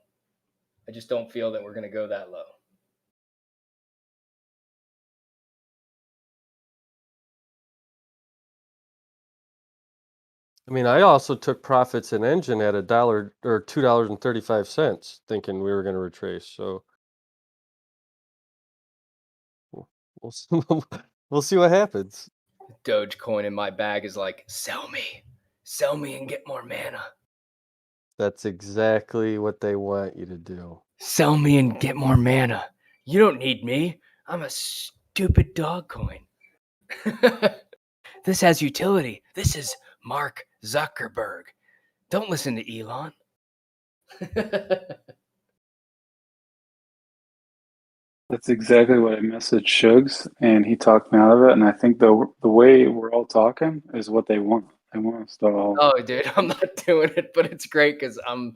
S1: I just don't feel that we're going to go that low.
S19: I mean, I also took profits in Engine at $1 or $2.35, thinking we were going to retrace. So we'll see, we'll see what happens.
S1: Dogecoin in my bag is like, sell me and get more mana.
S19: That's exactly what they want you to do.
S1: Sell me and get more mana. You don't need me. I'm a stupid dog coin. This has utility. This is Mark Zuckerberg. Don't listen to Elon.
S21: That's exactly what I messaged Shugs, and he talked me out of it. And I think the way we're all talking is what they want. They want us to all.
S1: Oh, dude, I'm not doing it, but it's great because I'm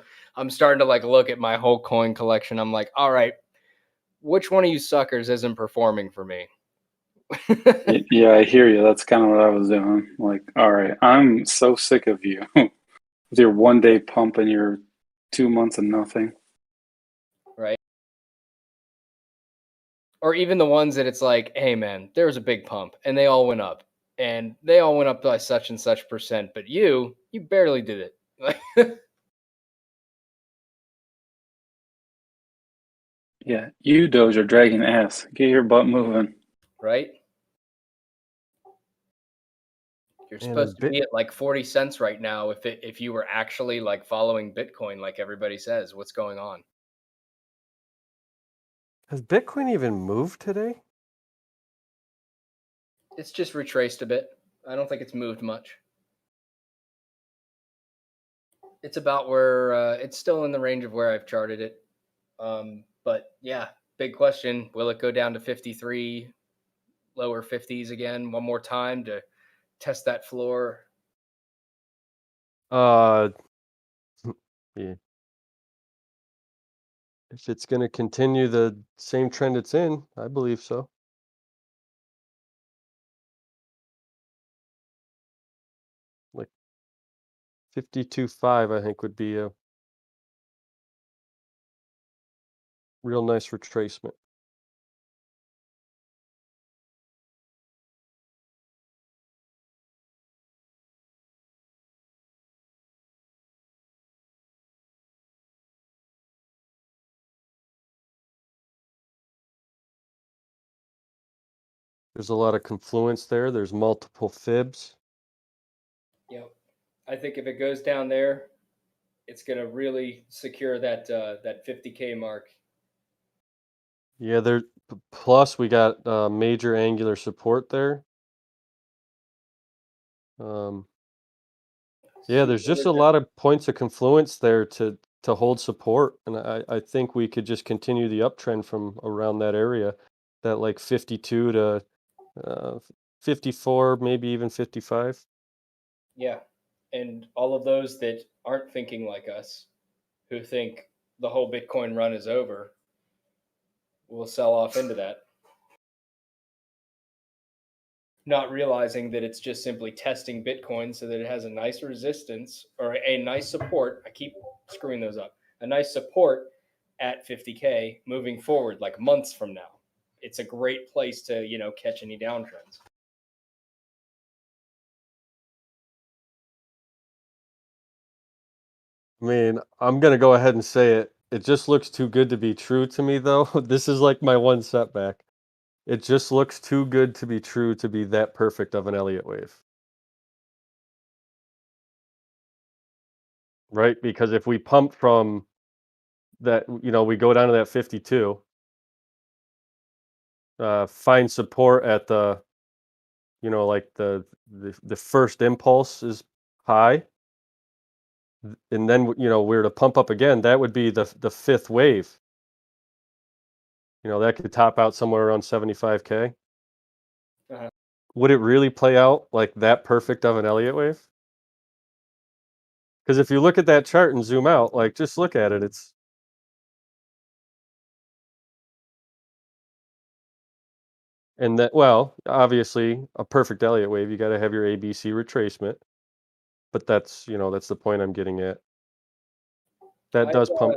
S1: starting to like look at my whole coin collection. I'm like, all right, which one of you suckers isn't performing for me?
S21: Yeah, I hear you. That's kind of what I was doing. Like, all right, I'm so sick of you with your 1 day pump and your 2 months of nothing.
S1: Right. Or even the ones that it's like, hey man, there was a big pump and they all went up. And they all went up by such and such percent, but you barely did it.
S21: Yeah, you Doge are dragging ass. Get your butt moving.
S1: Right? You're supposed to be at like 40 cents right now if you were actually like following Bitcoin like everybody says. What's going on?
S19: Has Bitcoin even moved today?
S1: It's just retraced a bit. I don't think it's moved much. It's about where it's still in the range of where I've charted it. But yeah, big question. Will it go down to 53, lower 50s again one more time to test that floor?
S19: Yeah. If it's going to continue the same trend it's in, I believe so. Like 52.5, I think would be a real nice retracement. There's a lot of confluence there. There's multiple fibs.
S1: Yep. I think if it goes down there, it's going to really secure that that 50K mark.
S19: Yeah, plus we got major angular support there. Yeah, there's just a lot of points of confluence there to hold support, and I think we could just continue the uptrend from around that area, that like 52 to 54, maybe even 55.
S1: Yeah. And all of those that aren't thinking like us, who think the whole Bitcoin run is over, will sell off into that. Not realizing that it's just simply testing Bitcoin so that it has a nice resistance or a nice support. I keep screwing those up. A nice support at 50K moving forward, like months from now. It's a great place to, catch any downtrends.
S19: I mean, I'm gonna go ahead and say it. It just looks too good to be true to me, though. This is like my one setback. It just looks too good to be true to be that perfect of an Elliott wave. Right? Because if we pump from that, we go down to that 52, find support at the, like the first impulse is high, and then we're to pump up again, that would be the fifth wave. That could top out somewhere around 75K.
S1: Uh-huh.
S19: Would it really play out like that perfect of an Elliott wave? Because if you look at that chart and zoom out, like just look at it, it's and that, well, obviously a perfect Elliott wave, you got to have your ABC retracement, but that's that's the point I'm getting at. That does pump.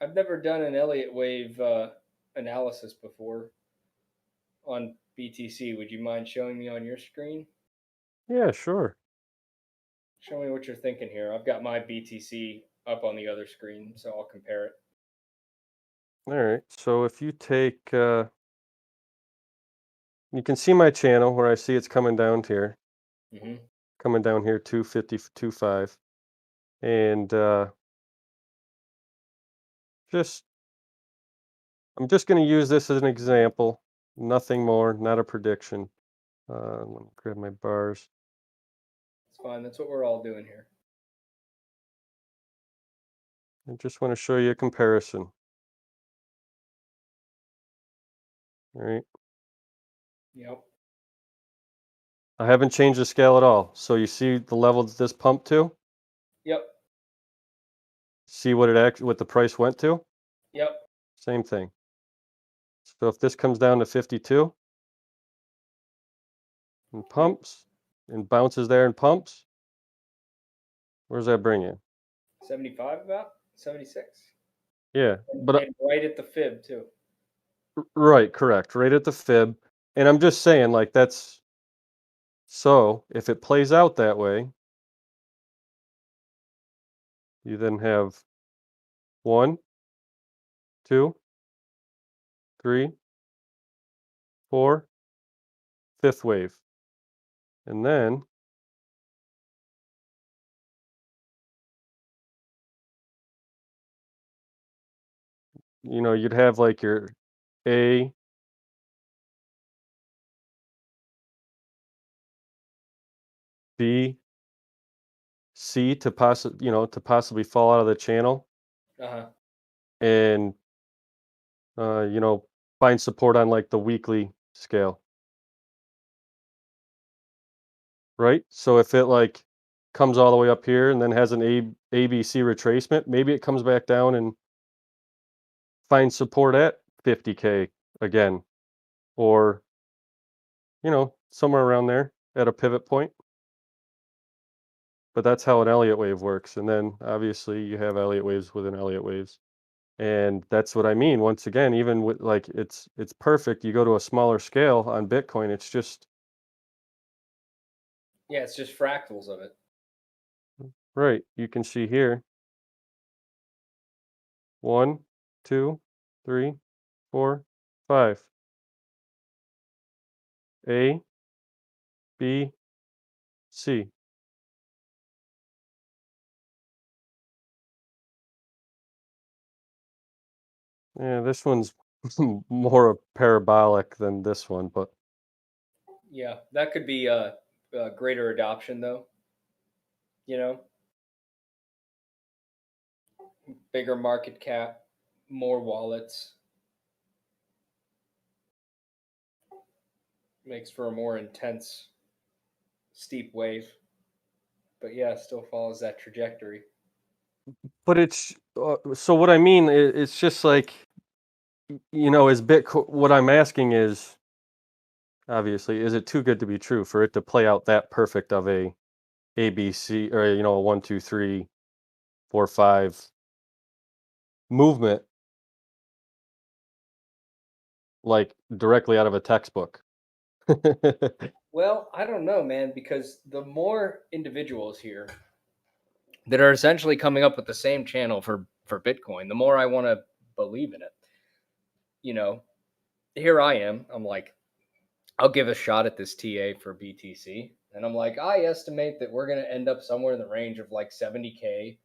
S1: I've never done an Elliott wave analysis before on BTC. Would you mind showing me on your screen?
S19: Yeah, sure.
S1: Show me what you're thinking here. I've got my BTC up on the other screen, so I'll compare it.
S19: All right. So if you take, you can see my channel where I see it's coming down here.
S1: Mm-hmm.
S19: Coming down here 250.25, and I'm just going to use this as an example, nothing more, not a prediction. Let me grab my bars.
S1: It's fine. That's what we're all doing here.
S19: I just want to show you a comparison. All right.
S1: Yep.
S19: I haven't changed the scale at all. So you see the level that this pumped to?
S1: Yep.
S19: See what what the price went to?
S1: Yep.
S19: Same thing. So if this comes down to 52 and pumps and bounces there and pumps, where's that bring you?
S1: 75 about? 76?
S19: Yeah, but
S1: and right at the fib too.
S19: Right, correct. Right at the fib. And I'm just saying, like, that's so if it plays out that way, you then have 1, 2, 3, 4, fifth wave. And then you'd have like your A, B, C to possibly fall out of the channel
S1: Uh-huh.
S19: and find support on like the weekly scale. Right? So if it like comes all the way up here and then has an ABC retracement, maybe it comes back down and finds support at 50K again, or somewhere around there at a pivot point. But that's how an Elliott wave works. And then obviously you have Elliott waves within Elliott waves. And that's what I mean. Once again, even with like it's perfect. You go to a smaller scale on Bitcoin, it's just
S1: Yeah, it's just fractals of it.
S19: right. You can see here 1, 2, 3, 4, 5. A, B, C. Yeah, this one's more parabolic than this one, but
S1: Yeah, that could be a greater adoption though. Bigger market cap, more wallets. Makes for a more intense, steep wave. But yeah, still follows that trajectory.
S19: but it's so what I mean it's just like is Bitcoin, what I'm asking is obviously, is it too good to be true for it to play out that perfect of a ABC or a 1, 2, 3, 4, 5 movement like directly out of a textbook?
S1: Well, I don't know, man, because the more individuals here that are essentially coming up with the same channel for Bitcoin, the more I want to believe in it. Here I am. I'm like, I'll give a shot at this TA for BTC. And I'm like, I estimate that we're going to end up somewhere in the range of like 70K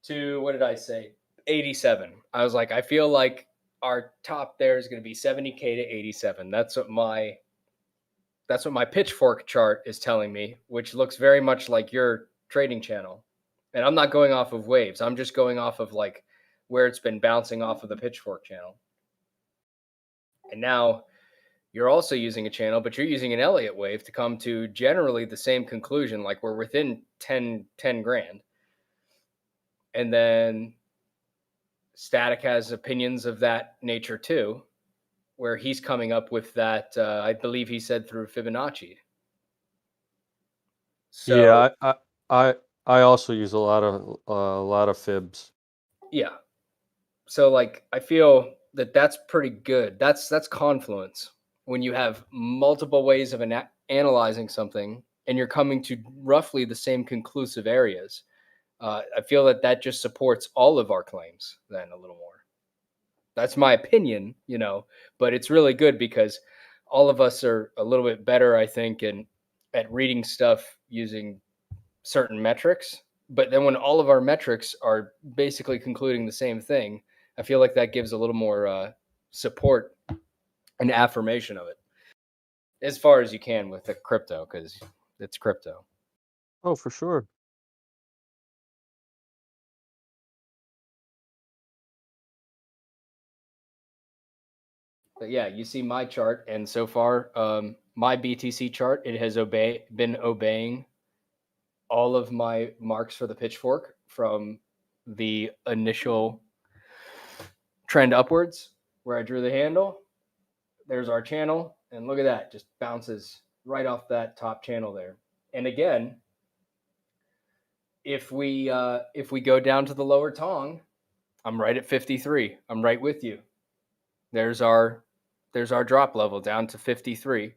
S1: to, what did I say? 87. I was like, I feel like our top there is going to be 70K to 87. That's what my pitchfork chart is telling me, which looks very much like your trading channel. And I'm not going off of waves. I'm just going off of like where it's been bouncing off of the pitchfork channel. And now you're also using a channel, but you're using an Elliott wave to come to generally the same conclusion, like we're within 10 grand. And then sTAtic has opinions of that nature too, where he's coming up with that, I believe he said through Fibonacci. So
S19: Yeah, I also use a lot of fibs.
S1: yeah. So like I feel that that's pretty good. That's confluence. When you have multiple ways of analyzing something and you're coming to roughly the same conclusive areas, I feel that that just supports all of our claims then a little more. That's my opinion, you know, but it's really good because all of us are a little bit better, I think, at reading stuff using certain metrics. But then when all of our metrics are basically concluding the same thing, I feel like that gives a little more support and affirmation of it as far as you can with the crypto, because it's crypto.
S19: Oh, for sure.
S1: But yeah, you see my chart, and so far, my BTC chart, it has been obeying all of my marks for the pitchfork from the initial trend upwards where I drew the handle. There's our channel, and look at that, just bounces right off that top channel there. And again, if we go down to the lower tong, I'm right at 53. I'm right with you. There's our drop level down to 53,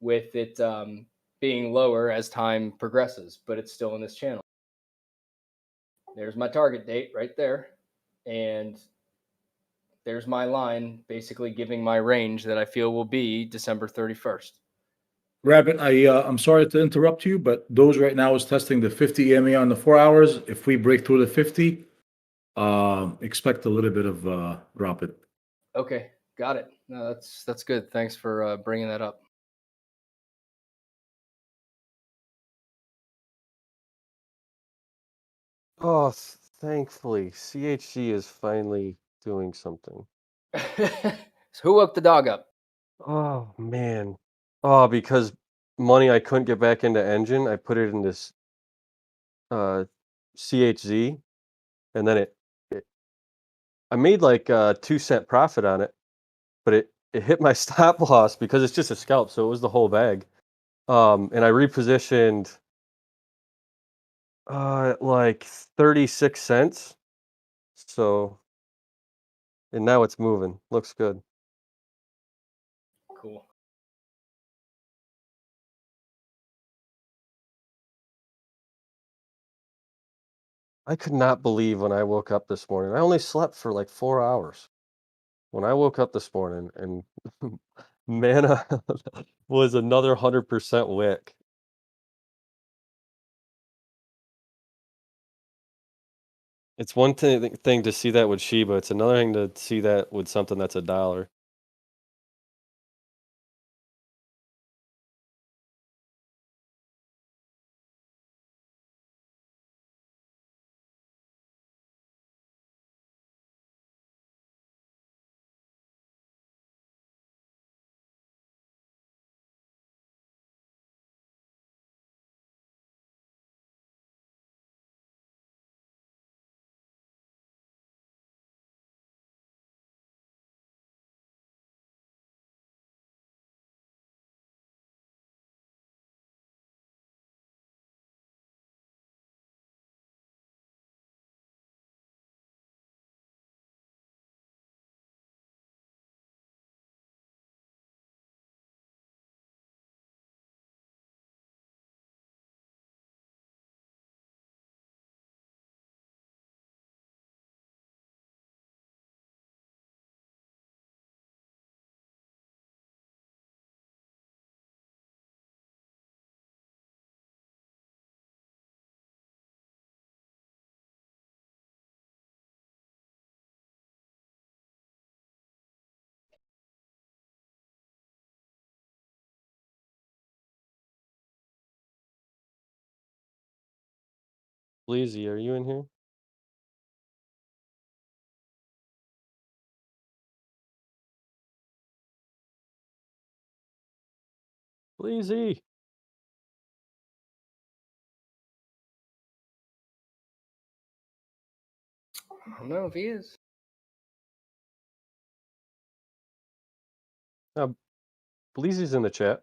S1: with it being lower as time progresses, but it's still in this channel. There's my target date right there, and there's my line basically giving my range that I feel will be December 31st.
S15: Rabbit, I'm sorry to interrupt you, but Doge right now is testing the 50 EMA on the 4 hours. If we break through the 50, expect a little bit of drop it.
S1: Okay, got it. No, that's good. Thanks for bringing that up.
S19: Oh, thankfully, CHC is finally doing something.
S1: So who woke the dog up?
S19: Oh man. Oh, because money I couldn't get back into Engine, I put it in this CHZ, and then I made like a 2-cent profit on it, but it hit my stop loss because it's just a scalp, so it was the whole bag. And I repositioned like 36 cents. So, and now it's moving. Looks good.
S1: Cool.
S19: I could not believe when I woke up this morning. I only slept for like 4 hours. When I woke up this morning and mana was another 100% wick. It's one thing to see that with Shiba. It's another thing to see that with something that's $1. Bleezy, are you in here? Bleezy.
S1: I don't know if he is.
S19: Bleezy's in the chat.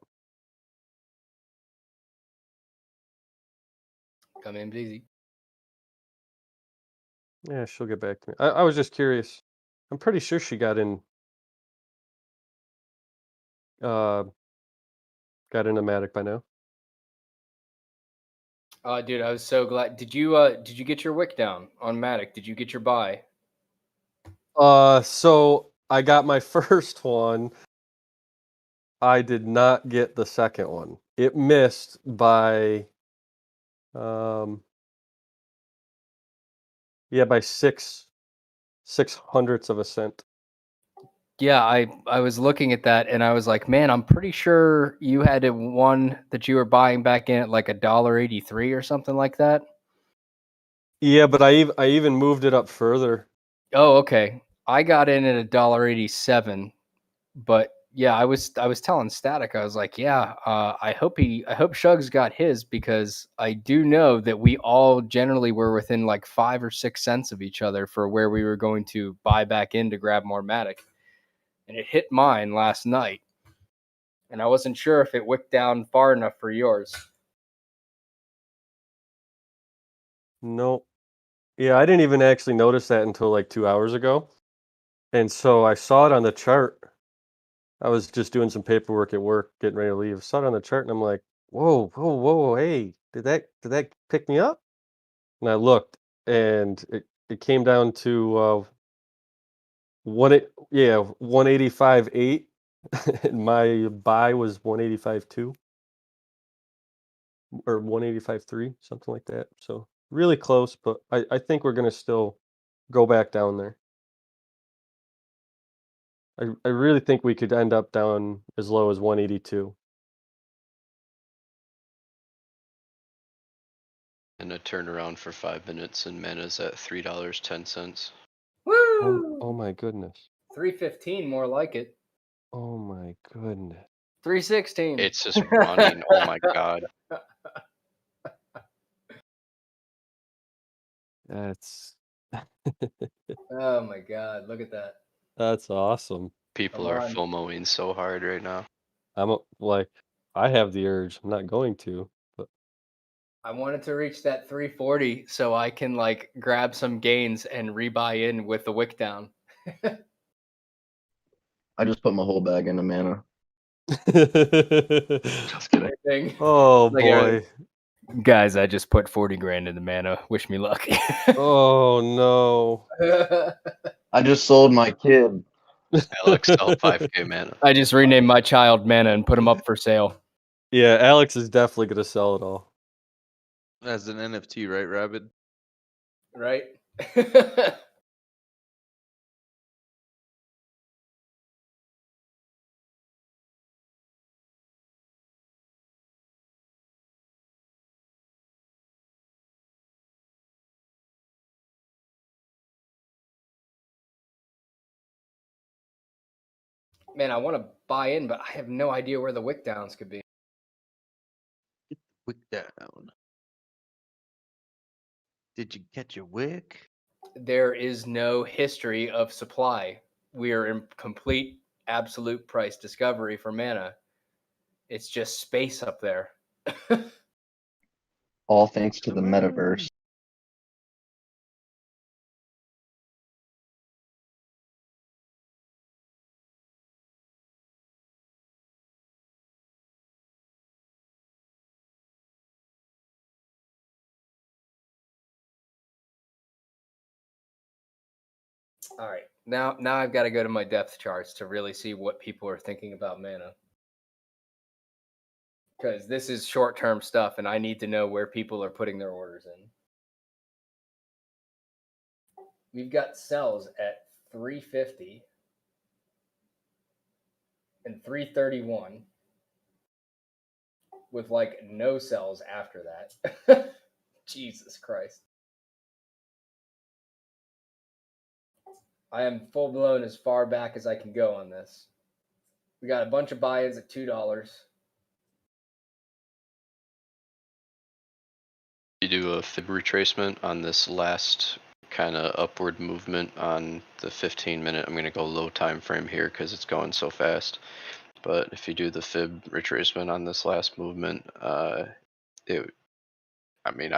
S1: Come in, Bleezy.
S19: Yeah, she'll get back to me. I was just curious. I'm pretty sure she got in got into Matic by now.
S1: Oh, dude, I was so glad. Did you get your wick down on Matic? Did you get your buy?
S19: So I got my first one. I did not get the second one. It missed by by 6/600ths of a cent.
S1: Yeah, I was looking at that and I was like, man, I'm pretty sure you had one that you were buying back in at like $1.83 or something like that.
S19: Yeah, but I even moved it up further.
S1: Oh, okay. I got in at $1.87, but yeah, I was telling sTAtic, I was like, yeah, I hope Shug's got his, because I do know that we all generally were within like 5 or 6 cents of each other for where we were going to buy back in to grab more Matic. And it hit mine last night. And I wasn't sure if it wicked down far enough for yours.
S19: Nope. Yeah, I didn't even actually notice that until like 2 hours ago. And so I saw it on the chart. I was just doing some paperwork at work, getting ready to leave. Saw it on the chart and I'm like, whoa, hey, did that pick me up? And I looked and it came down to 185.8 and my buy was 185.2 or 185.3, something like that. So really close, but I think we're gonna still go back down there. I really think we could end up down as low as 182.
S9: And a turnaround for 5 minutes, and Mana's at $3.10.
S1: Woo!
S19: Oh my goodness.
S1: 315, more like it.
S19: Oh my goodness.
S1: 316.
S9: It's just running. Oh my god.
S19: That's
S1: Oh my god, look at that.
S19: that's awesome.
S9: People are FOMOing so hard right now.
S19: I'm like, I have the urge. I'm not going to, but
S1: I wanted to reach that 340 so I can like grab some gains and rebuy in with the wick down.
S22: I just put my whole bag into Mana.
S9: Just kidding.
S19: Oh
S1: Like,
S19: boy.
S1: guys, I just put 40 grand into Mana. Wish me luck.
S19: Oh no.
S22: I just sold my kid.
S9: Alex sold 5K Mana.
S1: I just renamed my child Mana and put him up for sale.
S19: Yeah, Alex is definitely gonna sell it all.
S20: As an NFT, right, Rabbit?
S1: Right? Man, I want to buy in, but I have no idea where the wick downs could be.
S20: Wick down. Did you catch your wick?
S1: There is no history of supply. We are in complete, absolute price discovery for Mana. It's just space up there.
S22: All thanks to the metaverse.
S1: All right, now I've got to go to my depth charts to really see what people are thinking about Mana. Because this is short-term stuff, and I need to know where people are putting their orders in. We've got sells at 350 and 331 with like no sells after that. Jesus Christ. I am full blown as far back as I can go on this. We got a bunch of buy-ins at $2.
S9: You do a fib retracement on this last kind of upward movement on the 15-minute. I'm going to go low time frame here because it's going so fast. But if you do the fib retracement on this last movement, I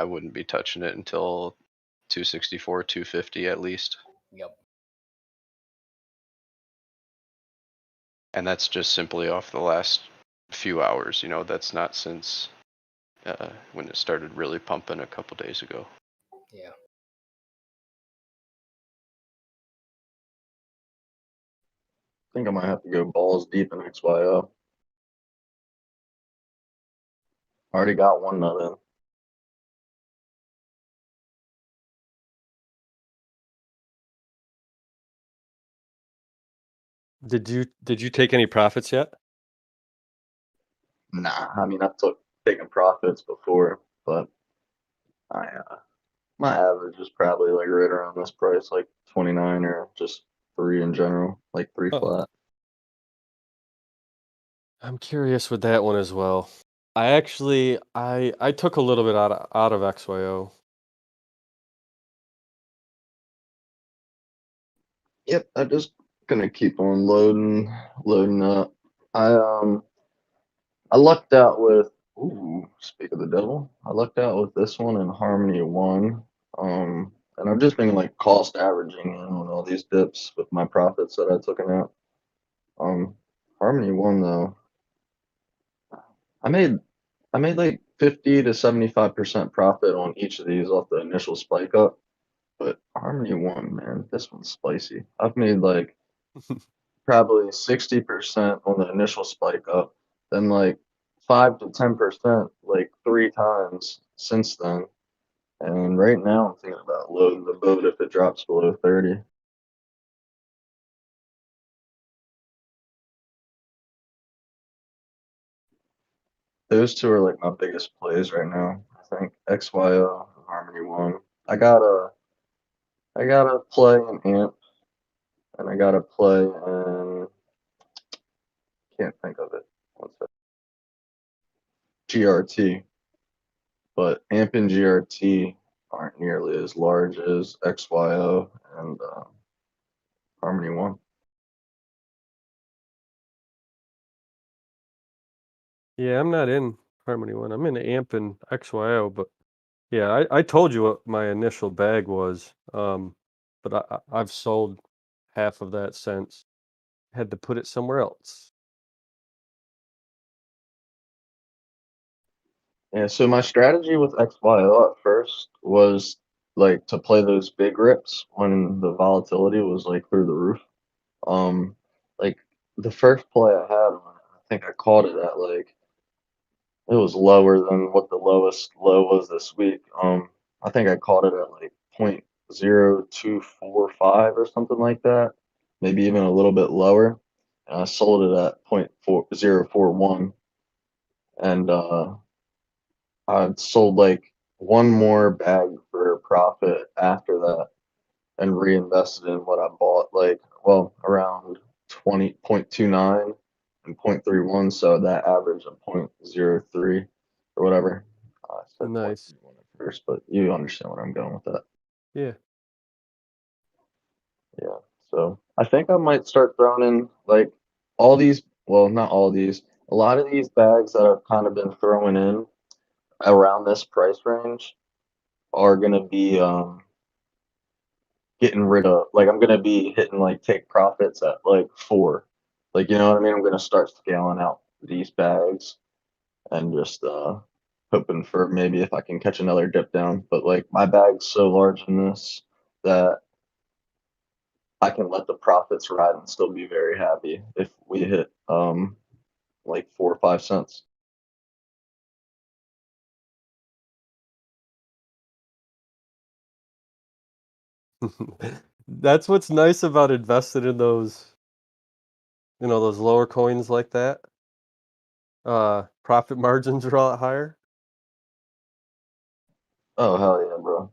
S9: wouldn't be touching it until 264, 250 at least.
S1: Yep.
S9: And that's just simply off the last few hours. That's not since when it started really pumping a couple days ago.
S1: Yeah.
S22: I think I might have to go balls deep in XYO. Already got one nut in.
S19: Did you take any profits yet?
S22: Nah, I mean I've taken profits before, but my average is probably like right around this price, like 29 or just 3 in general, like 3
S19: Oh.
S22: flat.
S19: I'm curious with that one as well. I actually I took a little bit out of XYO.
S22: Yep, I'm just gonna keep on loading up. I lucked out with speak of the devil. I lucked out with this one in Harmony 1. And I've just been like cost averaging in on all these dips with my profits that I took out. Harmony 1 though, I made like 50 to 75% profit on each of these off the initial spike up. But Harmony 1, man, this one's spicy. I've made like probably 60% on the initial spike up, then like 5 to 10% like 3 times since then. And right now I'm thinking about loading the boat if it drops below 30. Those two are like my biggest plays right now. I think XYO and Harmony 1. I gotta play an amp and I gotta play in can't think of it. One sec. GRT. But AMP and GRT aren't nearly as large as XYO and Harmony 1.
S19: Yeah, I'm not in Harmony 1. I'm in AMP and XYO, but yeah, I told you what my initial bag was. But I've sold half of that since. Had to put it somewhere else.
S22: Yeah, so my strategy with XYO at first was like to play those big rips when the volatility was like through the roof. Like the first play I had on it, I think I caught it at like it was lower than what the lowest low was this week. I think I caught it at like 0.0245 or something like that, maybe even a little bit lower. And I sold it at 0.4041, and I sold like one more bag for a profit after that, and reinvested in what I bought, like around 20.29 and 0.31, so that average of 0.03 or whatever. I said
S19: Nice.
S22: 0.31 at first, but you understand where I'm going with that.
S19: Yeah.
S22: Yeah. So I think I might start throwing in like all these, well, not all these, a lot of these bags that I've kind of been throwing in around this price range are gonna be getting rid of, like I'm gonna be hitting like take profits at like 4. Like you know what I mean? I'm gonna start scaling out these bags and just hoping for maybe if I can catch another dip down. But like my bag's so large in this that I can let the profits ride and still be very happy if we hit like 4 or 5 cents.
S19: That's what's nice about invested in those, those lower coins like that. Profit margins are a lot higher.
S22: Oh hell yeah, bro.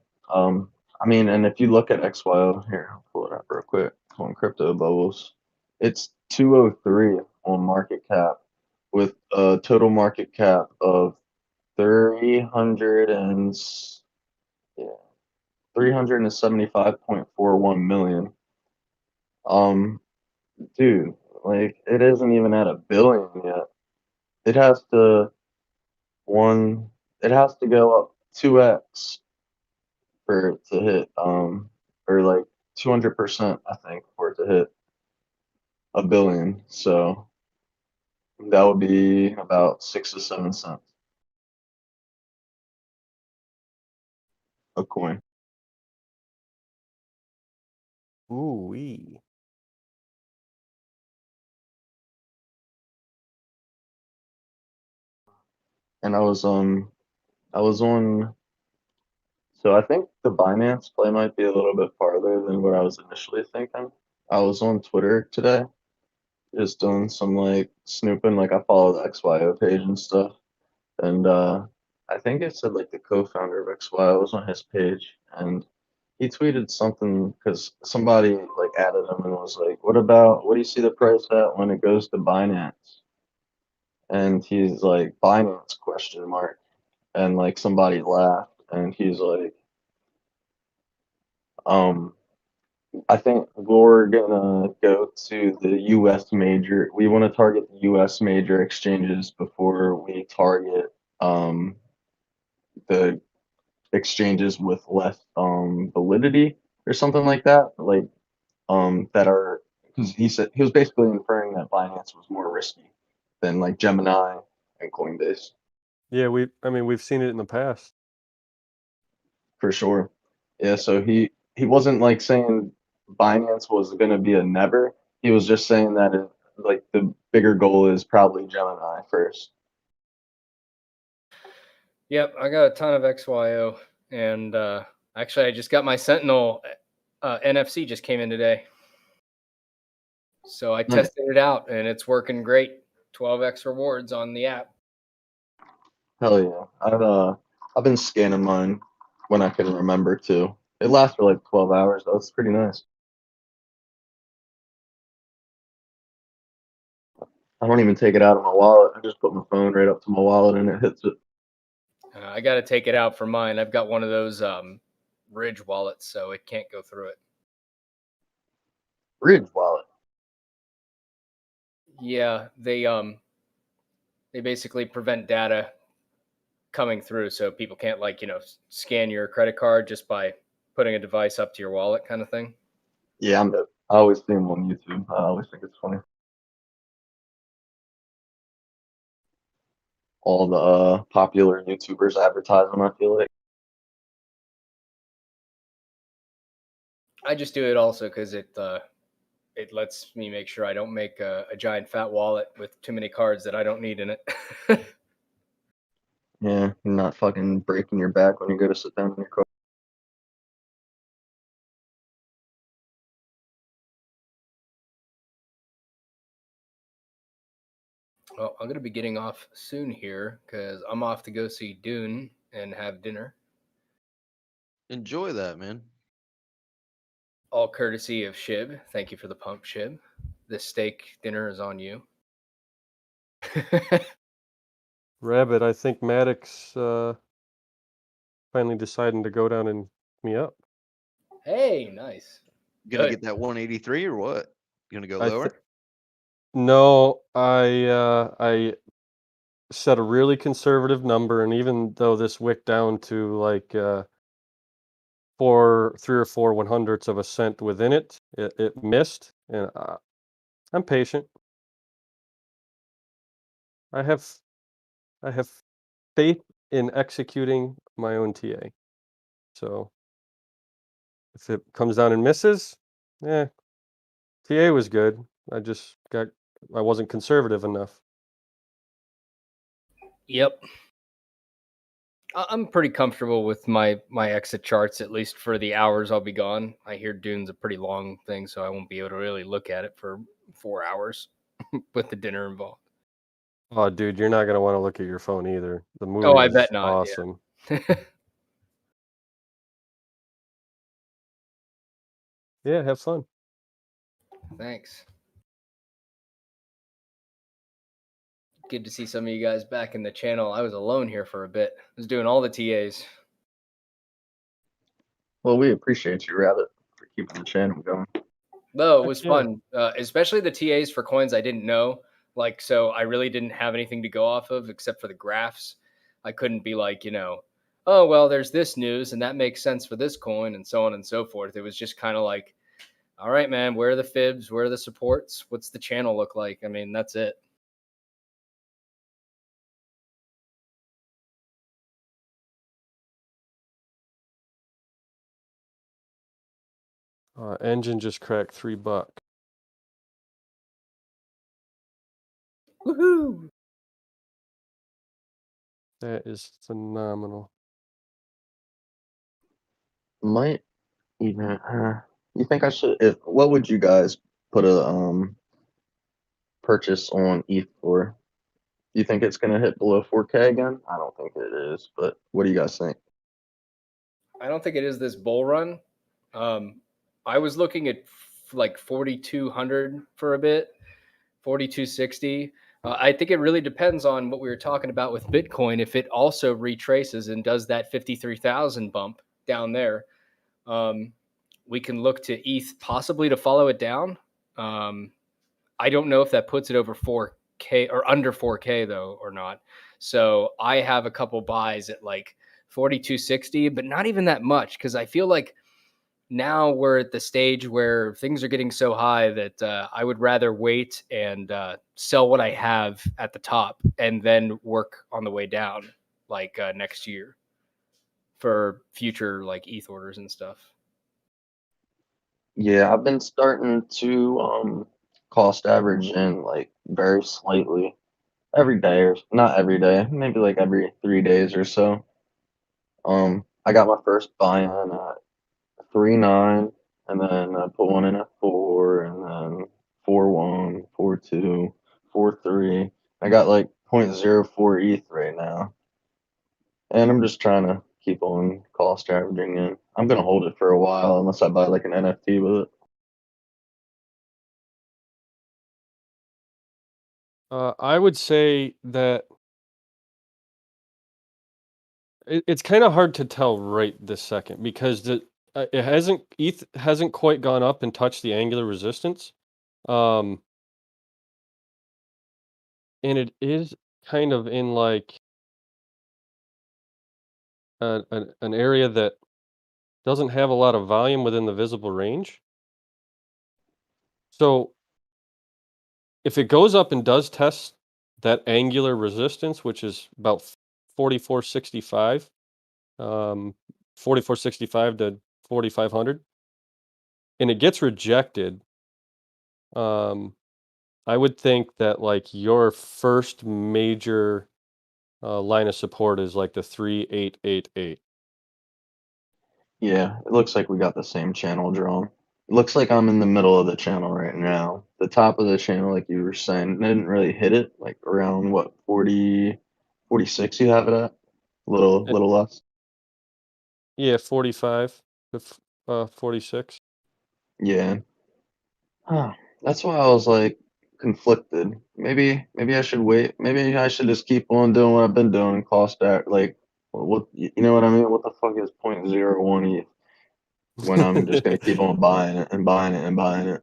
S22: I mean, and if you look at XYO here, I'll pull it up real quick. on crypto bubbles. It's 203 on market cap with a total market cap of 300 and yeah, 375.41 million. Dude, like it isn't even at a billion yet. It has to one. It has to go up 2x for it to hit or like 200%, I think, for it to hit a billion. So that would be about 6 to 7 cents a coin.
S19: Ooh wee.
S22: And I was on. So I think the Binance play might be a little bit farther than what I was initially thinking. I was on Twitter today, just doing some like snooping. Like I follow the XYO page and stuff, and I think it said like the co-founder of XYO was on his page, and he tweeted something because somebody like added him and was like, what do you see the price at when it goes to Binance?" And he's like, "Binance question mark," and like somebody laughed, and he's like, um. I think we're gonna go to the U.S. major. We want to target the U.S. major exchanges before we target the exchanges with less validity or something like that. Like that are because he said he was basically inferring that Binance was more risky than like Gemini and Coinbase
S19: Yeah, we've seen it in the past.
S22: for sure. Yeah, so he wasn't like saying Binance was going to be a never. He was just saying that like the bigger goal is probably Gemini first.
S1: Yep, I got a ton of XYO, and actually, I just got my Sentinel NFC just came in today, so I
S22: Nice.
S1: tested it out, and it's working great. 12x rewards on the app.
S22: Hell yeah! I've been scanning mine when I can remember to. It lasts for like 12 hours. Though. It's pretty nice. I don't even take it out of my wallet. I just put my phone right up to my wallet and it hits it.
S1: I got to take it out for mine. I've got one of those Ridge wallets, so it can't go through it.
S22: Ridge wallet.
S1: Yeah, they basically prevent data coming through, so people can't scan your credit card just by putting a device up to your wallet, kind of thing.
S22: Yeah, I always see them on YouTube. I always think it's funny. All the popular YouTubers advertise them, I feel like.
S1: I just do it also because it lets me make sure I don't make a giant fat wallet with too many cards that I don't need in it.
S22: Yeah, you're not fucking breaking your back when you go to sit down in your car.
S1: Well, I'm going to be getting off soon here because I'm off to go see Dune and have dinner.
S20: Enjoy that, man.
S1: All courtesy of Shib. Thank you for the pump, Shib. This steak dinner is on you.
S19: Rabbit, I think Maddox finally deciding to go down and me up.
S1: Hey, nice.
S20: Gonna get that 183 or what? Gonna go lower?
S19: No, I set a really conservative number, and even though this wicked down to like 3 or 4 100ths of a cent within it, it missed, and I'm patient. I have faith in executing my own TA. So if it comes down and misses, TA was good. I wasn't conservative enough.
S1: Yep. I'm pretty comfortable with my exit charts, at least for the hours I'll be gone. I hear Dune's a pretty long thing, so I won't be able to really look at it for 4 hours with the dinner involved.
S19: Oh, dude, you're not gonna want to look at your phone either. The movie
S1: Oh, I
S19: is
S1: bet not.
S19: awesome.
S1: Yeah.
S19: Yeah, have fun.
S1: Thanks. Good to see some of you guys back in the channel. I was alone here for a bit. I was doing all the TAs.
S22: Well, we appreciate you, Rabbit, for keeping the channel going.
S1: No, it
S19: Heck
S1: was
S19: yeah.
S1: fun, especially the TAs for coins I didn't know. Like, so I really didn't have anything to go off of except for the graphs. I couldn't be like, oh, well, there's this news and that makes sense for this coin and so on and so forth. It was just kind of like, all right, man, where are the fibs? Where are the supports? What's the channel look like? I mean, that's it.
S19: Engine just cracked $3.
S1: Woohoo!
S19: That is phenomenal.
S22: Might even. You think I should? What would you guys put a purchase on ETH for? Do you think it's gonna hit below 4K again? I don't think it is, but what do you guys think?
S1: I don't think it is this bull run. I was looking at like 4,200 for a bit, 4,260. I think it really depends on what we were talking about with Bitcoin. If it also retraces and does that 53,000 bump down there, we can look to ETH possibly to follow it down. I don't know if that puts it over 4K or under 4K though or not. So I have a couple buys at like 4,260, but not even that much because I feel like now we're at the stage where things are getting so high that I would rather wait and sell what I have at the top and then work on the way down like next year for future like ETH orders and stuff.
S22: Yeah, I've been starting to cost average in like very slightly every day, or not every day, maybe like every 3 days or so. I got my first buy in at 3.9, and then I put one in at 4, and then 4.1, 4.2, 4.3. I got like 0.04 ETH right now, and I'm just trying to keep on cost averaging in. I'm gonna hold it for a while unless I buy like an NFT with it.
S19: I would say that it's kind of hard to tell right this second because ETH hasn't quite gone up and touched the angular resistance, and it is kind of in like an area that doesn't have a lot of volume within the visible range. So if it goes up and does test that angular resistance, which is about 4465, 4465 to 4500, and it gets rejected, I would think that like your first major line of support is like the 3888.
S22: Yeah, it looks like we got the same channel drawn. It looks like I'm in the middle of the channel right now. The top of the channel, like you were saying, didn't really hit it, like around what, 40, 46 you have it at? Little less.
S19: Yeah, 45 to 46.
S22: Yeah. Huh. That's why I was like conflicted. Maybe I should wait. Maybe I should just keep on doing what I've been doing and cost that like what you know what I mean? What the fuck is 0.01 ETH when I'm just gonna keep on buying it and buying it and buying it?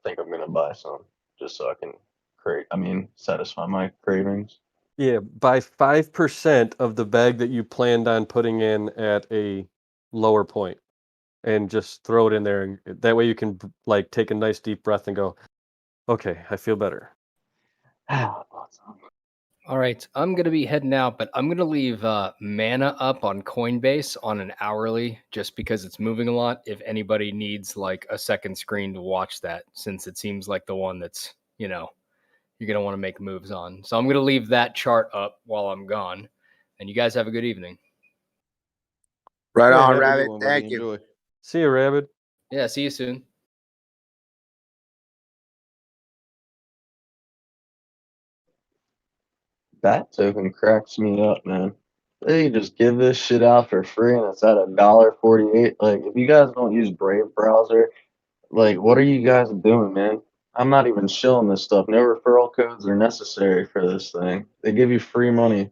S22: I think I'm gonna buy some just so I can satisfy my cravings.
S19: Yeah, buy 5% of the bag that you planned on putting in at a lower point and just throw it in there. And that way you can like take a nice deep breath and go, okay, I feel better.
S1: All right, I'm going to be heading out, but I'm going to leave Mana up on Coinbase on an hourly just because it's moving a lot. If anybody needs like a second screen to watch that, since it seems like the one that's, you're going to want to make moves on. So I'm going to leave that chart up while I'm gone. And you guys have a good evening.
S2: Right
S20: Yeah,
S2: on,
S20: have a good
S2: Rabbit.
S20: one, buddy.
S2: Thank you.
S20: Enjoy.
S19: See you, Rabbit.
S1: Yeah, see you soon.
S22: That token cracks me up, man. They just give this shit out for free and it's at $1.48. Like, if you guys don't use Brave browser, like, what are you guys doing, man? I'm not even shilling this stuff. No referral codes are necessary for this thing. They give you free money.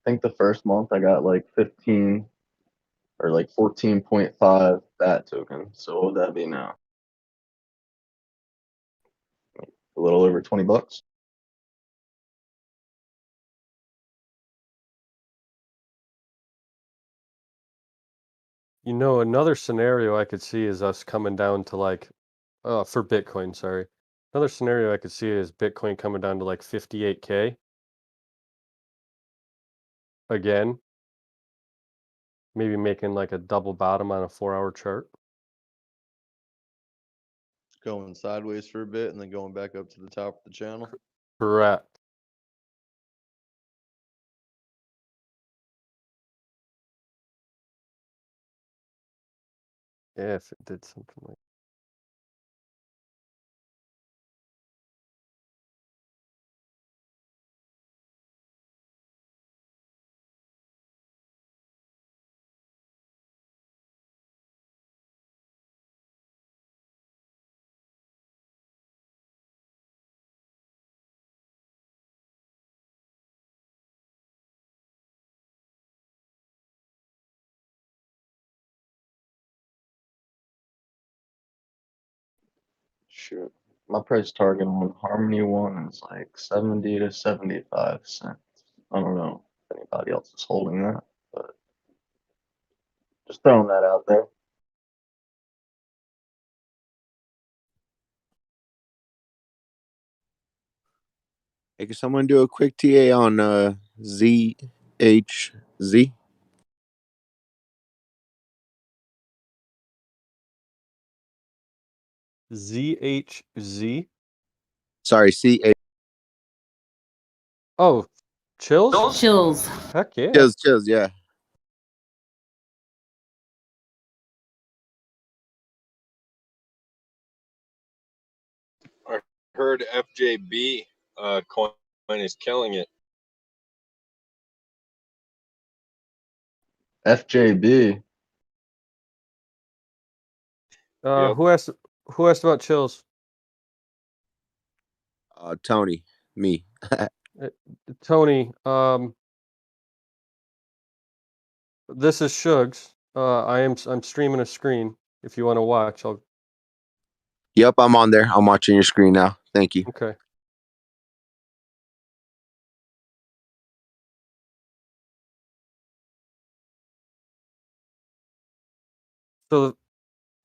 S22: I think the first month I got like 15 or like 14.5 BAT token. So what would that be now? A little over $20.
S19: You know, another scenario I could see is us coming down to like, for Bitcoin, sorry. Another scenario I could see is Bitcoin coming down to like 58K again. Maybe making like a double bottom on a 4-hour chart.
S20: Going sideways for a bit and then going back up to the top of the channel.
S19: Correct. Yeah, if it did something like
S22: Shoot. My price target on Harmony One is like 70 to 75 cents. I don't know if anybody else is holding that, but just throwing that out there.
S2: Hey, can someone do a quick TA on ZHZ?
S19: ZHZ.
S2: Sorry, CA.
S19: Oh, chills?
S5: Chills.
S19: Heck yeah.
S2: Chills, yeah.
S7: I heard FJB coin is killing it.
S22: FJB.
S7: Yep.
S19: Who asked about chills?
S2: Tony, me.
S19: Tony, this is Shugs. I'm streaming a screen. If you want to watch, I'll.
S2: Yep, I'm on there. I'm watching your screen now. Thank you.
S19: Okay. So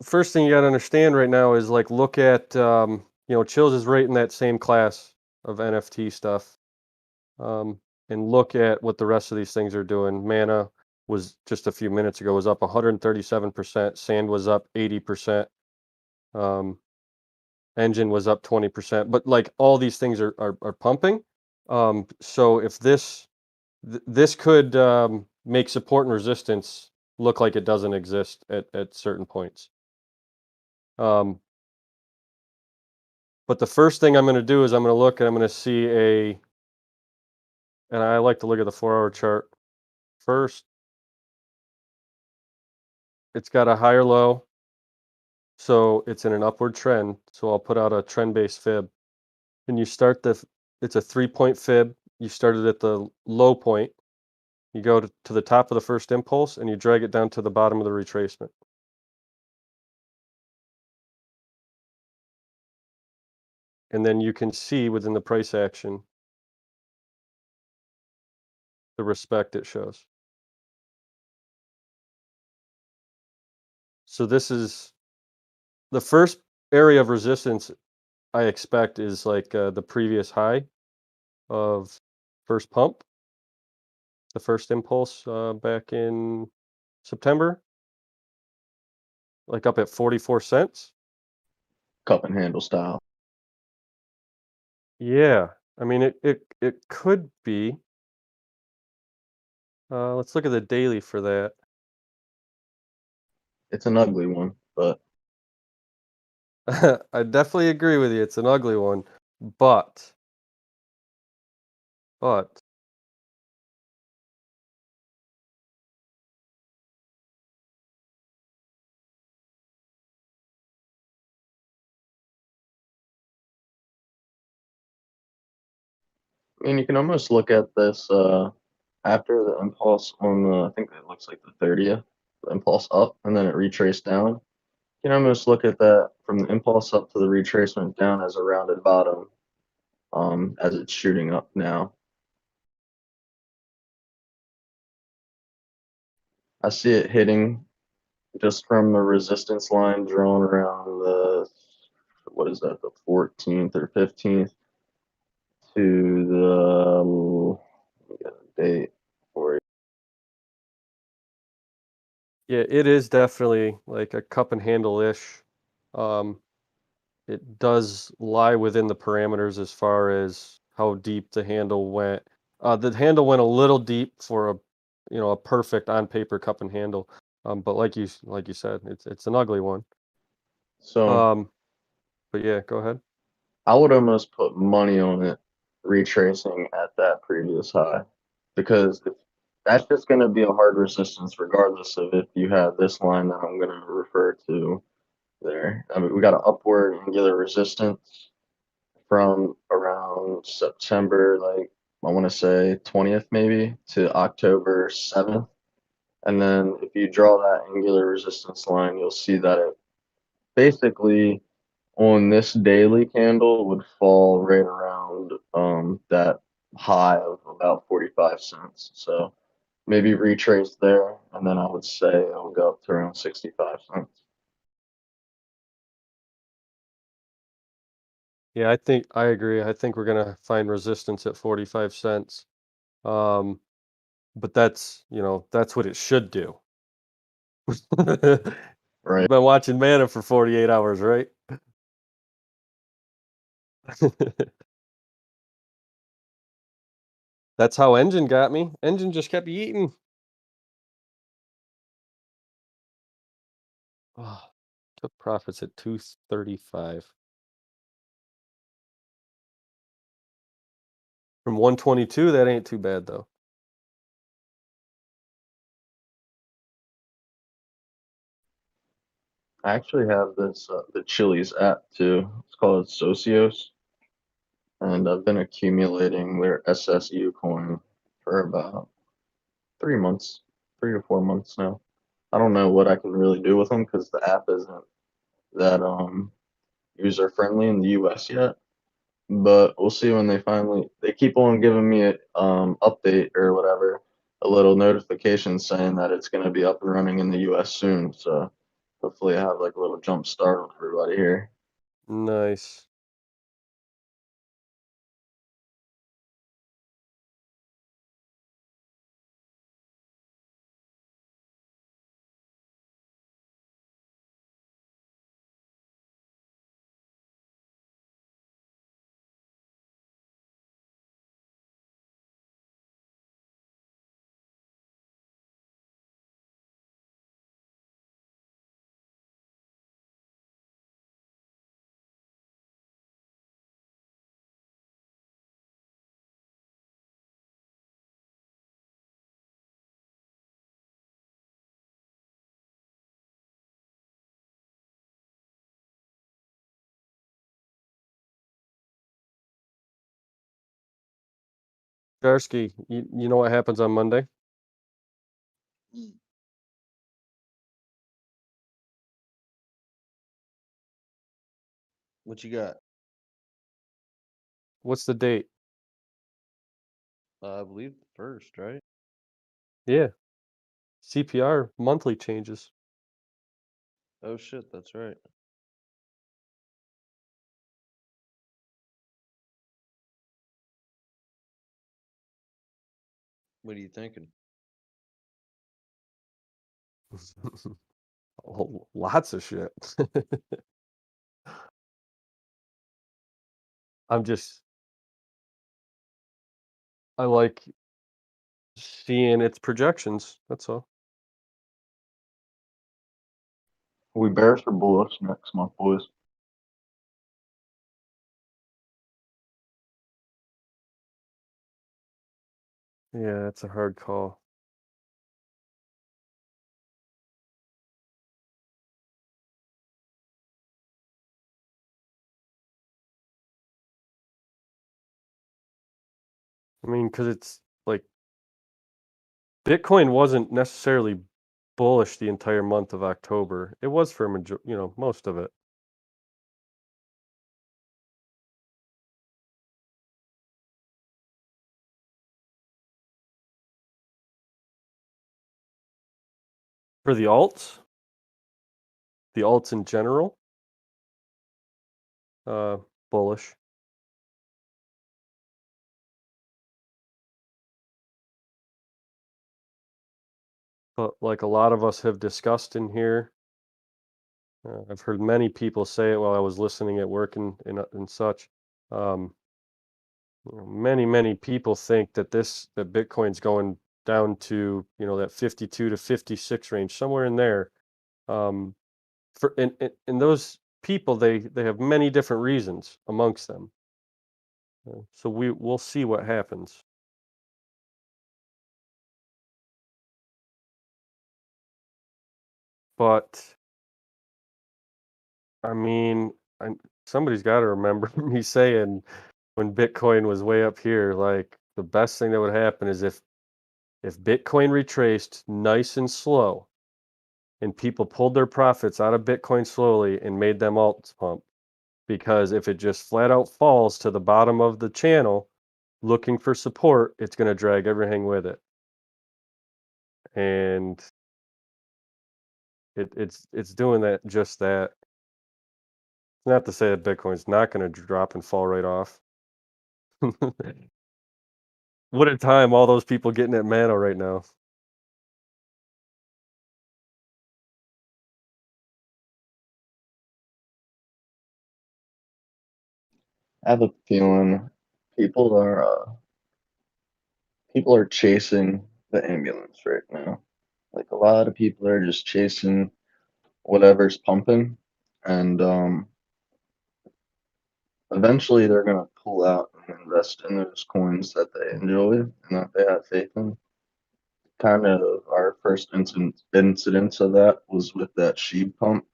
S19: the first thing you got to understand right now is like look at Chills is right in that same class of NFT stuff, and look at what the rest of these things are doing. Mana was just a few minutes ago was up 137%. Sand was up 80%. Engine was up 20%. But like all these things are pumping. So if this could make support and resistance look like it doesn't exist at certain points. But the first thing I'm going to do is I'm going to look and I'm going to see and I like to look at the 4-hour chart first. It's got a higher low, so it's in an upward trend. So I'll put out a trend-based fib. And you start it's a 3-point fib. You started at the low point. You go to the top of the first impulse and you drag it down to the bottom of the retracement. And then you can see within the price action the respect it shows. So this is the first area of resistance I expect is like the previous high of first pump, the first impulse back in September, like up at 44 cents.
S22: Cup and handle style.
S19: Yeah, I mean it could be. Let's look at the daily for that.
S22: It's an ugly one, but
S19: I definitely agree with you. It's an ugly one, but
S22: I mean, you can almost look at this after the impulse on the, I think it looks like the 30th, the impulse up, and then it retraced down. You can almost look at that from the impulse up to the retracement down as a rounded bottom, as it's shooting up now. I see it hitting just from the resistance line drawn around the, what is that, the 14th or 15th to the, let me get a date for you.
S19: yeah, it is definitely like a cup and handle-ish. It does lie within the parameters as far as how deep the handle went. The handle went a little deep for a perfect on paper cup and handle. But like you said, it's an ugly one.
S22: So
S19: but yeah, go ahead.
S22: I would almost put money on it retracing at that previous high, because if that's just going to be a hard resistance regardless of if you have this line that I'm going to refer to there. I mean, we got an upward angular resistance from around September, like I want to say 20th maybe, to October 7th. And then if you draw that angular resistance line, you'll see that it basically on this daily candle would fall right around that high of about 45 cents. So maybe retrace there, and then I would say it'll go up to around 65 cents.
S19: Yeah, I agree. I think we're gonna find resistance at 45 cents. But that's what it should do.
S22: Right.
S19: You've been watching Mana for 48 hours, right? That's how Engine got me. Engine just kept eating. Oh, took profits at 235. From 122, that ain't too bad though.
S22: I actually have this the Chili's app too. It's called Socios, and I've been accumulating their SSU coin for about 3 months, 3 to 4 months now. I don't know what I can really do with them because the app isn't that user friendly in the US yet. But we'll see when they keep on giving me a update or whatever, a little notification saying that it's going to be up and running in the US soon. So hopefully I have like a little jump start with everybody here.
S19: Nice. Jarsky, you know what happens on Monday?
S20: What you got?
S19: What's the date?
S20: I believe the first, right?
S19: Yeah. CPR monthly changes.
S20: Oh shit, that's right. What are you thinking?
S19: Oh, lots of shit. I like seeing its projections. That's all.
S22: We bearish or bullish next month, boys?
S19: Yeah, it's a hard call. I mean, because it's like Bitcoin wasn't necessarily bullish the entire month of October. It was for most of it. For the alts in general, bullish. But like a lot of us have discussed in here, I've heard many people say it while I was listening at work and such. Many people think that that Bitcoin's going down to that 52 to 56 range, somewhere in there. For and those people, they have many different reasons amongst them. So we'll see what happens. But I mean, somebody's got to remember me saying when Bitcoin was way up here, like the best thing that would happen is if Bitcoin retraced nice and slow and people pulled their profits out of Bitcoin slowly and made them alts pump. Because if it just flat out falls to the bottom of the channel looking for support, it's going to drag everything with it. And it's doing just that. Not to say that Bitcoin's not going to drop and fall right off. What a time, all those people getting at Mano right now.
S22: I have a feeling people are chasing the ambulance right now. Like a lot of people are just chasing whatever's pumping, and eventually they're gonna pull out and invest in those coins that they enjoy and that they have faith in. Kind of our first incidence of that was with that Shib pump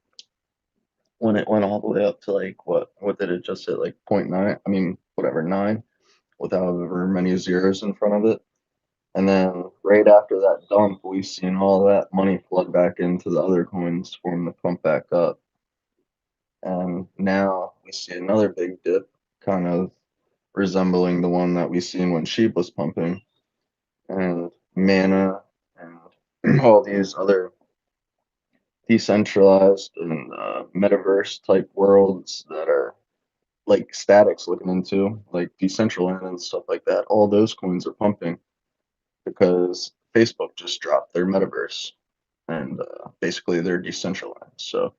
S22: when it went all the way up to like what did it just hit, like 0.9? I mean, whatever, 9, with however many zeros in front of it. And then right after that dump, we've seen all that money flood back into the other coins for them to pump back up. And now we see another big dip, kind of resembling the one that we seen when Sheep was pumping. And Mana and all these other decentralized and metaverse type worlds that are like sTAtic's looking into, like Decentraland and stuff like that. All those coins are pumping because Facebook just dropped their metaverse and basically they're decentralized. So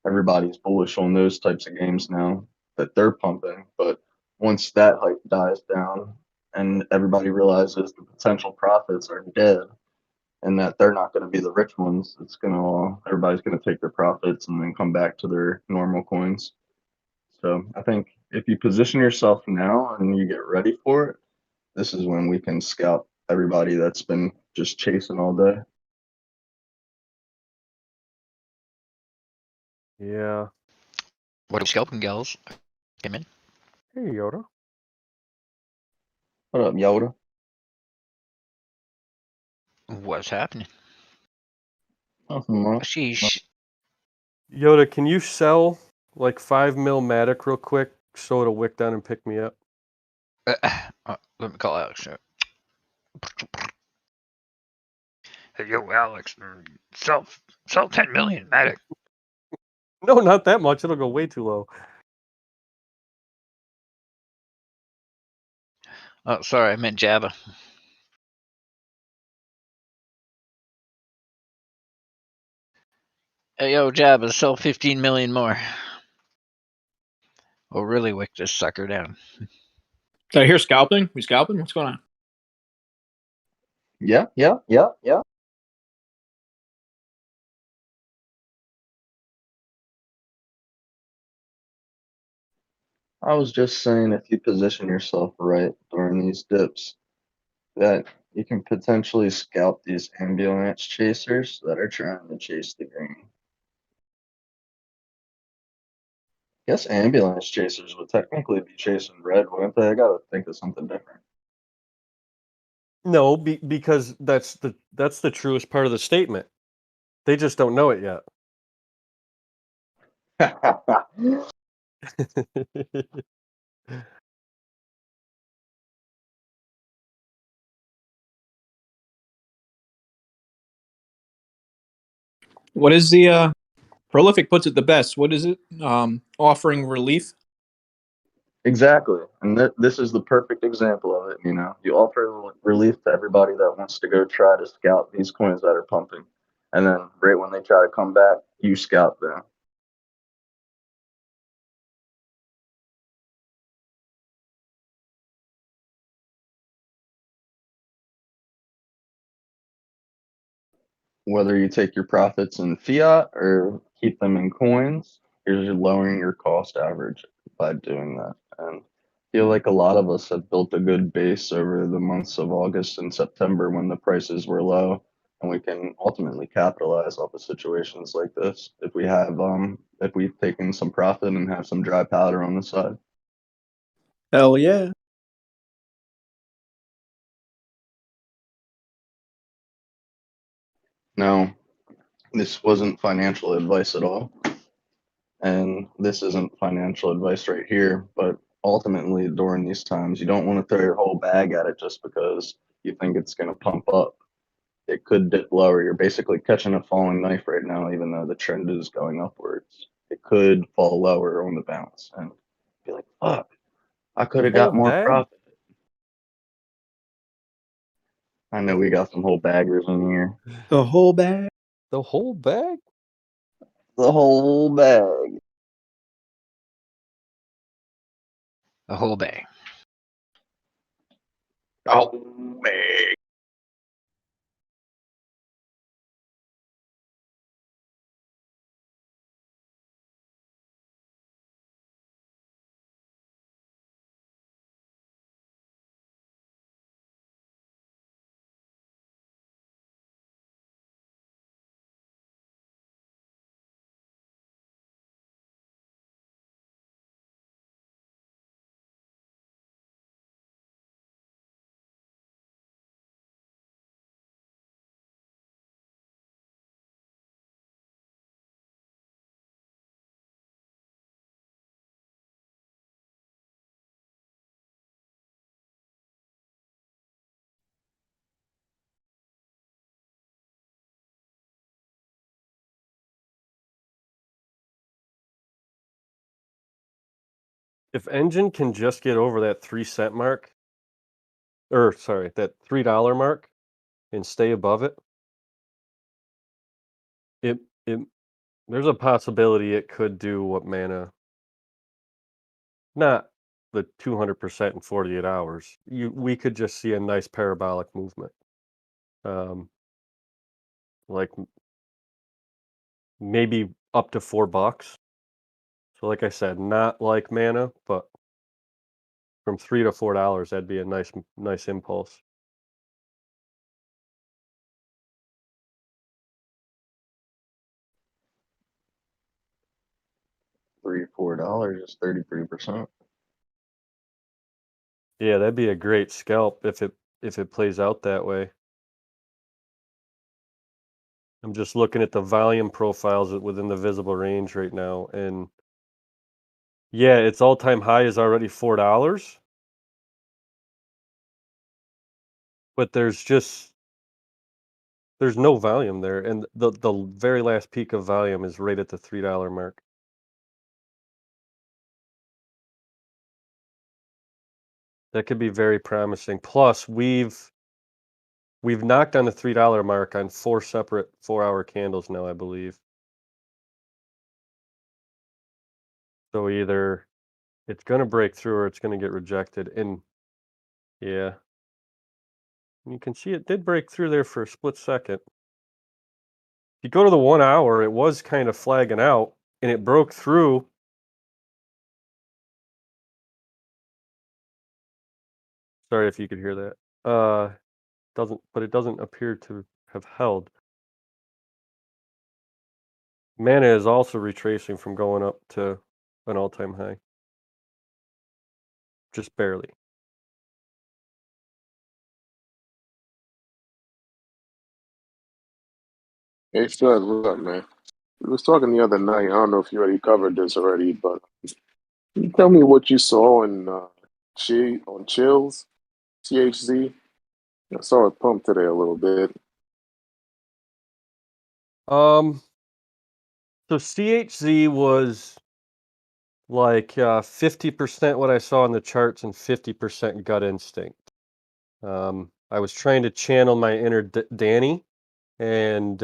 S22: everybody's bullish on those types of games now that they're pumping. But once that hype dies down and everybody realizes the potential profits are dead and that they're not going to be the rich ones, everybody's going to take their profits and then come back to their normal coins. So I think if you position yourself now and you get ready for it, this is when we can scalp everybody that's been just chasing all day.
S19: Yeah.
S3: What are scalping gals? Came in.
S19: Hey, Yoda.
S22: What up, Yoda?
S3: What's happening?
S22: Nothing much.
S3: Sheesh.
S19: Yoda, can you sell like 5 mil Matic real quick so it'll wick down and pick me up?
S3: Let me call Alex. Hey, yo, Alex, sell 10 million Matic.
S19: No, not that much. It'll go way too low.
S3: Oh, sorry, I meant Java. Hey, yo, Java, sell 15 million more. We'll really wick this sucker down.
S17: Did I hear scalping? We scalping? What's going on?
S22: Yeah. I was just saying if you position yourself right during these dips, that you can potentially scalp these ambulance chasers that are trying to chase the green. Guess ambulance chasers would technically be chasing red, wouldn't they? I gotta think of something different.
S19: No, because that's the truest part of the statement. They just don't know it yet.
S10: What is the Prolific puts it the best? What is it? Offering relief.
S22: Exactly, and this is the perfect example of it. You know, you offer relief to everybody that wants to go try to scout these coins that are pumping, and then right when they try to come back, you scout them. Whether you take your profits in fiat or keep them in coins, you're lowering your cost average by doing that. And I feel like a lot of us have built a good base over the months of August and September when the prices were low, and we can ultimately capitalize off of situations like this if we've taken some profit and have some dry powder on the side.
S10: Hell yeah.
S22: No, this wasn't financial advice at all. And this isn't financial advice right here, but ultimately during these times, you don't want to throw your whole bag at it just because you think it's going to pump up. It could dip lower. You're basically catching a falling knife right now, even though the trend is going upwards. It could fall lower on the bounce and be like, fuck, I could
S19: The
S22: have
S19: whole
S22: got more
S19: bag?
S22: profit. I know we got some whole baggers in here.
S10: The whole bag.
S19: The whole bag?
S22: The whole bag.
S3: A whole bag.
S22: Oh, bag.
S19: If Engine can just get over that 3 cent mark, or sorry, that $3 mark, and stay above it, it there's a possibility it could do what Mana, not the 200% in 48 hours. We could just see a nice parabolic movement, like maybe up to $4. So, like I said, not like Mana, but from $3 to $4, that'd be a nice impulse.
S22: $3 is 33%.
S19: Yeah, that'd be a great scalp if it plays out that way. I'm just looking at the volume profiles within the visible range right now, and yeah, its all-time high is already $4, but there's no volume there, and the very last peak of volume is right at the $3 mark. That could be very promising. Plus, we've knocked on the $3 mark on 4 separate 4-hour candles now, I believe. So either it's going to break through or it's going to get rejected. And yeah, You can see it did break through there for a split second. If you go to the 1 hour, it was kind of flagging out, and it broke through. Sorry if you could hear that. It doesn't appear to have held. Mana is also retracing from going up to an all-time high. Just barely.
S13: Hey, Stud, what's up, man? We was talking the other night. I don't know if you already covered this already, but can you tell me what you saw in on Chills, THZ? I saw it pump today a little bit.
S19: So CHZ was like 50% what I saw in the charts and 50% gut instinct. I was trying to channel my inner Danny, and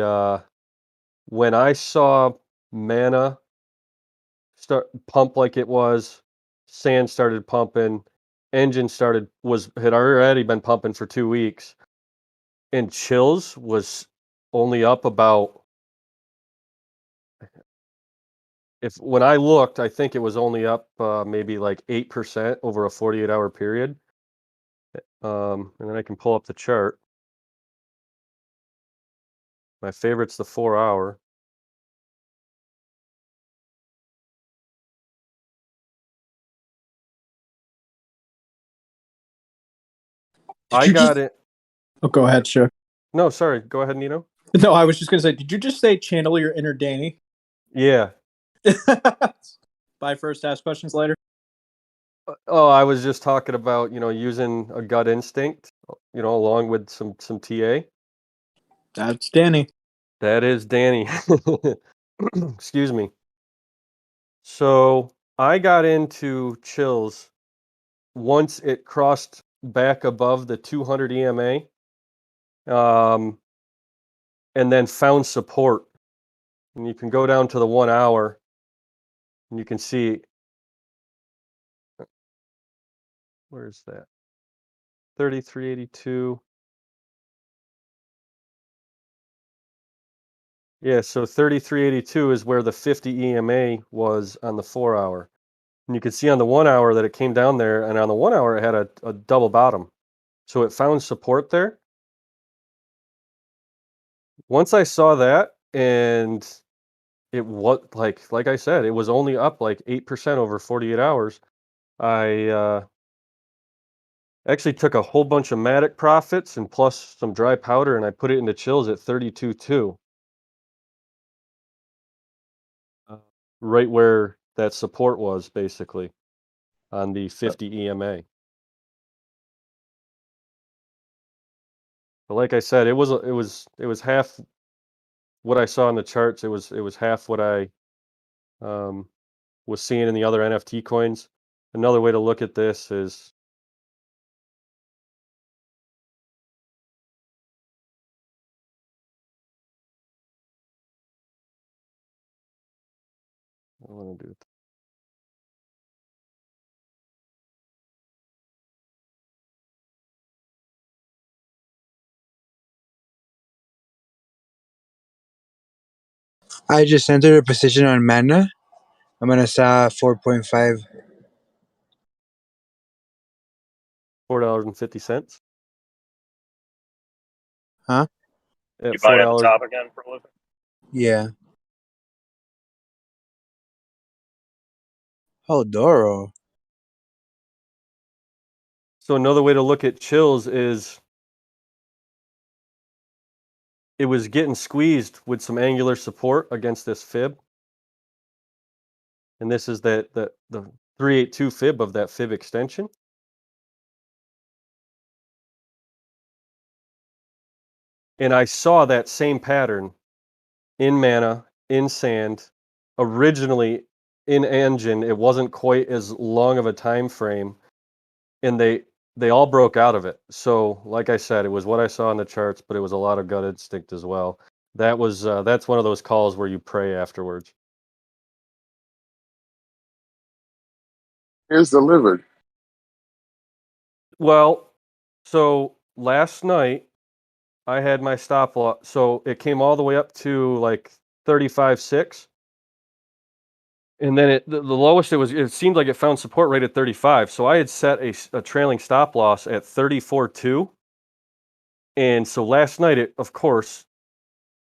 S19: when I saw mana start pump like it was, sand started pumping, engine had already been pumping for 2 weeks, and Chills was only up about, when I looked, I think it was only up maybe like 8% over a 48-hour period. And then I can pull up the chart. My favorite's the 4-hour. I got it.
S17: Oh, go ahead, Shib.
S19: No, sorry. Go ahead, Nino.
S17: No, I was just gonna say, did you just say channel your inner Danny?
S19: Yeah.
S17: Buy first, ask questions later.
S19: Oh, I was just talking about, using a gut instinct, along with some TA.
S17: That's Danny.
S19: That is Danny. Excuse me. So I got into Chills once it crossed back above the 200 EMA, and then found support. And you can go down to the 1 hour, and you can see, where is that? 3382. Yeah, so 3382 is where the 50 EMA was on the 4-hour. And you can see on the 1 hour that it came down there, and on the 1 hour it had a double bottom. So it found support there. Once I saw that, and it was like I said, it was only up like 8% over 48 hours. I actually took a whole bunch of Matic profits and plus some dry powder, and I put it into Chills at 32.2. Right where that support was, basically, on the 50 EMA. But like I said, it was half what I saw in the charts. It was half what I was seeing in the other NFT coins. Another way to look at this is, I want to do it.
S6: I just entered a position on Mana. I'm gonna sell 4.5.
S19: $4.50.
S6: Huh?
S19: At
S8: You buy at the
S19: $4.
S8: top again, Prolific?
S6: Yeah. Oh, Doro.
S19: So another way to look at Chills is it was getting squeezed with some angular support against this fib. And this is the 382 fib of that fib extension. And I saw that same pattern in Mana, in Sand. Originally in Engine, it wasn't quite as long of a time frame, and they all broke out of it. So, like I said, it was what I saw in the charts, but it was a lot of gut instinct as well. That's one of those calls where you pray afterwards.
S13: It's delivered.
S19: Well, so last night I had my stop loss, so it came all the way up to like 35.6. And then the lowest it seemed like it found support right at 35. So I had set a trailing stop loss at 34.2. And so last night, of course,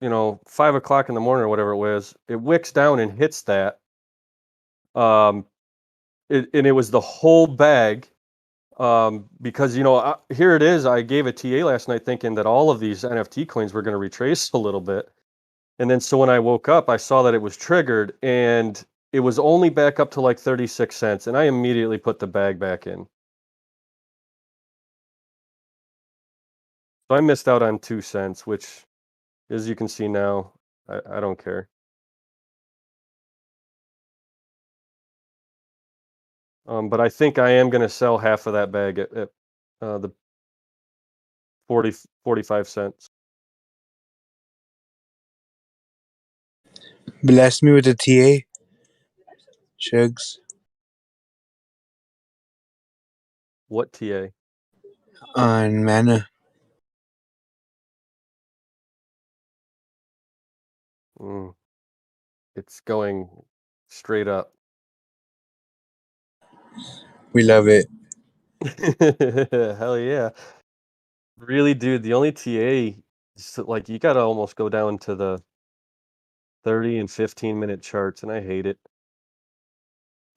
S19: 5 o'clock in the morning or whatever it was, it wicks down and hits that. And it was the whole bag. Because, here it is. I gave a TA last night thinking that all of these NFT coins were going to retrace a little bit. And then so when I woke up, I saw that it was triggered and it was only back up to like 36 cents. And I immediately put the bag back in. So I missed out on 2 cents, which, as you can see now, I don't care. But I think I am going to sell half of that bag at the 45 cents.
S6: Bless me with a TA, Shugs.
S19: What TA?
S6: On Mana.
S19: It's going straight up.
S6: We love it.
S19: Hell yeah. Really, dude, the only TA, like, you got to almost go down to the 30 and 15-minute charts, and I hate it.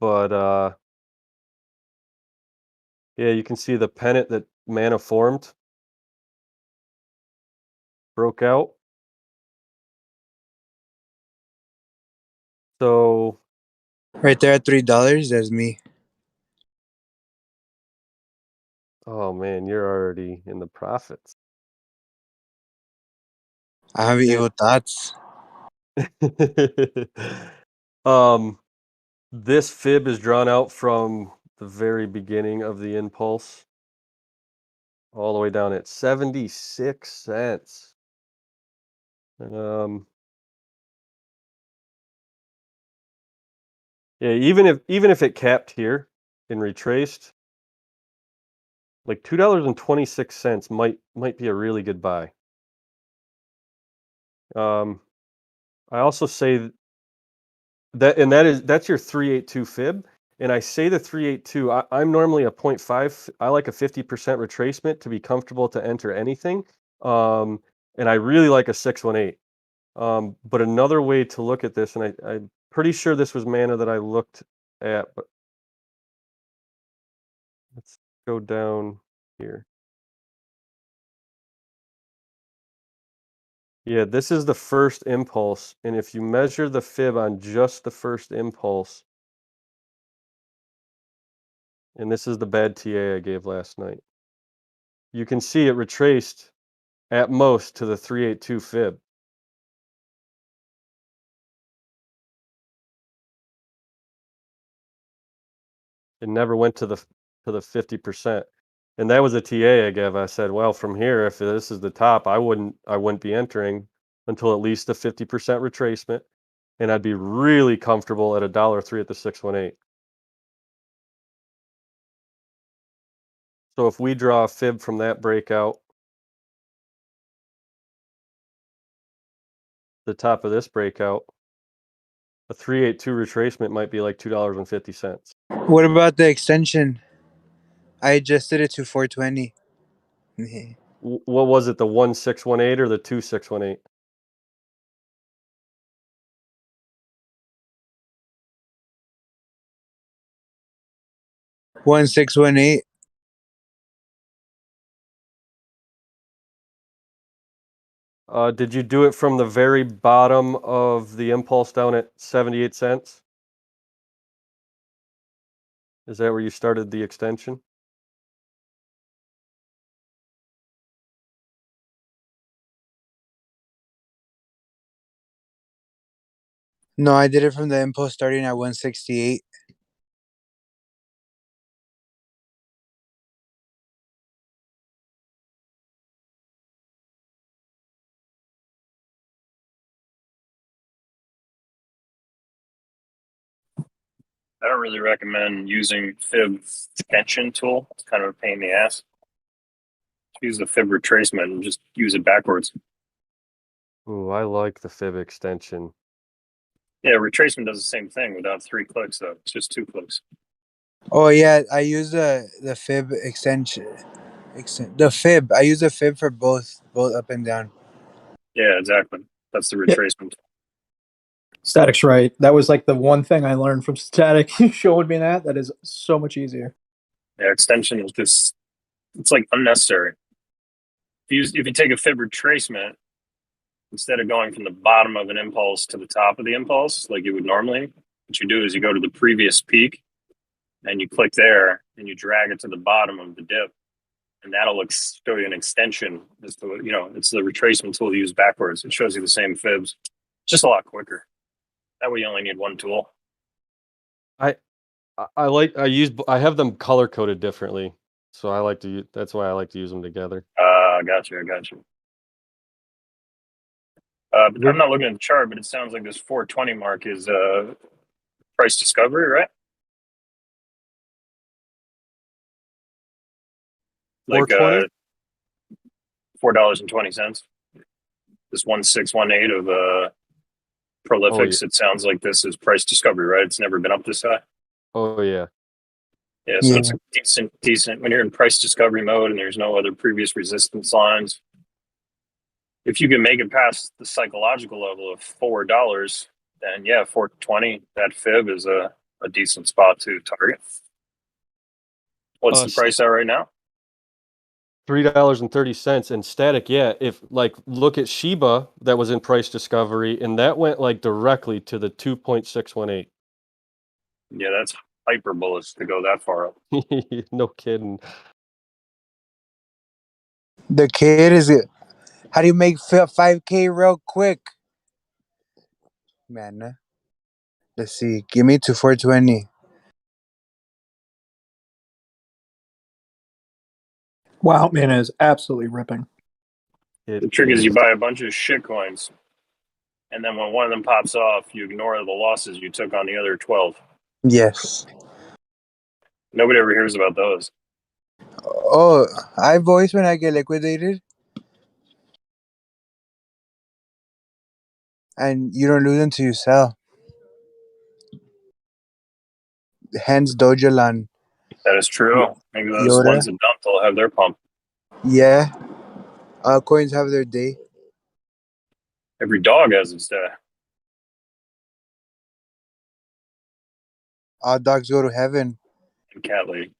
S19: But, yeah, you can see the pennant that Mana formed broke out. So
S6: Right there at $3, that's me.
S19: oh man, you're already in the profits.
S6: I have evil thoughts.
S19: This fib is drawn out from the very beginning of the impulse all the way down at 76 cents. Yeah, even if it capped here and retraced, like $2.26 might be a really good buy. I also say that's your 382 fib. And I say the 382, I'm normally a 0.5. I like a 50% retracement to be comfortable to enter anything. And I really like a 618. But another way to look at this, and I'm pretty sure this was Mana that I looked at, but let's go down here. Yeah, this is the first impulse. And if you measure the fib on just the first impulse, and this is the bad TA I gave last night, you can see it retraced at most to the 382 fib. It never went to the 50%. And that was a TA I gave. I said, well, from here, if this is the top, I wouldn't be entering until at least a 50% retracement. And I'd be really comfortable at $1.03 at the 618. So if we draw a fib from that breakout, the top of this breakout, a 382 retracement might be like $2.50.
S6: What about the extension? I adjusted it to 420.
S19: What was it, the 1618 or the 2618?
S6: One 618.
S19: Did you do it from the very bottom of the impulse down at 78 cents? Is that where you started the extension?
S6: No, I did it from the impulse starting at 168.
S8: I don't really recommend using fib extension tool. It's kind of a pain in the ass. Use the fib retracement and just use it backwards.
S19: Ooh, I like the fib extension.
S8: Yeah, retracement does the same thing without 3 clicks though. It's just 2 clicks.
S6: Oh yeah, I use the fib extension. The fib. I use the fib for both up and down.
S8: Yeah, exactly. That's the retracement.
S17: Static's right. That was like the one thing I learned from sTAtic. You showed me that. That is so much easier.
S8: Yeah, extension is just, it's like unnecessary. If you take a fib retracement, instead of going from the bottom of an impulse to the top of the impulse, like you would normally, what you do is you go to the previous peak and you click there and you drag it to the bottom of the dip. And that'll show you an extension as to, it's the retracement tool you use backwards. It shows you the same fibs, just a lot quicker. That way you only need one tool.
S19: I have them color coded differently, so I like to use, that's why I like to use them together.
S8: I got you. But I'm not looking at the chart, but it sounds like this 420 mark is price discovery, right? Like $4.20. This 1618 of prolifics. It sounds like this is price discovery, right? It's never been up this high.
S19: Oh yeah.
S8: Yeah, so it's a decent when you're in price discovery mode and there's no other previous resistance lines. If you can make it past the psychological level of $4, then yeah, 420, that fib is a decent spot to target. What's the price at right now?
S19: $3.30 and sTAtic. Yeah, if look at Shiba that was in price discovery and that went directly to the 2.618.
S8: Yeah, that's hyper bullish to go that far up.
S19: No kidding.
S6: The kid is it. How do you make 5K real quick? Man, let's see. Give me to 420.
S17: Wow, man, is absolutely ripping.
S8: The trick is you buy a bunch of shit coins, and then when one of them pops off, you ignore the losses you took on the other 12.
S6: Yes.
S8: Nobody ever hears about those.
S6: Oh, I voice when I get liquidated. And you don't lose until you sell. Hence Dogeland.
S8: That is true. Maybe those
S6: Yoda.
S8: ones that dumped will have their pump.
S6: Yeah. Coins have their day.
S8: Every dog has its day.
S6: All dogs go to heaven.
S8: And cat lady.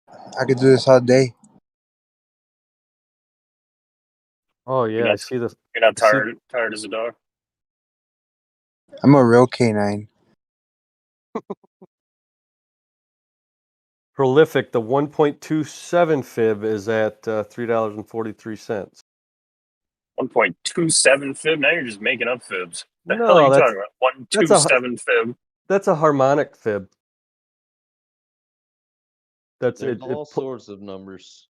S6: I could do this all day.
S19: Oh yeah, I see the.
S8: You're not tired as a dog?
S6: I'm a real canine.
S19: Prolific, the 1.27 fib is at $3.43.
S8: 1.27 fib? Now you're just making up fibs. The
S19: No,
S8: hell are you
S19: that's-
S8: talking about? 127 fib?
S19: That's a harmonic fib. That's
S20: There's
S19: it.
S20: all sorts of numbers.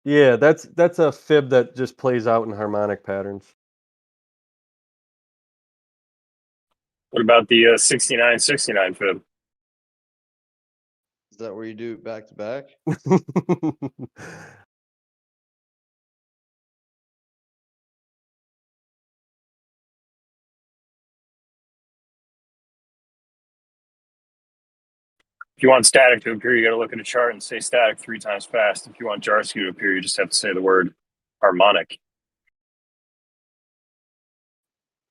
S19: Yeah, that's a fib that just plays out in harmonic patterns.
S8: What about the 6969 fib?
S20: Is that where you do it back to back?
S8: If you want sTAtic to appear, you got to look at a chart and say sTAtic 3 times fast. If you want Jarsky to appear, you just have to say the word harmonic.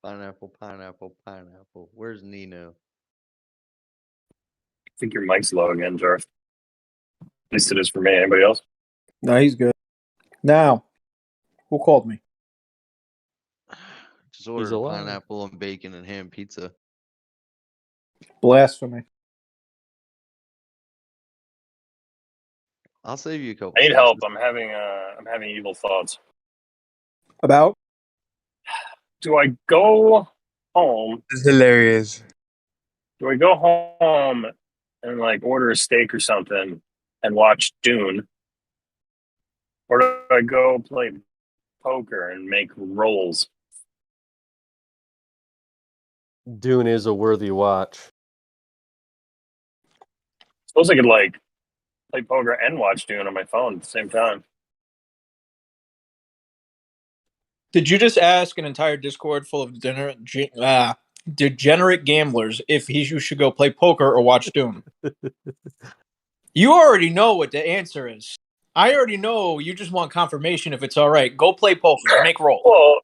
S20: Pineapple, pineapple, pineapple. Where's Nino?
S8: I think your mic's low again, Jarth. At least it is for me. Anybody else?
S17: No, he's good. Now, who called me?
S20: Just ordered pineapple and bacon and ham pizza.
S17: Blasphemy.
S20: I'll save you a couple.
S8: I need help. I'm having evil thoughts.
S17: About?
S8: Do I go home?
S6: It's hilarious.
S8: Do I go home and order a steak or something and watch Dune? Or do I go play poker and make rolls?
S19: Dune is a worthy watch.
S8: Suppose I could play poker and watch Dune on my phone at the same time.
S17: Did you just ask an entire Discord full of degenerate gamblers if you should go play poker or watch Doom? You already know what the answer is. I already know you just want confirmation if it's all right. Go play poker. Make roll.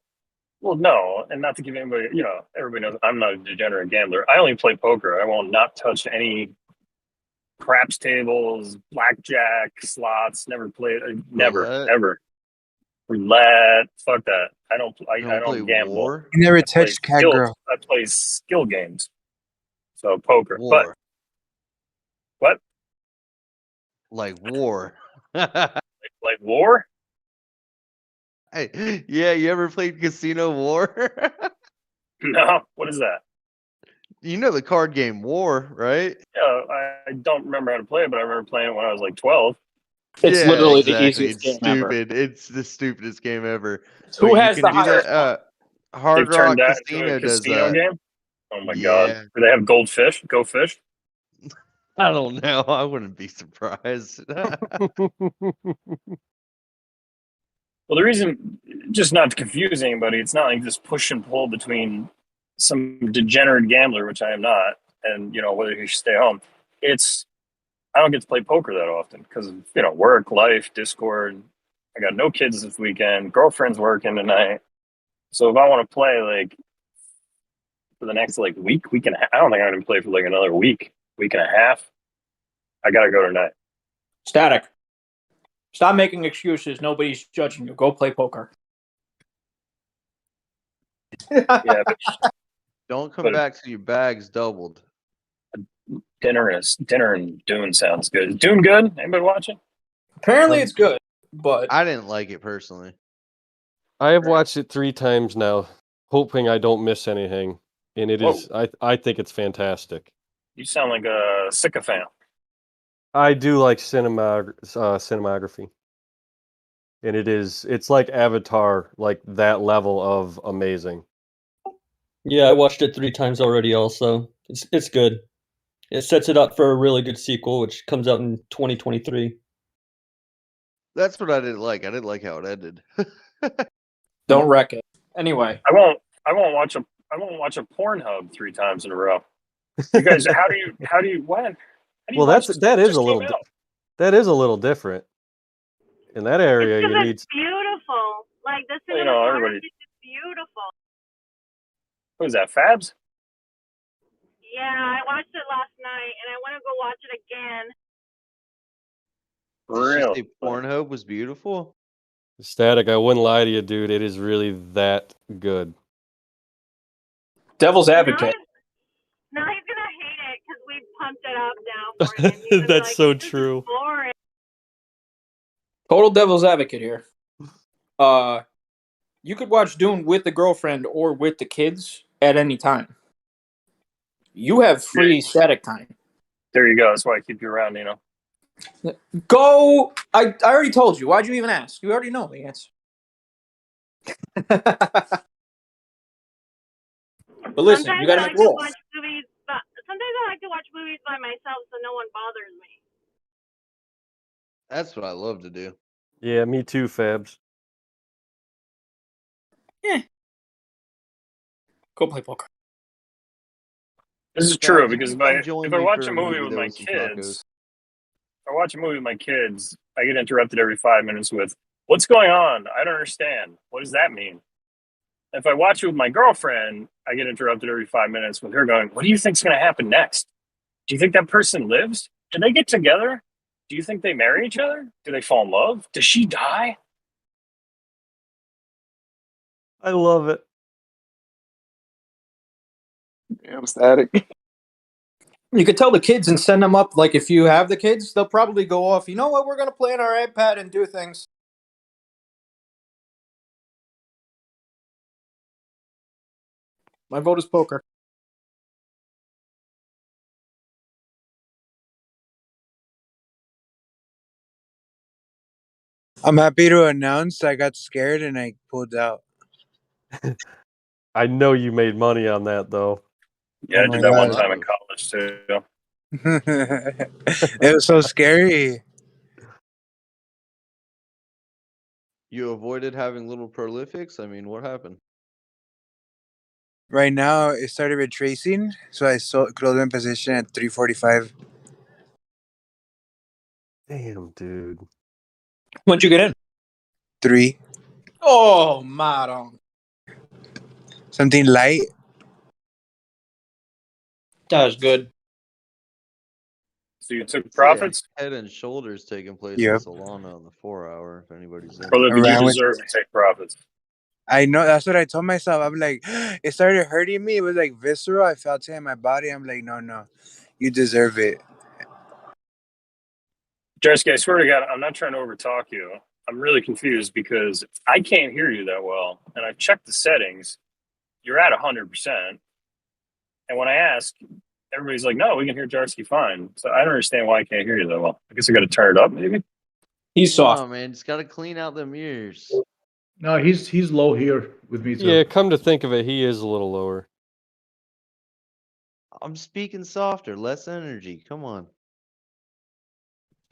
S8: Well, no, and not to give anybody, everybody knows I'm not a degenerate gambler. I only play poker. I will not touch any craps tables, blackjack, slots. Never played. Never, ever. Roulette. Fuck that. I don't gamble.
S6: You never touched cat girl.
S8: I play skill games. So poker.
S20: War.
S8: But what?
S20: Like war.
S8: Like war?
S20: Hey, yeah, you ever played Casino War?
S8: No. What is that?
S20: You know the card game War, right?
S8: Yeah, I don't remember how to play it, but I remember playing it when I was like 12.
S17: It's literally the easiest
S20: it's
S17: game ever.
S20: stupid. It's the stupidest game ever.
S17: Who
S20: But
S17: has
S20: you
S17: the
S20: can do
S17: highest
S20: that. Hard
S8: They've turned
S20: Rock
S8: that into
S20: Casino
S8: a
S20: does
S8: casino
S20: that.
S8: game? Oh my god. Do they have goldfish? Go fish?
S20: I don't know. I wouldn't be surprised.
S8: Well, the reason, just not to confuse anybody, it's not like this push and pull between some degenerate gambler, which I am not, and whether he should stay home. It's I don't get to play poker that often because of work, life, Discord. I got no kids this weekend. Girlfriend's working tonight, so if I want to play like for the next like week and a half, I don't think I'm gonna play for like another week and a half. I gotta go tonight.
S17: sTAtic. Stop making excuses. Nobody's judging you. Go play poker.
S8: Yeah, but
S20: Don't come back till your bag's doubled.
S8: dinner and Dune sounds good. Is Dune good? Anybody watching?
S17: Apparently it's good, but
S20: I didn't like it personally.
S19: I have watched it 3 times now, hoping I don't miss anything, and it is. I think it's fantastic.
S8: You sound like a sycophant.
S19: I do like cinematography, and it's like Avatar, like that level of amazing.
S12: Yeah, I watched it 3 times already. Also, it's good. It sets it up for a really good sequel, which comes out in 2023.
S20: That's what I didn't like. I didn't like how it ended.
S17: don't wreck it. Anyway,
S8: I won't watch a Pornhub 3 times in a row. You guys, how do you what?
S19: Well, that is a little different. In that area, you need.
S16: It's beautiful. Like the
S8: everybody.
S16: cinematography is beautiful.
S8: What is that, Fabs?
S16: Yeah, I watched it last night, and I want to go watch it again.
S20: Did you say Pornhub was beautiful?
S19: sTAtic, I wouldn't lie to you, dude. It is really that good.
S17: Devil's advocate.
S16: Now he's gonna hate it because we pumped it up now for him.
S19: That's so true.
S16: Boring.
S17: Total devil's advocate here. You could watch Dune with the girlfriend or with the kids at any time. You have free sTAtic time.
S8: There you go. That's why I keep you around,
S17: Go. I already told you. Why'd you even ask? You already know the answer. But listen,
S16: Sometimes
S17: you gotta
S16: I
S17: make
S16: like
S17: rules.
S16: to watch movies, but sometimes I like to watch movies by myself so no one bothers me.
S20: That's what I love to do.
S19: Yeah, me too, Fabs.
S17: Go play poker.
S8: This is true because if I watch a movie with my
S20: kids,
S8: I get interrupted every 5 minutes with, "What's going on? I don't understand. What does that mean?" If I watch it with my girlfriend, I get interrupted every 5 minutes with her going, "What do you think's going to happen next? Do you think that person lives? Did they get together? Do you think they marry each other? Do they fall in love? Does she die?"
S19: I love it.
S13: Yeah, I'm sTAtic.
S17: You could tell the kids and send them up. Like if you have the kids, they'll probably go off. You know what? We're gonna play on our iPad and do things. My vote is poker.
S6: I'm happy to announce I got scared and I pulled out.
S19: I know you made money on that, though.
S8: Yeah, I did that one time in college too.
S6: It was so scary.
S20: You avoided having little prolifics? I mean, what happened?
S6: Right now, it started retracing, so I closed my position at 345.
S19: Damn, dude.
S17: When'd you get in?
S6: 3.
S17: Oh, madam.
S6: Something light.
S17: That was good.
S8: So you took
S20: It's like a
S8: profits?
S20: head and shoulders taking place
S6: Yep.
S20: on Solana on the 4-hour. If anybody's in
S8: Prolific,
S20: there.
S8: you
S6: Around with.
S8: deserve to take profits.
S6: I know, that's what I told myself. I'm like, it started hurting me. It was like visceral. I felt it in my body. I'm like, no, you deserve it.
S8: Jersey, I swear to God, I'm not trying to overtalk you. I'm really confused because I can't hear you that well. And I've checked the settings. You're at 100%. And when I ask, everybody's like, no, we can hear Jarsky fine. So I don't understand why I can't hear you that well. I guess I got to turn it up, maybe?
S17: He's soft.
S20: Oh, man. Just got to clean out them ears.
S15: No, he's low here with me too.
S19: Yeah, come to think of it, he is a little lower.
S20: I'm speaking softer, less energy. Come on.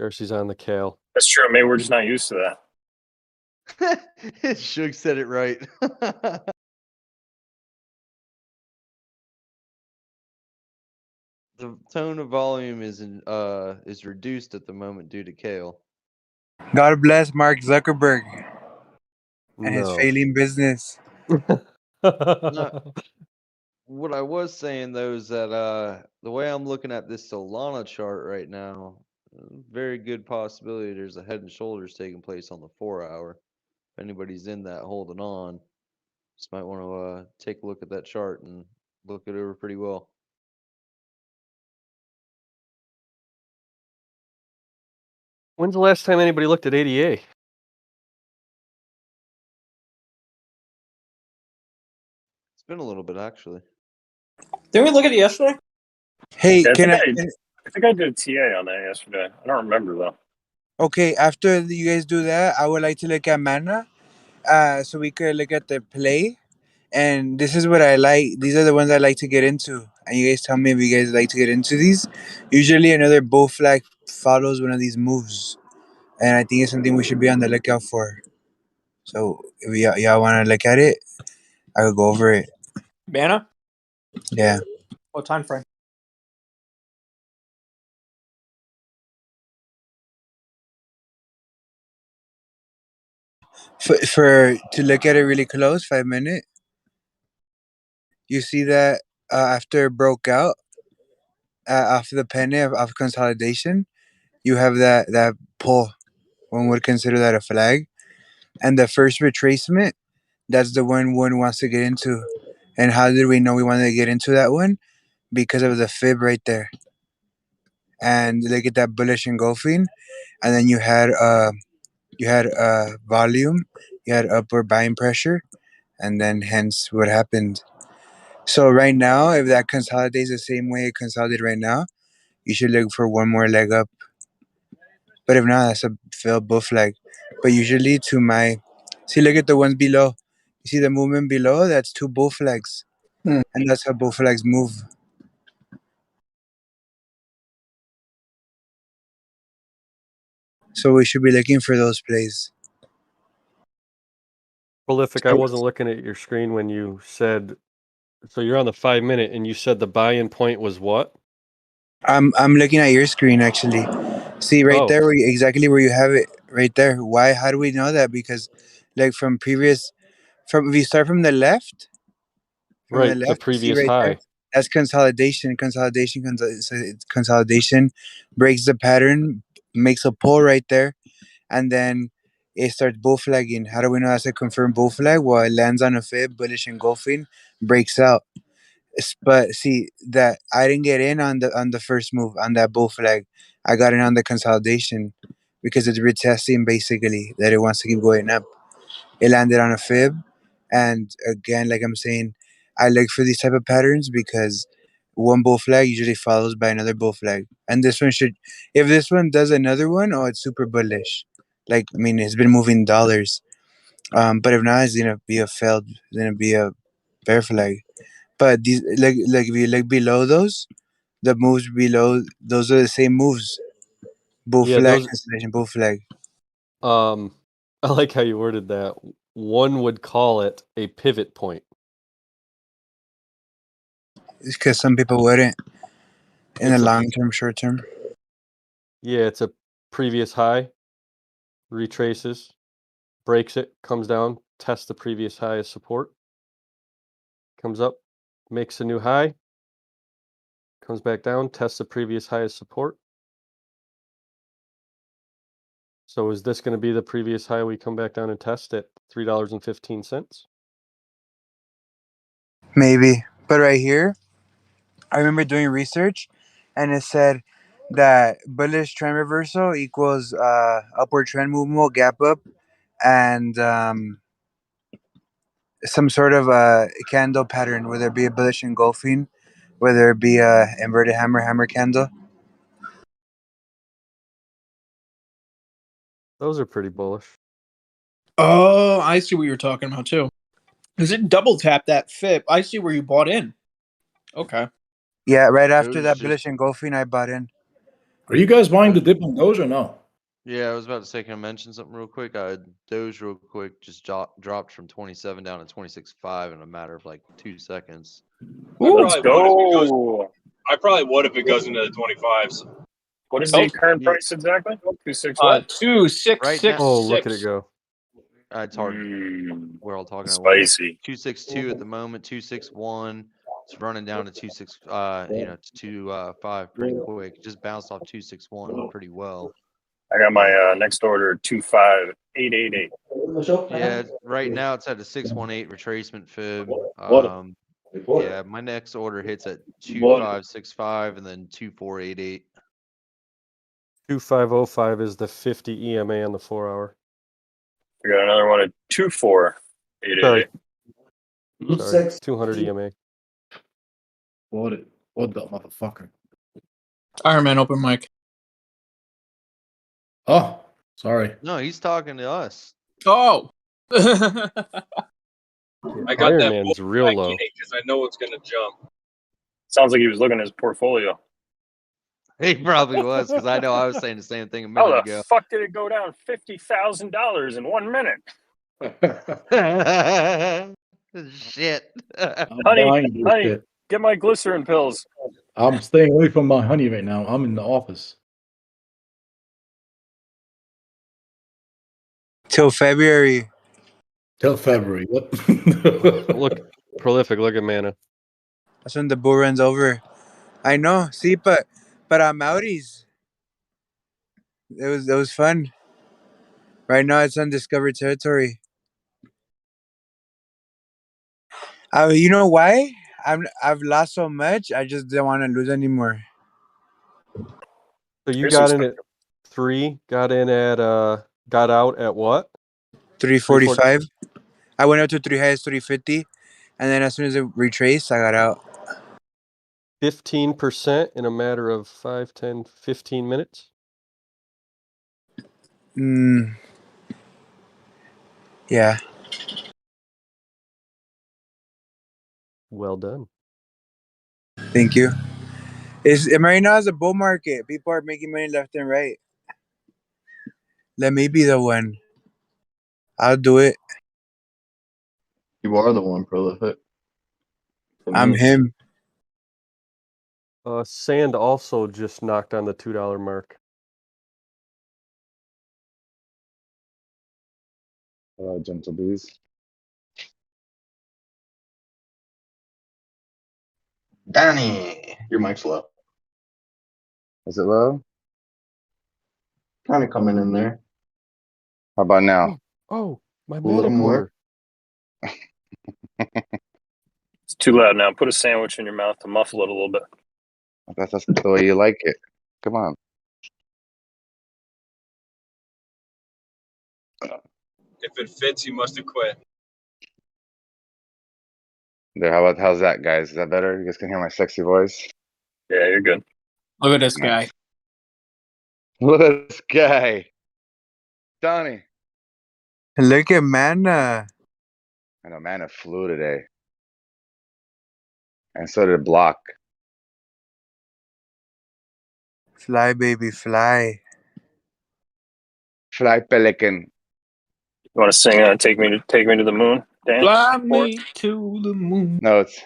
S19: Jersey's on the kale.
S8: That's true. Maybe we're just not used to that.
S20: Shug said it right. The tone of volume is reduced at the moment due to Kale.
S6: God bless Mark Zuckerberg and his
S19: No.
S6: failing business.
S20: No, what I was saying though is that the way I'm looking at this Solana chart right now, very good possibility there's a head and shoulders taking place on the 4-hour. If anybody's in that holding on, just might want to take a look at that chart and look it over pretty well.
S19: When's the last time anybody looked at ADA?
S20: It's been a little bit actually.
S17: Didn't we look at it yesterday?
S6: Hey,
S8: Yeah,
S6: can I?
S8: I think I did a TA on that yesterday. I don't remember, though.
S6: Okay, after you guys do that, I would like to look at mana, so we could look at the play. And this is what I like. These are the ones I like to get into. And you guys tell me if you guys like to get into these. Usually, another bull flag follows one of these moves, and I think it's something we should be on the lookout for. So, if y'all want to look at it, I will go over it.
S17: Mana?
S6: Yeah.
S17: What time frame?
S6: For to look at it really close, 5 minute. You see that after it broke out off the penny of consolidation, you have that pull. One would consider that a flag, and the first retracement, that's the one wants to get into. And how did we know we wanted to get into that one? Because of the fib right there. And look at that bullish engulfing, and then you had volume, you had upward buying pressure, and then hence what happened. So right now, if that consolidates the same way it consolidated right now, you should look for one more leg up. But if not, that's a failed bull flag. But usually look at the ones below. You see the movement below? That's 2 bull flags. And that's how bull flags move. So we should be looking for those plays.
S19: Prolific, I wasn't looking at your screen when you said, so you're on the 5 minute and you said the buy-in point was what?
S6: I'm looking at your screen actually. See right there exactly where you have it right there. Why? How do we know that? Because like if you start from the left,
S19: Right, the
S6: you see
S19: previous
S6: right
S19: high.
S6: there, that's consolidation. Consolidation breaks the pattern, makes a pull right there, and then it starts bull flagging. How do we know that's a confirmed bull flag? Well, it lands on a fib, bullish engulfing, breaks out. But see that I didn't get in on the first move on that bull flag. I got in on the consolidation because it's retesting basically that it wants to keep going up. It landed on a fib, and again, like I'm saying, I look for these type of patterns because one bull flag usually follows by another bull flag, and this one should. If this one does another one, oh, it's super bullish. Like I mean, it's been moving dollars. But if not, it's gonna be a failed. It's gonna be a bear flag. But these like if you look below those, the moves below those are the same moves. Bull
S19: Yeah,
S6: flag,
S19: those
S6: cancellation, bull flag.
S19: I like how you worded that. One would call it a pivot point.
S6: It's because some people wouldn't in the
S19: It's a
S6: long term, short term.
S19: yeah, it's a previous high, retraces, breaks it, comes down, tests the previous high as support, comes up, makes a new high, comes back down, tests the previous high as support. So is this going to be the previous high we come back down and test at $3.15?
S6: Maybe. But right here, I remember doing research and it said that bullish trend reversal equals upward trend movement, gap up, and some sort of a candle pattern, whether it be a bullish engulfing, whether it be a inverted hammer candle.
S19: Those are pretty bullish.
S17: Oh, I see what you're talking about too. Because it double tapped that FIP. I see where you bought in. Okay.
S6: Yeah, right after
S20: Doge
S6: that
S20: just
S6: bullish engulfing, I bought in.
S15: Are you guys buying the dip on Doge or no?
S20: Yeah, I was about to say, can I mention something real quick? Doge real quick just dropped from 27 down to 26.5 in a matter of like 2 seconds.
S8: Let's
S7: I probably would if it goes.
S8: go.
S7: I probably would if it goes into the 25s.
S8: What is the current price exactly? 26 what?
S17: 266.
S20: Right now,
S19: Oh, look at it go.
S20: It's hard. We're all talking at once.
S8: Spicy.
S20: 262 at the moment, 261. It's running down to 26 to 25 pretty quick. It just bounced off 261 pretty well.
S8: I got my next order 25888.
S20: Yeah, right now it's at a 618 retracement fib. Yeah, my next order hits at 2565 and then 2488.
S19: 2505 is the 50 EMA on the 4 hour.
S8: We got another one at 24888.
S19: Sorry, 200 EMA.
S15: What it? What the motherfucker?
S17: Iron Man open mic.
S15: Oh, sorry.
S20: No, he's talking to us.
S17: Oh.
S7: I got
S19: Iron
S7: that
S19: Man's
S7: bull
S19: real low.
S7: because I know it's going to jump.
S8: Sounds like he was looking at his portfolio.
S20: He probably was, because I know I was saying the same thing a
S8: How
S20: minute
S8: the
S20: ago.
S8: fuck did it go down $50,000 in 1 minute?
S20: Shit.
S8: Honey, get my glycerin pills.
S15: I'm staying away from my honey right now. I'm in the office.
S6: Till February.
S15: Till February. What?
S19: Look, prolific. Look at mana.
S6: That's when the bull runs over. I know. See, but I'm outies. It was fun. Right now, it's undiscovered territory. You know why? I've lost so much. I just don't want to lose anymore.
S19: So you got in at 3. Got in at got out at what?
S6: 345. I went up to 3 highs, 350, and then as soon as it retraced, I got out.
S19: 15% in a matter of 5, 10, 15 minutes.
S6: Yeah.
S19: Well done.
S6: Thank you. Right now is a bull market. People are making money left and right. Let me be the one. I'll do it.
S22: You are the one, prolific.
S6: I'm him.
S19: Sand also just knocked on the $2 mark.
S14: Hello, gentle bees.
S22: Danny, your mic's low.
S14: Is it low?
S22: Kind of coming in there.
S14: How about now?
S19: Oh, my
S22: A little
S19: magic
S22: more.
S19: order.
S8: It's too loud now. Put a sandwich in your mouth to muffle it a little bit.
S14: That's the way you like it. Come on.
S7: If it fits, you must have quit.
S14: There. How's that, guys? Is that better? You guys can hear my sexy voice.
S8: Yeah, you're good.
S17: Look at this guy.
S14: Look at this guy, Donnie.
S6: Look at Mana.
S14: I know, Mana flew today, and so did Block.
S6: Fly, baby, fly.
S14: Fly Pelican.
S8: You want to sing "Take Me to the Moon"? Dan?
S17: Fly me to the moon.
S14: No, it's.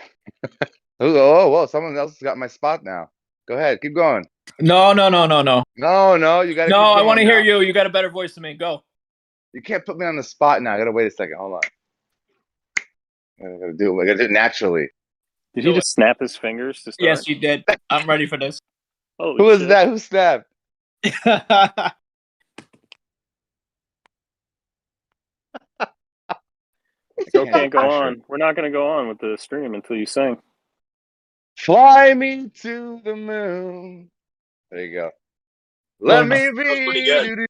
S14: Oh, whoa! Someone else has got my spot now. Go ahead, keep going.
S17: No.
S14: No, you gotta
S17: No,
S14: keep
S17: I
S14: going
S17: want to hear
S14: now.
S17: you. You got a better voice than me. Go.
S14: You can't put me on the spot now. I gotta wait a second. Hold on. I gotta do it naturally.
S8: Did he just snap his fingers to start?
S17: Yes, you did. I'm ready for this.
S8: Holy
S14: Who is
S8: shit.
S14: that? Who snapped?
S8: Show can't go on. We're not going to go on with the stream until you sing.
S14: Fly me to the moon. There you go. Let me be.
S21: pretty good.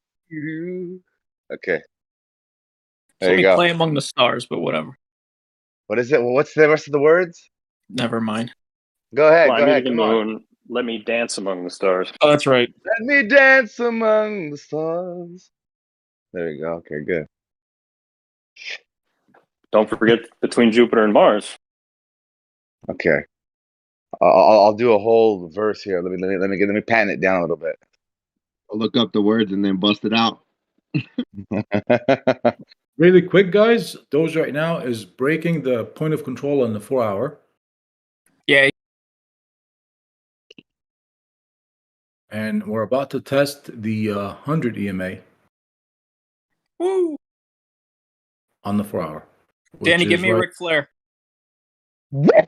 S14: Okay.
S17: So
S14: There
S17: let
S14: you
S17: me
S14: go.
S17: play Among the Stars, but whatever.
S14: What is it? What's the rest of the words?
S17: Never mind.
S14: Go ahead.
S8: Fly
S14: Go
S8: me
S14: ahead.
S8: to the
S14: Come on.
S8: moon. Let me dance among the stars.
S17: Oh, that's right.
S14: Let me dance among the stars. There you go. Okay, good.
S8: Don't forget Between Jupiter and Mars.
S14: Okay. I'll do a whole verse here. Let me pan it down a little bit.
S2: I'll look up the words and then bust it out.
S15: Really quick, guys. Doge right now is breaking the point of control on the 4 hour.
S17: Yeah.
S15: And we're about to test the 100 EMA.
S17: Woo!
S15: On the 4 hour.
S17: Danny, give me a Ric Flair.
S14: Yeah.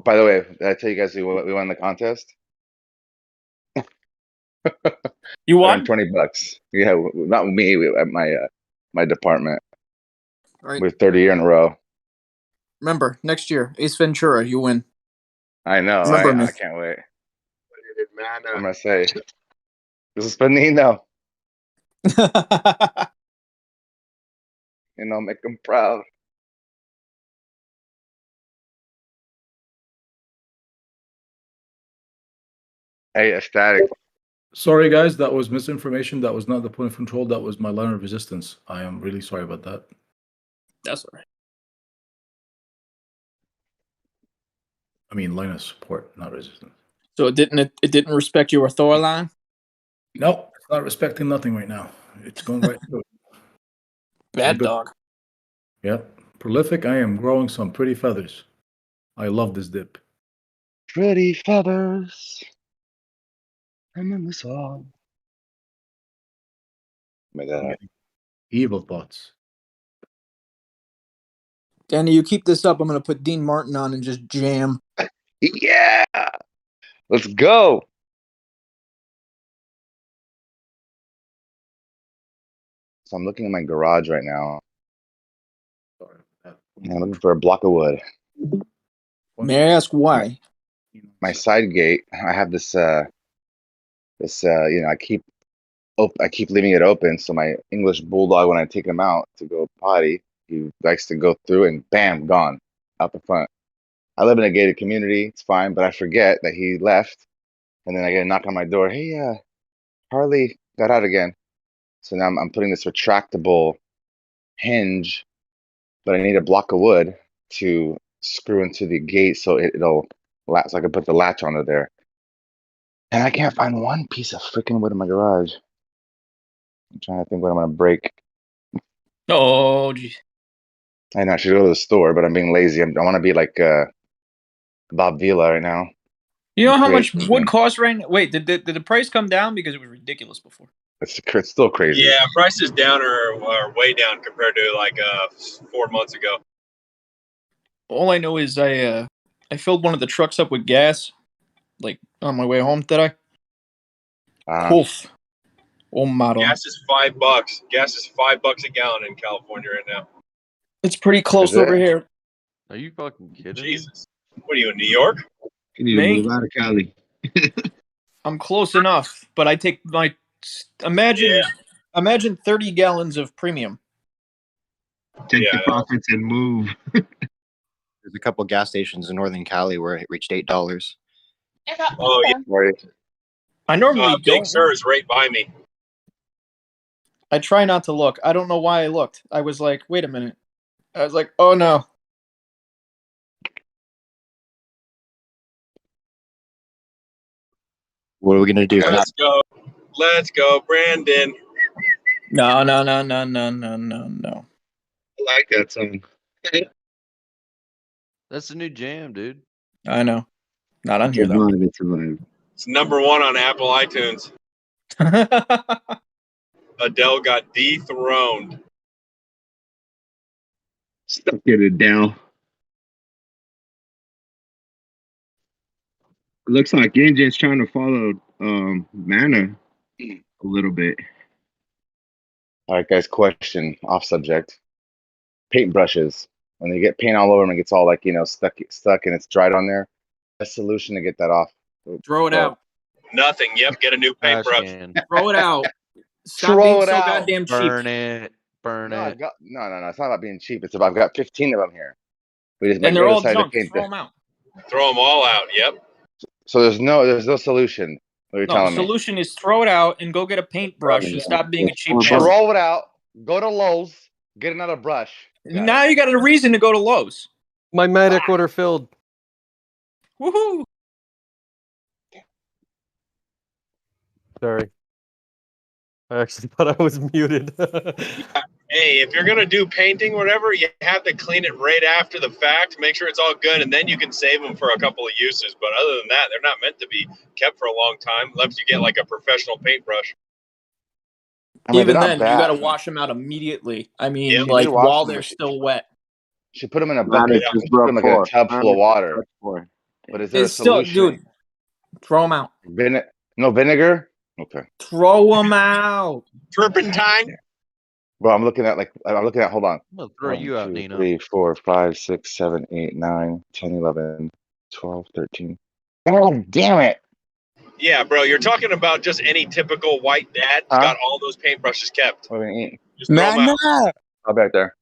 S14: By the way, did I tell you guys we won the contest?
S17: You won?
S14: $20. Yeah, not me. At my department.
S17: Right.
S14: We're 30 year in a row.
S17: Remember, next year, Ace Ventura, you win.
S14: I know.
S17: Remember me.
S14: I can't wait. I'm gonna say this is Panino. And I'll make him proud. Hey, sTAtic.
S15: Sorry, guys, that was misinformation. That was not the point of control. That was my line of resistance. I am really sorry about that.
S17: That's all right.
S15: I mean, line of support, not resistance.
S17: So it didn't respect your Thor line?
S15: No, it's not respecting nothing right now. It's going right through it.
S17: Bad dog.
S15: Yep. Prolific, I am growing some pretty feathers. I love this dip.
S14: Pretty feathers. Remember the song. My God.
S15: Evil thoughts.
S17: Danny, you keep this up, I'm going to put Dean Martin on and just jam.
S14: Yeah! Let's go! So I'm looking in my garage right now. And I'm looking for a block of wood.
S17: May I ask why?
S14: My side gate, I have this I keep leaving it open, so my English bulldog, when I take him out to go potty, he likes to go through and bam, gone out the front. I live in a gated community, it's fine, but I forget that he left, and then I get a knock on my door. Hey, Harley got out again. So now I'm putting this retractable hinge, but I need a block of wood to screw into the gate so it'll latch, so I can put the latch onto there. And I can't find one piece of freaking wood in my garage. I'm trying to think what I'm gonna break.
S17: Oh, geez.
S14: I know I should go to the store, but I'm being lazy. I want to be like Bob Vila right now.
S17: You know how
S14: Create
S17: much wood
S14: something.
S17: costs right now? Wait, did the price come down? Because it was ridiculous before.
S14: It's still crazy.
S7: Yeah, prices down are way down compared to like 4 months ago.
S17: All I know is I filled one of the trucks up with gas, like on my way home today. Oof. Oh my God.
S7: Gas is $5. Gas is $5 a gallon in California right now.
S17: It's pretty close
S14: Is it?
S17: over here.
S20: Are you fucking kidding
S7: Jesus. What are you in New York?
S2: You need to
S17: Me?
S2: move out of Cali.
S17: I'm close enough, but I take my imagine 30 gallons of premium.
S2: Take your profits and move.
S11: There's a couple gas stations in Northern Cali where it reached $8.
S7: Oh, yeah.
S14: Right.
S17: I normally
S7: Big
S17: don't.
S7: Sur is right by me.
S17: I try not to look. I don't know why I looked. I was like, wait a minute. I was like, oh no.
S11: What are we gonna do?
S7: Let's go. Let's go, Brandon.
S17: No.
S7: I like that song.
S20: That's the new jam, dude.
S17: I know. Not on
S2: It's
S17: here
S2: a
S17: though.
S2: vibe. It's a vibe.
S7: It's #1 on Apple iTunes. Adele got dethroned.
S14: Stuck it, Adele. It looks like Engine's trying to follow Mana a little bit. All right, guys. Question off subject. Paintbrushes. When they get paint all over them, it gets all like stuck, and it's dried on there. Best solution to get that off.
S17: Throw it out.
S7: Nothing. Yep, get a new paintbrush.
S17: Throw it out. Stop
S14: Throw
S17: being
S14: it
S17: so
S14: out.
S17: goddamn cheap.
S20: Burn it.
S14: No. It's not about being cheap. It's about I've got 15 of them here. We just
S17: And they're all
S14: decided to
S17: junk.
S14: paint
S17: Throw them out.
S7: Throw them all out. Yep.
S14: So there's no solution. What are you
S17: No, the
S14: telling me?
S17: solution is throw it out and go get a paintbrush and stop being a cheap man.
S14: Throw it out. Go to Lowe's. Get another brush.
S17: Now you got a reason to go to Lowe's.
S19: My Matic order filled.
S17: Woohoo!
S19: Sorry. I actually thought I was muted.
S7: Hey, if you're gonna do painting, or whatever, you have to clean it right after the fact. Make sure it's all good, and then you can save them for a couple of uses. But other than that, they're not meant to be kept for a long time, unless you get like a professional paintbrush.
S17: Even then, you got to wash them out immediately. I mean, like while they're still wet.
S14: Should put them in a bucket. Put them like a tub full of water. But is there a solution?
S17: Dude, throw them out.
S14: No vinegar. Okay.
S17: Throw them out.
S7: Turpentine.
S14: Well, I'm looking at. Hold on.
S20: I'm gonna throw you out,
S14: 2,
S20: Nino.
S14: 3, 4, 5, 6, 7, 8, 9, 10, 11, 12, 13. Oh, damn it.
S7: Yeah, bro, you're talking about just any typical white dad who's got all those paintbrushes kept.
S14: What are we gonna eat?
S7: Just throw 'em out.
S14: I'll be right there.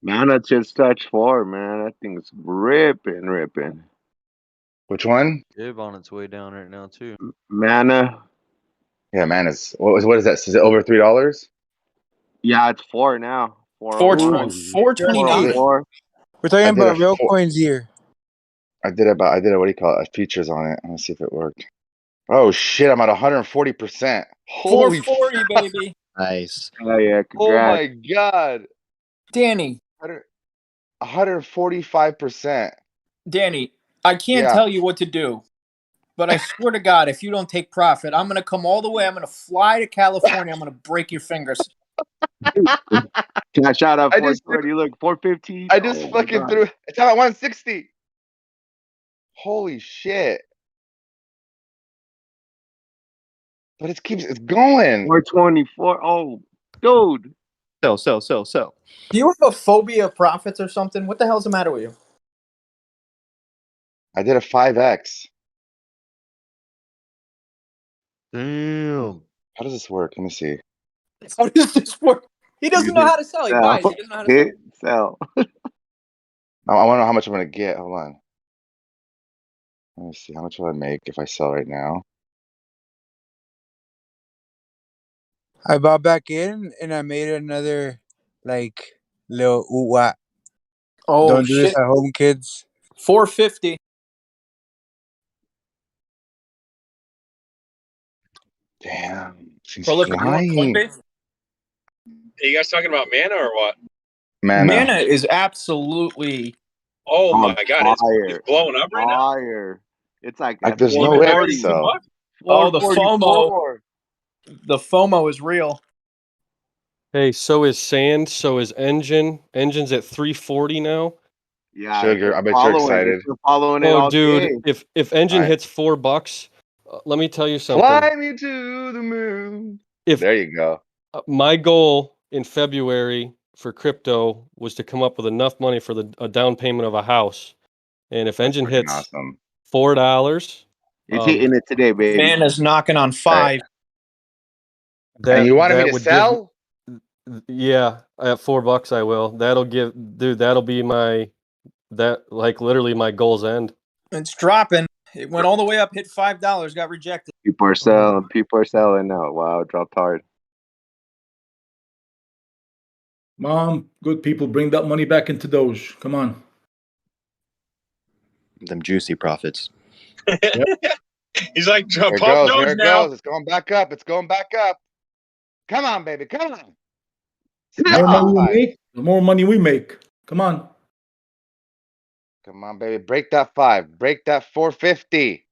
S2: Mana just touch 4, man. That thing's ripping.
S14: Which one?
S20: Shib on its way down right now too.
S2: Mana.
S14: Yeah, man. What is that? Is it over $3?
S2: Yeah, it's 4 now.
S17: 4.29.
S6: We're talking about real coins here.
S14: I did a what do you call it? Features on it. Let's see if it worked. Oh shit! I'm at 140%. Holy
S17: 440, baby.
S11: Nice.
S2: Oh yeah, congrats.
S14: Oh my god.
S17: Danny.
S14: 145%.
S17: Danny, I can't tell you what to do, but I swear to God, if you don't take profit, I'm gonna come all the way. I'm gonna fly to California. I'm gonna break your fingers.
S2: Cash out at 430. Look, 415.
S14: I just fucking threw. It's at 160. Holy shit! But it's going.
S2: 424. Oh, dude.
S17: So. Do you have a phobia of profits or something? What the hell's the matter with you?
S14: I did a 5x.
S20: Damn.
S14: How does this work? Let me see.
S17: How does this work? He doesn't know how to sell. He buys. He doesn't know how to
S2: sell.
S14: I want to know how much I'm gonna get. Hold on. Let me see. How much will I make if I sell right now?
S6: I bought back in and I made another little what?
S17: Oh,
S6: don't do this at home, kids.
S17: 450.
S14: Damn. She's
S17: Prolific, you want
S14: flying.
S17: Coinbase?
S7: Are you guys talking about Mana or what?
S17: Mana is absolutely.
S7: Oh my god, it's blowing up right now.
S2: Fire. It's like
S14: there's no way to sell.
S17: Oh, the FOMO. The FOMO is real.
S19: Hey, so is Sand, so is Engine. Engine's at 340 now.
S2: Yeah,
S14: Sugar, I bet you're excited.
S2: You're following it all
S19: dude,
S2: day.
S19: if Engine hits $4, let me tell you something.
S14: Fly me to the moon. There you go.
S19: My goal in February for crypto was to come up with enough money for a down payment of a house. And if Engine hits $4,
S2: it's hitting it today, baby.
S17: Mana's knocking on 5.
S14: And you wanted me to sell?
S19: Yeah, at $4 I will. That'll be literally my goal's end.
S17: It's dropping. It went all the way up, hit $5, got rejected.
S2: People are selling. People are selling now. Wow, it dropped hard.
S15: Mom, good people, bring that money back into Doge. Come on.
S11: Them juicy profits.
S15: Yep.
S7: He's like,
S14: Here it
S7: pump
S14: goes.
S7: Doge
S14: Here it
S7: now.
S14: goes. It's going back up. It's going back up. Come on, baby. Come on.
S15: The more money we make, the more money we make. Come on.
S14: Come on, baby. Break that 5. Break that 450.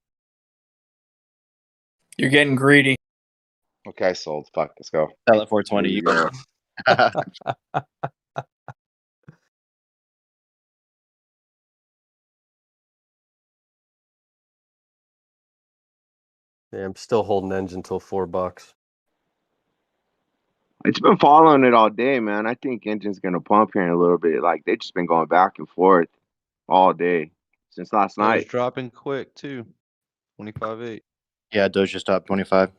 S17: You're getting greedy.
S14: Okay, I sold. Fuck. Let's go.
S11: Sell it 420.
S14: There you
S11: go.
S19: Yeah, I'm still holding Engine till $4.
S2: It's been following it all day, man. I think Engine's gonna pump here in a little bit. Like they've just been going back and forth all day since last
S20: Doge
S2: night.
S20: dropping quick too. 25.8.
S11: Yeah, Doge just up 25.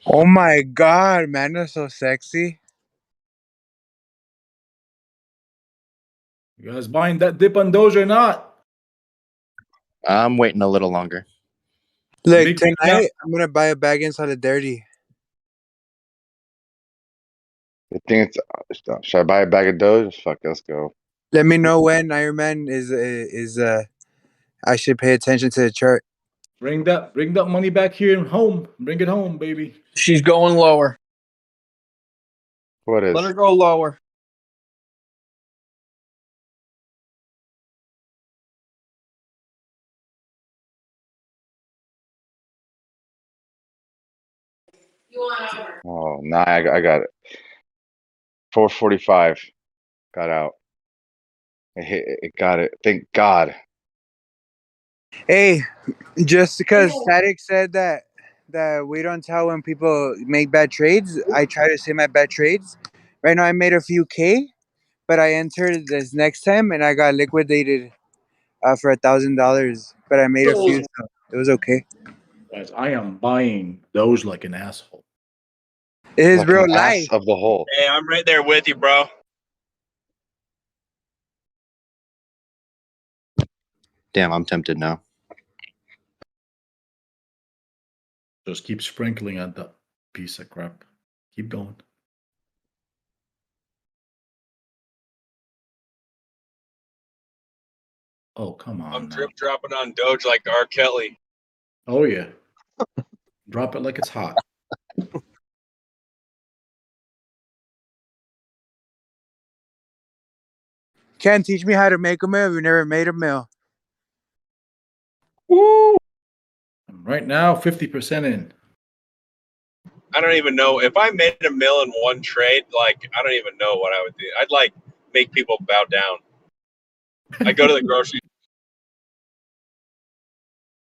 S6: Oh my god, man, that's so sexy.
S15: You guys buying that dip on Doge or not?
S11: I'm waiting a little longer.
S6: Look,
S15: Big
S6: tonight I'm gonna buy a bag in Solidarity.
S14: I think it's. Should I buy a bag of Doge? Fuck, let's go.
S6: Let me know when Iron Man is I should pay attention to the chart.
S15: Bring that money back here home. Bring it home, baby.
S17: She's going lower.
S14: What is?
S17: Let her go lower.
S14: Oh, nah, I got it. 445. Got out. It got it. Thank God.
S6: Hey, just because sTAtic said that we don't tell when people make bad trades, I try to say my bad trades. Right now I made a few K, but I entered this next time and I got liquidated for $1,000. But I made a few, so it was okay.
S15: Guys, I am buying Doge like an asshole.
S6: It is
S14: Like
S6: real
S14: an
S6: life.
S14: ass of the hole.
S7: Hey, I'm right there with you, bro.
S11: Damn, I'm tempted now.
S15: Just keep sprinkling at that piece of crap. Keep going. Oh, come on.
S7: I'm
S15: now.
S7: drip dropping on Doge like R. Kelly.
S15: Oh, yeah. Drop it like it's hot.
S6: Can't teach me how to make a meal if you never made a meal.
S15: Woo! Right now, 50% in.
S7: I don't even know if I made a mill in one trade. Like, I don't even know what I would do. I'd like make people bow down. I go to the grocery.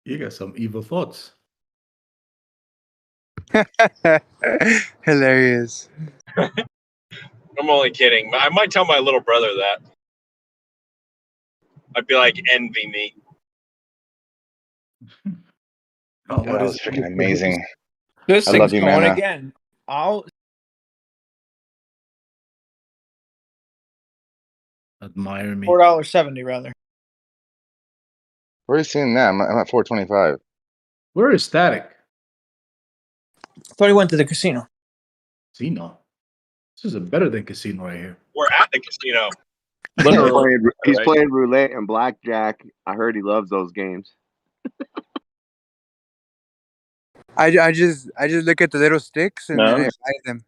S15: You got some evil thoughts.
S6: Hilarious.
S7: I'm only kidding. I might tell my little brother that. I'd be like, envy me.
S15: Oh,
S14: That was freaking amazing.
S17: This
S14: I
S17: thing's
S14: love you,
S17: going
S14: man.
S17: again. I'll
S15: admire me.
S17: $4.70 rather.
S14: Where are you seeing that? I'm at 425.
S15: Where is sTAtic?
S17: I thought he went to the casino.
S15: Casino. This is better than casino right here.
S7: We're at the casino.
S2: He's playing roulette and blackjack. I heard he loves those games.
S6: I just look at the little sticks and then I
S8: No.
S6: buy them.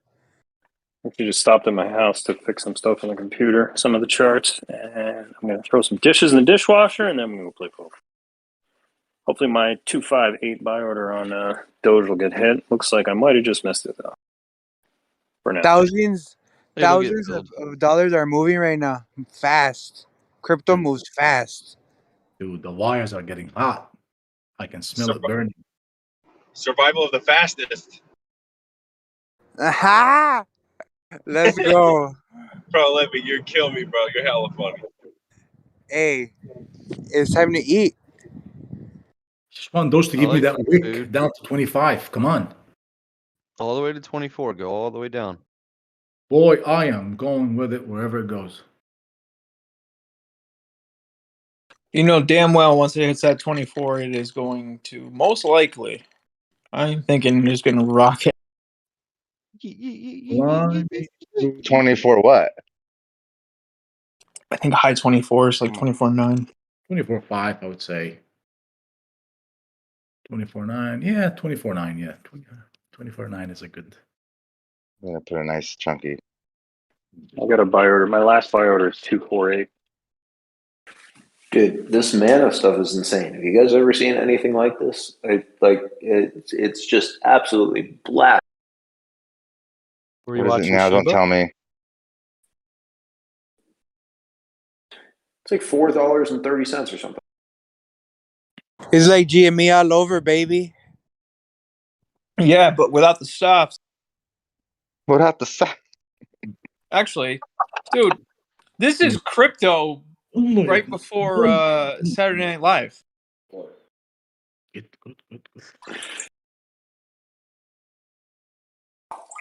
S8: Actually, just stopped at my house to fix some stuff on the computer, some of the charts, and I'm going to throw some dishes in the dishwasher, and then I'm going to play poker. Hopefully, my 258 buy order on Doge will get hit. Looks like I might have just missed it though. For now,
S6: Thousands
S9: It'll get
S6: of dollars are moving right now. Fast. Crypto moves fast.
S15: Dude, the wires are getting hot. I can smell it burning.
S7: Survival of the fastest.
S6: Aha! Let's go.
S7: Bro, let me. You're killing me, bro. You're hella funny.
S6: Hey, it's time to eat.
S15: Just want those to give me
S9: like
S15: that
S9: free
S15: wick
S9: food.
S15: down to 25. Come on.
S9: All the way to 24. Go all the way down.
S15: Boy, I am going with it wherever it goes.
S17: You know damn well once it hits that 24, it is going to most likely. I'm thinking it's going to rocket.
S14: 24 what?
S17: I think high 24 is like 24.9.
S15: 24.5, I would say. 24.9. Yeah, 24.9. Yeah, 24.9 is a good.
S14: I'm gonna put a nice chunky.
S8: I got a buy order. My last buy order is 248.
S4: Dude, this mana stuff is insane. Have you guys ever seen anything like this? It's just absolutely black.
S19: Were you
S14: What is it
S19: watching
S14: now? Don't
S19: Shiba?
S14: tell me.
S4: It's like $4.30 or something.
S6: It's like GME all over, baby.
S17: Yeah, but without the stops.
S14: Without the stops.
S17: Actually, dude, this is crypto right before Saturday Night Live.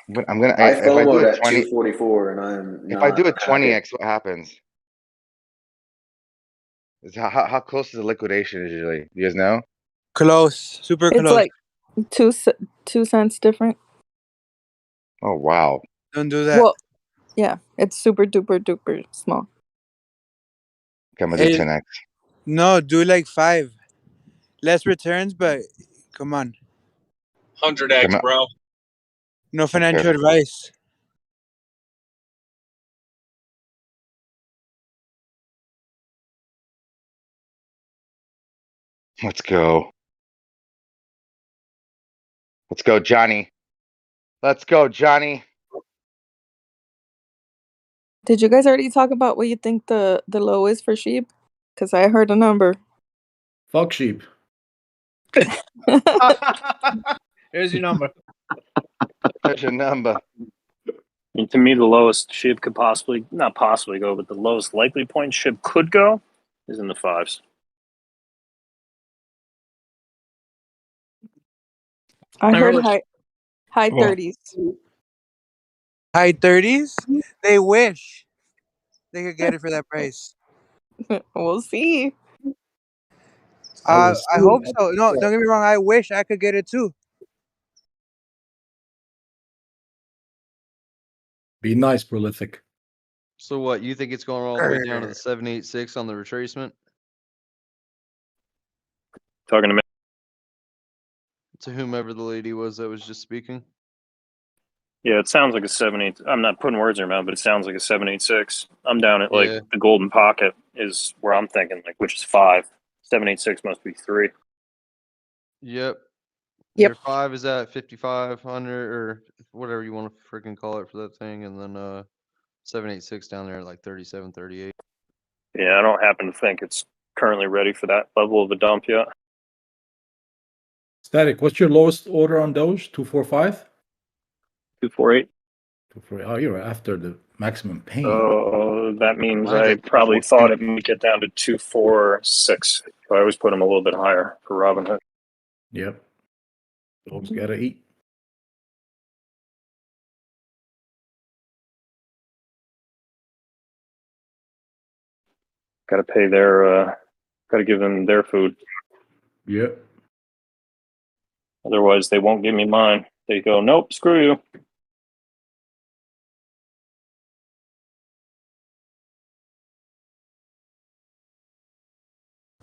S14: But I'm gonna.
S4: I
S14: If I do
S4: FOMO'd
S14: a
S4: at
S14: 20,
S4: 244 and I'm
S14: if I do a
S4: not happy.
S14: 20x, what happens? How close is the liquidation usually? Do you guys know?
S6: Close, super
S18: It's
S6: close.
S18: like 2 cents different.
S14: Oh wow.
S6: Don't do that.
S18: Well, yeah, it's super duper duper small.
S14: Okay, I'm gonna do
S6: Hey,
S14: 10x.
S6: no, do like 5. Less returns, but come on.
S7: 100x, bro.
S6: No financial
S14: Okay.
S6: advice.
S14: Let's go. Let's go, Johnny. Let's go, Johnny.
S18: Did you guys already talk about what you think the low is for Shib? Because I heard a number.
S15: Fuck Sheep.
S17: Here's your number.
S14: There's your number.
S8: I mean, to me, the lowest Shib could possibly, not possibly go, but the lowest likely point Shib could go is in the 5s.
S18: I heard
S17: Remember-
S18: high
S17: Well,
S18: 30s.
S6: High 30s? They wish they could get it for that price.
S18: We'll see.
S6: I hope so. No, don't get me wrong. I wish I could get it too.
S15: Be nice, Prolific.
S20: So what? You think it's going all the way down to the 786 on the retracement?
S8: Talking to me.
S20: To whomever the lady was that was just speaking.
S8: Yeah, it sounds like a 7.8. I'm not putting words in her mouth, but it sounds like a 7.86. I'm down at like
S20: Yeah.
S8: the golden pocket is where I'm thinking, like, which is 5. 7.86 must be 3.
S20: Yep.
S18: Yep.
S20: Your 5 is at 5,500 or whatever you want to freaking call it for that thing, and then 786 down there at like 37, 38.
S8: Yeah, I don't happen to think it's currently ready for that level of a dump yet.
S15: sTAtic, what's your lowest order on Doge? 245?
S8: 248.
S15: 248. Oh, you're after the maximum pain.
S8: Oh, that means
S20: Mine's
S8: I
S20: at
S8: probably
S20: 214.
S8: thought it might get down to 246. So I always put them a little bit higher for Robinhood.
S15: Yep. Dogs gotta eat.
S8: Got to pay their, got to give them their food.
S15: Yep.
S8: Otherwise, they won't give me mine. They go, nope, screw you.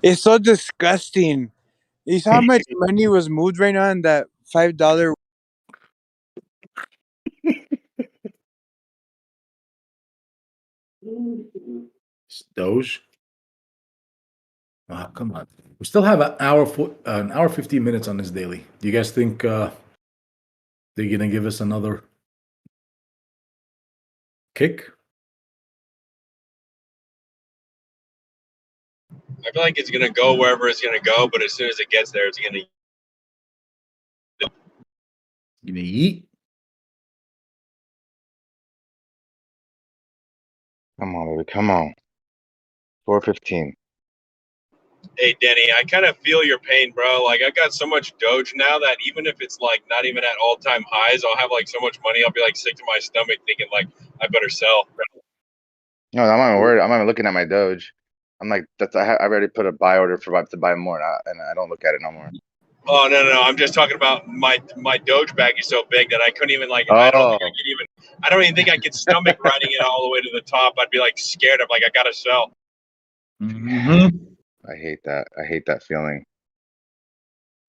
S6: It's so disgusting. You saw how much money was moved right now in that $5.
S15: It's Doge. Ah, come on. We still have an hour 15 minutes on this daily. Do you guys think they're gonna give us another kick?
S7: I feel like it's gonna go wherever it's gonna go, but as soon as it gets there, it's gonna.
S15: Gonna eat?
S14: Come on, baby. Come on. 415.
S7: Hey Denny, I kind of feel your pain, bro. Like I got so much Doge now that even if it's like not even at all-time highs, I'll have like so much money, I'll be like sick to my stomach, thinking like I better sell.
S14: No, I'm not even worried. I'm not even looking at my Doge. I'm like, I already put a buy order to buy more, and I don't look at it no more.
S7: Oh no, I'm just talking about my Doge bag is so big that I couldn't even like.
S14: Oh.
S7: I don't even think I could stomach riding it all the way to the top. I'd be like scared of like I gotta sell.
S15: Mm-hmm.
S14: I hate that. I hate that feeling.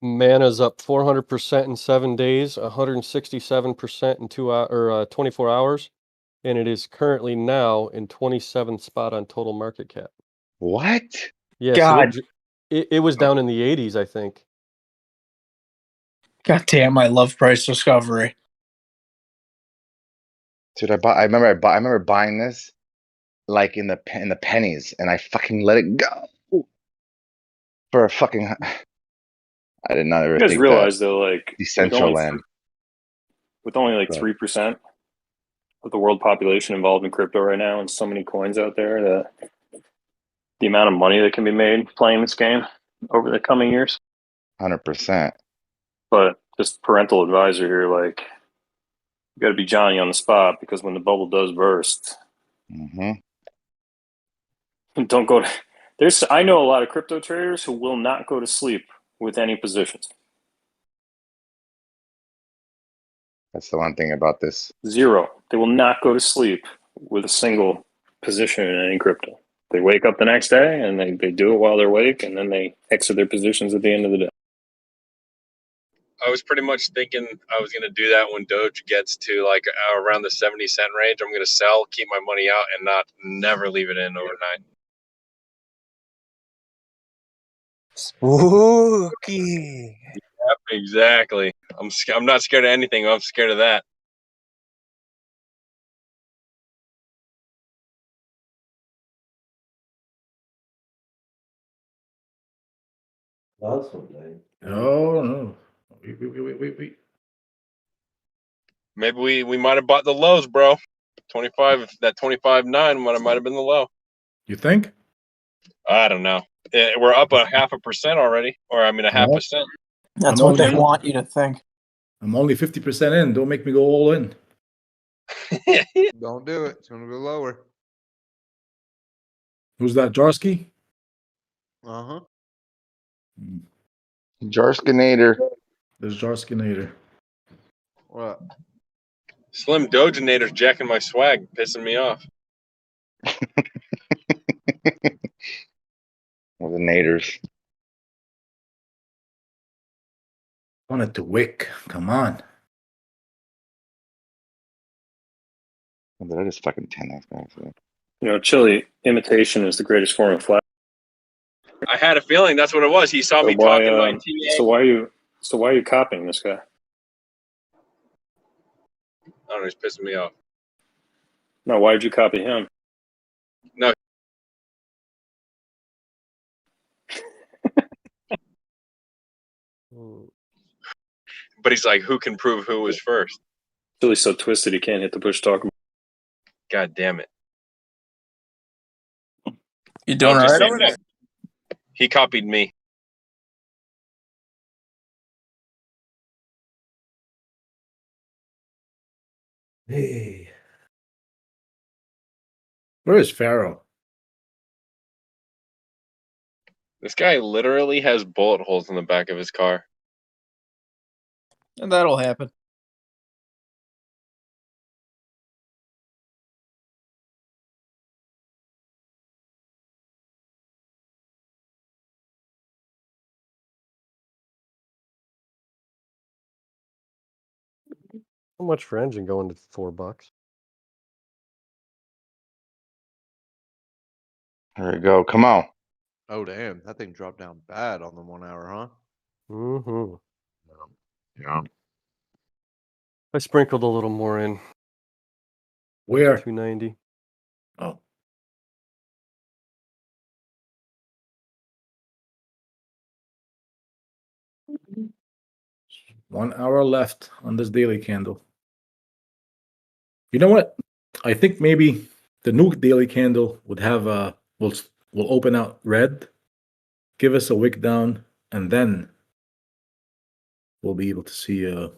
S19: Mana's up 400% in 7 days, 167% in 24 hours, and it is currently now in 27th spot on total market cap.
S14: What?
S19: Yeah,
S17: God.
S19: so it was down in the 80s, I think.
S17: God damn, I love price discovery.
S14: Dude, I remember buying this like in the pennies, and I fucking let it go for a fucking. I did not ever
S8: You guys
S14: think that
S8: realize though, like
S14: Decentraland.
S8: with only like
S14: Right.
S8: 3% of the world population involved in crypto right now, and so many coins out there, that the amount of money that can be made playing this game over the coming years.
S14: 100%.
S8: But just parental advisor here, like you got to be Johnny on the spot, because when the bubble does burst, don't go to. I know a lot of crypto traders who will not go to sleep with any positions.
S14: That's the one thing about this.
S8: Zero. They will not go to sleep with a single position in any crypto. They wake up the next day and they do it while they're awake, and then they exit their positions at the end of the day.
S7: I was pretty much thinking I was going to do that when Doge gets to like around the 70-cent range. I'm going to sell, keep my money out, and never leave it in overnight.
S6: Spooky.
S7: Yep, exactly. I'm not scared of anything. I'm scared of that.
S15: Oh no. Wait.
S7: Maybe we might have bought the lows, bro. 25, that 25.9 might have been the low.
S15: You think?
S7: I don't know. We're up a 0.5% already, or I mean a 0.5%.
S17: That's
S15: I'm
S17: what they
S15: only-
S17: want you to think.
S15: I'm only 50% in. Don't make me go all in.
S20: Don't do it. It's going to go lower.
S15: Who's that, Jarsky?
S20: Uh-huh.
S14: Jarskinator.
S15: There's Jarskinator.
S20: What?
S7: Slim Doginator's jacking my swag, pissing me off.
S14: Well, the naders.
S15: Want it to wick. Come on.
S14: Did I just fucking 10x back?
S8: You know, Chili, imitation is the greatest form of flattery.
S7: I had a feeling that's what it was. He saw me talking my TA.
S8: So why are you copying this guy?
S7: I don't know, he's pissing me off.
S8: No, why did you copy him?
S7: No. But he's like, who can prove who was first?
S8: Chili's so twisted he can't hit the push talk.
S7: God damn it.
S17: You doing all right over there?
S7: He copied me.
S15: Hey. Where is Pharaoh?
S7: This guy literally has bullet holes in the back of his car.
S17: And that'll happen.
S19: How much for engine going to $4?
S14: There we go. Come on.
S20: Oh, damn. That thing dropped down bad on the 1 hour, huh?
S19: Mm-hmm.
S14: Yeah.
S19: I sprinkled a little more in.
S15: Where?
S19: 290.
S15: Oh. One hour left on this daily candle. You know what? I think maybe the new daily candle would have will open out red, give us a wick down, and then we'll be able to see a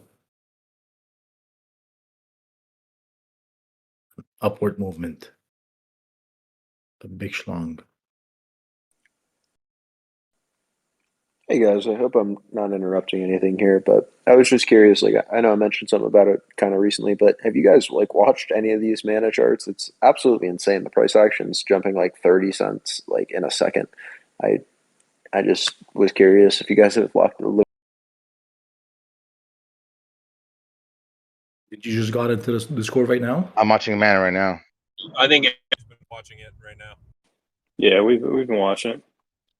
S15: upward movement. The big schlong.
S4: Hey guys, I hope I'm not interrupting anything here, but I was just curious. Like, I know I mentioned something about it kind of recently, but have you guys like watched any of these mana charts? It's absolutely insane. The price action's jumping like 30 cents like in a second. I just was curious if you guys have looked
S15: Did you just got into the Discord right now?
S14: I'm watching Mana right now.
S8: I think I've been watching it right now. Yeah, we've been watching it.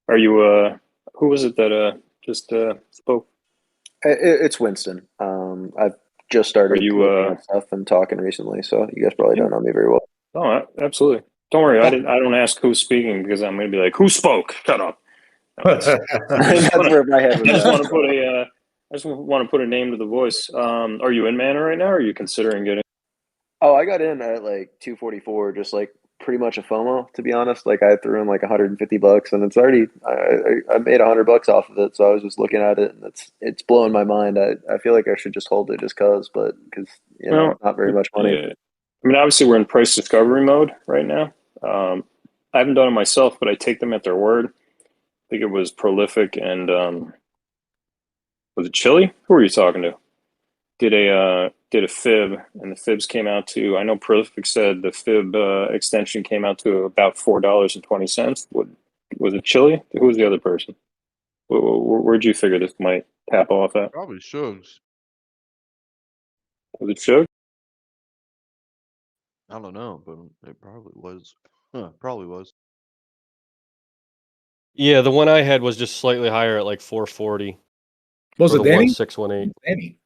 S8: Are you who was it that just spoke?
S4: It's Winston. I've just
S8: Are
S4: started
S8: you
S4: looking at stuff and talking recently, so you guys probably don't know me very well.
S8: Oh, absolutely. Don't worry. I don't ask who's speaking because I'm going to be like, who spoke? Shut up. No,
S4: That's where my head was
S8: I just
S4: at.
S8: want to put a I just want to put a name to the voice. Are you in Mana right now, or are you considering getting?
S4: Oh, I got in at like 244, just like pretty much a FOMO, to be honest. Like I threw in like $150, and it's already I made $100 off of it. So I was just looking at it, and it's blowing my mind. I feel like I should just hold it just because you know, not very much money.
S8: Yeah. I mean, obviously, we're in price discovery mode right now. I haven't done it myself, but I take them at their word. I think it was Prolific and was it Chili? Who were you talking to? Did a fib, and the fibs came out to. I know Prolific said the fib extension came out to about $4.20. Was it Chili? Who was the other person? Where'd you figure this might tap off at?
S20: Probably Shugs.
S8: Was it Shug?
S20: I don't know, but it probably was. Probably was.
S19: Yeah, the one I had was just slightly higher at like 440.
S15: Was it
S19: the
S15: Danny?
S19: 1618?
S15: Danny.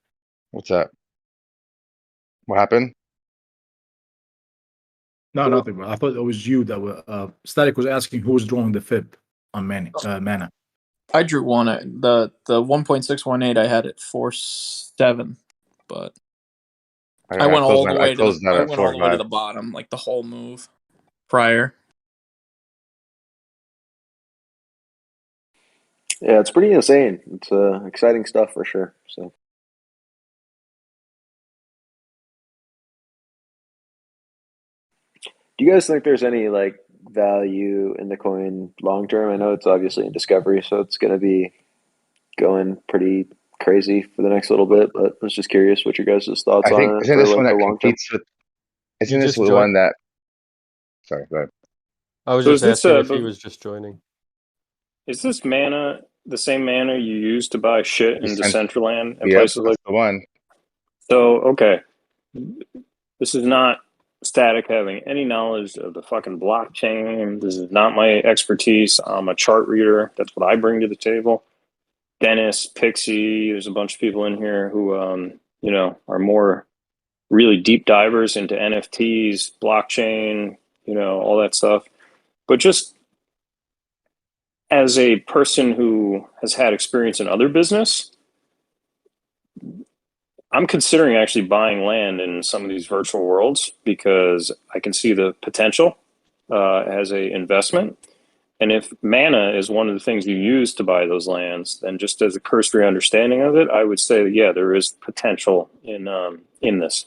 S14: What's that? What happened?
S15: No, nothing, bro. I thought it was you that were. sTAtic was asking who was drawing the fib on Mana.
S17: I drew one at the 1.618. I had it 4.7, but I went all the way to the I went all the way to the bottom, like the whole move prior.
S4: Yeah, it's pretty insane. It's exciting stuff for sure. So. Do you guys think there's any like value in the coin long term? I know it's obviously in discovery, so it's going to be going pretty crazy for the next little bit. But I was just curious what your guys' thoughts
S14: I think
S4: on it
S14: isn't
S4: for
S14: this
S4: like
S14: one
S4: the
S14: that
S4: long term.
S14: competes with? Isn't this the one that? Sorry, go ahead.
S19: I was just asking if he was just joining.
S8: Is this Mana the same Mana you use to buy shit in Decentraland and
S14: Yep,
S8: places like
S14: the one?
S8: So, okay. This is not sTAtic having any knowledge of the fucking blockchain. This is not my expertise. I'm a chart reader. That's what I bring to the table. Dennis, Pixie, there's a bunch of people in here who, you know, are more really deep divers into NFTs, blockchain, you know, all that stuff. But just as a person who has had experience in other business, I'm considering actually buying land in some of these virtual worlds because I can see the potential as a investment. And if Mana is one of the things you use to buy those lands, then just as a cursory understanding of it, I would say, yeah, there is potential in this.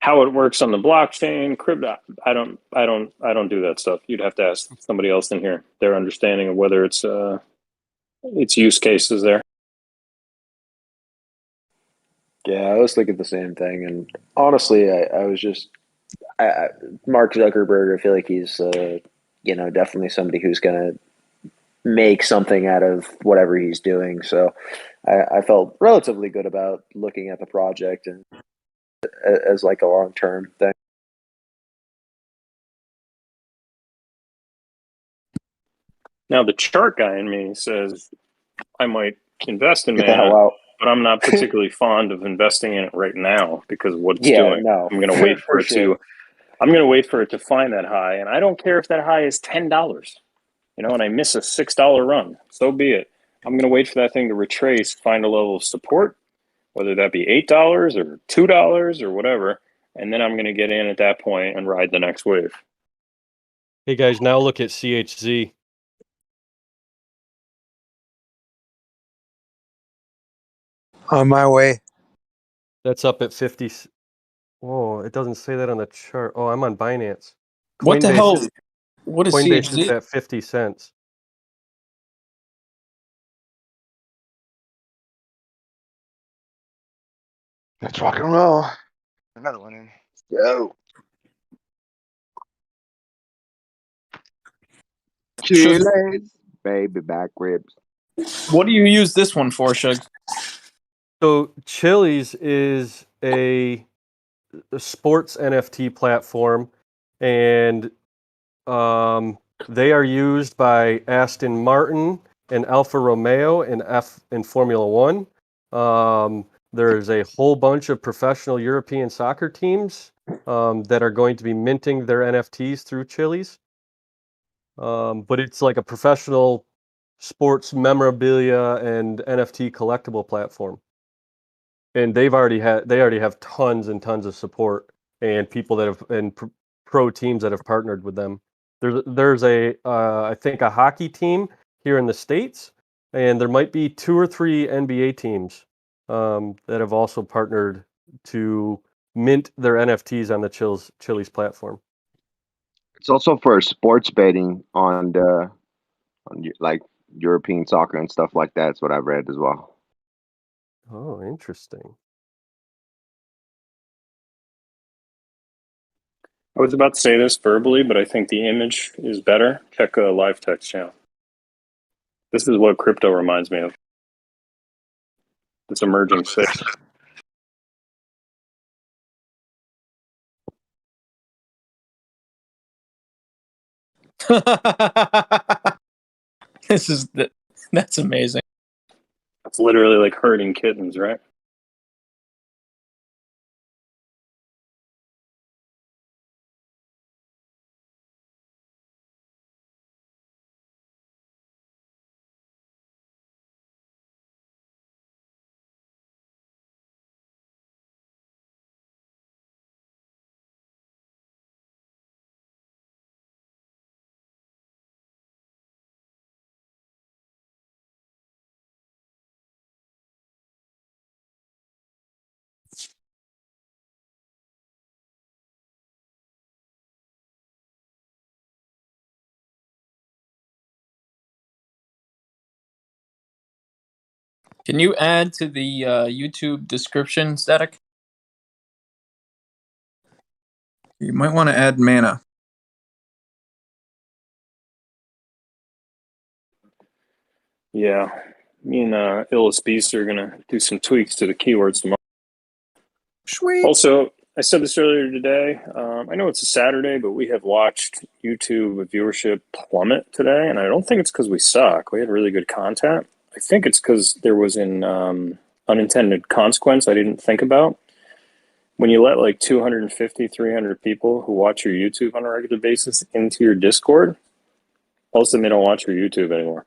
S8: How it works on the blockchain, crypto, I don't do that stuff. You'd have to ask somebody else in here their understanding of whether it's use cases there.
S4: Yeah, I was thinking the same thing, and honestly, I was just Mark Zuckerberg. I feel like he's you know, definitely somebody who's gonna make something out of whatever he's doing. So I felt relatively good about looking at the project and as like a long term thing.
S8: Now the chart guy in me says I might invest in
S4: Get the hell
S8: Mana,
S4: out.
S8: but I'm not particularly fond of investing in it right now because of what it's
S4: Yeah,
S8: doing.
S4: no,
S8: I'm gonna wait for it
S4: sure.
S8: I'm gonna wait for it to find that high, and I don't care if that high is $10. You know, and I miss a $6 run. So be it. I'm gonna wait for that thing to retrace, find a level of support, whether that be $8 or $2 or whatever, and then I'm gonna get in at that point and ride the next wave.
S19: Hey guys, now look at CHZ.
S6: On my way.
S19: That's up at 50. Whoa, it doesn't say that on the chart. Oh, I'm on Binance.
S17: What the hell? What is
S19: Coinbase
S17: CHZ?
S19: is at 50 cents.
S14: Let's rock and roll. Another one in. Go.
S2: Chiles, baby back ribs.
S17: What do you use this one for, Shug?
S19: So Chili's is a sports NFT platform, and they are used by Aston Martin and Alfa Romeo in Formula One. There's a whole bunch of professional European soccer teams that are going to be minting their NFTs through Chili's. But it's like a professional sports memorabilia and NFT collectible platform. And they already have tons and tons of support and people that have and pro teams that have partnered with them. There's I think a hockey team here in the States, and there might be 2 or 3 NBA teams that have also partnered to mint their NFTs on the Chili's platform.
S2: It's also for sports betting on like European soccer and stuff like that. That's what I've read as well.
S19: Oh, interesting.
S8: I was about to say this verbally, but I think the image is better. Check a live text channel. This is what crypto reminds me of. This emerging space.
S17: That's amazing.
S8: It's literally like herding kittens, right?
S17: Can you add to the YouTube description, sTAtic? You might want to add mana.
S8: Yeah. Me and Illis Beast are going to do some tweaks to the keywords tomorrow.
S17: Sweet.
S8: Also, I said this earlier today. I know it's a Saturday, but we have watched YouTube viewership plummet today, and I don't think it's because we suck. We had really good content. I think it's because there was an unintended consequence I didn't think about. When you let like 250, 300 people who watch your YouTube on a regular basis into your Discord, all of a sudden they don't watch your YouTube anymore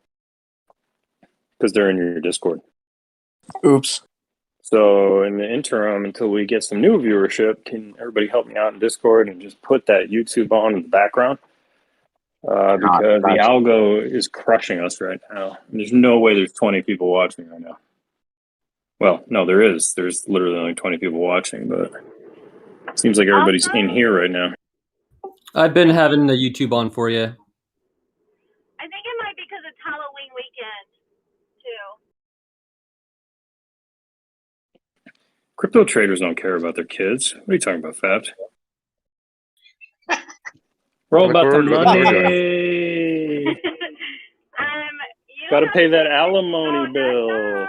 S8: because they're in your Discord.
S17: Oops.
S8: So in the interim, until we get some new viewership, can everybody help me out in Discord and just put that YouTube on in the background? Because the algo is crushing us right now. And there's no way there's 20 people watching right now. Well, no, there is. There's literally only 20 people watching, but it seems like everybody's in here right now.
S12: I've been having the YouTube on for you.
S16: I think it might be because it's Halloween weekend, too.
S8: Crypto traders don't care about their kids. What are you talking about, Fabs? We're all about the money. Got to pay that alimony bill.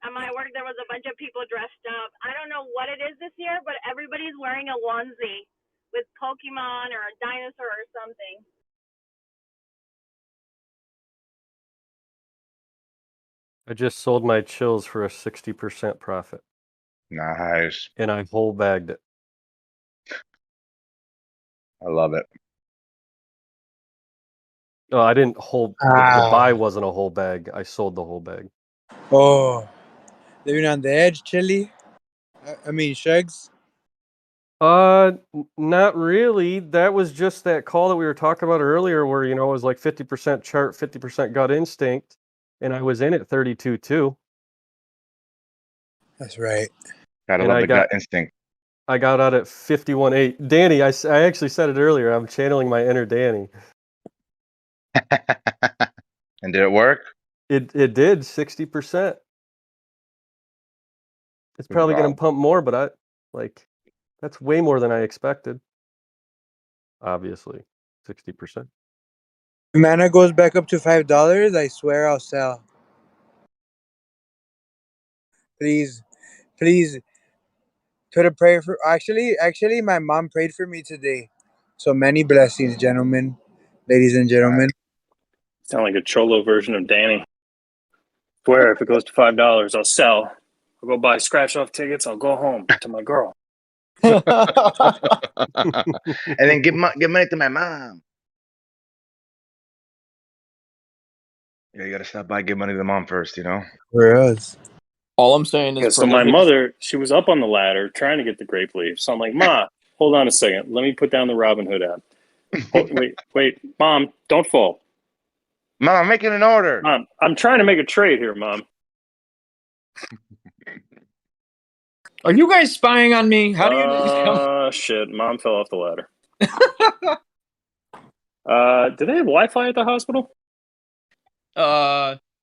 S16: At my work, there was a bunch of people dressed up. I don't know what it is this year, but everybody's wearing a onesie with Pokemon or a dinosaur or something.
S19: I just sold my chills for a 60% profit.
S14: Nice.
S19: And I whole bagged it.
S14: I love it.
S19: No, I didn't hold. The buy wasn't a whole bag. I sold the whole bag.
S6: Oh, living on the edge, Chili. I mean, Shugs.
S19: Not really. That was just that call that we were talking about earlier, where it was like 50% chart, 50% gut instinct, and I was in at 32.2.
S6: That's right.
S14: Gotta love the gut instinct.
S19: I got out at 51.8. Danny, I actually said it earlier. I'm channeling my inner Danny.
S14: And did it work?
S19: It did 60%. It's probably going to pump more, but that's way more than I expected. Obviously, 60%.
S6: Mana goes back up to $5. I swear I'll sell. please, please put a prayer for. Actually, my mom prayed for me today. So many blessings, gentlemen, ladies and gentlemen.
S8: Sound like a cholo version of Danny. Swear, if it goes to $5, I'll sell. I'll go buy scratch off tickets. I'll go home to my girl.
S14: And then give money to my mom. Yeah, you gotta stop by, give money to the mom first, you know.
S6: Where else?
S17: All I'm saying is,
S8: Yeah, so my mother, she was up on the ladder trying to get the grape leaf. So I'm like, Ma, hold on a second. Let me put down the Robin Hood app. Oh, wait, Mom, don't fall.
S14: Mom, I'm making an order.
S8: Mom, I'm trying to make a trade here, Mom.
S17: Are you guys spying on me? How do you?
S8: Shit, Mom fell off the ladder. Do they have Wi-Fi at the hospital?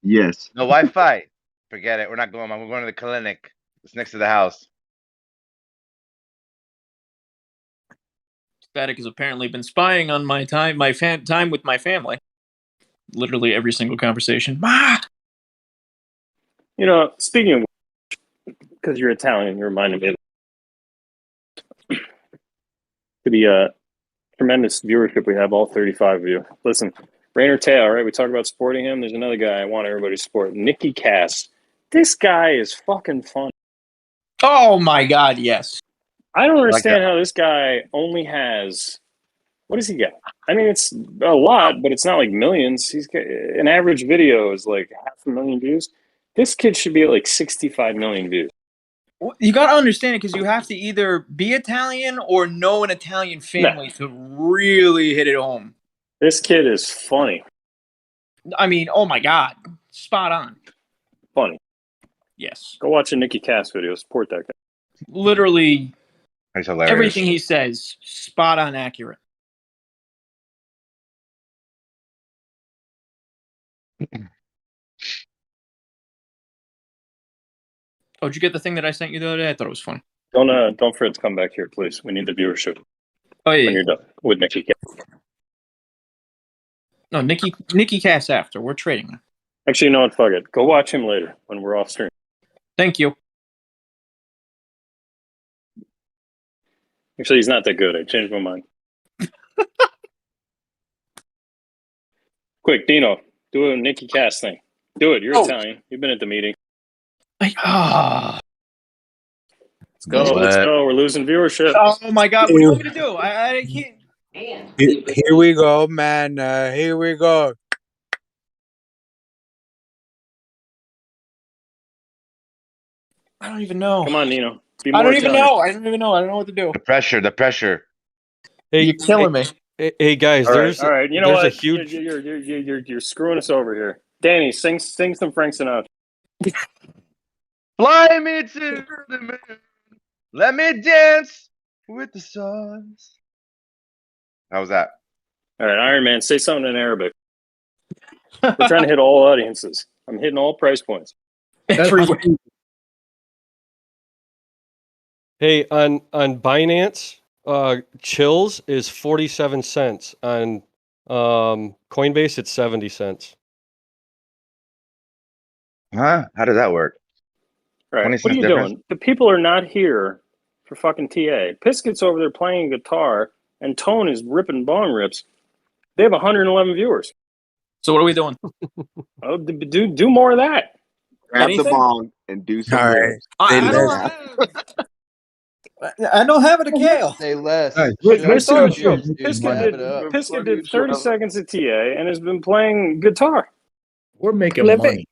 S2: Yes.
S14: No Wi-Fi. Forget it. We're not going. We're going to the clinic. It's next to the house.
S17: sTAtic has apparently been spying on my time with my family. Literally every single conversation. Ma!
S8: You know, speaking of, because you're Italian, you reminded me of the tremendous viewership we have, all 35 of you. Listen, Rainer Teo, right? We talk about supporting him. There's another guy I want everybody to support, Nicky Cass. This guy is fucking fun.
S17: Oh my God, yes.
S8: I don't understand how this guy only has, what does he get? I mean, it's a lot, but it's not like millions. He's got, an average video is like 500,000 views. This kid should be at like 65 million views.
S17: You got to understand it because you have to either be Italian or know an Italian family to really hit it home.
S8: This kid is funny.
S17: I mean, oh my God. Spot on.
S8: Funny.
S17: Yes.
S8: Go watch a Nicky Cass video. Support that guy.
S17: Literally,
S14: He's hilarious.
S17: Everything he says, spot on accurate. Oh, did you get the thing that I sent you the other day? I thought it was funny.
S8: Don't forget to come back here, please. We need the viewership.
S17: Oh yeah.
S8: When you're done with Nicky Cass.
S17: No, Nicky Cass after. We're trading now.
S8: Actually, you know what? Fuck it. Go watch him later when we're off stream.
S17: Thank you.
S8: Actually, he's not that good. I changed my mind. Quick, Dino, do a Nicky Cass thing. Do it. You're Italian. You've been at the meeting. Let's go. Let's go. We're losing viewership.
S17: Oh my God. What do you want me to do? I can't.
S6: Here we go, man. Here we go.
S17: I don't even know.
S8: Come on, Nino.
S17: I don't even know. I don't know what to do.
S14: The pressure.
S19: Hey,
S17: you're killing me.
S19: Hey guys,
S8: all
S19: there's
S8: right. You know
S19: there's
S8: what?
S19: a huge.
S8: You're screwing us over here. Danny, sing some Frank Sinatra.
S14: Fly me to the moon. Let me dance with the stars. How was that?
S8: All right, Iron Man, say something in Arabic. We're trying to hit all audiences. I'm hitting all price points.
S19: Hey, on Binance, chills is 47 cents. On Coinbase, it's 70 cents.
S14: Huh? How does that work?
S8: Right. What are you doing? The people are not here for fucking TA. Piskett's over there playing guitar, and Tone is ripping bong rips. They have 111 viewers.
S17: So what are we doing?
S8: Oh, do more of that.
S2: Grab the bong and do some rips.
S17: I don't have it a kale.
S20: Say less.
S8: Piskett did 30 seconds at TA and has been playing guitar.
S15: We're making money.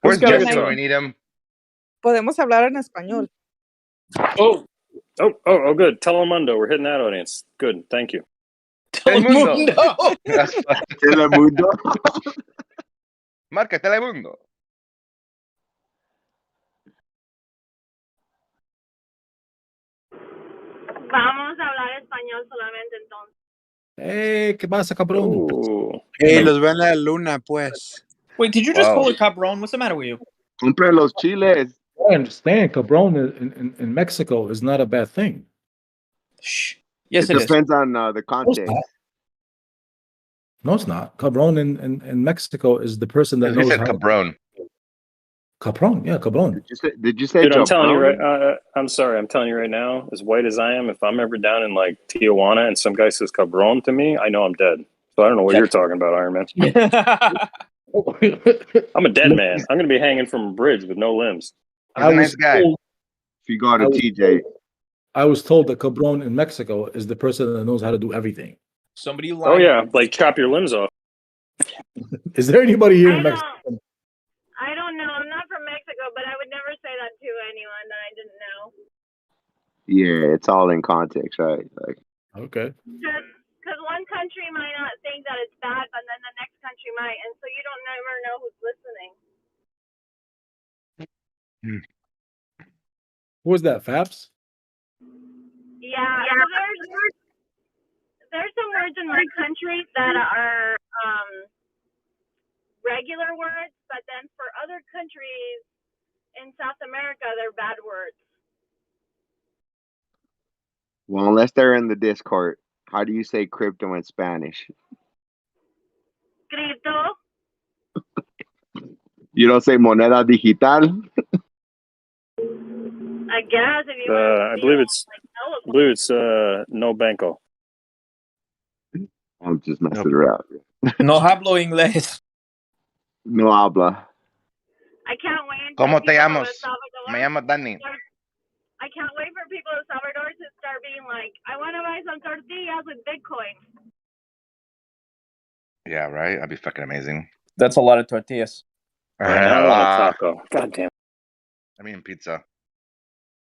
S14: Where's Justin when we need him?
S18: Podemos hablar en español.
S8: Oh, good. Telemundo. We're hitting that audience. Good. Thank you.
S14: Telemundo.
S2: Telemundo.
S14: Marca Telemundo.
S16: Vamos a hablar español solamente entonces.
S15: ¿Qué pasa, cabrón?
S6: Los ven la luna, pues.
S17: Wait, did you just call it cabron? What's the matter with you?
S2: Compre los chiles.
S15: I understand cabron in Mexico is not a bad thing.
S17: Shh. Yes,
S2: it depends on the context.
S15: No, it's not. Cabron in Mexico is the person that knows
S14: He said
S15: how.
S14: cabron.
S15: Cabron, yeah, cabron.
S2: Did you say
S8: Dude, I'm telling you
S2: jabron?
S8: right. I'm sorry. I'm telling you right now. As white as I am, if I'm ever down in like Tijuana and some guy says cabron to me, I know I'm dead. So I don't know what you're talking about, Iron Man. I'm a dead man. I'm gonna be hanging from a bridge with no limbs.
S14: He's a nice guy.
S2: If you go to TJ,
S15: I was told that cabron in Mexico is the person that knows how to do everything.
S10: Somebody lied.
S8: Oh yeah, like chop your limbs off.
S15: Is there anybody here in Mexico?
S16: I don't know. I'm not from Mexico, but I would never say that to anyone that I didn't know.
S2: yeah, it's all in context, right? Like,
S15: okay.
S16: Because one country might not think that it's bad, but then the next country might, and so you don't never know who's listening.
S15: Who was that, Fabs?
S16: Yeah. So there's some words in my country that are regular words, but then for other countries in South America, they're bad words.
S2: well, unless they're in the Discord, how do you say crypto in Spanish?
S16: Crypto.
S2: You don't say moneda digital?
S16: I guess if you
S8: I believe it's no banco.
S2: I'm just messing around.
S10: No hablo inglés.
S2: No habla.
S16: I can't wait.
S14: ¿Cómo te llamas? Me llamo Dani.
S16: I can't wait for people in Salvador to start being like, I want to buy some tortillas with Bitcoin.
S14: Yeah, right. That'd be fucking amazing.
S10: That's a lot of tortillas.
S8: Right now, I want a taco. God damn.
S14: I mean pizza.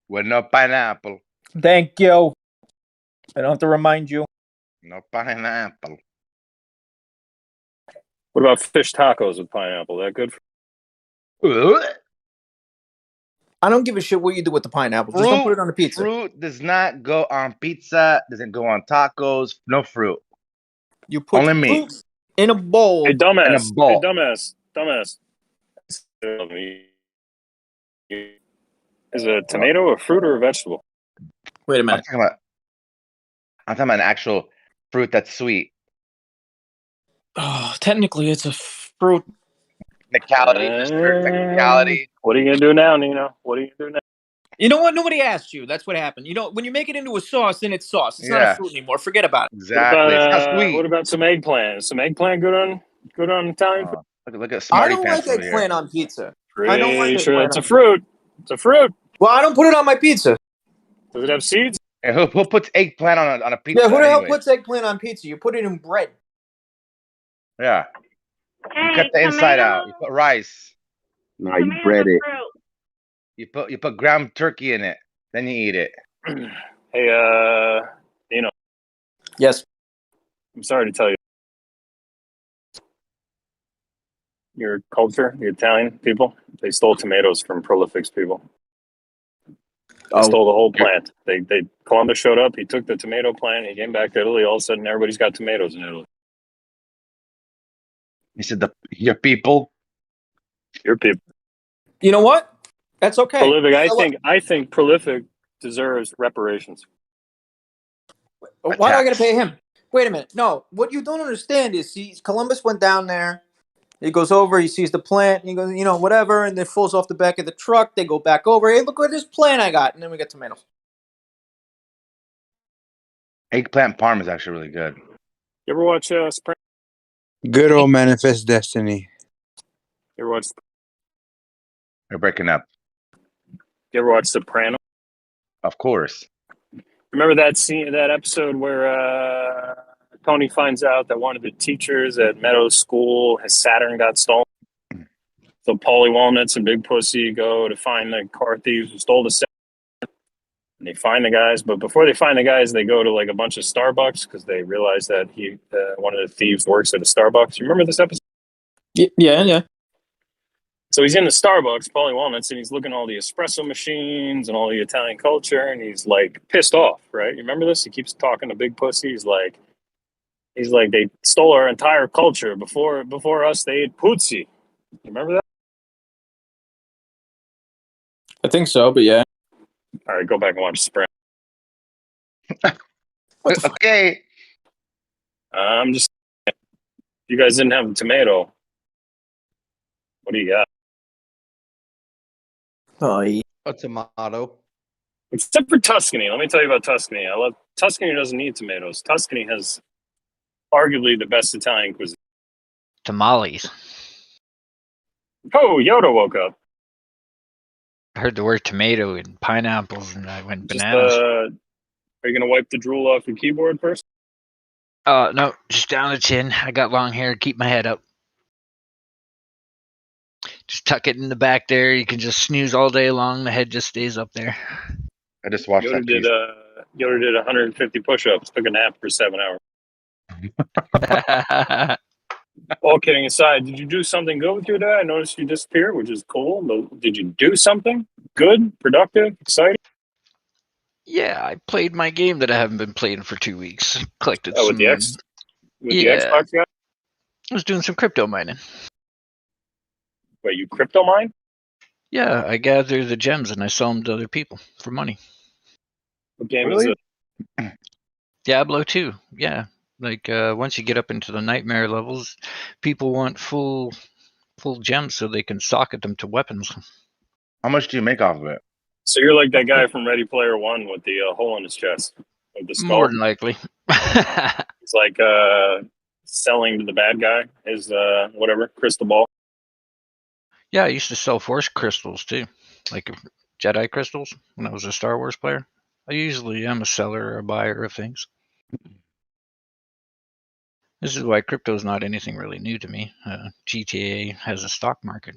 S14: With no pineapple.
S10: Thank you. I don't have to remind you.
S14: No pineapple.
S8: What about fish tacos with pineapple? That good?
S10: I don't give a shit what you do with the pineapple. Just don't put it on a pizza.
S14: Fruit does not go on pizza. Doesn't go on tacos. No fruit.
S10: You put
S14: only meat
S10: fruit in a bowl.
S8: Hey, dumbass.
S14: In a bowl.
S8: Hey, dumbass. Is a tomato a fruit or a vegetable?
S10: Wait a minute.
S14: I'm talking about an actual fruit that's sweet.
S10: Oh, technically, it's a fruit.
S14: Technicality, Mr. Technicality.
S8: What are you gonna do now, Nino? What are you gonna do now?
S10: You know what? Nobody asked you. That's what happened. You know, when you make it into a sauce, then it's sauce. It's not a fruit anymore. Forget about it.
S14: Exactly. It's not sweet.
S8: What about some eggplant? Is some eggplant good on Italian food?
S14: Look at
S10: I
S14: Smarty
S10: don't
S14: Pants
S10: like
S14: over
S10: eggplant
S14: here.
S10: on pizza.
S8: Pretty
S10: I don't like
S8: sure
S10: eggplant
S8: it's a
S10: on
S8: fruit. It's a fruit.
S10: Well, I don't put it on my pizza.
S8: Does it have seeds?
S14: And who puts eggplant on a pizza?
S10: Yeah, who the hell
S14: anyway?
S10: puts eggplant on pizza? You put it in bread.
S14: Yeah.
S16: Hey,
S14: you cut the inside out. You put rice.
S2: No, you bread it.
S14: You put ground turkey in it. Then you eat it.
S8: Hey, Nino.
S10: Yes.
S8: I'm sorry to tell you. Your culture, the Italian people, they stole tomatoes from Prolific's people. They stole the whole plant. Columbus showed up. He took the tomato plant. He came back to Italy. All of a sudden, everybody's got tomatoes in Italy.
S14: He said, your people.
S8: Your people.
S10: You know what? That's okay.
S8: Prolific. I think Prolific deserves reparations.
S10: Why do I got to pay him? Wait a minute. No, what you don't understand is, Columbus went down there. He goes over, he sees the plant, and he goes, whatever, and then falls off the back of the truck. They go back over. Hey, look at this plant I got. And then we got tomatoes.
S14: Eggplant parm is actually really good.
S8: You ever watch
S6: Good old Manifest Destiny.
S8: You ever watch?
S14: They're breaking up.
S8: You ever watch Soprano?
S14: Of course.
S8: Remember that scene, that episode where Tony finds out that one of the teachers at Meadows School, his Saturn got stolen? So Paulie Walnuts and Big Pussy go to find the car thieves who stole the Saturn. And they find the guys, but before they find the guys, they go to like a bunch of Starbucks because they realize that one of the thieves works at a Starbucks. You remember this episode?
S10: Yeah.
S8: So he's in the Starbucks, Paulie Walnuts, and he's looking at all the espresso machines and all the Italian culture, and he's like pissed off, right? You remember this? He keeps talking to Big Pussy. He's like, they stole our entire culture. Before us, they ate puzzi. You remember that?
S10: I think so, but yeah.
S8: All right, go back and watch Sprint.
S14: Okay.
S8: I'm just. You guys didn't have a tomato. What do you got?
S17: Oh, yeah.
S20: A tomato.
S8: Except for Tuscany. Let me tell you about Tuscany. Tuscany doesn't need tomatoes. Tuscany has arguably the best Italian cuisine.
S3: Tamales.
S8: Oh, Yoda woke up.
S3: I heard the word tomato and pineapples, and I went
S8: Just
S3: bananas.
S8: are you gonna wipe the drool off your keyboard first?
S3: No, just down the chin. I got long hair. Keep my head up. Just tuck it in the back there. You can just snooze all day long. The head just stays up there.
S14: I just watched
S8: Yoda
S14: that
S8: Yoda did 150 push-ups. Took a nap for 7 hours. All kidding aside, did you do something good with your day? I noticed you disappeared, which is cool. But did you do something good, productive, exciting?
S3: Yeah, I played my game that I haven't been playing for 2 weeks. Collected
S8: Oh,
S3: some.
S8: the Xbox guy?
S3: I was doing some crypto mining.
S8: Wait, you crypto mine?
S3: Yeah, I gather the gems and I sell them to other people for money.
S8: What game is it?
S3: Diablo 2, yeah. Like once you get up into the nightmare levels, people want full gems so they can socket them to weapons.
S14: How much do you make off of it?
S8: So you're like that guy from Ready Player One with the hole in his chest, with the skull.
S3: More than likely.
S8: It's like selling to the bad guy his whatever crystal ball.
S3: Yeah, I used to sell Force crystals too, like Jedi crystals when I was a Star Wars player. I usually am a seller or a buyer of things. This is why crypto is not anything really new to me. GTA has a stock market.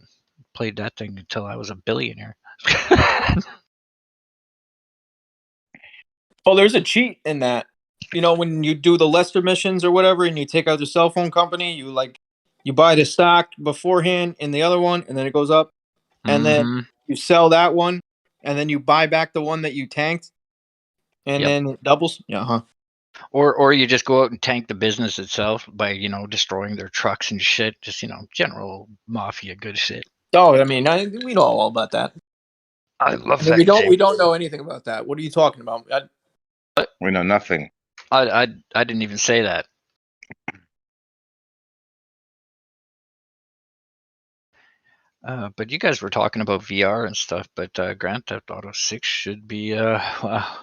S3: Played that thing until I was a billionaire.
S10: Oh, there's a cheat in that. You know, when you do the Lester missions or whatever, and you take out the cell phone company, you buy the stock beforehand in the other one, and then it goes up, and then you sell that one, and then you buy back the one that you tanked, and then it doubles. Yeah, huh?
S3: Or you just go out and tank the business itself by destroying their trucks and shit. Just general mafia good shit.
S10: Oh, I mean, we know all about that.
S3: I love
S10: that.
S3: that.
S10: We don't know anything about that. What are you talking about?
S14: We know nothing.
S3: I didn't even say that. But you guys were talking about VR and stuff. But Grand Theft Auto 6 should be wow.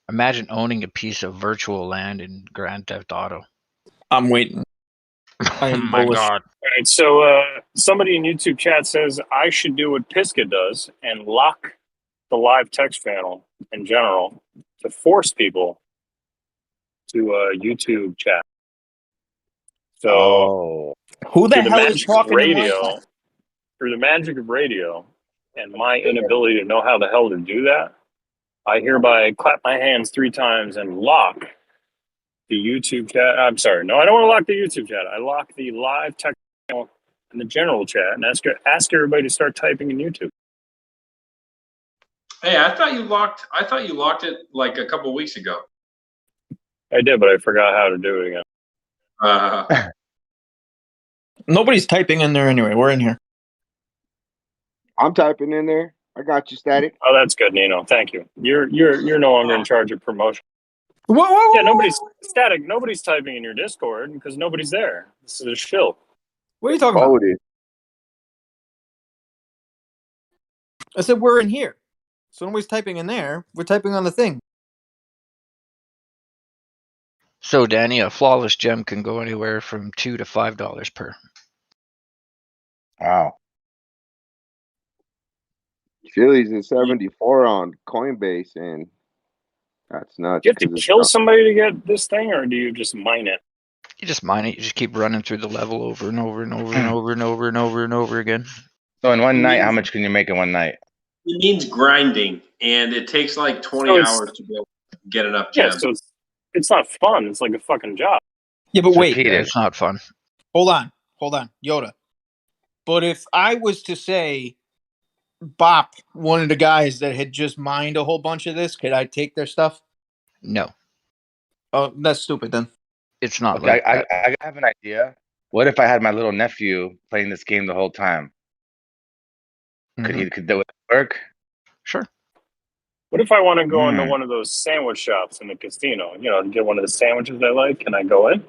S3: Imagine owning a piece of virtual land in Grand Theft Auto.
S10: I'm waiting. I am
S3: my
S10: bullish.
S3: God.
S8: All right, so somebody in YouTube chat says I should do what Pisca does and lock the live text channel in general to force people to YouTube chat. So,
S10: who the hell is talking in my chat?
S8: Through the magic of radio and my inability to know how the hell to do that, I hereby clap my hands 3 times and lock the YouTube chat. I'm sorry, no, I don't want to lock the YouTube chat. I lock the live text channel and the general chat, and ask everybody to start typing in YouTube.
S1: Hey, I thought you locked it like a couple weeks ago.
S8: I did, but I forgot how to do it again.
S10: Nobody's typing in there anyway. We're in here.
S2: I'm typing in there. I got you, sTAtic.
S8: Oh, that's good, Nino. Thank you. You're no longer in charge of promotion.
S10: Whoa,
S8: yeah, nobody's sTAtic. Nobody's typing in your Discord because nobody's there. This is a shill.
S10: What are you talking about? I said we're in here. So nobody's typing in there. We're typing on the thing.
S3: So, Danny, a flawless gem can go anywhere from $2 to $5 per.
S14: Wow.
S2: Philly's at 74 on Coinbase, and that's nuts.
S8: Do you have to kill somebody to get this thing, or do you just mine it?
S3: You just mine it. You just keep running through the level over and over and over and over and over and over and over again.
S14: So in one night, how much can you make in one night?
S1: It means grinding, and it takes like 20 hours to be able to get enough gems.
S8: Yeah, so it's not fun. It's like a fucking job.
S10: Yeah, but wait.
S3: It's not fun.
S10: Hold on, Yoda. But if I was to say, Bop, one of the guys that had just mined a whole bunch of this, could I take their stuff?
S3: No.
S10: Oh, that's stupid then.
S3: It's not
S14: Okay,
S3: like that.
S14: I have an idea. What if I had my little nephew playing this game the whole time? Could that work?
S3: Sure.
S8: What if I want to go into one of those sandwich shops in the casino? You know, to get one of the sandwiches I like. Can I go in?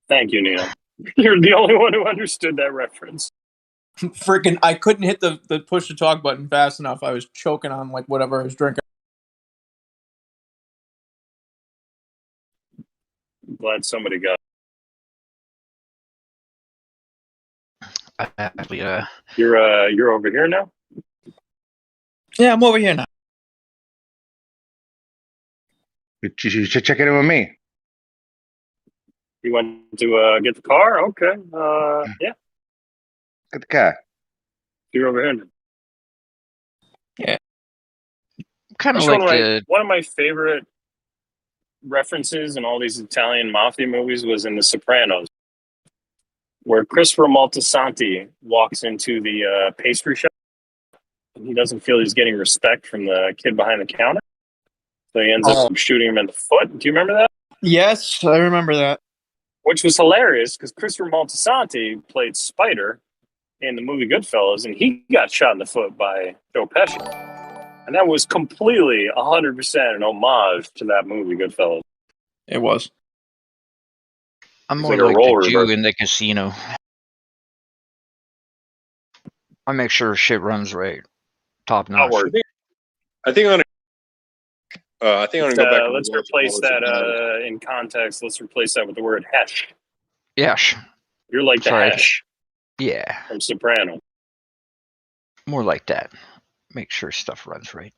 S8: Thank you, Neil. You're the only one who understood that reference.
S17: Freaking, I couldn't hit the push to talk button fast enough. I was choking on like whatever I was drinking.
S8: I'm glad somebody got. You're over here now.
S17: Yeah, I'm over here now.
S14: You should check it in with me.
S8: You went to get the car? Okay. Yeah.
S14: Get the car.
S8: You're over here now.
S17: Yeah.
S3: Kind of
S8: Actually,
S3: like
S8: one of my favorite references in all these Italian mafia movies was in The Sopranos, where Christopher Moltisanti walks into the pastry shop and he doesn't feel he's getting respect from the kid behind the counter. So he ends up shooting him in the foot. Do you remember that?
S17: Yes, I remember that.
S8: Which was hilarious because Christopher Moltisanti played Spider in the movie Goodfellas, and he got shot in the foot by Joe Pesci. And that was completely 100% an homage to that movie Goodfellas.
S17: It was.
S3: I'm
S8: It's
S3: more
S8: like a
S3: like
S8: role
S3: the Jew
S8: reversal.
S3: in the casino. I make sure shit runs right, top notch.
S7: I think I'm gonna go back.
S8: Let's replace that in context. Let's replace that with the word hesh.
S3: Yes.
S8: You're like the
S3: Sorry.
S8: hesh
S3: Yeah,
S8: from Soprano.
S3: more like that. Make sure stuff runs right.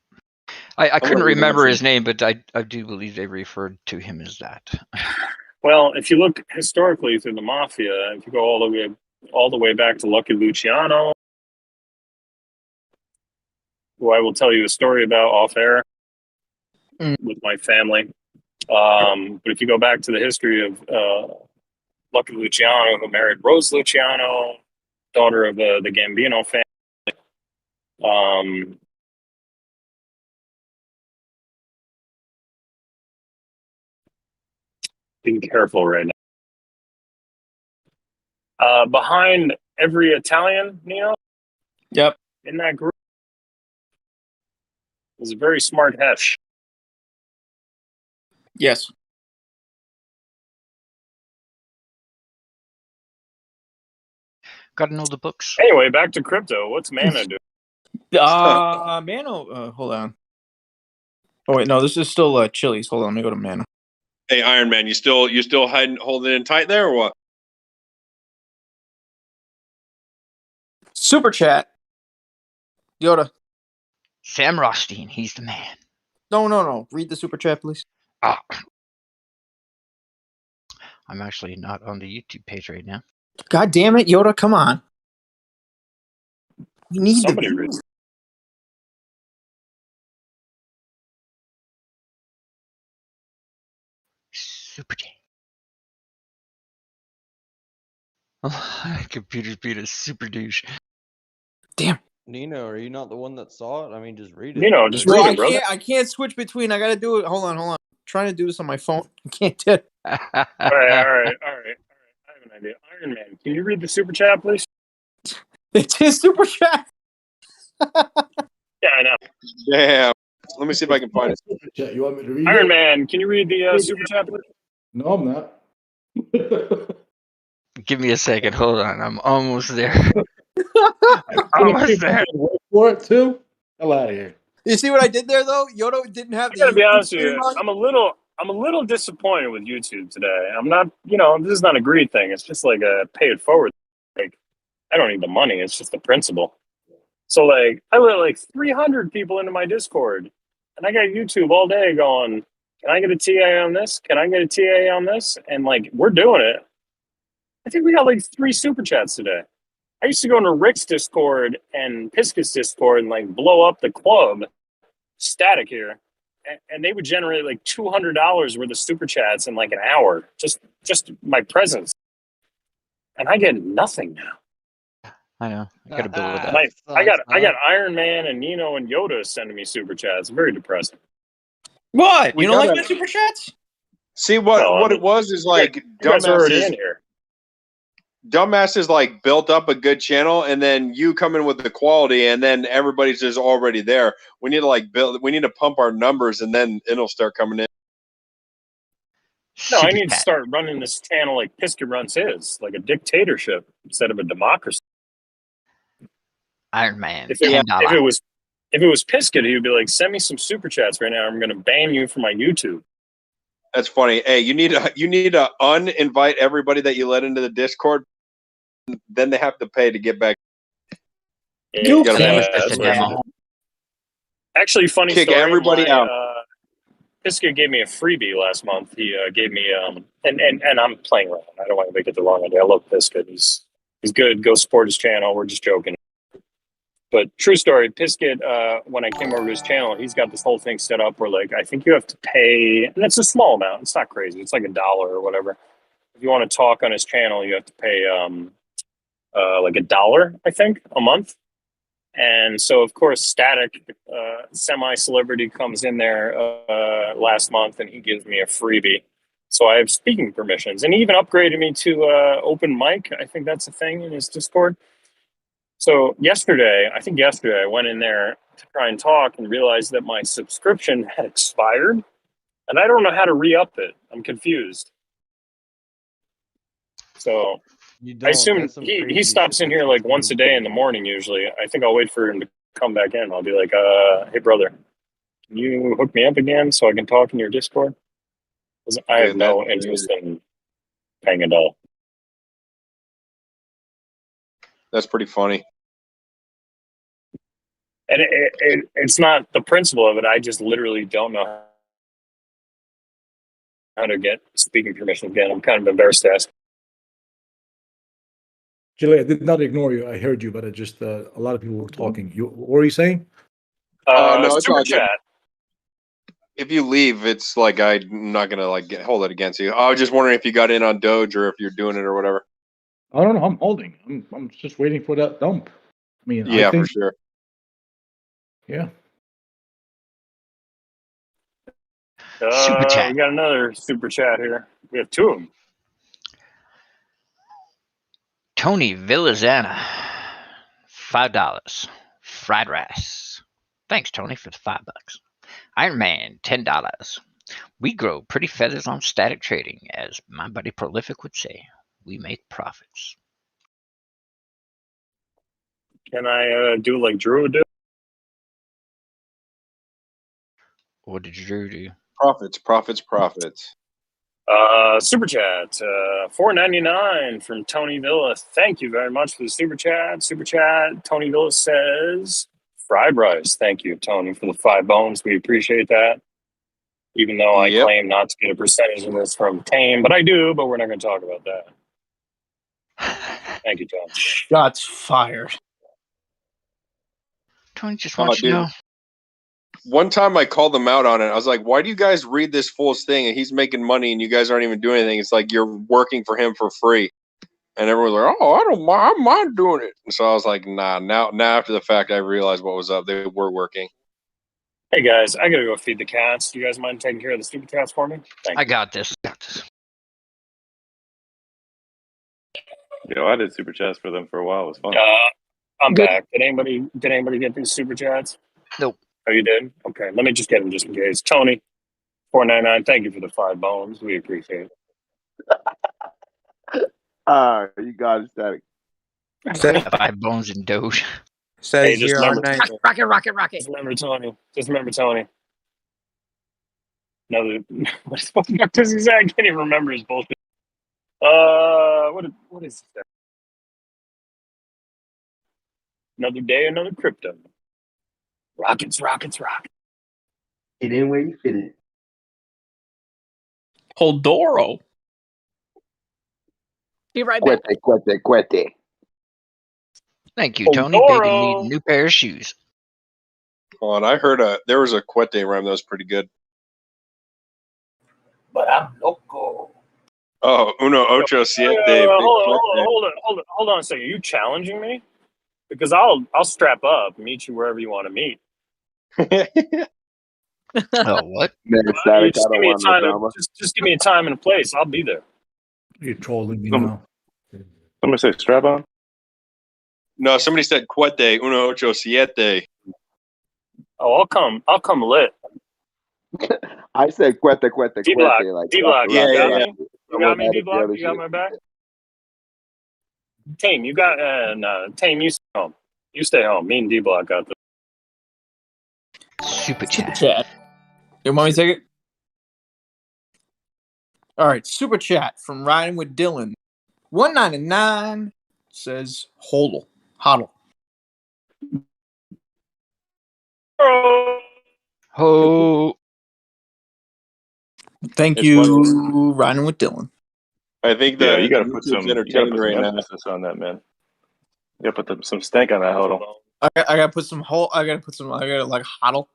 S3: I couldn't
S8: gonna
S3: remember
S8: mention-
S3: his name, but I do believe they referred to him as that.
S8: Well, if you look historically through the mafia, if you go all the way back to Lucky Luciano, who I will tell you a story about off air with my family. But if you go back to the history of Lucky Luciano, who married Rose Luciano, daughter of the Gambino family. Be careful right now. Behind every Italian, Neo,
S17: Yep.
S8: in that group, is a very smart hesh.
S17: Yes.
S3: Got to know the books.
S8: Anyway, back to crypto. What's Mana do?
S17: Mano, hold on. Oh wait, no, this is still Chili's. Hold on, let me go to Mana.
S7: Hey, Iron Man, you still holding it in tight there or what?
S17: Super chat. Yoda.
S3: Sam Rothstein, he's the man.
S17: No. Read the super chat, please.
S3: Ah. I'm actually not on the YouTube page right now.
S17: God damn it, Yoda, come on. We need
S8: Somebody
S17: to
S8: read.
S3: Super chat. Oh, computer's being a super douche.
S17: Damn.
S20: Nino, are you not the one that saw it? I mean, just read it.
S8: Nino, just
S17: No,
S8: read it, brother.
S17: I can't switch between. I gotta do it. Hold on. I'm trying to do this on my phone. I can't do it.
S8: All right. I have an idea. Iron Man, can you read the super chat, please?
S17: It's his super chat.
S8: Yeah, I know.
S7: Damn. Let me see if I can find it.
S15: Chat, you want me to read
S8: Iron
S15: it?
S8: Man, can you read the super chat, please?
S15: No, I'm not.
S3: Give me a second. Hold on. I'm almost there. Almost there.
S15: Wait for it too. Hell out of here.
S17: You see what I did there, though? Yoda didn't have
S8: I
S17: the.
S8: gotta be honest with
S17: YouTube
S8: you.
S17: on.
S8: I'm a little disappointed with YouTube today. I'm not, this is not a greed thing. It's just like a pay it forward. Like, I don't need the money. It's just the principle. So, like, I let like 300 people into my Discord, and I got YouTube all day going, can I get a TA on this? Can I get a TA on this? And, like, we're doing it. I think we got like 3 super chats today. I used to go into Rick's Discord and Piskus Discord and, like, blow up the club, sTAtic here, and they would generate like $200 worth of super chats in like an hour. Just my presence. And I get nothing now.
S3: I know. I gotta build with that.
S8: I got Iron Man and Nino and Yoda sending me super chats. Very depressing.
S17: What?
S7: We
S17: You don't like
S7: gotta-
S17: my super chats?
S7: See what it was is like
S8: you guys are already in
S7: dumbasses.
S8: here.
S7: Dumbasses like built up a good channel, and then you come in with the quality, and then everybody's just already there. We need to like build. We need to pump our numbers, and then it'll start coming in.
S8: No, I
S3: Super
S8: need to
S3: chat.
S8: start running this channel like Piskett runs his, like a dictatorship instead of a democracy.
S3: Iron Man,
S8: If it,
S3: $10.
S8: if it was Piskett, he would be like, "Send me some super chats right now. I'm going to ban you from my YouTube."
S7: That's funny. Hey, you need to uninvite everybody that you let into the Discord. Then they have to pay to get back.
S8: You
S7: gotta
S3: That was
S7: manage
S3: just a demo.
S8: Actually, funny
S7: Kick
S8: story.
S7: everybody out.
S8: Piskett gave me a freebie last month. He gave me and I'm playing around. I don't want to make it the wrong idea. I love Piskett. He's good. Go support his channel. We're just joking. But true story, Piskett, when I came over to his channel, he's got this whole thing set up where, like, I think you have to pay, and it's a small amount. It's not crazy. It's like $1 or whatever. If you want to talk on his channel, you have to pay like $1, I think, a month. And so, of course, sTAtic, semi-celebrity, comes in there last month, and he gives me a freebie. So I have speaking permissions. And he even upgraded me to open mic. I think that's a thing in his Discord. So yesterday, I went in there to try and talk and realized that my subscription had expired. And I don't know how to re-up it. I'm confused. So I assume he stops in here like once a day in the morning usually. I think I'll wait for him to come back in. I'll be like, hey, brother, can you hook me up again so I can talk in your Discord? Because I have no interest in paying $1.
S7: That's pretty funny.
S8: And it's not the principle of it. I just literally don't know how to get speaking permission again. I'm kind of embarrassed to ask.
S15: Jilly, I did not ignore you. I heard you, but I just a lot of people were talking. What were you saying?
S7: No, it's
S8: super
S7: all good.
S8: chat.
S7: If you leave, it's like I'm not gonna hold it against you. I was just wondering if you got in on Doge or if you're doing it or whatever.
S15: I don't know. I'm holding. I'm just waiting for that dump. I mean,
S7: Yeah,
S15: I think,
S7: for sure.
S15: Yeah.
S3: Super chat.
S8: We got another super chat here. We have two of them.
S3: Tony Villazana, $5. Fried rice. Thanks, Tony, for the $5. Iron Man, $10. We grow pretty feathers on sTAtic trading, as my buddy Prolific would say. We make profits.
S8: Can I do like Drew did?
S3: What did Drew do?
S7: Profits.
S8: Super chat, $4.99 from Tony Villa. Thank you very much for the super chat. Super chat. Tony Villa says, fried rice. Thank you, Tony, for the 5 bones. We appreciate that. Even though I claim not to get a percentage of this from Tame, but I do. But we're not going to talk about that. Thank you, Tony.
S17: Shots fired.
S3: Tony just wants you to know.
S7: One time I called them out on it. I was like, why do you guys read this fool's thing and he's making money and you guys aren't even doing anything? It's like you're working for him for free. And everyone's like, oh, I don't mind doing it. And so I was like, nah, now after the fact, I realized what was up. They were working.
S8: Hey, guys, I got to go feed the cats. Do you guys mind taking care of the super cats for me? Thank you.
S3: I got this.
S5: Yo, I did super chats for them for a while. It was fun.
S8: I'm back. Did anybody get these super chats?
S3: Nope.
S8: Oh, you did? Okay, let me just get them just in case. Tony, $4.99. Thank you for the 5 bones. We appreciate it.
S2: You got it, sTAtic.
S3: 5 bones in Doge.
S8: Hey, just remember,
S18: Rocket.
S8: Just remember Tony. Another. What the fuck does he say? I can't even remember his bullshit. What is that? Another day, another crypto. Rockets.
S22: It in where you fit it.
S17: Holdoro.
S18: Be right back.
S2: Quete.
S3: Thank you, Tony. Baby need a new pair of shoes.
S7: Hold on, I heard there was a Quete rhyme that was pretty good.
S17: But I'm loco.
S7: Oh, uno ocho siete.
S8: Hold on a second. Are you challenging me? Because I'll strap up, meet you wherever you want to meet.
S3: Oh, what?
S8: Just give me a time and a place. I'll be there.
S15: You're trolling me now.
S5: Somebody say strap on?
S7: No, somebody said Quete, uno ocho siete.
S8: Oh, I'll come lit.
S2: I said cuete,
S8: D-Block,
S2: like
S8: D-Block,
S1: Yeah,
S8: you got
S1: yeah.
S8: me? You got me, D-Block? You got my back? Tame, you got, no, Tame, you stay home. You stay home. Me and D-Block got this.
S3: Super
S17: chat. You want me to take it? All right, super chat from Riding with Dylan. 199 says hodl.
S3: Ho.
S17: Thank
S5: It's
S17: you,
S5: funny.
S17: Riding with Dylan.
S7: I think
S5: Yeah,
S7: that
S5: you got to put
S7: YouTube's
S5: some
S7: entertained right now.
S5: emphasis on that, man. You got to put some stank on that hodl.
S17: I gotta put some I gotta like hodl.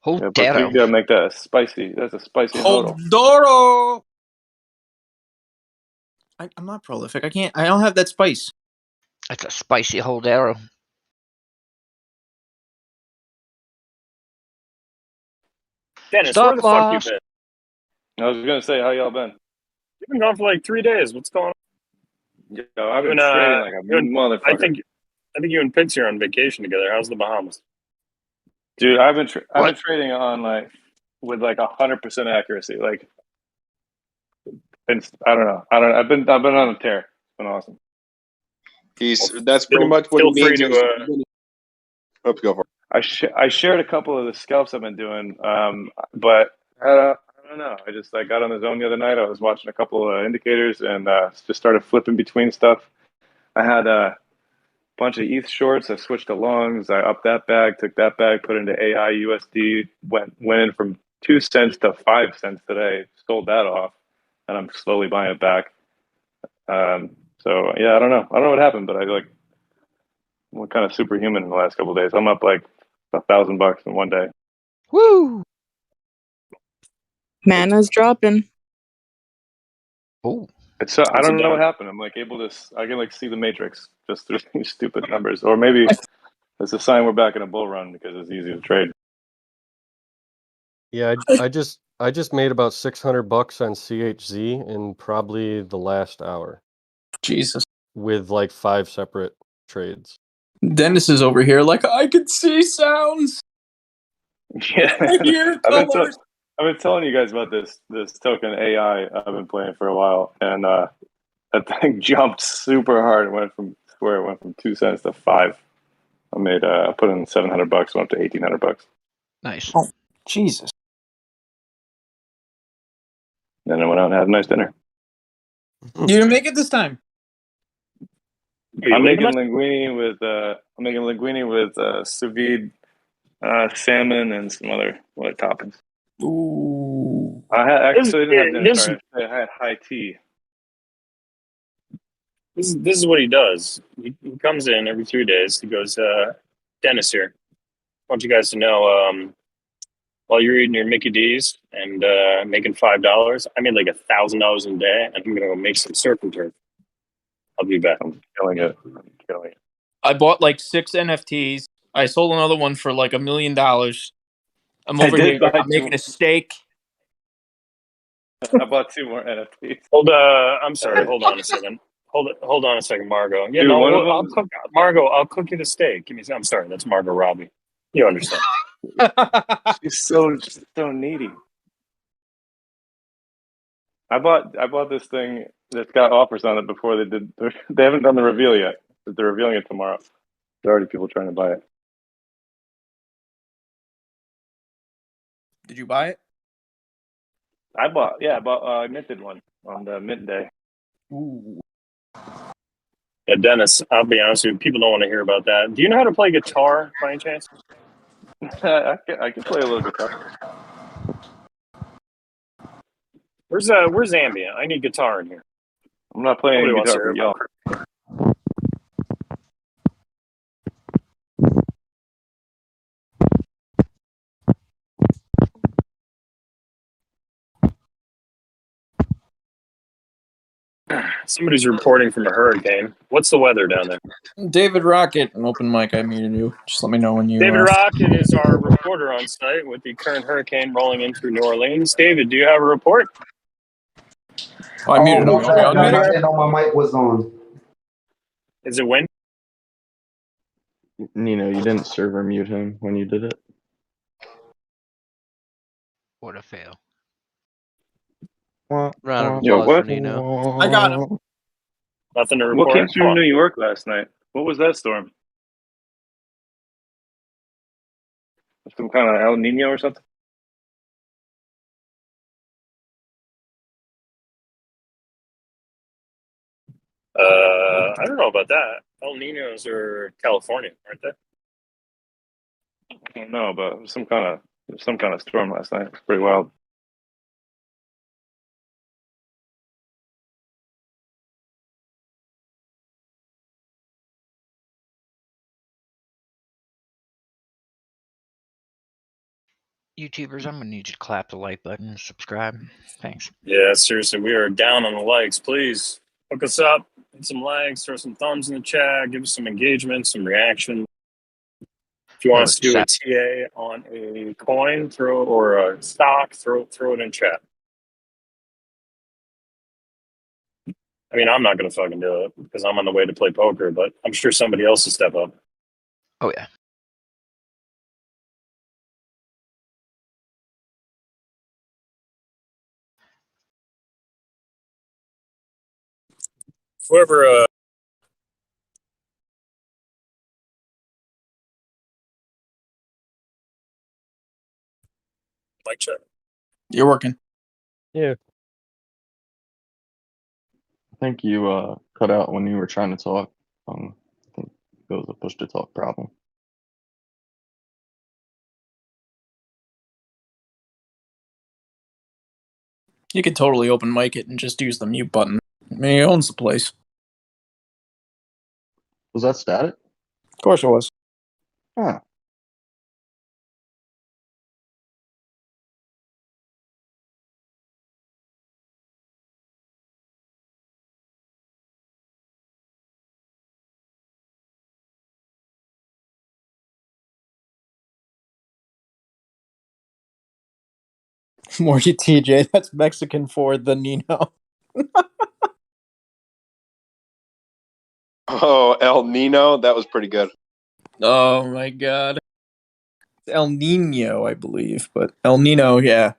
S5: Yeah, but you got to make that spicy. That's a spicy hodl.
S17: Hodoro. I'm not prolific. I don't have that spice.
S3: That's a spicy holdero.
S8: Dennis,
S3: Stop
S8: where the fuck you
S3: loss.
S8: been?
S5: I was going to say, how y'all been?
S8: You've been gone for like 3 days. What's going on?
S5: Yo, I've been trading like a motherfucker.
S8: I think you and Pitts are on vacation together. How's the Bahamas?
S5: Dude, I've been trading on with 100% accuracy. I don't know. I've been on a tear. It's been awesome.
S7: That's pretty much what he means. Let's go for it.
S5: I shared a couple of the scalps I've been doing, but I don't know. I just got on the zone the other night. I was watching a couple of indicators and just started flipping between stuff. I had a bunch of ETH shorts. I switched to longs. I upped that bag, took that bag, put into AI USD. Went in from 2 cents to 5 cents today. Sold that off, and I'm slowly buying it back. So yeah, I don't know. I don't know what happened, but I'm kind of superhuman in the last couple of days. I'm up like $1,000 in one day.
S18: Woo! Mana's dropping.
S3: Oh,
S5: it's I don't know what happened. I'm able to. I can see the matrix just through these stupid numbers, or maybe it's a sign we're back in a bull run because it's easy to trade.
S19: Yeah, I just made about $600 on CHZ in probably the last hour.
S17: Jesus.
S5: with
S19: like 5 separate trades.
S17: Dennis is over here like, I can see sounds.
S5: Yeah,
S17: I hear colors.
S5: I've been telling you guys about this token AI I've been playing for a while, and that thing jumped super hard. It went from 2 cents to 5. I made I put in $700, went up to $1,800.
S3: Nice.
S17: Oh, Jesus.
S5: Then I went out and had a nice dinner.
S17: You didn't make it this time.
S5: I'm making linguine with sous vide salmon and some other toppings.
S17: Ooh.
S5: I didn't have dinner. Sorry, I had high tea.
S8: This is what he does. He comes in every 3 days. He goes, Dennis here. I want you guys to know, while you're eating your Mickey D's and making $5, I made like $1,000 a day, and I'm gonna go make some surf and turf. I'll be back.
S5: I'm killing it.
S17: I bought like 6 NFTs. I sold another one for like $1 million. I'm over here. I'm making a steak.
S5: I bought 2 more NFTs.
S8: I'm sorry. Hold on a second. Hold on a second, Margot. Yeah,
S5: Dude,
S8: no,
S5: one of them-
S8: I'll cook. Margot, I'll cook you the steak. Give me. I'm sorry. That's Margot Robbie. You understand?
S5: She's so needy. I bought this thing that's got offers on it before they did. They haven't done the reveal yet. But they're revealing it tomorrow. There are already people trying to buy it.
S17: Did you buy it?
S5: I minted one on the mint day.
S17: Ooh.
S8: Yeah, Dennis. I'll be honest with you. People don't want to hear about that. Do you know how to play guitar by any chance?
S5: I can play a little guitar.
S8: Where's Zambia? I need guitar in here.
S5: I'm not playing
S8: Nobody wants to
S5: guitar
S8: hear
S5: for
S8: about
S5: y'all.
S8: Somebody's reporting from a hurricane. What's the weather down there?
S17: David Rocket, an open mic. I muted you. Just let me know when you.
S8: David Rocket is our reporter on site with the current hurricane rolling in through New Orleans. David, do you have a report?
S17: Oh, I muted him.
S13: No, I didn't know my mic was on.
S8: Is it wind?
S22: Nino, you didn't server mute him when you did it.
S3: What a fail.
S20: Round of
S5: Yo,
S20: applause for
S5: what?
S20: Nino.
S17: I got him.
S8: Nothing to
S5: What came
S8: report.
S5: through New York last night? What was that storm? Some kind of El Nino or something?
S8: I don't know about that. El Ninos are California, aren't they?
S5: I don't know, but it was some kind of storm last night. It was pretty wild.
S3: YouTubers, I'm gonna need you to clap the like button and subscribe. Thanks.
S8: Yeah, seriously, we are down on the likes. Please hook us up, hit some likes, throw some thumbs in the chat, give us some engagement, some reaction. If you want us to do a TA on a coin, or a stock, throw it in chat. I mean, I'm not gonna fucking do it because I'm on the way to play poker, but I'm sure somebody else will step up.
S3: Oh yeah.
S8: Whoever mic check.
S17: You're working.
S19: Yeah.
S22: I think you cut out when you were trying to talk. I think it was a push to talk problem.
S17: You could totally open mic it and just use the mute button. I mean, he owns the place.
S22: Was that sTAtic?
S17: Of course it was.
S22: Huh.
S17: Morty TJ, that's Mexican for the Nino.
S7: Oh, El Nino, that was pretty good.
S17: Oh my god. It's El Nino, I believe, but El Nino, yeah.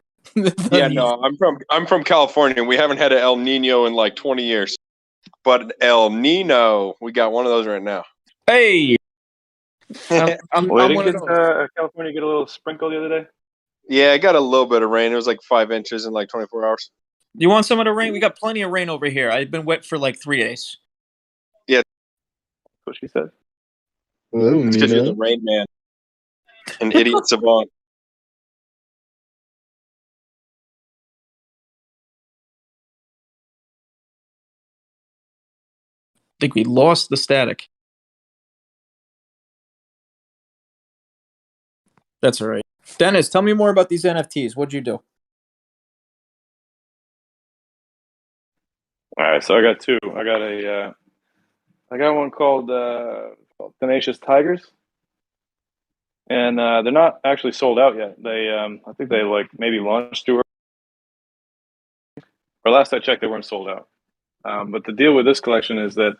S7: Yeah, no, I'm from California. We haven't had an El Nino in like 20 years. But El Nino, we got one of those right now.
S17: Hey, I'm
S5: Well,
S17: one of
S5: didn't
S17: those.
S5: California get a little sprinkle the other day?
S7: Yeah, it got a little bit of rain. It was like 5 inches in like 24 hours.
S17: You want some of the rain? We got plenty of rain over here. I've been wet for like 3 days.
S7: Yeah.
S5: That's what she said.
S22: Hello,
S7: It's because you're the
S22: Nino.
S7: rain man. An idiot savant.
S17: I think we lost the sTAtic. That's all right. Dennis, tell me more about these NFTs. What'd you do?
S5: All right, so I got two. I got one called Tenacious Tigers, and they're not actually sold out yet. I think they like maybe launched through, or last I checked, they weren't sold out. But the deal with this collection is that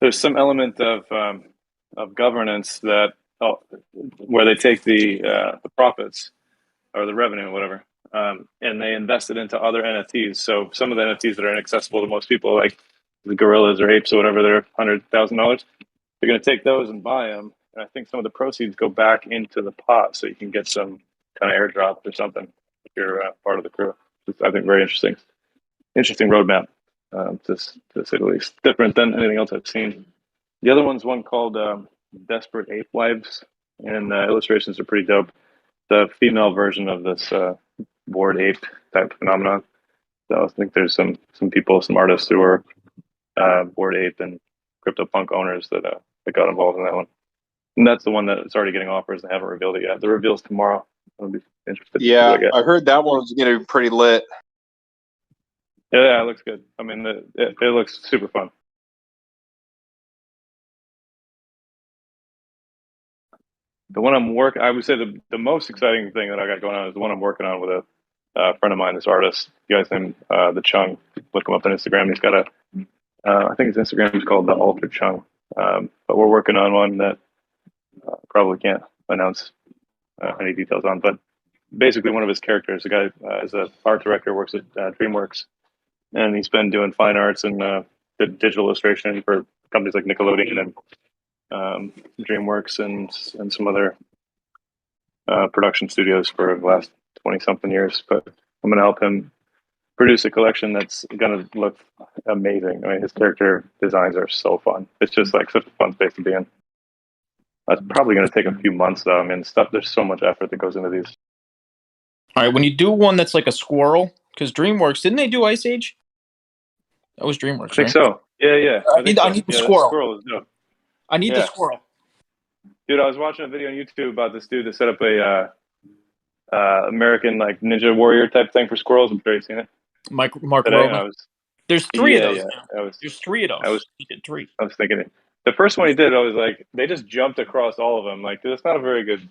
S5: there's some element of governance that where they take the profits or the revenue, whatever, and they invest it into other NFTs. So some of the NFTs that are inaccessible to most people, like the gorillas or apes or whatever, they're $100,000. They're going to take those and buy them, and I think some of the proceeds go back into the pot, so you can get some kind of airdrop or something if you're part of the crew. It's, I think, very interesting roadmap, to say the least. Different than anything else I've seen. The other one's one called Desperate Ape Wives, and illustrations are pretty dope. The female version of this bored ape type phenomenon. So I think there's some people, some artists who are bored ape and CryptoPunk owners that got involved in that one. And that's the one that's already getting offers. They haven't revealed it yet. The reveal's tomorrow. I'll be interested.
S7: Yeah, I heard that one was going to be pretty lit.
S5: Yeah, it looks good. I mean, it looks super fun. The one I would say the most exciting thing that I got going on is the one I'm working on with a friend of mine, this artist. The guy's named The Chung. Look him up on Instagram. He's got I think his Instagram is called The Altered Chung. But we're working on one that probably can't announce any details on. But basically one of his characters. The guy is an art director, works at DreamWorks, and he's been doing fine arts and digital illustration for companies like Nickelodeon and DreamWorks and some other production studios for the last 20-something years. But I'm going to help him produce a collection that's going to look amazing. I mean, his character designs are so fun. It's just like such a fun space to be in. That's probably going to take a few months, though. I mean, there's so much effort that goes into these.
S17: All right, when you do one that's like a squirrel, because DreamWorks, didn't they do Ice Age? That was DreamWorks,
S5: I think
S17: right?
S5: so. Yeah.
S17: I need the squirrel.
S5: Squirrel is dope.
S17: I need the squirrel.
S5: Dude, I was watching a video on YouTube about this dude that set up a American like Ninja Warrior type thing for squirrels. I'm sure you've seen it.
S17: Mark
S5: Today,
S17: Roman. There's three of those.
S5: Yeah.
S17: There's three of those. He did three.
S5: I was thinking it. The first one he did, I was like, they just jumped across all of them. Like, dude, that's not a very good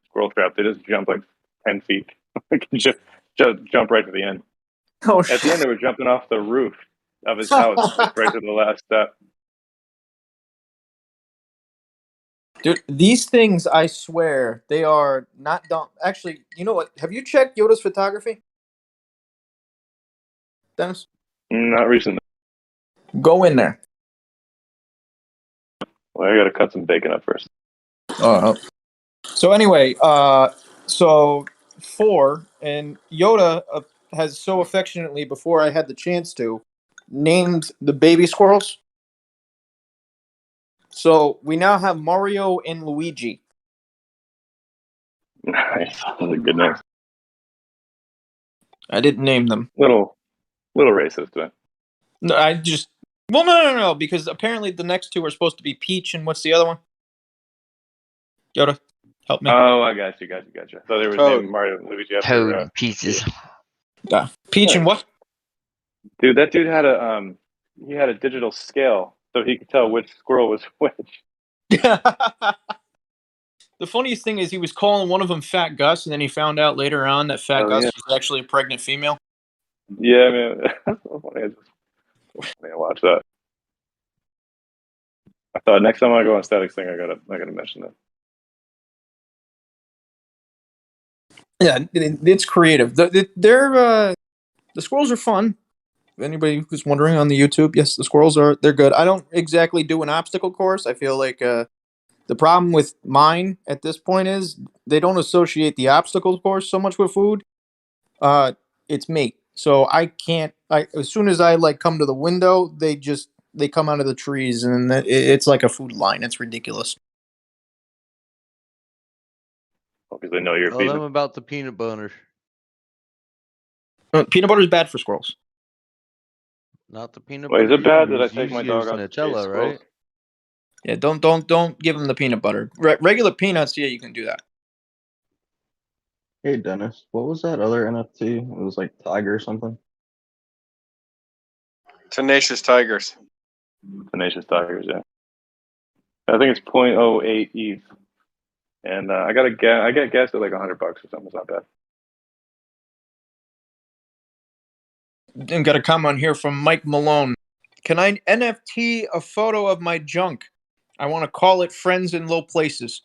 S5: squirrel trap. They just jump like 10 feet. just jump right to the end.
S17: Oh,
S5: At the end, they were jumping off the roof of his house, like, right to the last step.
S17: Dude, these things, I swear, they are not dumb. Actually, you know what? Have you checked Yoda's photography? Dennis?
S5: Not recently.
S17: Go in there.
S5: Well, I got to cut some bacon up first.
S17: So anyway, so 4, and Yoda has so affectionately, before I had the chance to, named the baby squirrels. So we now have Mario and Luigi.
S5: Nice. That's a good name.
S17: I didn't name them.
S5: Little racist, man.
S17: No, I just... Well, no, because apparently the next two are supposed to be Peach, and what's the other one? Yoda, help me.
S5: Oh, I got you. So there was named Mario and Luigi after
S3: Toad Peaches.
S17: Yeah. Peach and what?
S5: Dude, that dude had a digital scale, so he could tell which squirrel was which.
S17: The funniest thing is he was calling one of them Fat Gus, and then he found out later on that Fat Gus was actually a pregnant female.
S5: Yeah, man. That's so funny. I gotta watch that. I thought next time I go on sTAtic's thing, I gotta mention that.
S17: Yeah, it's creative. The squirrels are fun. If anybody who's wondering on the YouTube, yes, the squirrels they're good. I don't exactly do an obstacle course. I feel like the problem with mine at this point is they don't associate the obstacle course so much with food. It's me. So I can't. As soon as I like come to the window, they come out of the trees, and it's like a food line. It's ridiculous.
S5: Because they know you're
S20: Tell them about the peanut butter.
S17: Peanut butter is bad for squirrels.
S20: Not the peanut
S5: butter.
S20: butter.
S5: Is it bad that I take my dog out to
S20: Nutella, right?
S17: Yeah, don't give them the peanut butter. Regular peanuts, yeah, you can do that.
S22: Hey Dennis, what was that other NFT? It was like Tiger or something.
S7: Tenacious Tigers.
S5: Tenacious Tigers, yeah. I think it's 0.08 ETH, and I got gas at like $100 or something. It's not bad.
S17: And got a comment here from Mike Malone. Can I NFT a photo of my junk? I want to call it Friends in Low Places.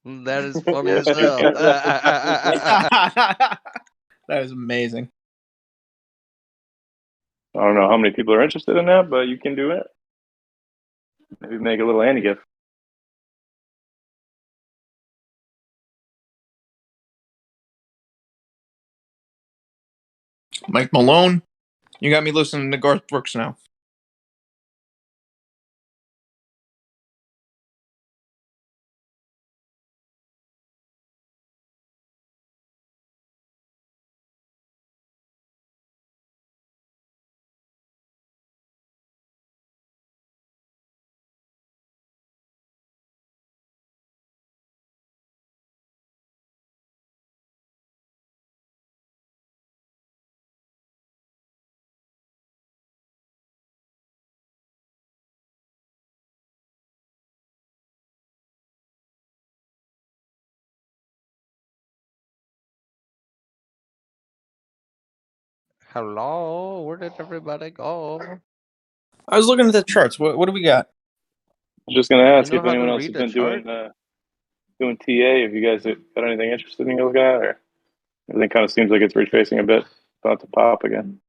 S20: That is funny as hell.
S17: That is amazing.
S5: I don't know how many people are interested in that, but you can do it. Maybe make a little Annie gift.
S17: Mike Malone, you got me listening to Garth Brooks now.
S20: Hello, where did everybody go?
S17: I was looking at the charts. What do we got?
S5: I was just gonna ask
S20: You know
S5: if
S20: how
S5: anyone
S20: to
S5: else has
S20: read a
S5: been
S20: chart?
S5: doing TA. If you guys have got anything interesting you're looking at, or Everything kind of seems like it's retracing a bit, about to pop again.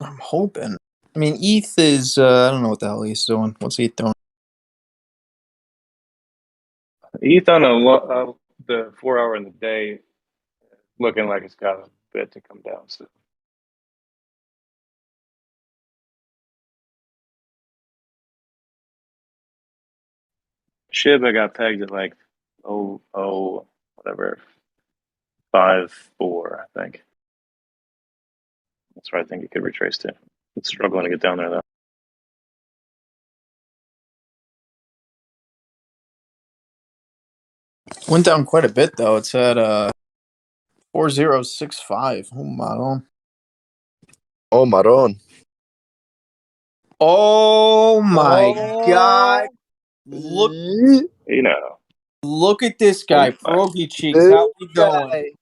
S17: I'm hoping. I mean, ETH is. I don't know what the hell ETH's doing. What's ETH doing?
S5: ETH on the 4 hour and the day, looking like it's got a bit to come down. So. Shib, I got pegged at like whatever 5.4, I think. That's where I think it could retrace to. It's struggling to get down there though.
S17: Went down quite a bit though. It's at 4065. Oh maron.
S2: Oh maron.
S17: Oh my god. Look,
S5: you know.
S17: Look at this guy, Pierogi Cheeks. How we going?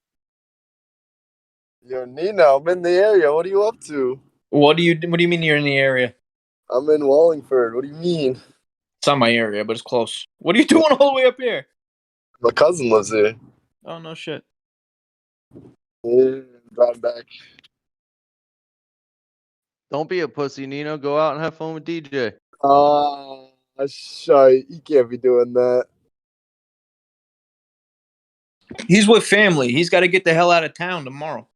S2: Yo, Nino, I'm in the area. What are you up to?
S17: What do you mean you're in the area?
S2: I'm in Wallingford. What do you mean?
S17: It's not my area, but it's close. What are you doing all the way up here?
S2: My cousin lives here.
S17: Oh no shit.
S2: Yeah, drive back.
S20: Don't be a pussy, Nino. Go out and have fun with DJ.
S2: Shy. You can't be doing that.
S17: He's with family. He's got to get the hell out of town tomorrow.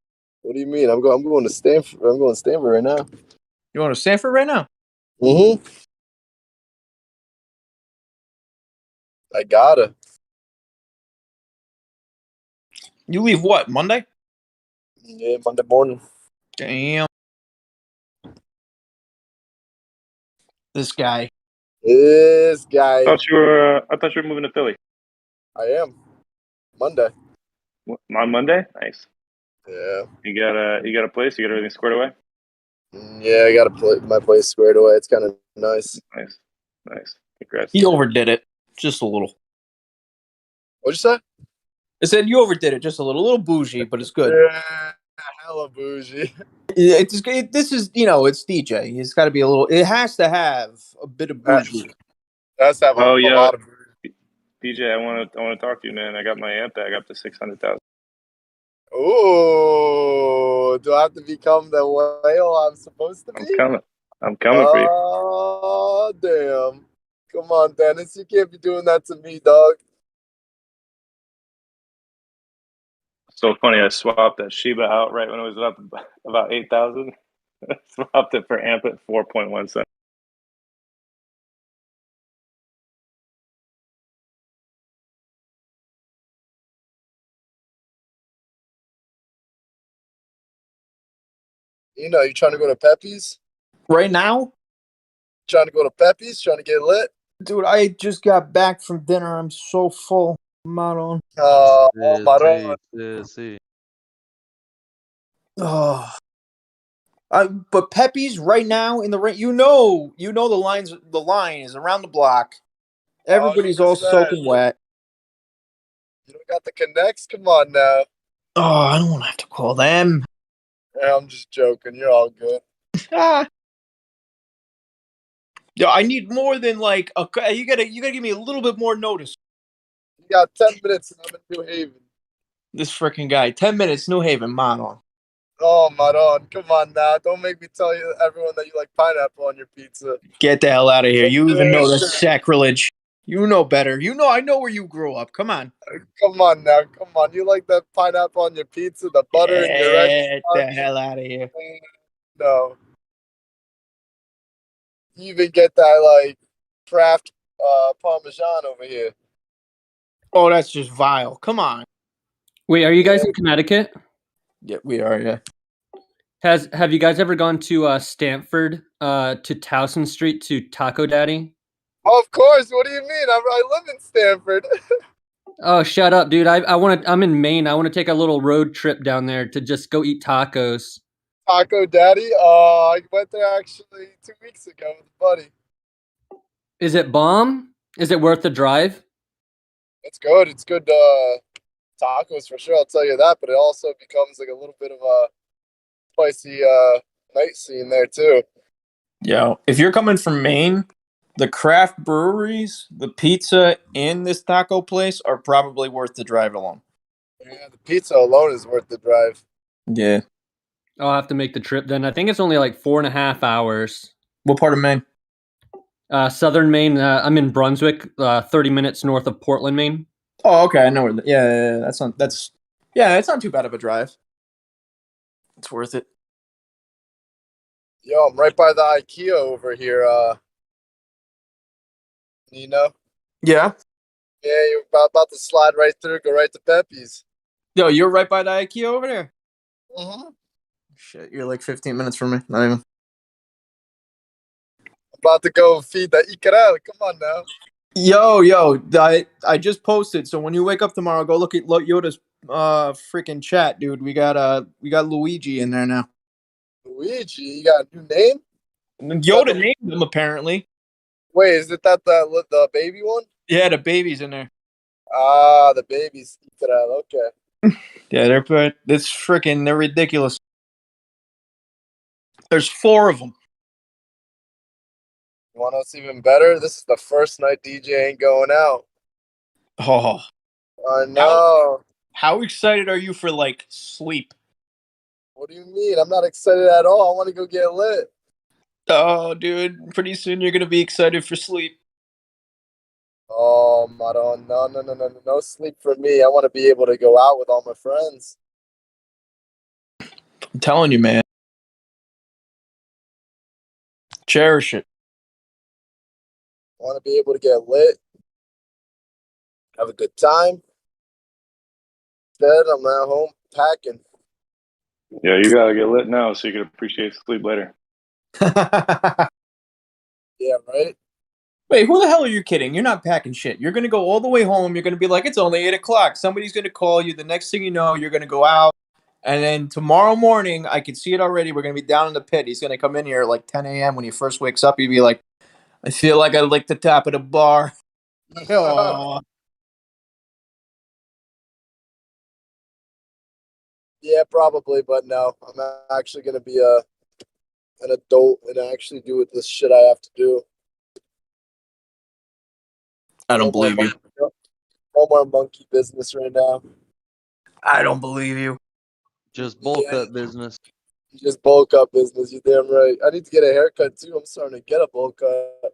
S2: What do you mean? I'm going to Stanford. I'm going to Stanford right now.
S17: You going to Stanford right now?
S2: Mm-hmm. I gotta.
S17: You leave what, Monday?
S2: Yeah, Monday morning.
S17: Damn. This guy.
S2: This guy.
S5: I thought you were moving to Philly.
S2: I am. Monday.
S5: On Monday? Nice.
S2: Yeah.
S5: You got a place? You got everything squared away?
S2: Yeah, I got my place squared away. It's kind of nice.
S5: Nice. Congrats.
S17: He overdid it. Just a little.
S2: What'd you say?
S17: I said you overdid it just a little bougie, but it's good.
S2: Yeah, hella bougie.
S17: This is, it's DJ. It's got to be a little. It has to have a bit of bougie.
S2: That's have a lot of.
S5: DJ, I want to talk to you, man. I got my amp back up to 600,000.
S2: Oh, do I have to become the whale I'm supposed to be?
S5: I'm coming for you.
S2: Oh, damn. Come on, Dennis. You can't be doing that to me, dog.
S5: So funny. I swapped that Shiba out right when it was up about 8,000. Swapped it for amp at 4.1 cents.
S2: You trying to go to Pepe's?
S17: Right now?
S2: Trying to go to Pepe's? Trying to get lit?
S17: Dude, I just got back from dinner. I'm so full. Maron.
S2: Maron.
S17: Oh. But Pepe's right now in the rain. You know the line is around the block. Everybody's all soaking wet.
S2: You don't got the connects? Come on now.
S17: Oh, I don't want to have to call them.
S2: Yeah, I'm just joking. You're all good.
S17: Yo, I need more than like you gotta give me a little bit more notice.
S2: You got 10 minutes and I'm in New Haven.
S17: This freaking guy, 10 minutes, New Haven, Maron.
S2: Oh, Maron, come on now. Don't make me tell everyone that you like pineapple on your pizza.
S17: Get the hell out of here. You even know that's sacrilege. You know better. I know where you grew up. Come on.
S2: Come on now. Come on. You like that pineapple on your pizza, the butter in your rice?
S17: Get the hell out of here.
S2: No. You even get that like craft Parmesan over here.
S17: Oh, that's just vile. Come on.
S12: Wait, are you guys in Connecticut?
S17: Yeah, we are, yeah.
S12: Have you guys ever gone to Stamford, to Towson Street to Taco Daddy?
S2: Of course. What do you mean? I live in Stanford.
S12: Oh, shut up, dude. I'm in Maine. I want to take a little road trip down there to just go eat tacos.
S2: Taco Daddy? I went there actually 2 weeks ago with a buddy.
S12: Is it bomb? Is it worth the drive?
S2: It's good. It's good tacos for sure. I'll tell you that. But it also becomes like a little bit of a spicy night scene there too.
S17: Yo, if you're coming from Maine, the craft breweries, the pizza, and this taco place are probably worth the drive alone.
S11: Yeah, the pizza alone is worth the drive.
S10: Yeah.
S12: I'll have to make the trip then. I think it's only like 4.5 hours.
S10: What part of Maine?
S12: Southern Maine. I'm in Brunswick, 30 minutes north of Portland, Maine.
S10: Oh, okay. I know where. Yeah. That's not. That's. Yeah, it's not too bad of a drive. It's worth it.
S11: Yo, I'm right by the IKEA over here. Nino.
S10: Yeah.
S11: Yeah, you're about to slide right through. Go right to Pepe's.
S10: Yo, you're right by the IKEA over there.
S11: Mm-hmm.
S10: Shit, you're like 15 minutes from me. Not even.
S11: About to go feed the Icarel. Come on now.
S10: Yo, I just posted. So when you wake up tomorrow, go look at Yoda's freaking chat, dude. We got Luigi in there now.
S11: Luigi, you got a new name?
S10: Yoda named him apparently.
S11: Wait, is it that the baby one?
S10: Yeah, the baby's in there.
S11: Ah, the baby's Icarel. Okay.
S10: Yeah, they're ridiculous. There's 4 of them.
S11: You want us even better? This is the first night DJ ain't going out.
S10: Oh,
S11: I know.
S10: How excited are you for like sleep?
S11: What do you mean? I'm not excited at all. I want to go get lit.
S10: Oh, dude, pretty soon you're gonna be excited for sleep.
S11: Oh, Maron, no sleep for me. I want to be able to go out with all my friends.
S10: I'm telling you, man. Cherish it.
S11: I want to be able to get lit, have a good time. Instead, I'm at home packing.
S5: Yeah, you gotta get lit now so you can appreciate sleep later.
S11: Yeah, right?
S10: Wait, who the hell are you kidding? You're not packing shit. You're gonna go all the way home. You're gonna be like, it's only 8 o'clock. Somebody's gonna call you. The next thing you know, you're gonna go out. And then tomorrow morning, I can see it already. We're gonna be down in the pit. He's gonna come in here at like 10 a.m. when he first wakes up. He'd be like, I feel like I licked the top of the bar. Aw.
S11: Yeah, probably, but no. I'm actually going to be an adult and actually do what this shit I have to do.
S10: I don't believe you.
S11: No more monkey business right now.
S10: I don't believe you.
S20: Just bulk up business.
S11: Just bulk up business. You're damn right. I need to get a haircut too. I'm starting to get a bulk cut.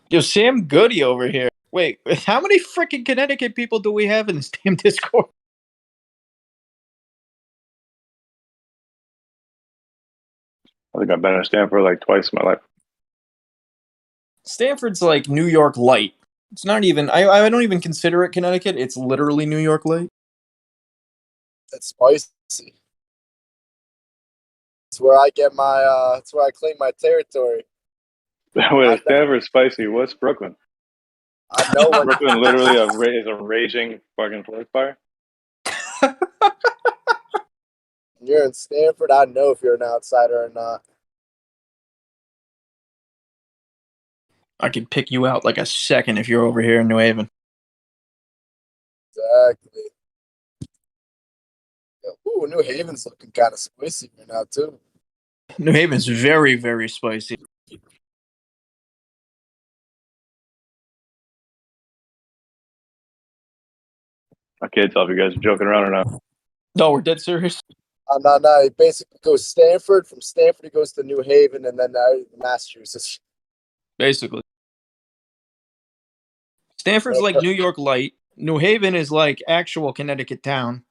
S10: Yo, Sam Goody over here. Wait, how many freaking Connecticut people do we have in this damn Discord?
S5: I think I've been in Stanford like twice in my life.
S10: Stanford's like New York light. It's not even. I don't even consider it Connecticut. It's literally New York light.
S11: It's spicy. It's where I get my. It's where I claim my territory.
S5: Wait, Stanford's spicy. What's Brooklyn?
S11: I know what
S5: Brooklyn literally is a raging fucking forest fire.
S11: You're in Stanford. I know if you're an outsider or not.
S10: I could pick you out like a second if you're over here in New Haven.
S11: Exactly. Ooh, New Haven's looking kind of spicy right now too.
S10: New Haven's very, very spicy.
S5: I can't tell if you guys are joking around or not.
S10: No, we're dead serious.
S11: No. He basically goes Stanford. From Stanford, he goes to New Haven, and then Massachusetts.
S10: Basically. Stanford's like New York light. New Haven is like actual Connecticut town.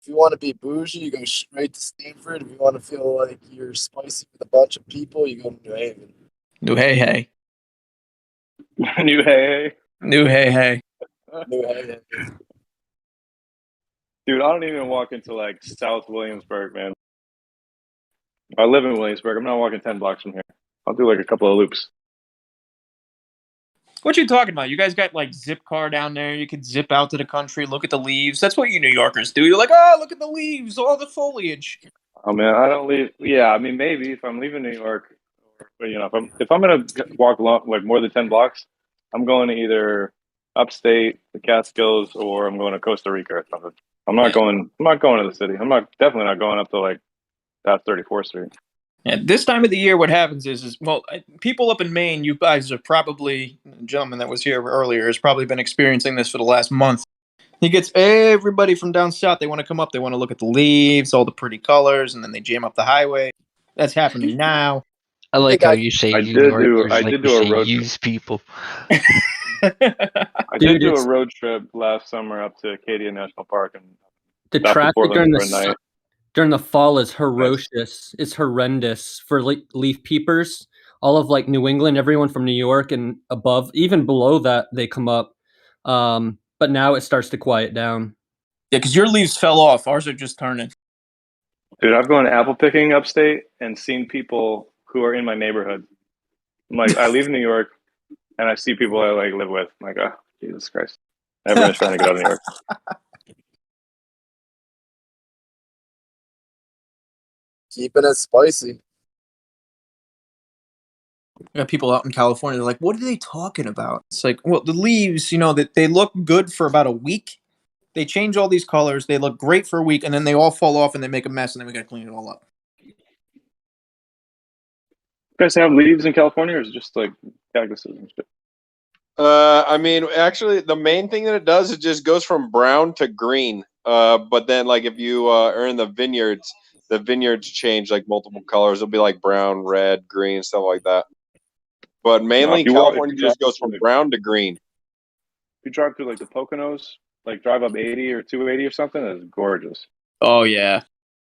S11: If you want to be bougie, you go straight to Stanford. If you want to feel like you're spicy with a bunch of people, you go to New Haven.
S10: New Hey.
S5: New Hey.
S10: New Hey.
S11: New Hey.
S5: Dude, I don't even walk into like South Williamsburg, man. I live in Williamsburg. I'm not walking 10 blocks from here. I'll do like a couple of loops.
S10: What you talking about? You guys got like zip car down there. You could zip out to the country, look at the leaves. That's what you New Yorkers do. You're like, oh, look at the leaves, all the foliage.
S5: Oh man, I don't leave. Yeah, I mean maybe if I'm leaving New York, or, you know, if I'm gonna walk like more than 10 blocks, I'm going to either upstate, the Catskills, or I'm going to Costa Rica or something. I'm not going to the city. I'm definitely not going up to like that 34th Street.
S17: And this time of the year, what happens is people up in Maine, you guys are probably, the gentleman that was here earlier has probably been experiencing this for the last month. He gets everybody from down south. They want to come up. They want to look at the leaves, all the pretty colors, and then they jam up the highway. That's happening now.
S3: I like how you say New Yorkers
S5: I
S3: like
S5: did
S3: we
S5: do a
S3: say
S5: road
S3: use people.
S5: I did do a road trip last summer up to Acadia National Park and
S12: The
S5: stopped in
S12: traffic
S5: Portland for a night.
S12: during the fall is ferocious. It's horrendous for leaf peepers. All of like New England, everyone from New York and above, even below that, they come up. But now it starts to quiet down.
S17: Yeah, because your leaves fell off. Ours are just turning.
S5: Dude, I've gone apple picking upstate and seen people who are in my neighborhood. I'm like, I leave New York and I see people I like live with. I'm like, oh, Jesus Christ. Everyone's trying to get out of New York.
S11: Keeping it spicy.
S17: We got people out in California. They're like, what are they talking about? It's like, well, the leaves, that they look good for about a week. They change all these colors. They look great for a week, and then they all fall off and they make a mess, and then we got to clean it all up.
S5: You guys have leaves in California, or is it just like cactuses and shit?
S7: I mean, actually, the main thing that it does, it just goes from brown to green. But then, like, if you are in the vineyards change like multiple colors. It'll be like brown, red, green, stuff like that. But mainly, California just goes from brown to green.
S5: If you drive through like the Poconos, like drive up 80 or 280 or something, it's gorgeous.
S17: Oh yeah,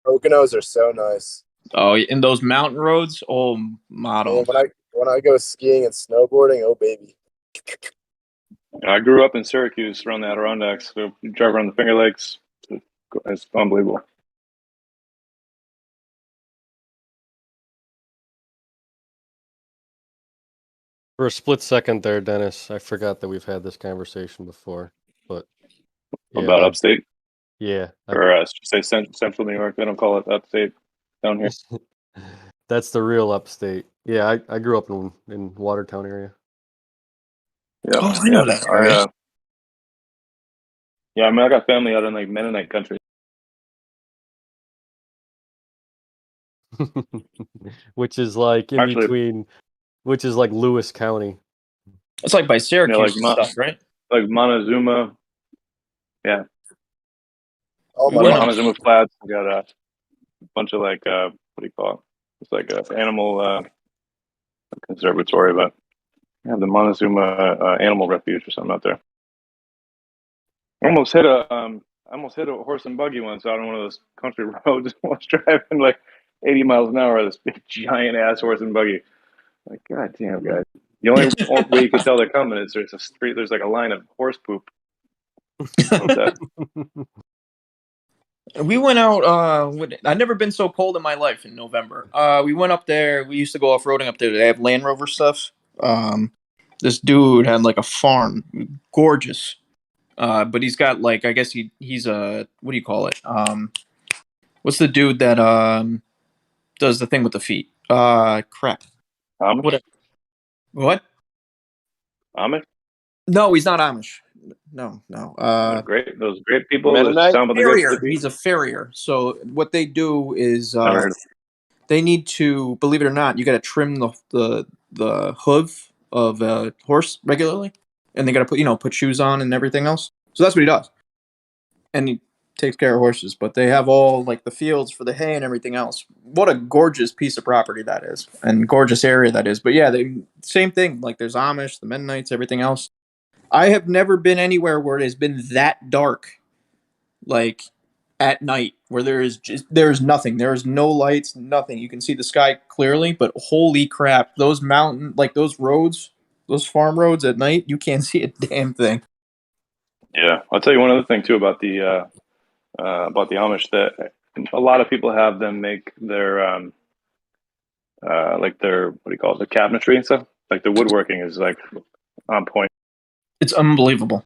S11: Poconos are so nice.
S17: Oh, in those mountain roads, oh model.
S11: When I go skiing and snowboarding, oh baby.
S5: I grew up in Syracuse around the Adirondacks, so you drive around the Finger Lakes. It's unbelievable.
S19: For a split second there, Dennis, I forgot that we've had this conversation before. But yeah,
S5: about upstate?
S19: Yeah.
S5: Or say central New York. They don't call it upstate down here.
S19: That's the real upstate. Yeah, I grew up in Watertown area.
S5: Yeah,
S17: oh, I know that area.
S5: Yeah, I mean, I got family out in like Mennonite country.
S19: Which is like in between, which is like Lewis County.
S17: It's like by Syracuse stuff, right?
S5: Like Montezuma. Yeah.
S11: Oh,
S5: Montezuma Flats. We got a bunch of like what do you call it? It's like an animal conservatory, but yeah, the Montezuma Animal Refuge or something out there. I almost hit a horse and buggy once out on one of those country roads. I was driving like 80 miles an hour, this big giant ass horse and buggy. Like, God damn, guys. The only way you can tell they're coming is there's a street, there's like a line of horse poop.
S17: We went out. I've never been so cold in my life in November. We went up there. We used to go off roading up there. They have Land Rover stuff. This dude had like a farm, gorgeous. But he's got like, I guess he's a, what do you call it? What's the dude that does the thing with the feet? Crap. What?
S5: Amish?
S17: No, he's not Amish. No.
S5: Those great people.
S17: Farrier. He's a farrier. So what they do is they need to, believe it or not, you got to trim the hoof of a horse regularly, and they got to put shoes on and everything else. So that's what he does, and he takes care of horses. But they have all like the fields for the hay and everything else. What a gorgeous piece of property that is, and gorgeous area that is. But yeah, same thing. Like there's Amish, the Mennonites, everything else. I have never been anywhere where it has been that dark, like at night, where there's nothing. There is no lights, nothing. You can see the sky clearly, but holy crap, those those roads, those farm roads at night, you can't see a damn thing.
S5: Yeah, I'll tell you one other thing too about the Amish, that a lot of people have them make their like their, what do you call it, the cabinetry and stuff. Like the woodworking is like on point.
S17: It's unbelievable.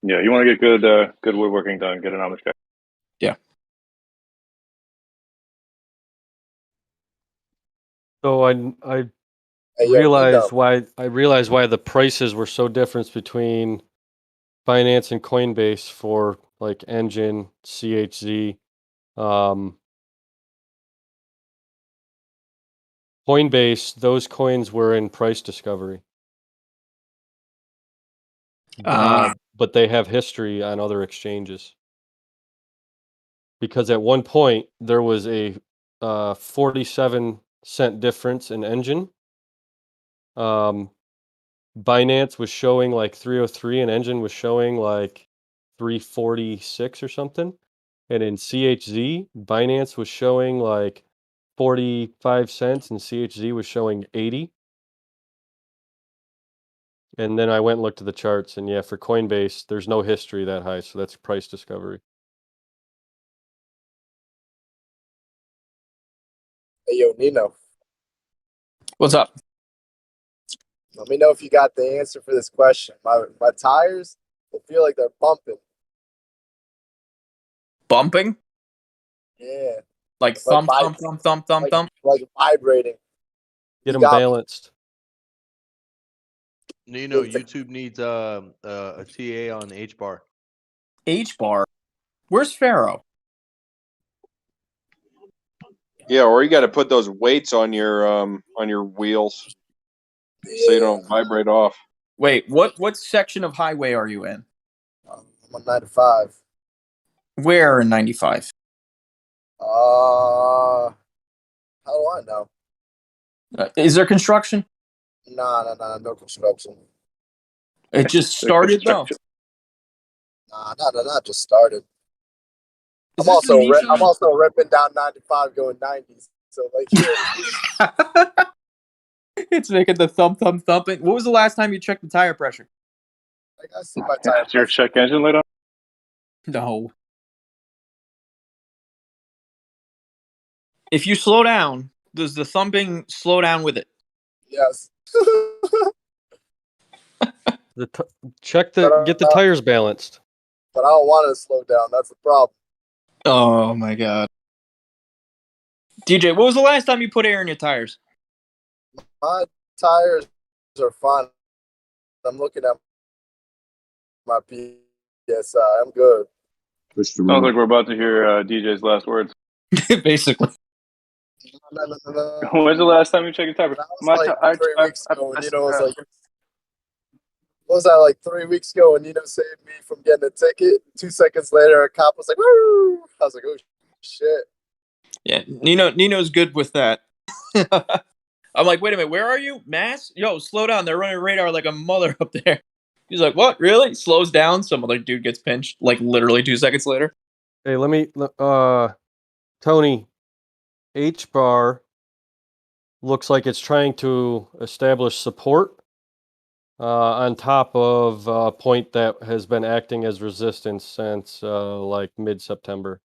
S5: Yeah, you want to get good woodworking done, get an Amish guy.
S17: Yeah.
S19: So I realized why the prices were so different between Binance and Coinbase for like Engine, CHZ. Coinbase, those coins were in price discovery. But they have history on other exchanges. Because at one point, there was a 47-cent difference in Engine. Binance was showing like 303 and Engine was showing like 346 or something. And in CHZ, Binance was showing like 45 cents and CHZ was showing 80. And then I went and looked at the charts, and yeah, for Coinbase, there's no history that high, so that's price discovery.
S11: Hey, yo, Nino.
S17: What's up?
S11: Let me know if you got the answer for this question. My tires, I feel like they're bumping.
S17: Bumping?
S11: Yeah.
S17: Like thump, thump, thump, thump, thump, thump?
S11: Like vibrating.
S19: Get them balanced.
S20: Nino, YouTube needs a TA on H-bar.
S17: H-bar? Where's Pharaoh?
S7: Yeah, or you got to put those weights on your wheels so you don't vibrate off.
S17: Wait, what section of highway are you in?
S11: I'm on 95.
S17: Where in 95?
S11: How do I know?
S17: Is there construction?
S11: No construction.
S17: It just started though.
S11: Not just started. I'm also ripping down 95 going 90s. So like
S17: It's making the thump, thump, thumping. What was the last time you checked the tire pressure?
S11: like I see my tire.
S5: Is your check engine light on?
S17: No. If you slow down, does the thumping slow down with it?
S11: Yes.
S19: Get the tires balanced.
S11: But I don't want to slow down. That's the problem.
S17: Oh my god. DJ, what was the last time you put air in your tires?
S11: My tires are fine. I'm looking at my PSI. I'm good.
S5: Sounds like we're about to hear DJ's last words.
S17: Basically.
S11: No.
S5: When's the last time you checked your tire?
S11: Like 3 weeks ago, and Nino was like, what was that, like 3 weeks ago, and Nino saved me from getting a ticket. 2 seconds later, a cop was like, woo! I was like, oh, shit.
S17: Yeah, Nino's good with that. I'm like, wait a minute, where are you? Mass? Yo, slow down. They're running radar like a mother up there. He's like, what? Really? Slows down. Some other dude gets pinched like literally 2 seconds later.
S19: Hey, Tony, H-bar looks like it's trying to establish support on top of a point that has been acting as resistance since like mid-September.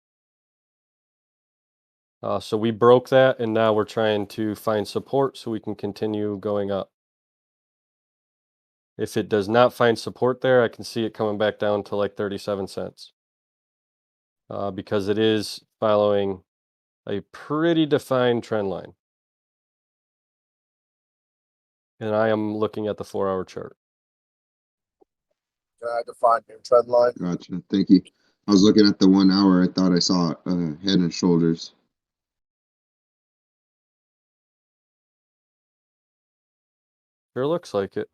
S19: So we broke that, and now we're trying to find support so we can continue going up. If it does not find support there, I can see it coming back down to like 37 cents. Because it is following a pretty defined trend line. And I am looking at the 4-hour chart.
S11: I define your trend line.
S2: Gotcha. Thank you. I was looking at the 1 hour. I thought I saw head and shoulders.
S19: Sure looks like it.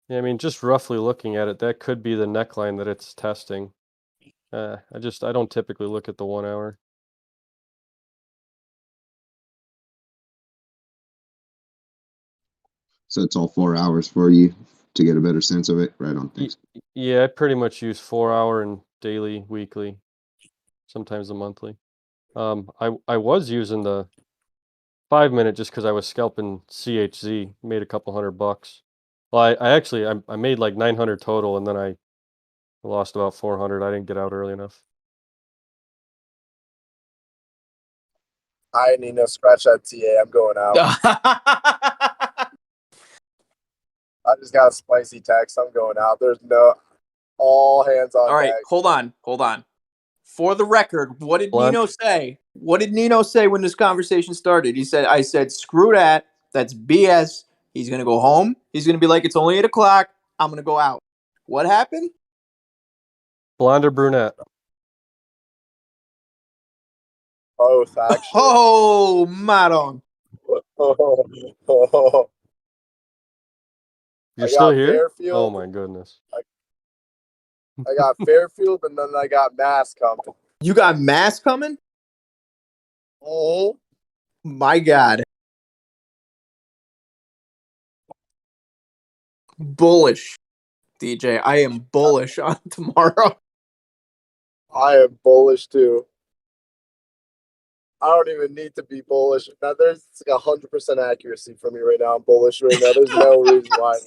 S19: Yeah, I mean, just roughly looking at it, that could be the neckline that it's testing. I don't typically look at the 1 hour.
S2: So it's all 4 hours for you to get a better sense of it. Right on. Thanks.
S19: Yeah, I pretty much use 4-hour and daily, weekly, sometimes the monthly. I was using the 5-minute just because I was scalping CHZ, made a couple $100. Well, I made like 900 total, and then I lost about 400. I didn't get out early enough.
S11: I need no scratch that TA. I'm going out. I just got a spicy text. I'm going out. There's no all hands on.
S17: All right,
S11: deck.
S17: hold on. For the record, what did Nino say? What did Nino say when this conversation started? I said, screw that. That's BS. He's going to go home.
S10: He's gonna be like, "It's only 8 o'clock. I'm gonna go out." What happened?
S19: Blonde or brunette?
S11: Both, actually.
S10: Oh, Maron.
S19: You're
S11: I
S19: still
S11: got
S19: here?
S11: Fairfield.
S19: Oh my goodness.
S11: I got Fairfield, and then I got Mass coming.
S10: You got Mass coming? Oh my God. Bullish, DJ. I am bullish on tomorrow.
S11: I am bullish too. I don't even need to be bullish. Now, there's like 100% accuracy for me right now. I'm bullish right now. There's no reason why.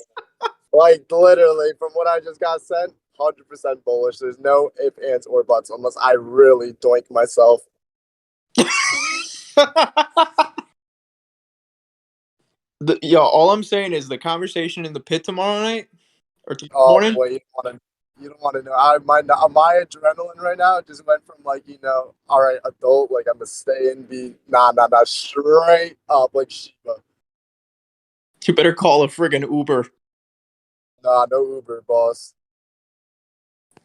S11: Like, literally, from what I just got sent, 100% bullish. There's no if, ands, or buts unless I really doink myself.
S10: All I'm saying is the conversation in the pit tomorrow night or tomorrow
S11: Oh
S10: morning.
S11: boy, you don't want to know. My adrenaline right now just went from like, all right, adult, like I'm gonna stay and be nah, straight up like Shiba.
S10: You better call a friggin' Uber.
S11: Nah, no Uber, boss.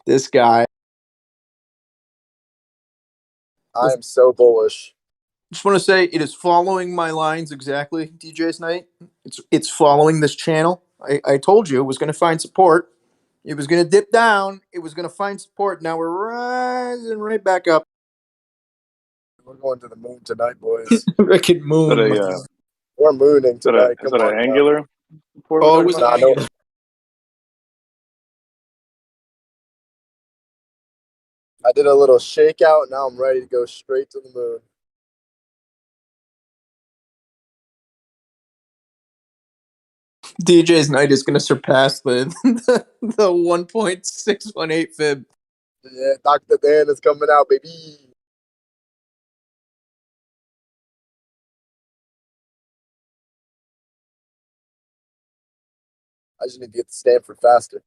S10: This guy.
S11: I am so bullish.
S10: Just want to say it is following my lines exactly, DJ's night. It's following this channel. I told you it was going to find support. It was going to dip down. It was going to find support. Now we're rising right back up.
S11: We're going to the moon tonight, boys.
S10: Freaking moon.
S11: We're mooning tonight.
S5: Is that an angular?
S10: Oh, it was
S11: nah, no. I did a little shakeout. Now I'm ready to go straight to the moon.
S10: DJ's night is going to surpass the 1.618 fib.
S11: Yeah, Dr. Dan is coming out, baby. I just need to get to Stanford faster.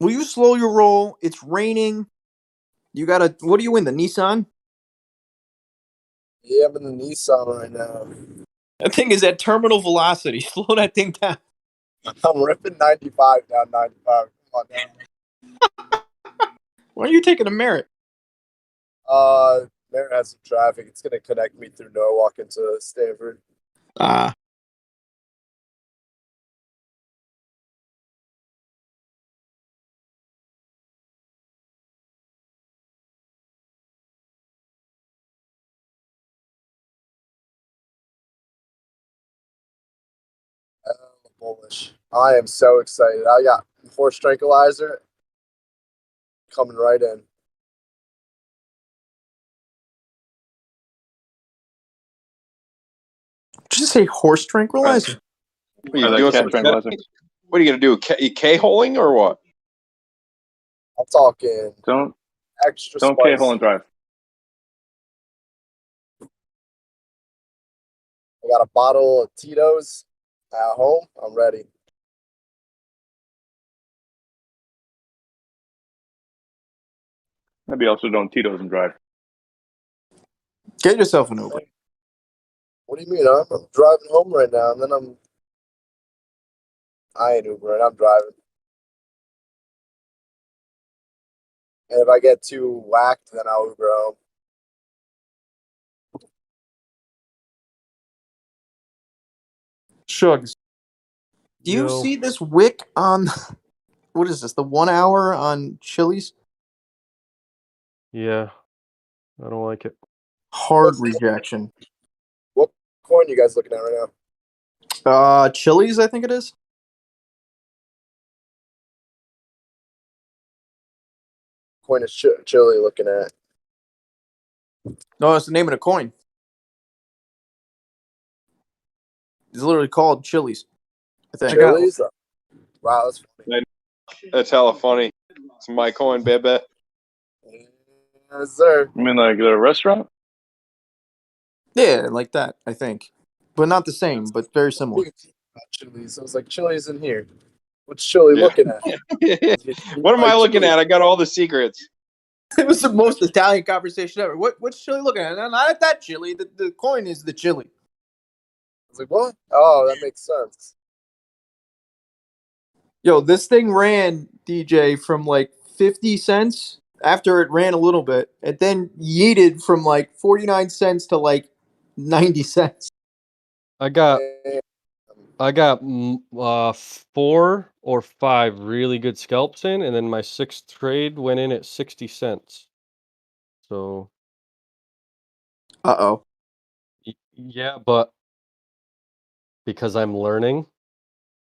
S10: Will you slow your roll? It's raining. You got to, what are you in, the Nissan?
S11: Yeah, I'm in the Nissan right now.
S10: That thing is at terminal velocity. Slow that thing down.
S11: I'm ripping 95 down 95. Come on now.
S10: Why are you taking a Merit?
S11: Merritt has some traffic. It's gonna connect me through Norwalk into Stanford. Bullish. I am so excited. I got horse tranquilizer coming right in.
S10: Did you say horse tranquilizer?
S7: What are you doing? What are you gonna do? K-holing or what?
S11: I'm talking.
S5: Don't
S11: extra.
S5: Don't K-hole and drive.
S11: I got a bottle of Tito's at home. I'm ready.
S5: Maybe also don't Tito's and drive.
S10: Get yourself an Uber.
S11: What do you mean? I'm driving home right now, and then I ain't Ubering. I'm driving. And if I get too whacked, then I'll Uber home.
S10: Shugs. Do you see this wick on, what is this, the 1 hour on Chili's?
S19: Yeah. I don't like it.
S10: Hard rejection.
S11: What coin you guys looking at right now?
S10: Chili's, I think it is.
S11: Coin is Chili looking at.
S10: No, it's the name of the coin. It's literally called Chili's. I think.
S11: Chili's? Wow, that's funny.
S7: That's hella funny. It's my coin, baby.
S11: Yes, sir.
S5: You mean like the restaurant?
S10: Yeah, like that, I think. But not the same, but very similar.
S11: Chili's. I was like, Chili's in here. What's Chili looking at?
S7: What am I looking at? I got all the secrets.
S10: It was the most Italian conversation ever. What's Chili looking at? No, not at that Chili. The coin is the Chili.
S11: I was like, what? Oh, that makes sense.
S10: Yo, this thing ran, DJ, from like 50 cents after it ran a little bit, and then yeeted from like 49 cents to like 90 cents.
S19: I got 4 or 5 really good scalps in, and then my 6th trade went in at 60 cents. So.
S10: Uh-oh.
S19: Yeah, but because I'm learning,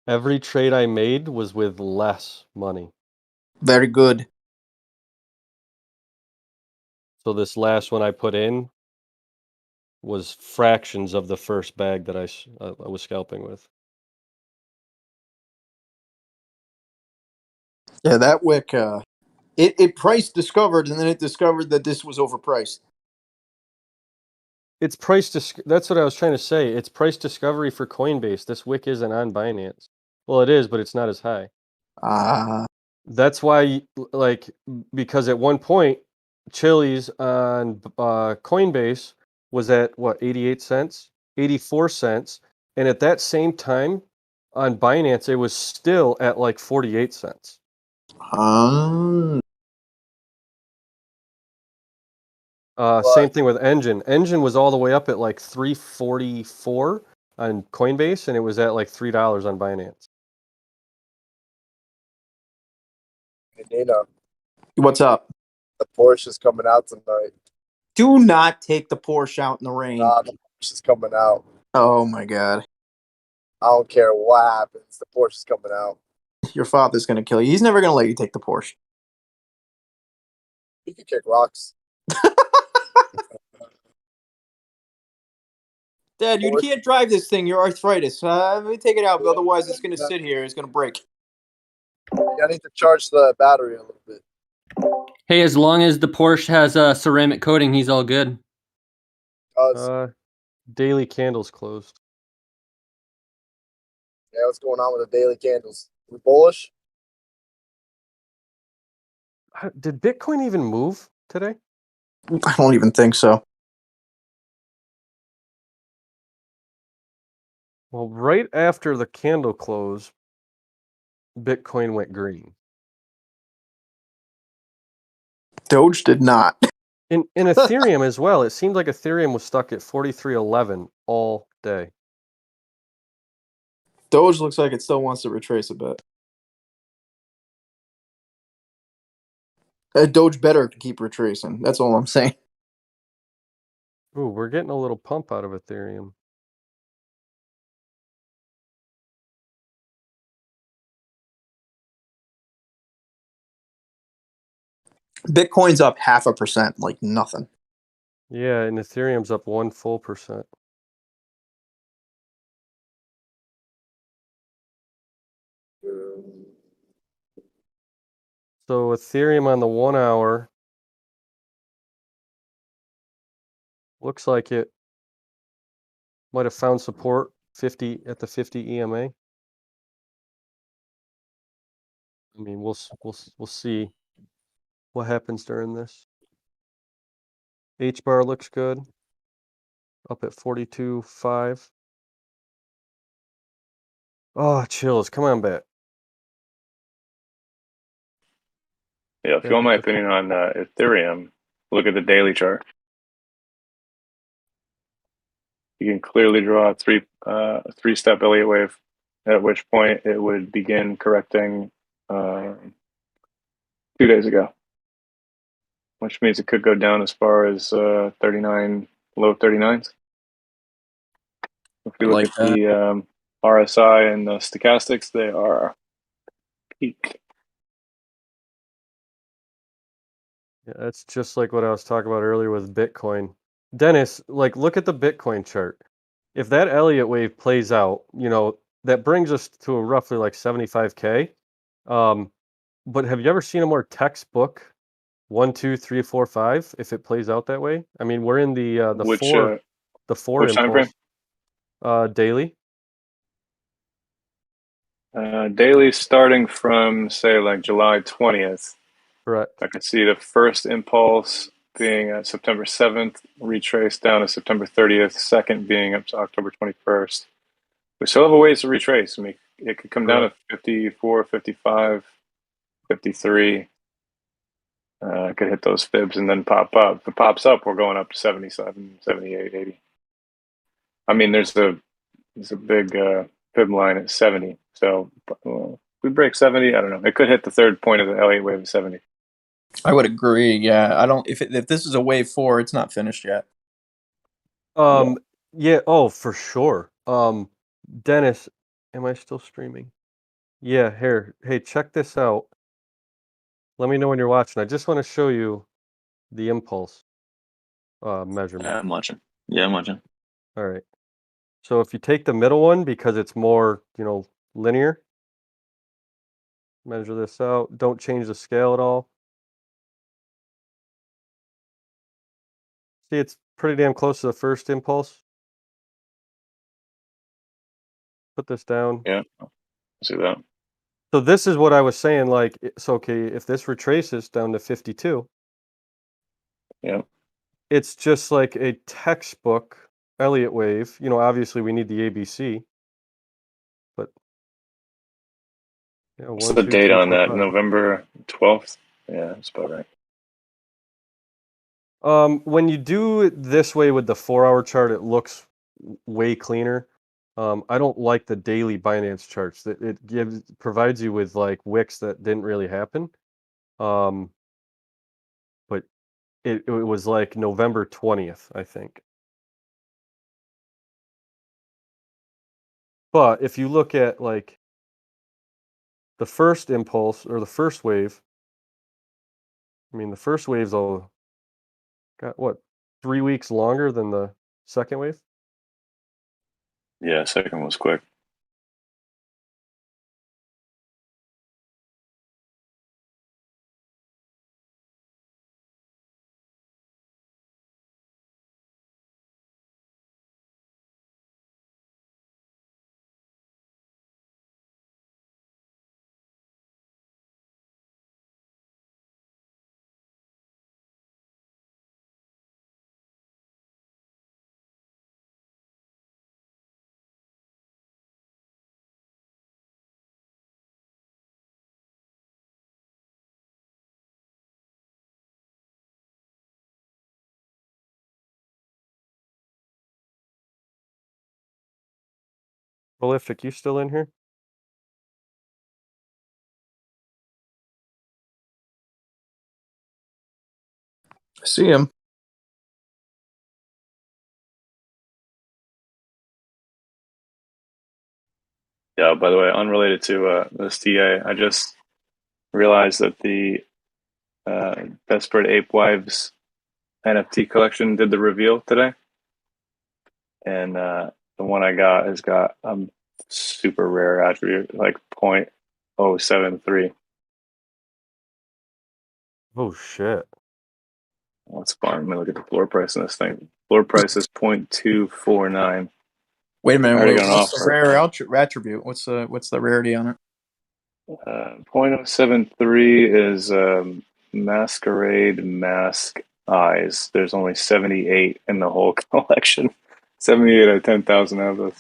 S19: every trade I made was with less money.
S10: Very good.
S19: So this last one I put in was fractions of the first bag that I was scalping with.
S10: Yeah, that wick, it price discovered, and then it discovered that this was overpriced.
S19: It's price that's what I was trying to say. It's price discovery for Coinbase. This wick isn't on Binance. Well, it is, but it's not as high. That's why, like, because at one point, Chili's on Coinbase was at what, 88 cents, 84 cents, and at that same time on Binance it was still at like 48 cents. Same thing with Engine. Engine was all the way up at like 344 on Coinbase, and it was at like $3 on Binance.
S11: Hey, Nina.
S10: What's up?
S11: The Porsche is coming out tonight.
S10: Do not take the Porsche out in the rain.
S11: Nah, the Porsche is coming out.
S10: Oh my god.
S11: I don't care what happens. The Porsche is coming out.
S10: Your father's gonna kill you. He's never gonna let you take the Porsche.
S11: He can kick rocks.
S10: Dad, you can't drive this thing. You're arthritis. Let me take it out, otherwise it's gonna sit here. It's gonna break.
S11: I need to charge the battery a little bit.
S12: Hey, as long as the Porsche has a ceramic coating, he's all good.
S19: Daily candles closed.
S11: Yeah, what's going on with the daily candles? We bullish?
S19: Did Bitcoin even move today?
S10: I don't even think so.
S19: Well, right after the candle close, Bitcoin went green.
S10: Doge did not.
S19: In Ethereum as well, it seemed like Ethereum was stuck at 43.11 all day.
S10: Doge looks like it still wants to retrace a bit. Doge better keep retracing. That's all I'm saying.
S19: Ooh, we're getting a little pump out of Ethereum.
S10: Bitcoin's up 0.5%, like nothing.
S19: Yeah, and Ethereum's up 1 full percent. So Ethereum on the 1 hour looks like it might have found support 50 at the 50 EMA. I mean, we'll see what happens during this. H bar looks good, up at 42.5. Oh, chills! Come on, back.
S5: Yeah, if you want my opinion on Ethereum, look at the daily chart. You can clearly draw a three-step Elliott wave, at which point it would begin correcting 2 days ago, which means it could go down as far as 39, low 39s. If we look at the RSI and the stochastics, they are peak.
S19: Yeah, that's just like what I was talking about earlier with Bitcoin. Dennis, like, look at the Bitcoin chart. If that Elliott wave plays out, that brings us to a roughly like 75K. But have you ever seen a more textbook 1, 2, 3, 4, 5? If it plays out that way, I mean, we're in the four
S5: which time
S19: impulse. Daily.
S5: Daily starting from, say, like July 20th.
S19: Correct.
S5: I could see the first impulse being September 7th, retraced down to September 30th, second being up to October 21st. We still have a ways to retrace. I mean, it could come down to 54, 55, 53. It could hit those fibs and then pop up. If it pops up, we're going up to 77, 78, 80. I mean, there's a big fib line at 70. So if we break 70, I don't know. It could hit the third point of the Elliott wave of 70.
S17: I would agree. Yeah, I don't. If this is a wave 4, it's not finished yet.
S19: Yeah. Oh, for sure. Dennis, am I still streaming? Yeah. Here. Hey, check this out. Let me know when you're watching. I just want to show you the impulse measurement.
S9: I'm watching. Yeah, I'm watching.
S19: All right. So if you take the middle one because it's more, linear, measure this out. Don't change the scale at all. See, it's pretty damn close to the first impulse. Put this down.
S5: Yeah, I see that.
S19: So this is what I was saying. Like, so okay, if this retraces down to 52,
S5: yeah,
S19: it's just like a textbook Elliott wave. Obviously we need the ABC, but
S5: what's the date on that? November 12th. Yeah, that's about right.
S19: When you do it this way with the 4-hour chart, it looks way cleaner. I don't like the daily Binance charts. That it provides you with like wicks that didn't really happen. But it was like November 20th, I think. But if you look at like the first impulse or the first wave, I mean the first wave's got what, 3 weeks longer than the second wave?
S5: Yeah, second was quick.
S19: Prolific, you still in here?
S17: I see him.
S5: Yeah, by the way, unrelated to this TA, I just realized that the Desperate Ape Wives NFT collection did the reveal today. And the one I got has got super rare attribute, like 0.073.
S19: Oh, shit.
S5: That's fun. Let me look at the floor price on this thing. Floor price is 0.249.
S17: Wait a minute.
S5: Already got an
S17: What's the
S5: offer.
S17: rare attribute? What's the rarity on it?
S5: 0.073 is Masquerade Mask Eyes. There's only 78 in the whole collection. 78 out of 10,000 of those.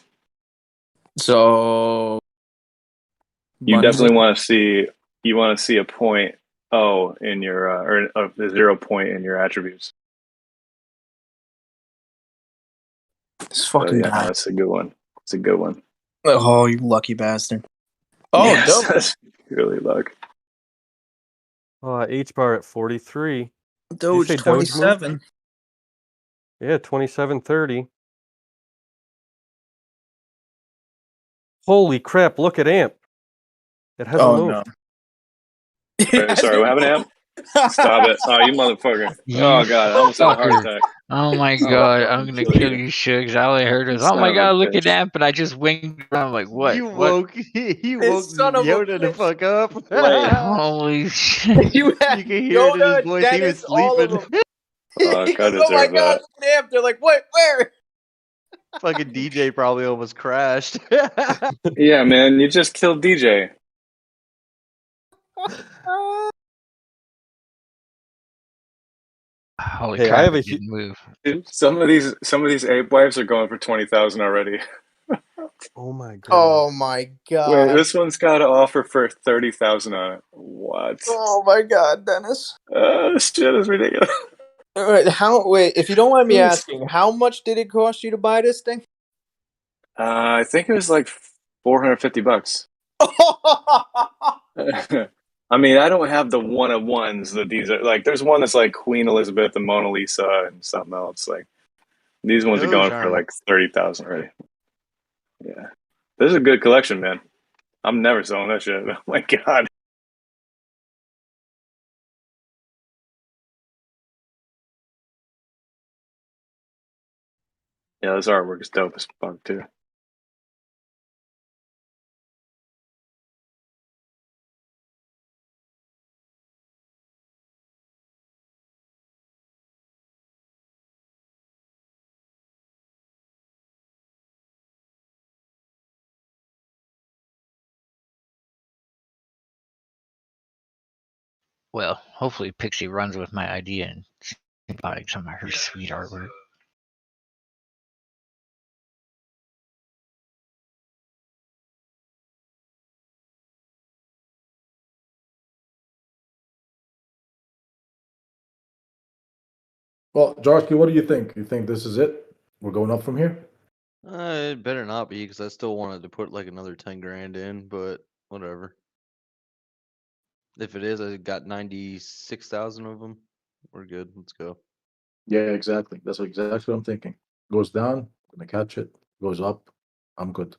S17: So
S5: you definitely want to see. You want to see a 0.0 in your or a 0 point in your attributes.
S17: This fucking guy.
S5: No, that's a good one. It's a good one.
S17: Oh, you lucky bastard. Oh,
S5: yes,
S17: dope.
S5: that's really luck.
S19: H bar at 43.
S17: Doge 27.
S19: Yeah, 27.30. Holy crap! Look at AMP. It hasn't moved.
S5: No. Sorry, what happened, AMP? Stop it! Oh, you motherfucker! Oh god, I almost had a heart attack.
S3: Oh my god, I'm gonna kill you, Shugs. All I heard was, "Oh my god, look at that!" But I just winked around. I'm like, what?
S20: You
S3: what?
S20: woke Yoda the fuck up.
S3: Holy shit!
S20: You can hear it in his voice. He was sleeping.
S17: He goes, "Oh my god, look at AMP." They're like, "What? Where?"
S20: Fucking DJ probably almost crashed.
S5: Yeah, man, you just killed DJ.
S3: Holy
S19: Hey,
S3: crap!
S19: I have
S3: it didn't move.
S5: Dude, some of these ape wives are going for 20,000 already.
S19: Oh my god.
S10: Oh my god.
S5: Wait, this one's got an offer for 30,000 on it. What?
S10: Oh my god, Dennis.
S5: This shit is ridiculous.
S10: All right, wait, if you don't mind me asking, how much did it cost you to buy this thing?
S5: I think it was like $450. I mean, I don't have the one-of-ones that these are like. There's one that's like Queen Elizabeth and Mona Lisa and something else. Like these ones are
S20: Doge
S5: going for
S20: aren't.
S5: like 30,000 already. Yeah, this is a good collection, man. I'm never selling that shit. Oh my god. Yeah, this artwork is dope as fuck too.
S3: Well, hopefully Pixie runs with my idea and buys some of her sweet artwork.
S15: Well, Jarsky, what do you think? You think this is it? We're going up from here?
S20: It better not be, because I still wanted to put like another 10 grand in, but whatever. If it is, I got 96,000 of them. We're good. Let's go.
S15: Yeah, exactly. That's exactly what I'm thinking. Goes down, gonna catch it. Goes up, I'm good.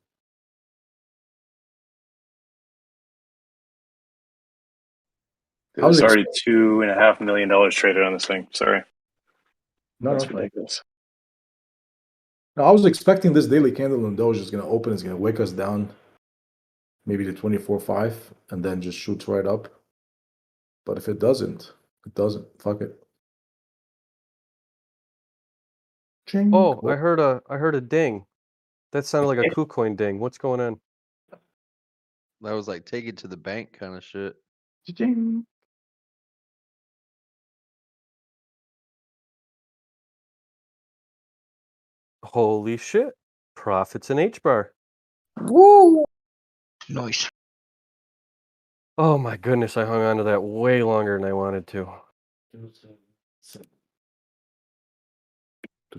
S5: There's already $2.5 million traded on this thing. Sorry,
S15: No,
S5: that's
S15: no, fine.
S5: ridiculous.
S15: No, I was expecting this daily candle in Doge is gonna open. It's gonna wake us down, maybe to 24.5, and then just shoots right up. But if it doesn't, it doesn't. Fuck it. Ching.
S19: Oh, I heard a ding. That sounded like a KuCoin ding. What's going on?
S20: That was like take it to the bank kind of shit.
S15: Ching.
S19: Holy shit. Profits in H-bar.
S10: Woo!
S3: Nice.
S19: Oh my goodness, I hung on to that way longer than I wanted to.
S5: All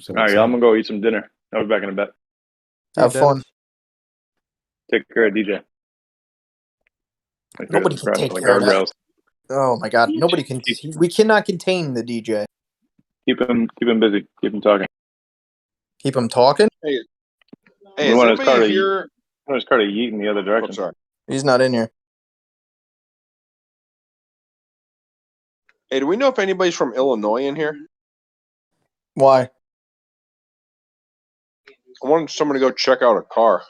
S5: right, I'm gonna go eat some dinner. I'll be back in a bit.
S10: Have fun.
S5: Take care of DJ.
S10: Nobody can take care of that. Oh my god, nobody can. We cannot contain the DJ.
S5: Keep him busy. Keep him talking.
S10: Keep him talking.
S7: Hey,
S5: We
S7: is
S5: want his car
S7: anybody
S5: to
S7: here?
S5: want his car to yeet in the other direction.
S7: Oh, sorry.
S10: He's not in here.
S7: Hey, do we know if anybody's from Illinois in here?
S10: Why?
S7: I wanted someone to go check out a car.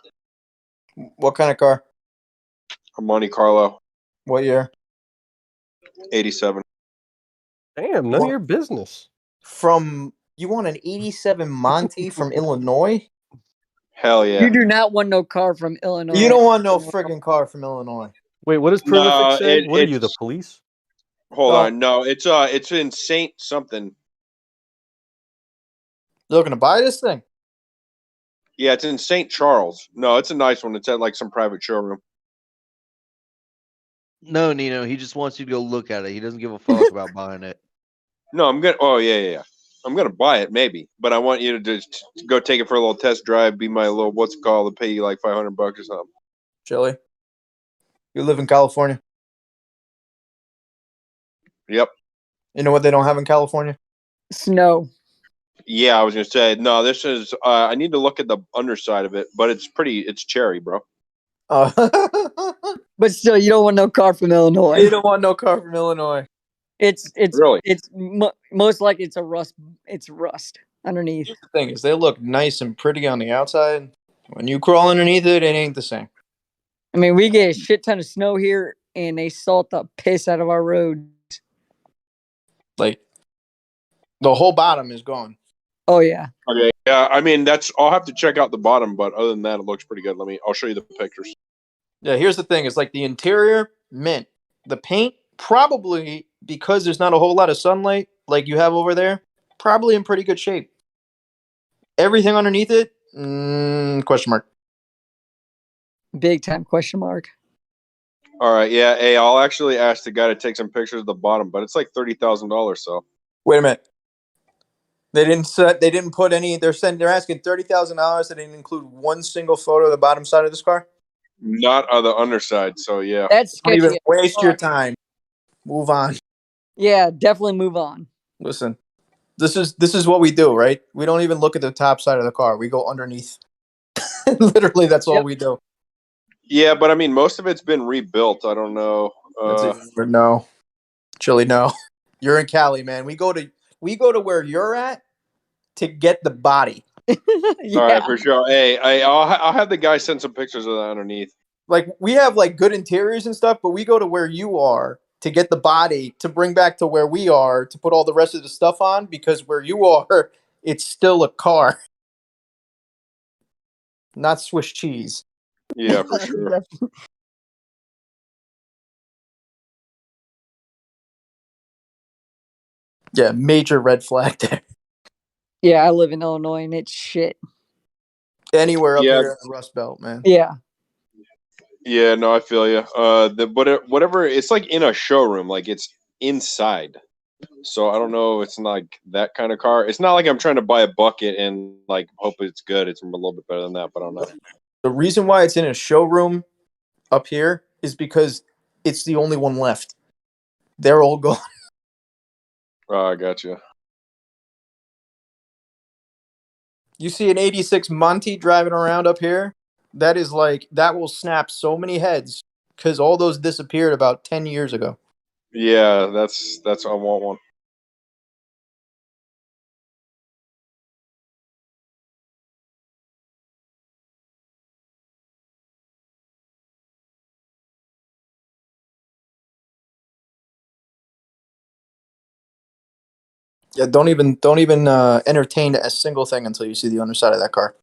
S10: What kind of car?
S7: A Monte Carlo.
S10: What year?
S7: 87.
S19: Damn, none of your business.
S10: You want an 87 Monte from Illinois?
S7: Hell yeah.
S9: You do not want no car from Illinois.
S10: You don't want no friggin' car from Illinois.
S19: Wait, what does Prolific say? What are you, the police?
S7: Hold on, no, it's in Saint something.
S10: You're looking to buy this thing?
S7: Yeah, it's in St. Charles. No, it's a nice one. It's at like some private showroom.
S20: No, Nino, he just wants you to go look at it. He doesn't give a fuck about buying it.
S7: No, I'm gonna. Oh yeah. I'm gonna buy it maybe, but I want you to just go take it for a little test drive. Be my little what's it called? To pay you like $500 or something.
S10: Chili. You live in California?
S7: Yep.
S10: You know what they don't have in California?
S9: Snow.
S7: Yeah, I was gonna say no. This is. I need to look at the underside of it, but it's pretty. It's cherry, bro.
S9: But still, you don't want no car from Illinois.
S10: You don't want no car from Illinois.
S9: It's
S7: Really?
S9: it's most likely it's a rust. It's rust underneath.
S10: The thing is, they look nice and pretty on the outside. When you crawl underneath it, it ain't the same.
S9: I mean, we get a shit ton of snow here, and they salt the piss out of our roads.
S10: Like the whole bottom is gone.
S9: Oh yeah.
S7: Okay. Yeah, I mean I'll have to check out the bottom, but other than that, it looks pretty good. I'll show you the pictures.
S10: Yeah, here's the thing. It's like the interior, mint. The paint, probably because there's not a whole lot of sunlight like you have over there, probably in pretty good shape. Everything underneath it, question mark.
S9: Big time question mark.
S7: All right, yeah. Hey, I'll actually ask the guy to take some pictures of the bottom, but it's like $30,000. So
S10: Wait a minute. They didn't put any. They're asking $30,000. They didn't include one single photo of the bottom side of this car.
S7: not on the underside. So yeah.
S9: That's
S10: Don't
S9: sketchy.
S10: even waste your time. Move on.
S9: Yeah, definitely move on.
S10: Listen, this is what we do, right? We don't even look at the top side of the car. We go underneath. Literally, that's all we do.
S7: Yeah, but I mean, most of it's been rebuilt. I don't know.
S10: No, Chili, no. You're in Cali, man. We go to where you're at to get the body.
S7: All right, for sure. Hey, I'll have the guy send some pictures of that underneath.
S10: Like we have like good interiors and stuff, but we go to where you are to get the body to bring back to where we are to put all the rest of the stuff on because where you are, it's still a car, not Swiss cheese.
S7: Yeah, for sure.
S10: Yeah, major red flag there.
S9: Yeah, I live in Illinois and it's shit.
S10: Anywhere up
S7: Yeah.
S10: here in the Rust Belt, man.
S9: Yeah.
S7: Yeah, no, I feel you. Whatever. It's like in a showroom, like it's inside. So I don't know. It's not like that kind of car. It's not like I'm trying to buy a bucket and like hope it's good. It's a little bit better than that, but I don't know.
S10: The reason why it's in a showroom up here is because it's the only one left. They're all gone.
S7: Oh, I got you.
S10: You see an 86 Monty driving around up here? That is like, that will snap so many heads because all those disappeared about 10 years ago.
S7: Yeah, that's I want one.
S10: Yeah, don't even entertain a single thing until you see the underside of that car.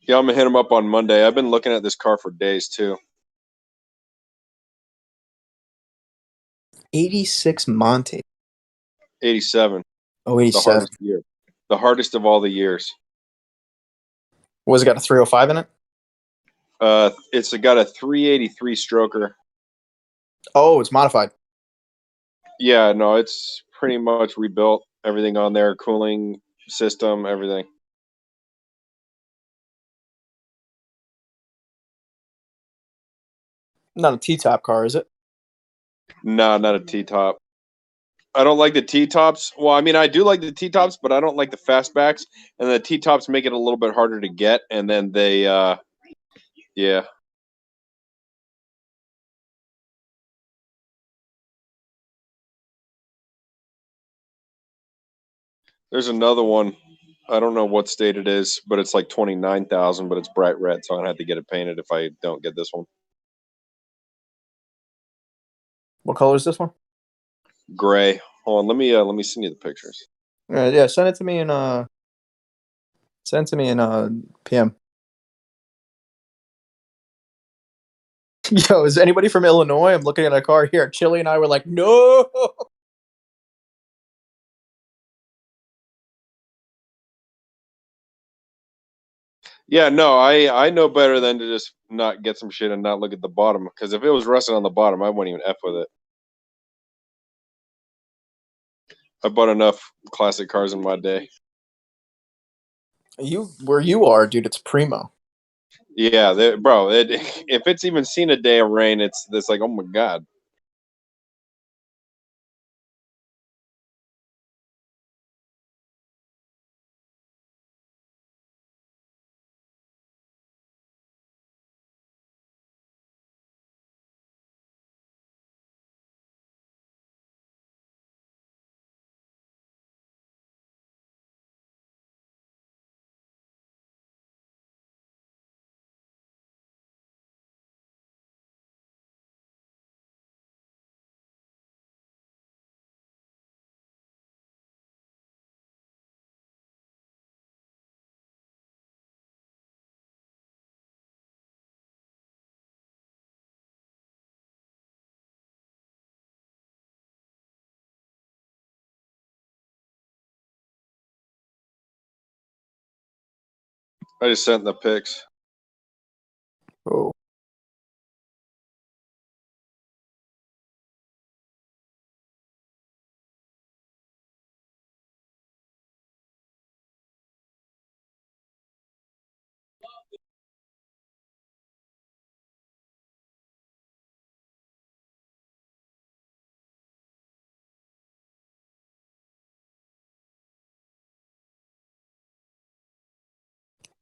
S7: Yeah, I'm gonna hit him up on Monday. I've been looking at this car for days too.
S10: 86 Monty.
S7: 87.
S10: Oh,
S7: The
S10: 87.
S7: hardest year. The hardest of all the years.
S10: Was it got a 305 in it?
S7: It's got a 383 stroker.
S10: Oh, it's modified.
S7: Yeah, no, it's pretty much rebuilt. Everything on there, cooling system, everything.
S10: Not a T-top car, is it?
S7: No, not a T-top. I don't like the T-tops. Well, I mean, I do like the T-tops, but I don't like the fastbacks. And the T-tops make it a little bit harder to get. And then they, yeah. There's another one. I don't know what state it is, but it's like 29,000, but it's bright red, so I'm gonna have to get it painted if I don't get this one.
S10: What color is this one?
S7: Gray. Hold on, let me send you the pictures.
S10: Yeah, send it to me in PM. Yo, is anybody from Illinois? I'm looking at a car here. Chili and I were like, no.
S7: Yeah, no, I know better than to just not get some shit and not look at the bottom. Because if it was rusted on the bottom, I wouldn't even F with it. I bought enough classic cars in my day.
S10: Where you are, dude, it's primo.
S7: Yeah, bro. If it's even seen a day of rain, it's like, oh my god. I just sent the pics.
S10: Oh.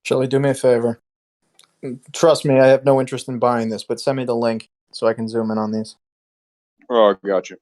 S10: Shelly, do me a favor. Trust me, I have no interest in buying this, but send me the link so I can zoom in on these.
S7: Oh, gotcha.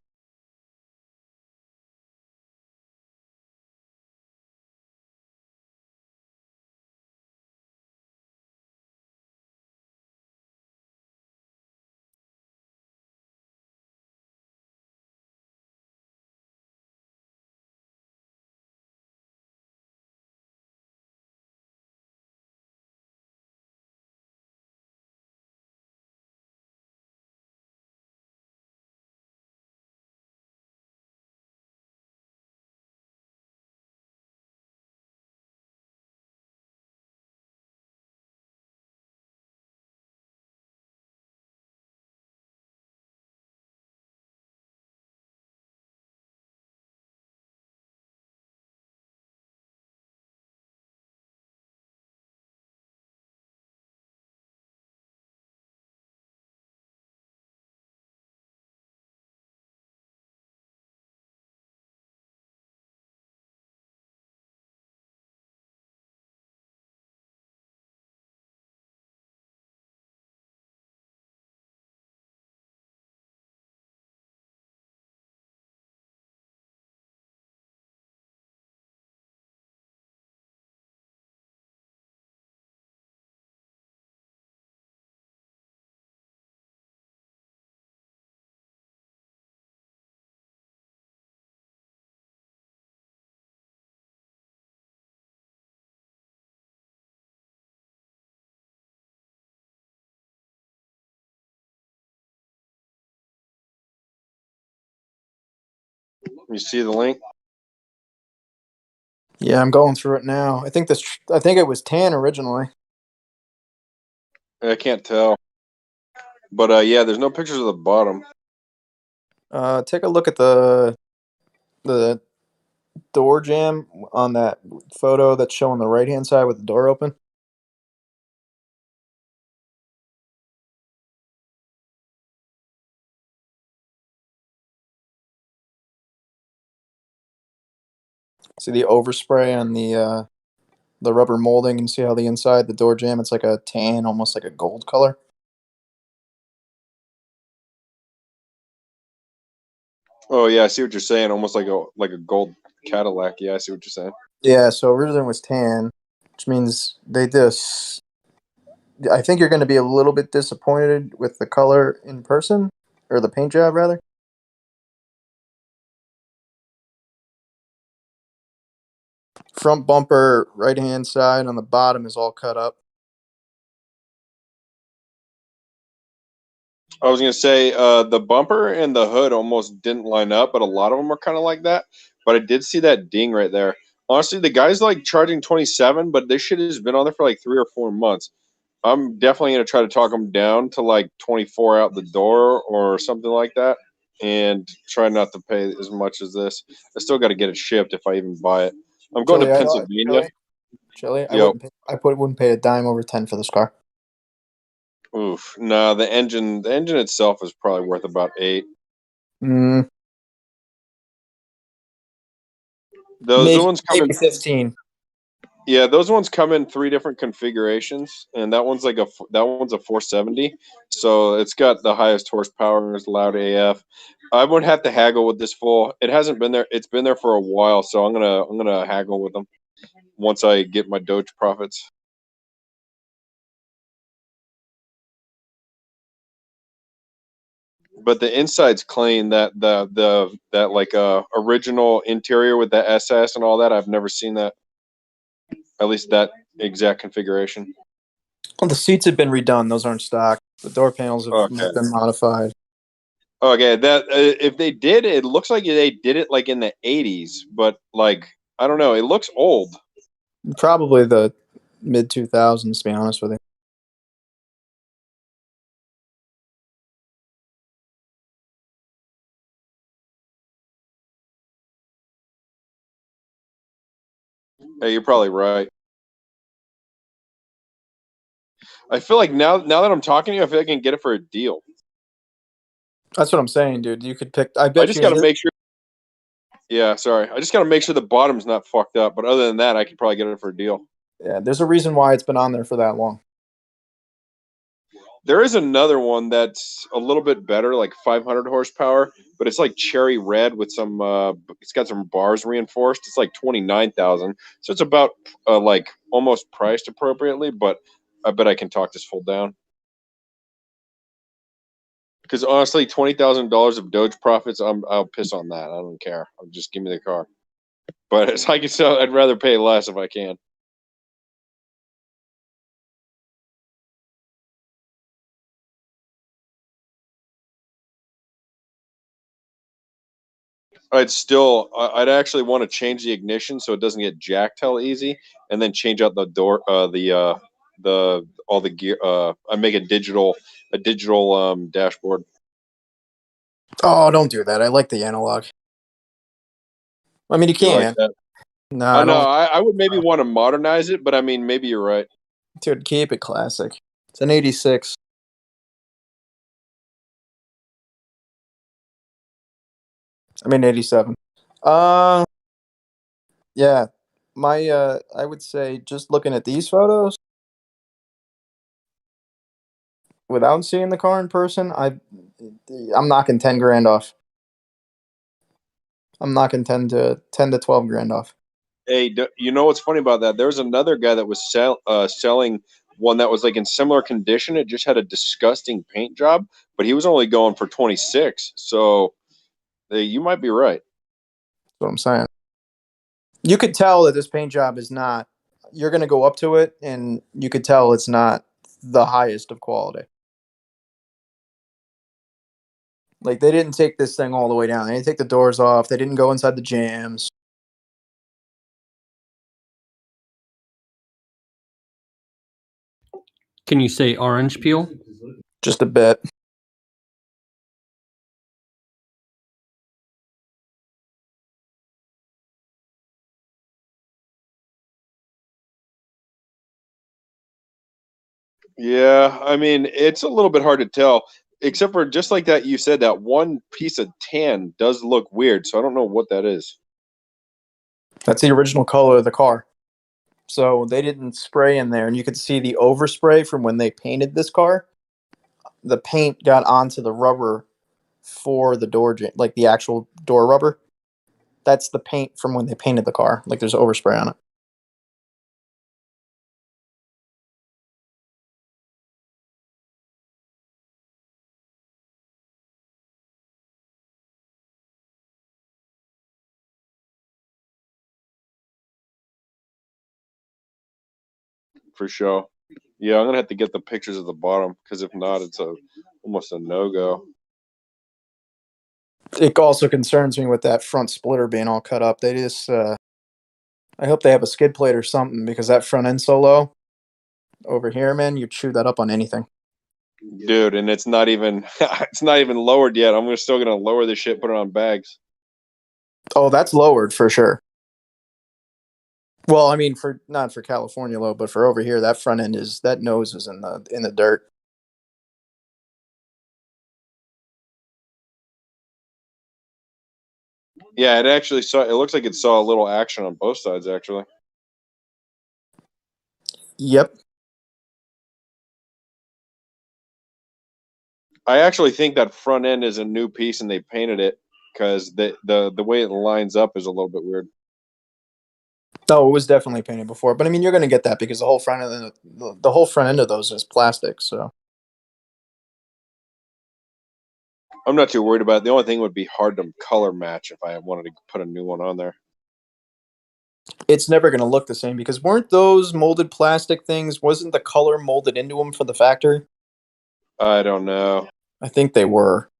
S7: You see the link?
S10: Yeah, I'm going through it now. I think it was tan originally.
S7: I can't tell. But yeah, there's no pictures of the bottom.
S10: Take a look at the door jam on that photo that's showing the right hand side with the door open. See the overspray on the rubber molding, and see how the inside the door jam, it's like a tan, almost like a gold color.
S7: Oh yeah, I see what you're saying. Almost like a gold Cadillac. Yeah, I see what you're saying.
S10: Yeah, so originally it was tan, which means they just. I think you're going to be a little bit disappointed with the color in person, or the paint job rather. Front bumper, right hand side on the bottom is all cut up.
S7: I was gonna say the bumper and the hood almost didn't line up, but a lot of them are kind of like that. But I did see that ding right there. Honestly, the guy's like charging 27, but this shit has been on there for like 3 or 4 months. I'm definitely gonna try to talk him down to like 24 out the door or something like that, and try not to pay as much as this. I still got to get it shipped if I even buy it. I'm going to Pennsylvania.
S10: Chili, I
S7: Yo.
S10: wouldn't pay a dime over 10 for this car.
S7: Oof. Nah, the engine itself is probably worth about 8.
S10: Mm,
S7: Those ones come in
S10: maybe 15.
S7: Yeah, those ones come in 3 different configurations, and that one's a 470. So it's got the highest horsepower, it's loud AF. I would have to haggle with this fool. It hasn't been there. It's been there for a while, so I'm gonna haggle with them once I get my Doge profits. But the inside's clean. That like original interior with the SS and all that. I've never seen that. At least that exact configuration.
S10: Well, the seats have been redone. Those aren't stock. The door panels have been modified.
S7: Okay, that if they did, it looks like they did it like in the 80s, but like I don't know, it looks old.
S10: Probably the mid 2000s, to be honest with you.
S7: Hey, you're probably right. I feel like now that I'm talking to you, I feel like I can get it for a deal.
S10: That's what I'm saying, dude. You could pick. I
S7: I
S10: bet
S7: just
S10: you.
S7: got to make sure. Yeah, sorry. I just got to make sure the bottom's not fucked up. But other than that, I could probably get it for a deal.
S10: Yeah, there's a reason why it's been on there for that long.
S7: There is another one that's a little bit better, like 500 horsepower, but it's like cherry red with some. It's got some bars reinforced. It's like 29,000, so it's about like almost priced appropriately. But I bet I can talk this full down. Because honestly, $20,000 of Doge profits, I'll piss on that. I don't care. I'll just give me the car. But it's like so, I'd rather pay less if I can. I'd actually want to change the ignition so it doesn't get jacked hell easy, and then change out the door, all the gear. I make a digital dashboard.
S10: Oh, don't do that. I like the analog. I mean, you
S7: You like
S10: can.
S7: that?
S10: No,
S7: I
S10: I
S7: know.
S10: don't.
S7: I would maybe want to modernize it, but I mean, maybe you're right.
S10: Dude, keep it classic. It's an 86. I mean, 87. Yeah. I would say just looking at these photos without seeing the car in person, I'm knocking 10 grand off. I'm knocking 10 to 12 grand off.
S7: Hey, you know what's funny about that? There was another guy that was selling one that was like in similar condition. It just had a disgusting paint job, but he was only going for 26. So you might be right.
S10: That's what I'm saying. You could tell that this paint job is not. You're going to go up to it, and you could tell it's not the highest of quality. Like, they didn't take this thing all the way down. They didn't take the doors off. They didn't go inside the jams.
S12: Can you say orange peel?
S10: Just a bit.
S7: Yeah, I mean, it's a little bit hard to tell, except for just like that you said, that one piece of tan does look weird, so I don't know what that is.
S10: That's the original color of the car. So they didn't spray in there, and you could see the overspray from when they painted this car. The paint got onto the rubber for the door, like the actual door rubber. That's the paint from when they painted the car. Like, there's overspray on it.
S7: For sure. Yeah, I'm gonna have to get the pictures of the bottom because if not, it's almost a no-go.
S10: It also concerns me with that front splitter being all cut up. They just, I hope they have a skid plate or something, because that front end so low over here, man, you chew that up on anything.
S7: Dude, and it's not even it's not even lowered yet. I'm still gonna lower this shit, put it on bags.
S10: Oh, that's lowered for sure. Well, I mean, for not for California low, but for over here, that front end that nose is in the dirt.
S7: Yeah, it actually saw. It looks like it saw a little action on both sides, actually.
S10: Yep.
S7: I actually think that front end is a new piece, and they painted it because the way it lines up is a little bit weird.
S10: No, it was definitely painted before, but I mean, you're going to get that because the whole front end, the whole front end of those is plastic. So
S7: I'm not too worried about it. The only thing would be hard to color match if I wanted to put a new one on there.
S10: it's never going to look the same, because weren't those molded plastic things? Wasn't the color molded into them for the factory?
S7: I don't know.
S10: I think they were.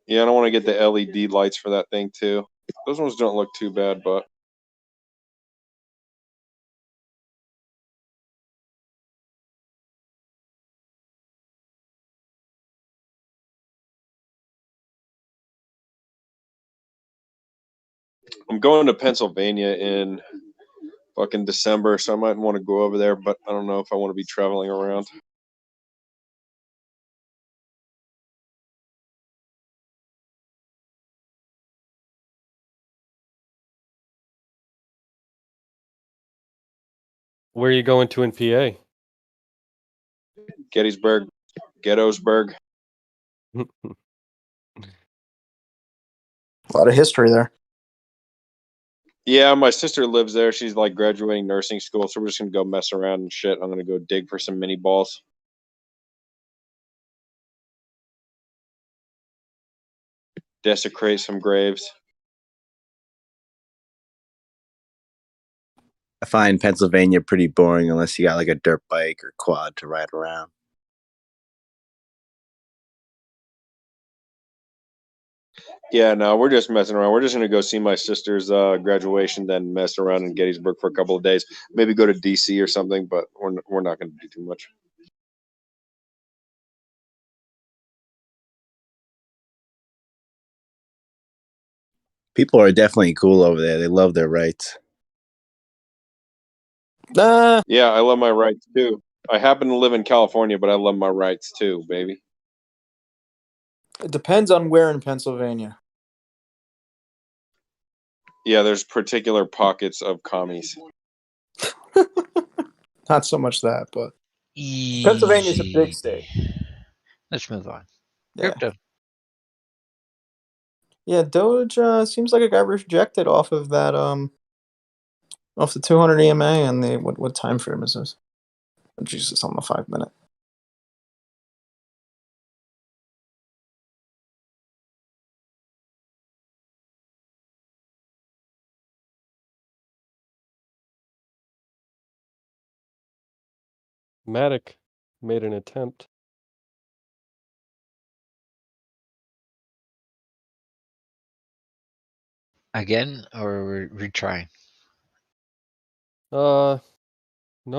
S7: Yeah, I don't want to get the LED lights for that thing too. Those ones don't look too bad, but I'm going to Pennsylvania in fucking December, so I might want to go over there, but I don't know if I want to be traveling around.
S19: Where are you going to in PA?
S7: Gettysburg, Gettysburg.
S17: A lot of history there.
S7: Yeah, my sister lives there. She's like graduating nursing school, so we're just gonna go mess around and shit. I'm gonna go dig for some mini balls. Desecrate some graves.
S4: I find Pennsylvania pretty boring unless you got like a dirt bike or quad to ride around.
S7: Yeah, no, we're just messing around. We're just gonna go see my sister's graduation, then mess around in Gettysburg for a couple of days. Maybe go to DC or something, but we're not gonna do too much.
S4: People are definitely cool over there. They love their rights.
S7: Yeah, I love my rights too. I happen to live in California, but I love my rights too, baby.
S10: It depends on where in Pennsylvania.
S7: Yeah, there's particular pockets of commies.
S10: Not so much that, but Pennsylvania's a big state.
S3: Let's move on.
S10: Yeah.
S3: Crypto.
S10: Yeah, Doge seems like it got rejected off of that off the 200 EMA and the what time frame is this? Oh, Jesus, on the 5 minute.
S19: Matic made an attempt.
S3: Again, or we're retrying?
S19: No,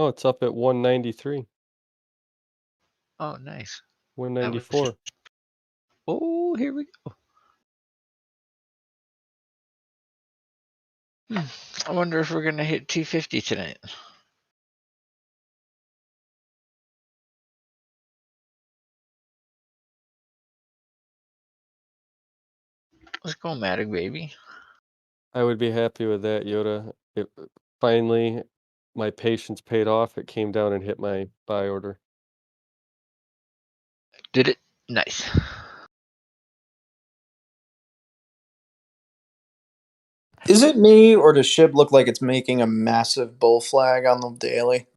S19: it's up at 193.
S3: Oh, nice.
S19: 194.
S3: Oh, here we go. I wonder if we're gonna hit 250 tonight. Let's go, Matic, baby.
S19: I would be happy with that, Yoda. It finally, my patience paid off. It came down and hit my buy order.
S3: Did it? Nice.
S10: Is it me, or does Shib look like it's making a massive bull flag on the daily?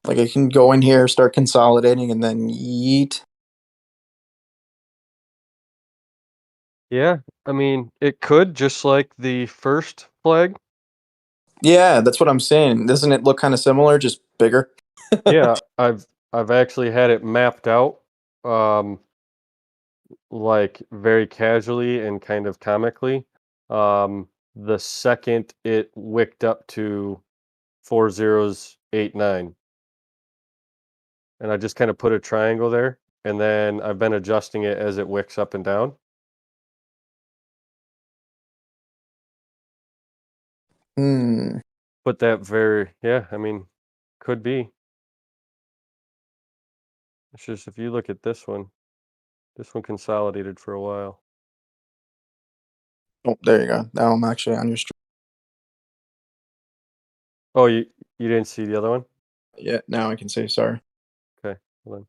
S10: Like I can go in here, start consolidating, and then yeet.
S19: Yeah, I mean, it could, just like the first flag.
S10: Yeah, that's what I'm saying. Doesn't it look kind of similar, just bigger?
S19: Yeah, I've actually had it mapped out, like very casually and kind of comically. The second it wicked up to 4089, and I just kind of put a triangle there, and then I've been adjusting it as it wicks up and down. But that yeah, I mean, could be. It's just, if you look at this one consolidated for a while.
S10: Oh, there you go. Now I'm actually on your stream.
S19: Oh, you didn't see the other one?
S10: Yeah, now I can see. Sorry.
S19: Okay, hold on.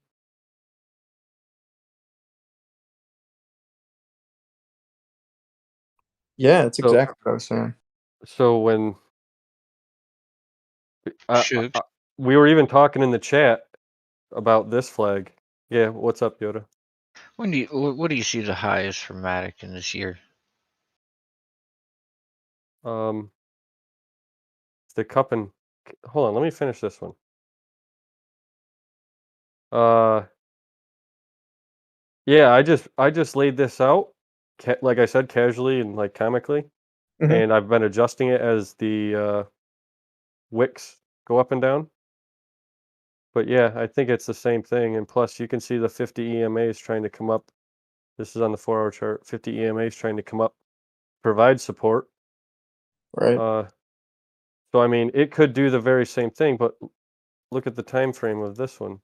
S10: Yeah, it's exactly what I was saying.
S19: So when we were even talking in the chat, about this flag. Yeah, what's up, Yoda?
S3: What do you see the highest for Matic in this year?
S19: The cup and hold on, let me finish this one. Yeah, I just laid this out, like I said, casually and like comically, and I've been adjusting it as the wicks go up and down. But yeah, I think it's the same thing. And plus, you can see the 50 EMAs trying to come up. This is on the 4-hour chart. 50 EMAs trying to come up, provide support.
S10: Right.
S19: So I mean, it could do the very same thing, but look at the time frame of this one.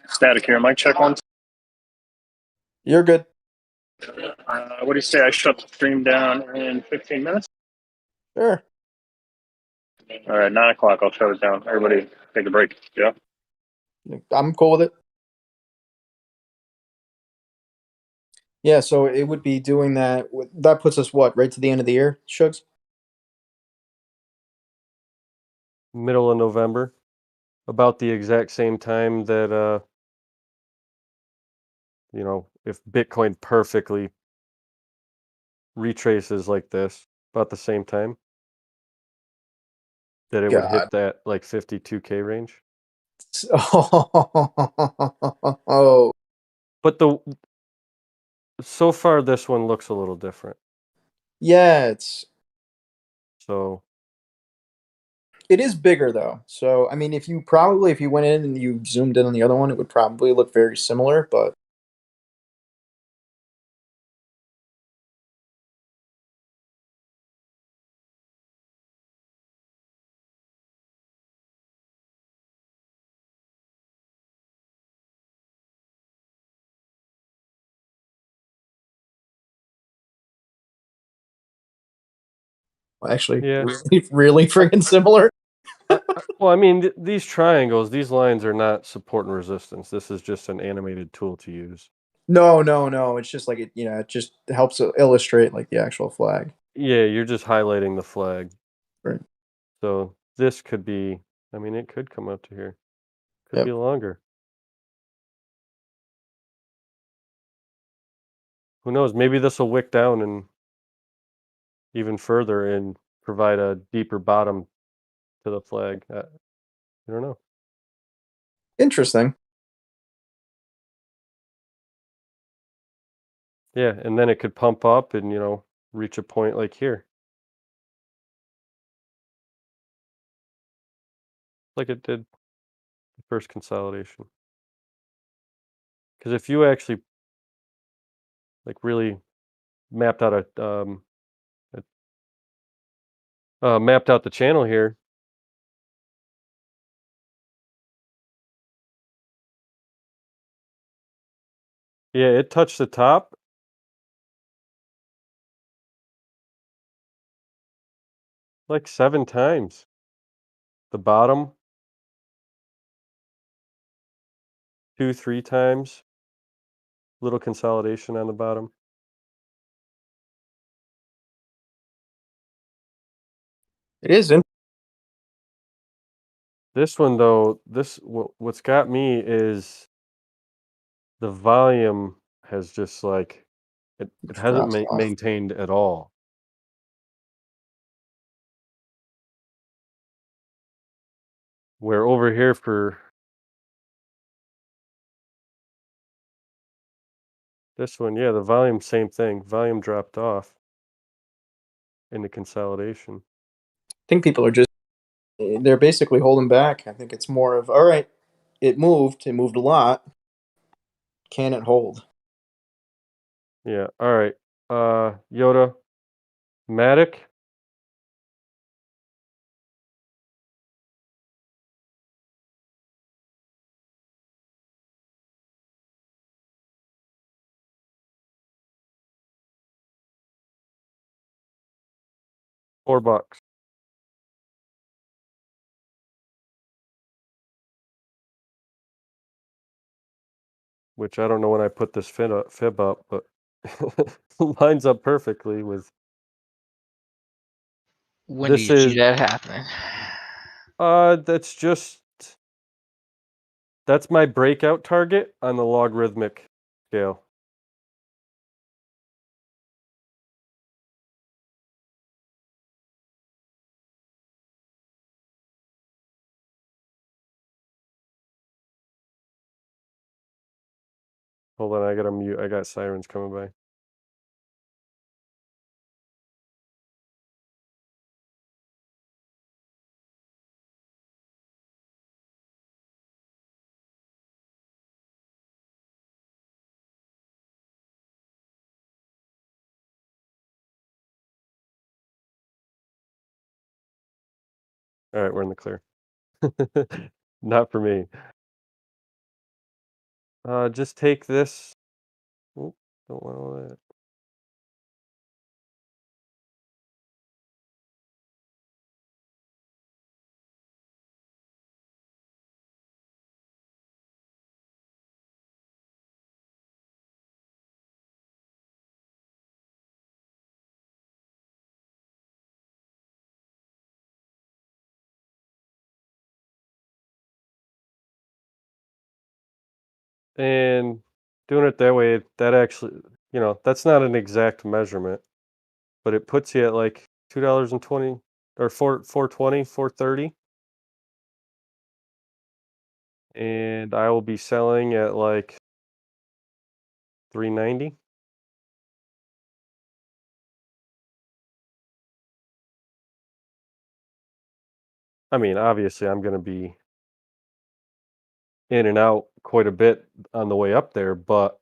S8: sTAtic here. Mic check once.
S10: You're good.
S8: What do you say? I shut the stream down in 15 minutes?
S10: Sure.
S8: All right, 9 o'clock. I'll shut it down. Everybody take a break. Yeah.
S10: I'm cool with it. Yeah, so it would be doing that. That puts us what, right to the end of the year, Shugs?
S19: Middle of November, about the exact same time that you know, if Bitcoin perfectly retraces like this, about the same time that it would hit that like 52K range.
S10: Oh.
S19: But so far this one looks a little different.
S10: Yeah,
S19: So
S10: it is bigger though. So I mean, if you went in and you zoomed in on the other one, it would probably look very similar, but actually,
S19: yeah,
S10: really friggin' similar.
S19: well, I mean, these triangles, these lines are not support and resistance. This is just an animated tool to use.
S10: No. It's just like it just helps illustrate like the actual flag.
S19: Yeah, you're just highlighting the flag.
S10: Right.
S19: So this could be, I mean, it could come up to here. Could be longer. Who knows? Maybe this will wick down and even further and provide a deeper bottom to the flag. I don't know.
S10: Interesting.
S19: Yeah, and then it could pump up and, you know, reach a point like here. Like it did the first consolidation. Because if you actually like really mapped out mapped out the channel here, yeah, it touched the top. Like 7 times. The bottom 2, 3 times. Little consolidation on the bottom.
S10: It is in
S19: This one though, what's got me is the volume has just like it hasn't maintained at all. Where over here for this one, yeah, the volume, same thing. Volume dropped off in the consolidation.
S10: I think people are they're basically holding back. I think it's more of, all right, it moved a lot. Can it hold?
S19: Yeah, all right. Yoda, Matic. $4. Which I don't know when I put this fib up, but lines up perfectly with.
S3: When do you see that happening?
S19: That's just That's my breakout target on the logarithmic scale. Hold on, I gotta mute. I got sirens coming by. All right, we're in the clear. Not for me. Just take this. Oop, don't want all that. And doing it that way, that actually, that's not an exact measurement, but it puts you at like $2.20 or 420, 430. And I will be selling at like 390. I mean, obviously I'm going to be in and out quite a bit on the way up there, but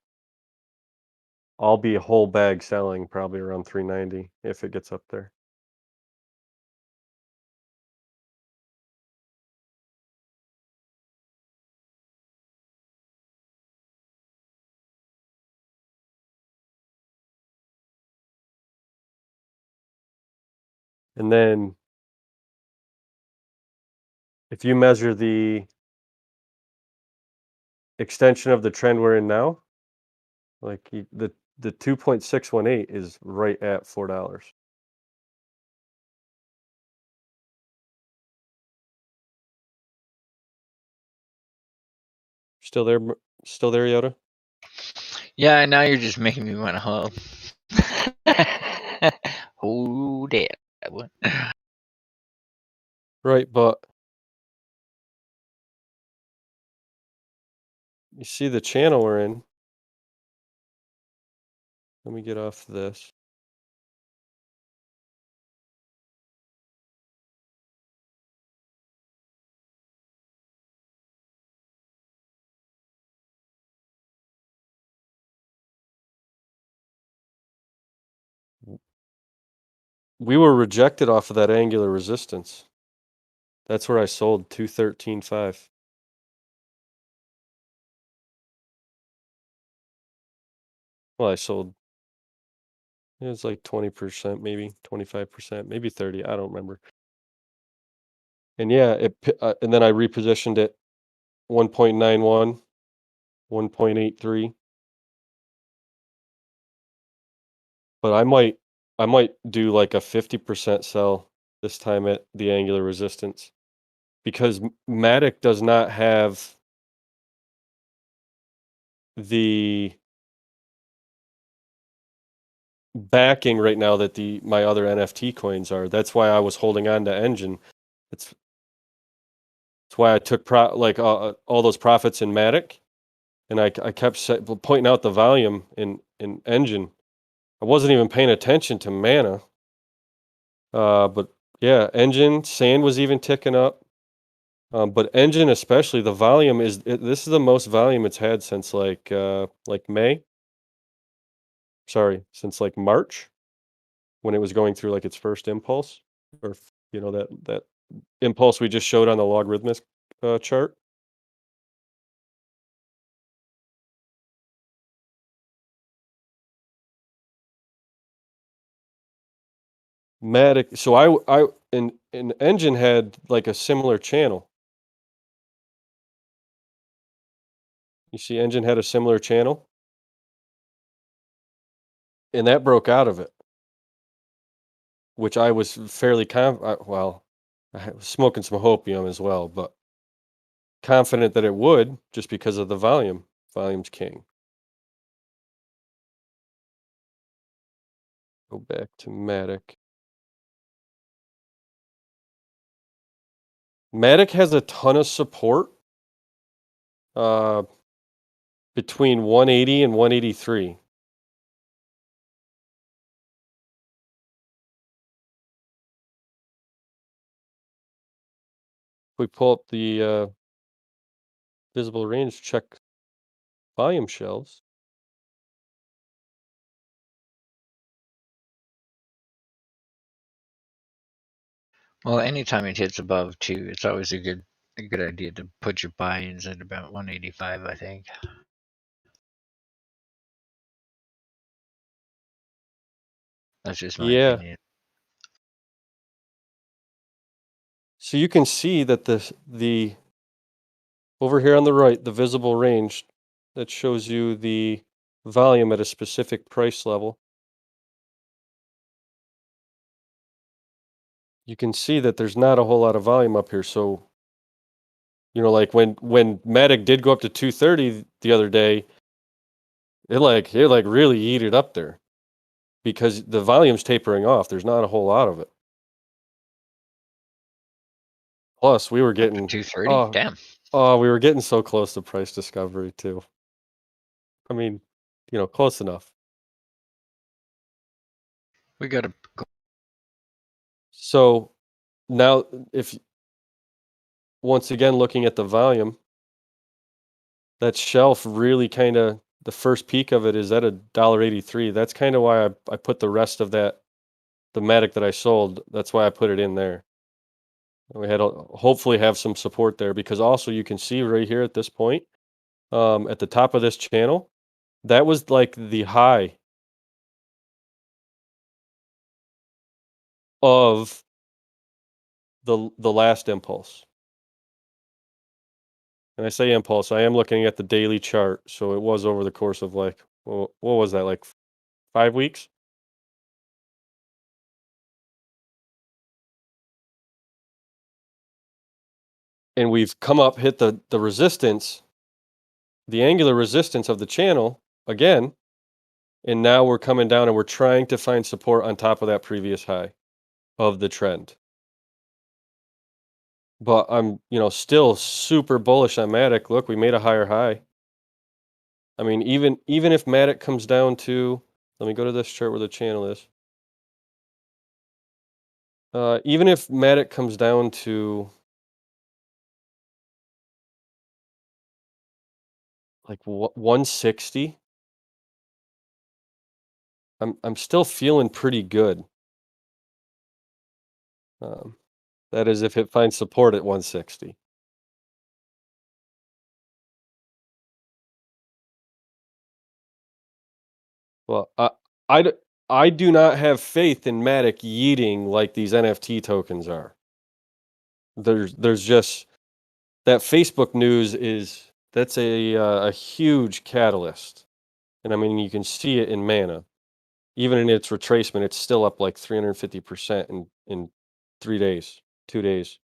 S19: I'll be a whole bag selling probably around 390 if it gets up there. And then if you measure the extension of the trend we're in now, like the 2.618 is right at $4. Still there, Yoda?
S3: Yeah, now you're just making me want to hug. Oh, damn.
S19: Right, but you see the channel we're in. Let me get off this. We were rejected off of that angular resistance. That's where I sold 213.5. Well, I sold. It was like 20%, maybe 25%, maybe 30. I don't remember. And yeah, and then I repositioned it 1.91, 1.83. But I might do like a 50% sell this time at the angular resistance, because Matic does not have the backing right now that my other NFT coins are. That's why I was holding on to Engine. That's why I took all those profits in Matic, and I kept pointing out the volume in Engine. I wasn't even paying attention to Mana. But yeah, Engine, Sand was even ticking up. But Engine especially, the volume this is the most volume it's had since like May. Sorry, since like March, when it was going through like its first impulse, or that impulse we just showed on the logarithmic chart. Matic. So I in Engine had like a similar channel. You see, Engine had a similar channel, and that broke out of it, which I was fairly well, I was smoking some hopium as well, but confident that it would just because of the volume. Volume's king. Go back to Matic. Matic has a ton of support between 180 and 183. If we pull up the visible range, check volume shelves.
S3: Well, anytime it hits above 2, it's always a good idea to put your buy-ins at about 185, I think. That's just my opinion.
S19: So you can see that the over here on the right, the visible range that shows you the volume at a specific price level. You can see that there's not a whole lot of volume up here. So, you know, like when Matic did go up to 230 the other day, it really eat it up there because the volume's tapering off. There's not a whole lot of it. Plus, we were getting
S3: 230. Damn.
S19: Oh, we were getting so close to price discovery too. I mean, you know, close enough.
S3: We got to go.
S19: So now, if once again looking at the volume, that shelf really kind of the first peak of it is at $1.83. That's kind of why I put the rest of that, the Matic that I sold. That's why I put it in there. We had hopefully have some support there because also you can see right here at this point, at the top of this channel, that was like the high of the last impulse. And I say impulse, I am looking at the daily chart. So it was over the course of like, well, what was that, like 5 weeks? And we've come up, hit the resistance, the angular resistance of the channel again. And now we're coming down and we're trying to find support on top of that previous high of the trend. But I'm, you know, still super bullish on Matic. Look, we made a higher high. I mean, even if Matic comes down to, let me go to this chart where the channel is. Even if Matic comes down to like 160, I'm still feeling pretty good. That is if it finds support at 160. Well, I do not have faith in Matic yeeting like these NFT tokens are. There's just that Facebook news that's a huge catalyst, and I mean you can see it in Mana, even in its retracement, it's still up like 350% in 3 days, 2 days.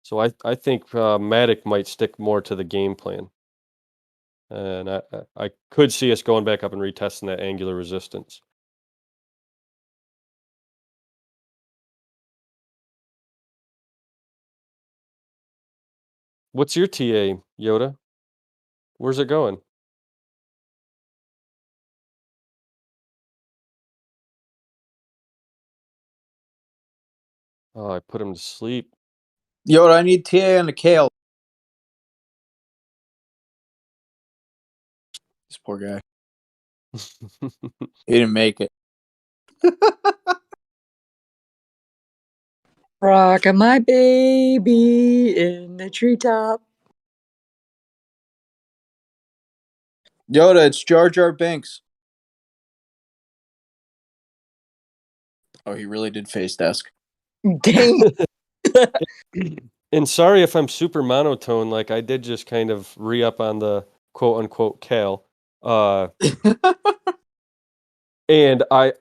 S19: So I think Matic might stick more to the game plan. And I could see us going back up and retesting that angular resistance. What's your TA, Yoda? Where's it going? Oh, I put him to sleep.
S10: Yoda, I need TA on the kale. This poor guy. He didn't make it.
S9: Rockin' my baby in the treetop.
S10: Yoda, it's Jar Jar Binks. Oh, he really did face desk.
S9: Dang.
S19: And sorry if I'm super monotone, like I did just kind of re-up on the quote unquote Cal. And I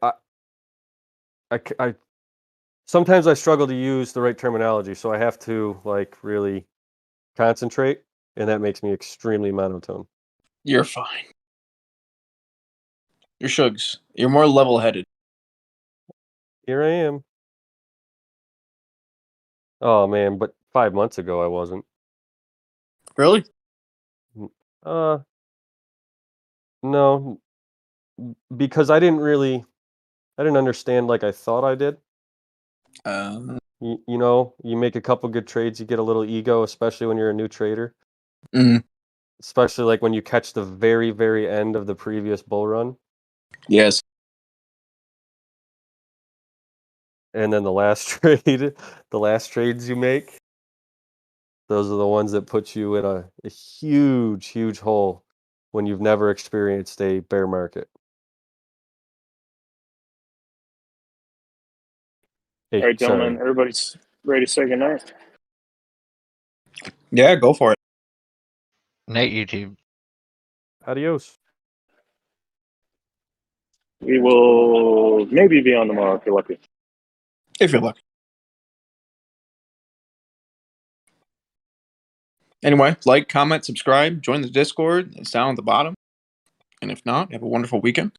S19: sometimes I struggle to use the right terminology, so I have to like really concentrate, and that makes me extremely monotone.
S17: You're fine. You're Shugs. You're more level-headed.
S19: Here I am. Oh man, but 5 months ago I wasn't.
S17: Really?
S19: No, because I didn't understand like I thought I did. You know, you make a couple good trades, you get a little ego, especially when you're a new trader.
S17: Mhm.
S19: Especially like when you catch the very, very end of the previous bull run.
S17: Yes.
S19: And then the last trades you make, those are the ones that put you in a huge, huge hole when you've never experienced a bear market. Hey,
S8: All right, gentlemen,
S19: sorry.
S8: everybody's ready to say goodnight.
S17: Yeah, go for it.
S3: Night, YouTube.
S19: Adios.
S8: We will maybe be on tomorrow if you're lucky.
S17: If you're lucky. Anyway, like, comment, subscribe, join the Discord. It's down at the bottom. And if not, have a wonderful weekend.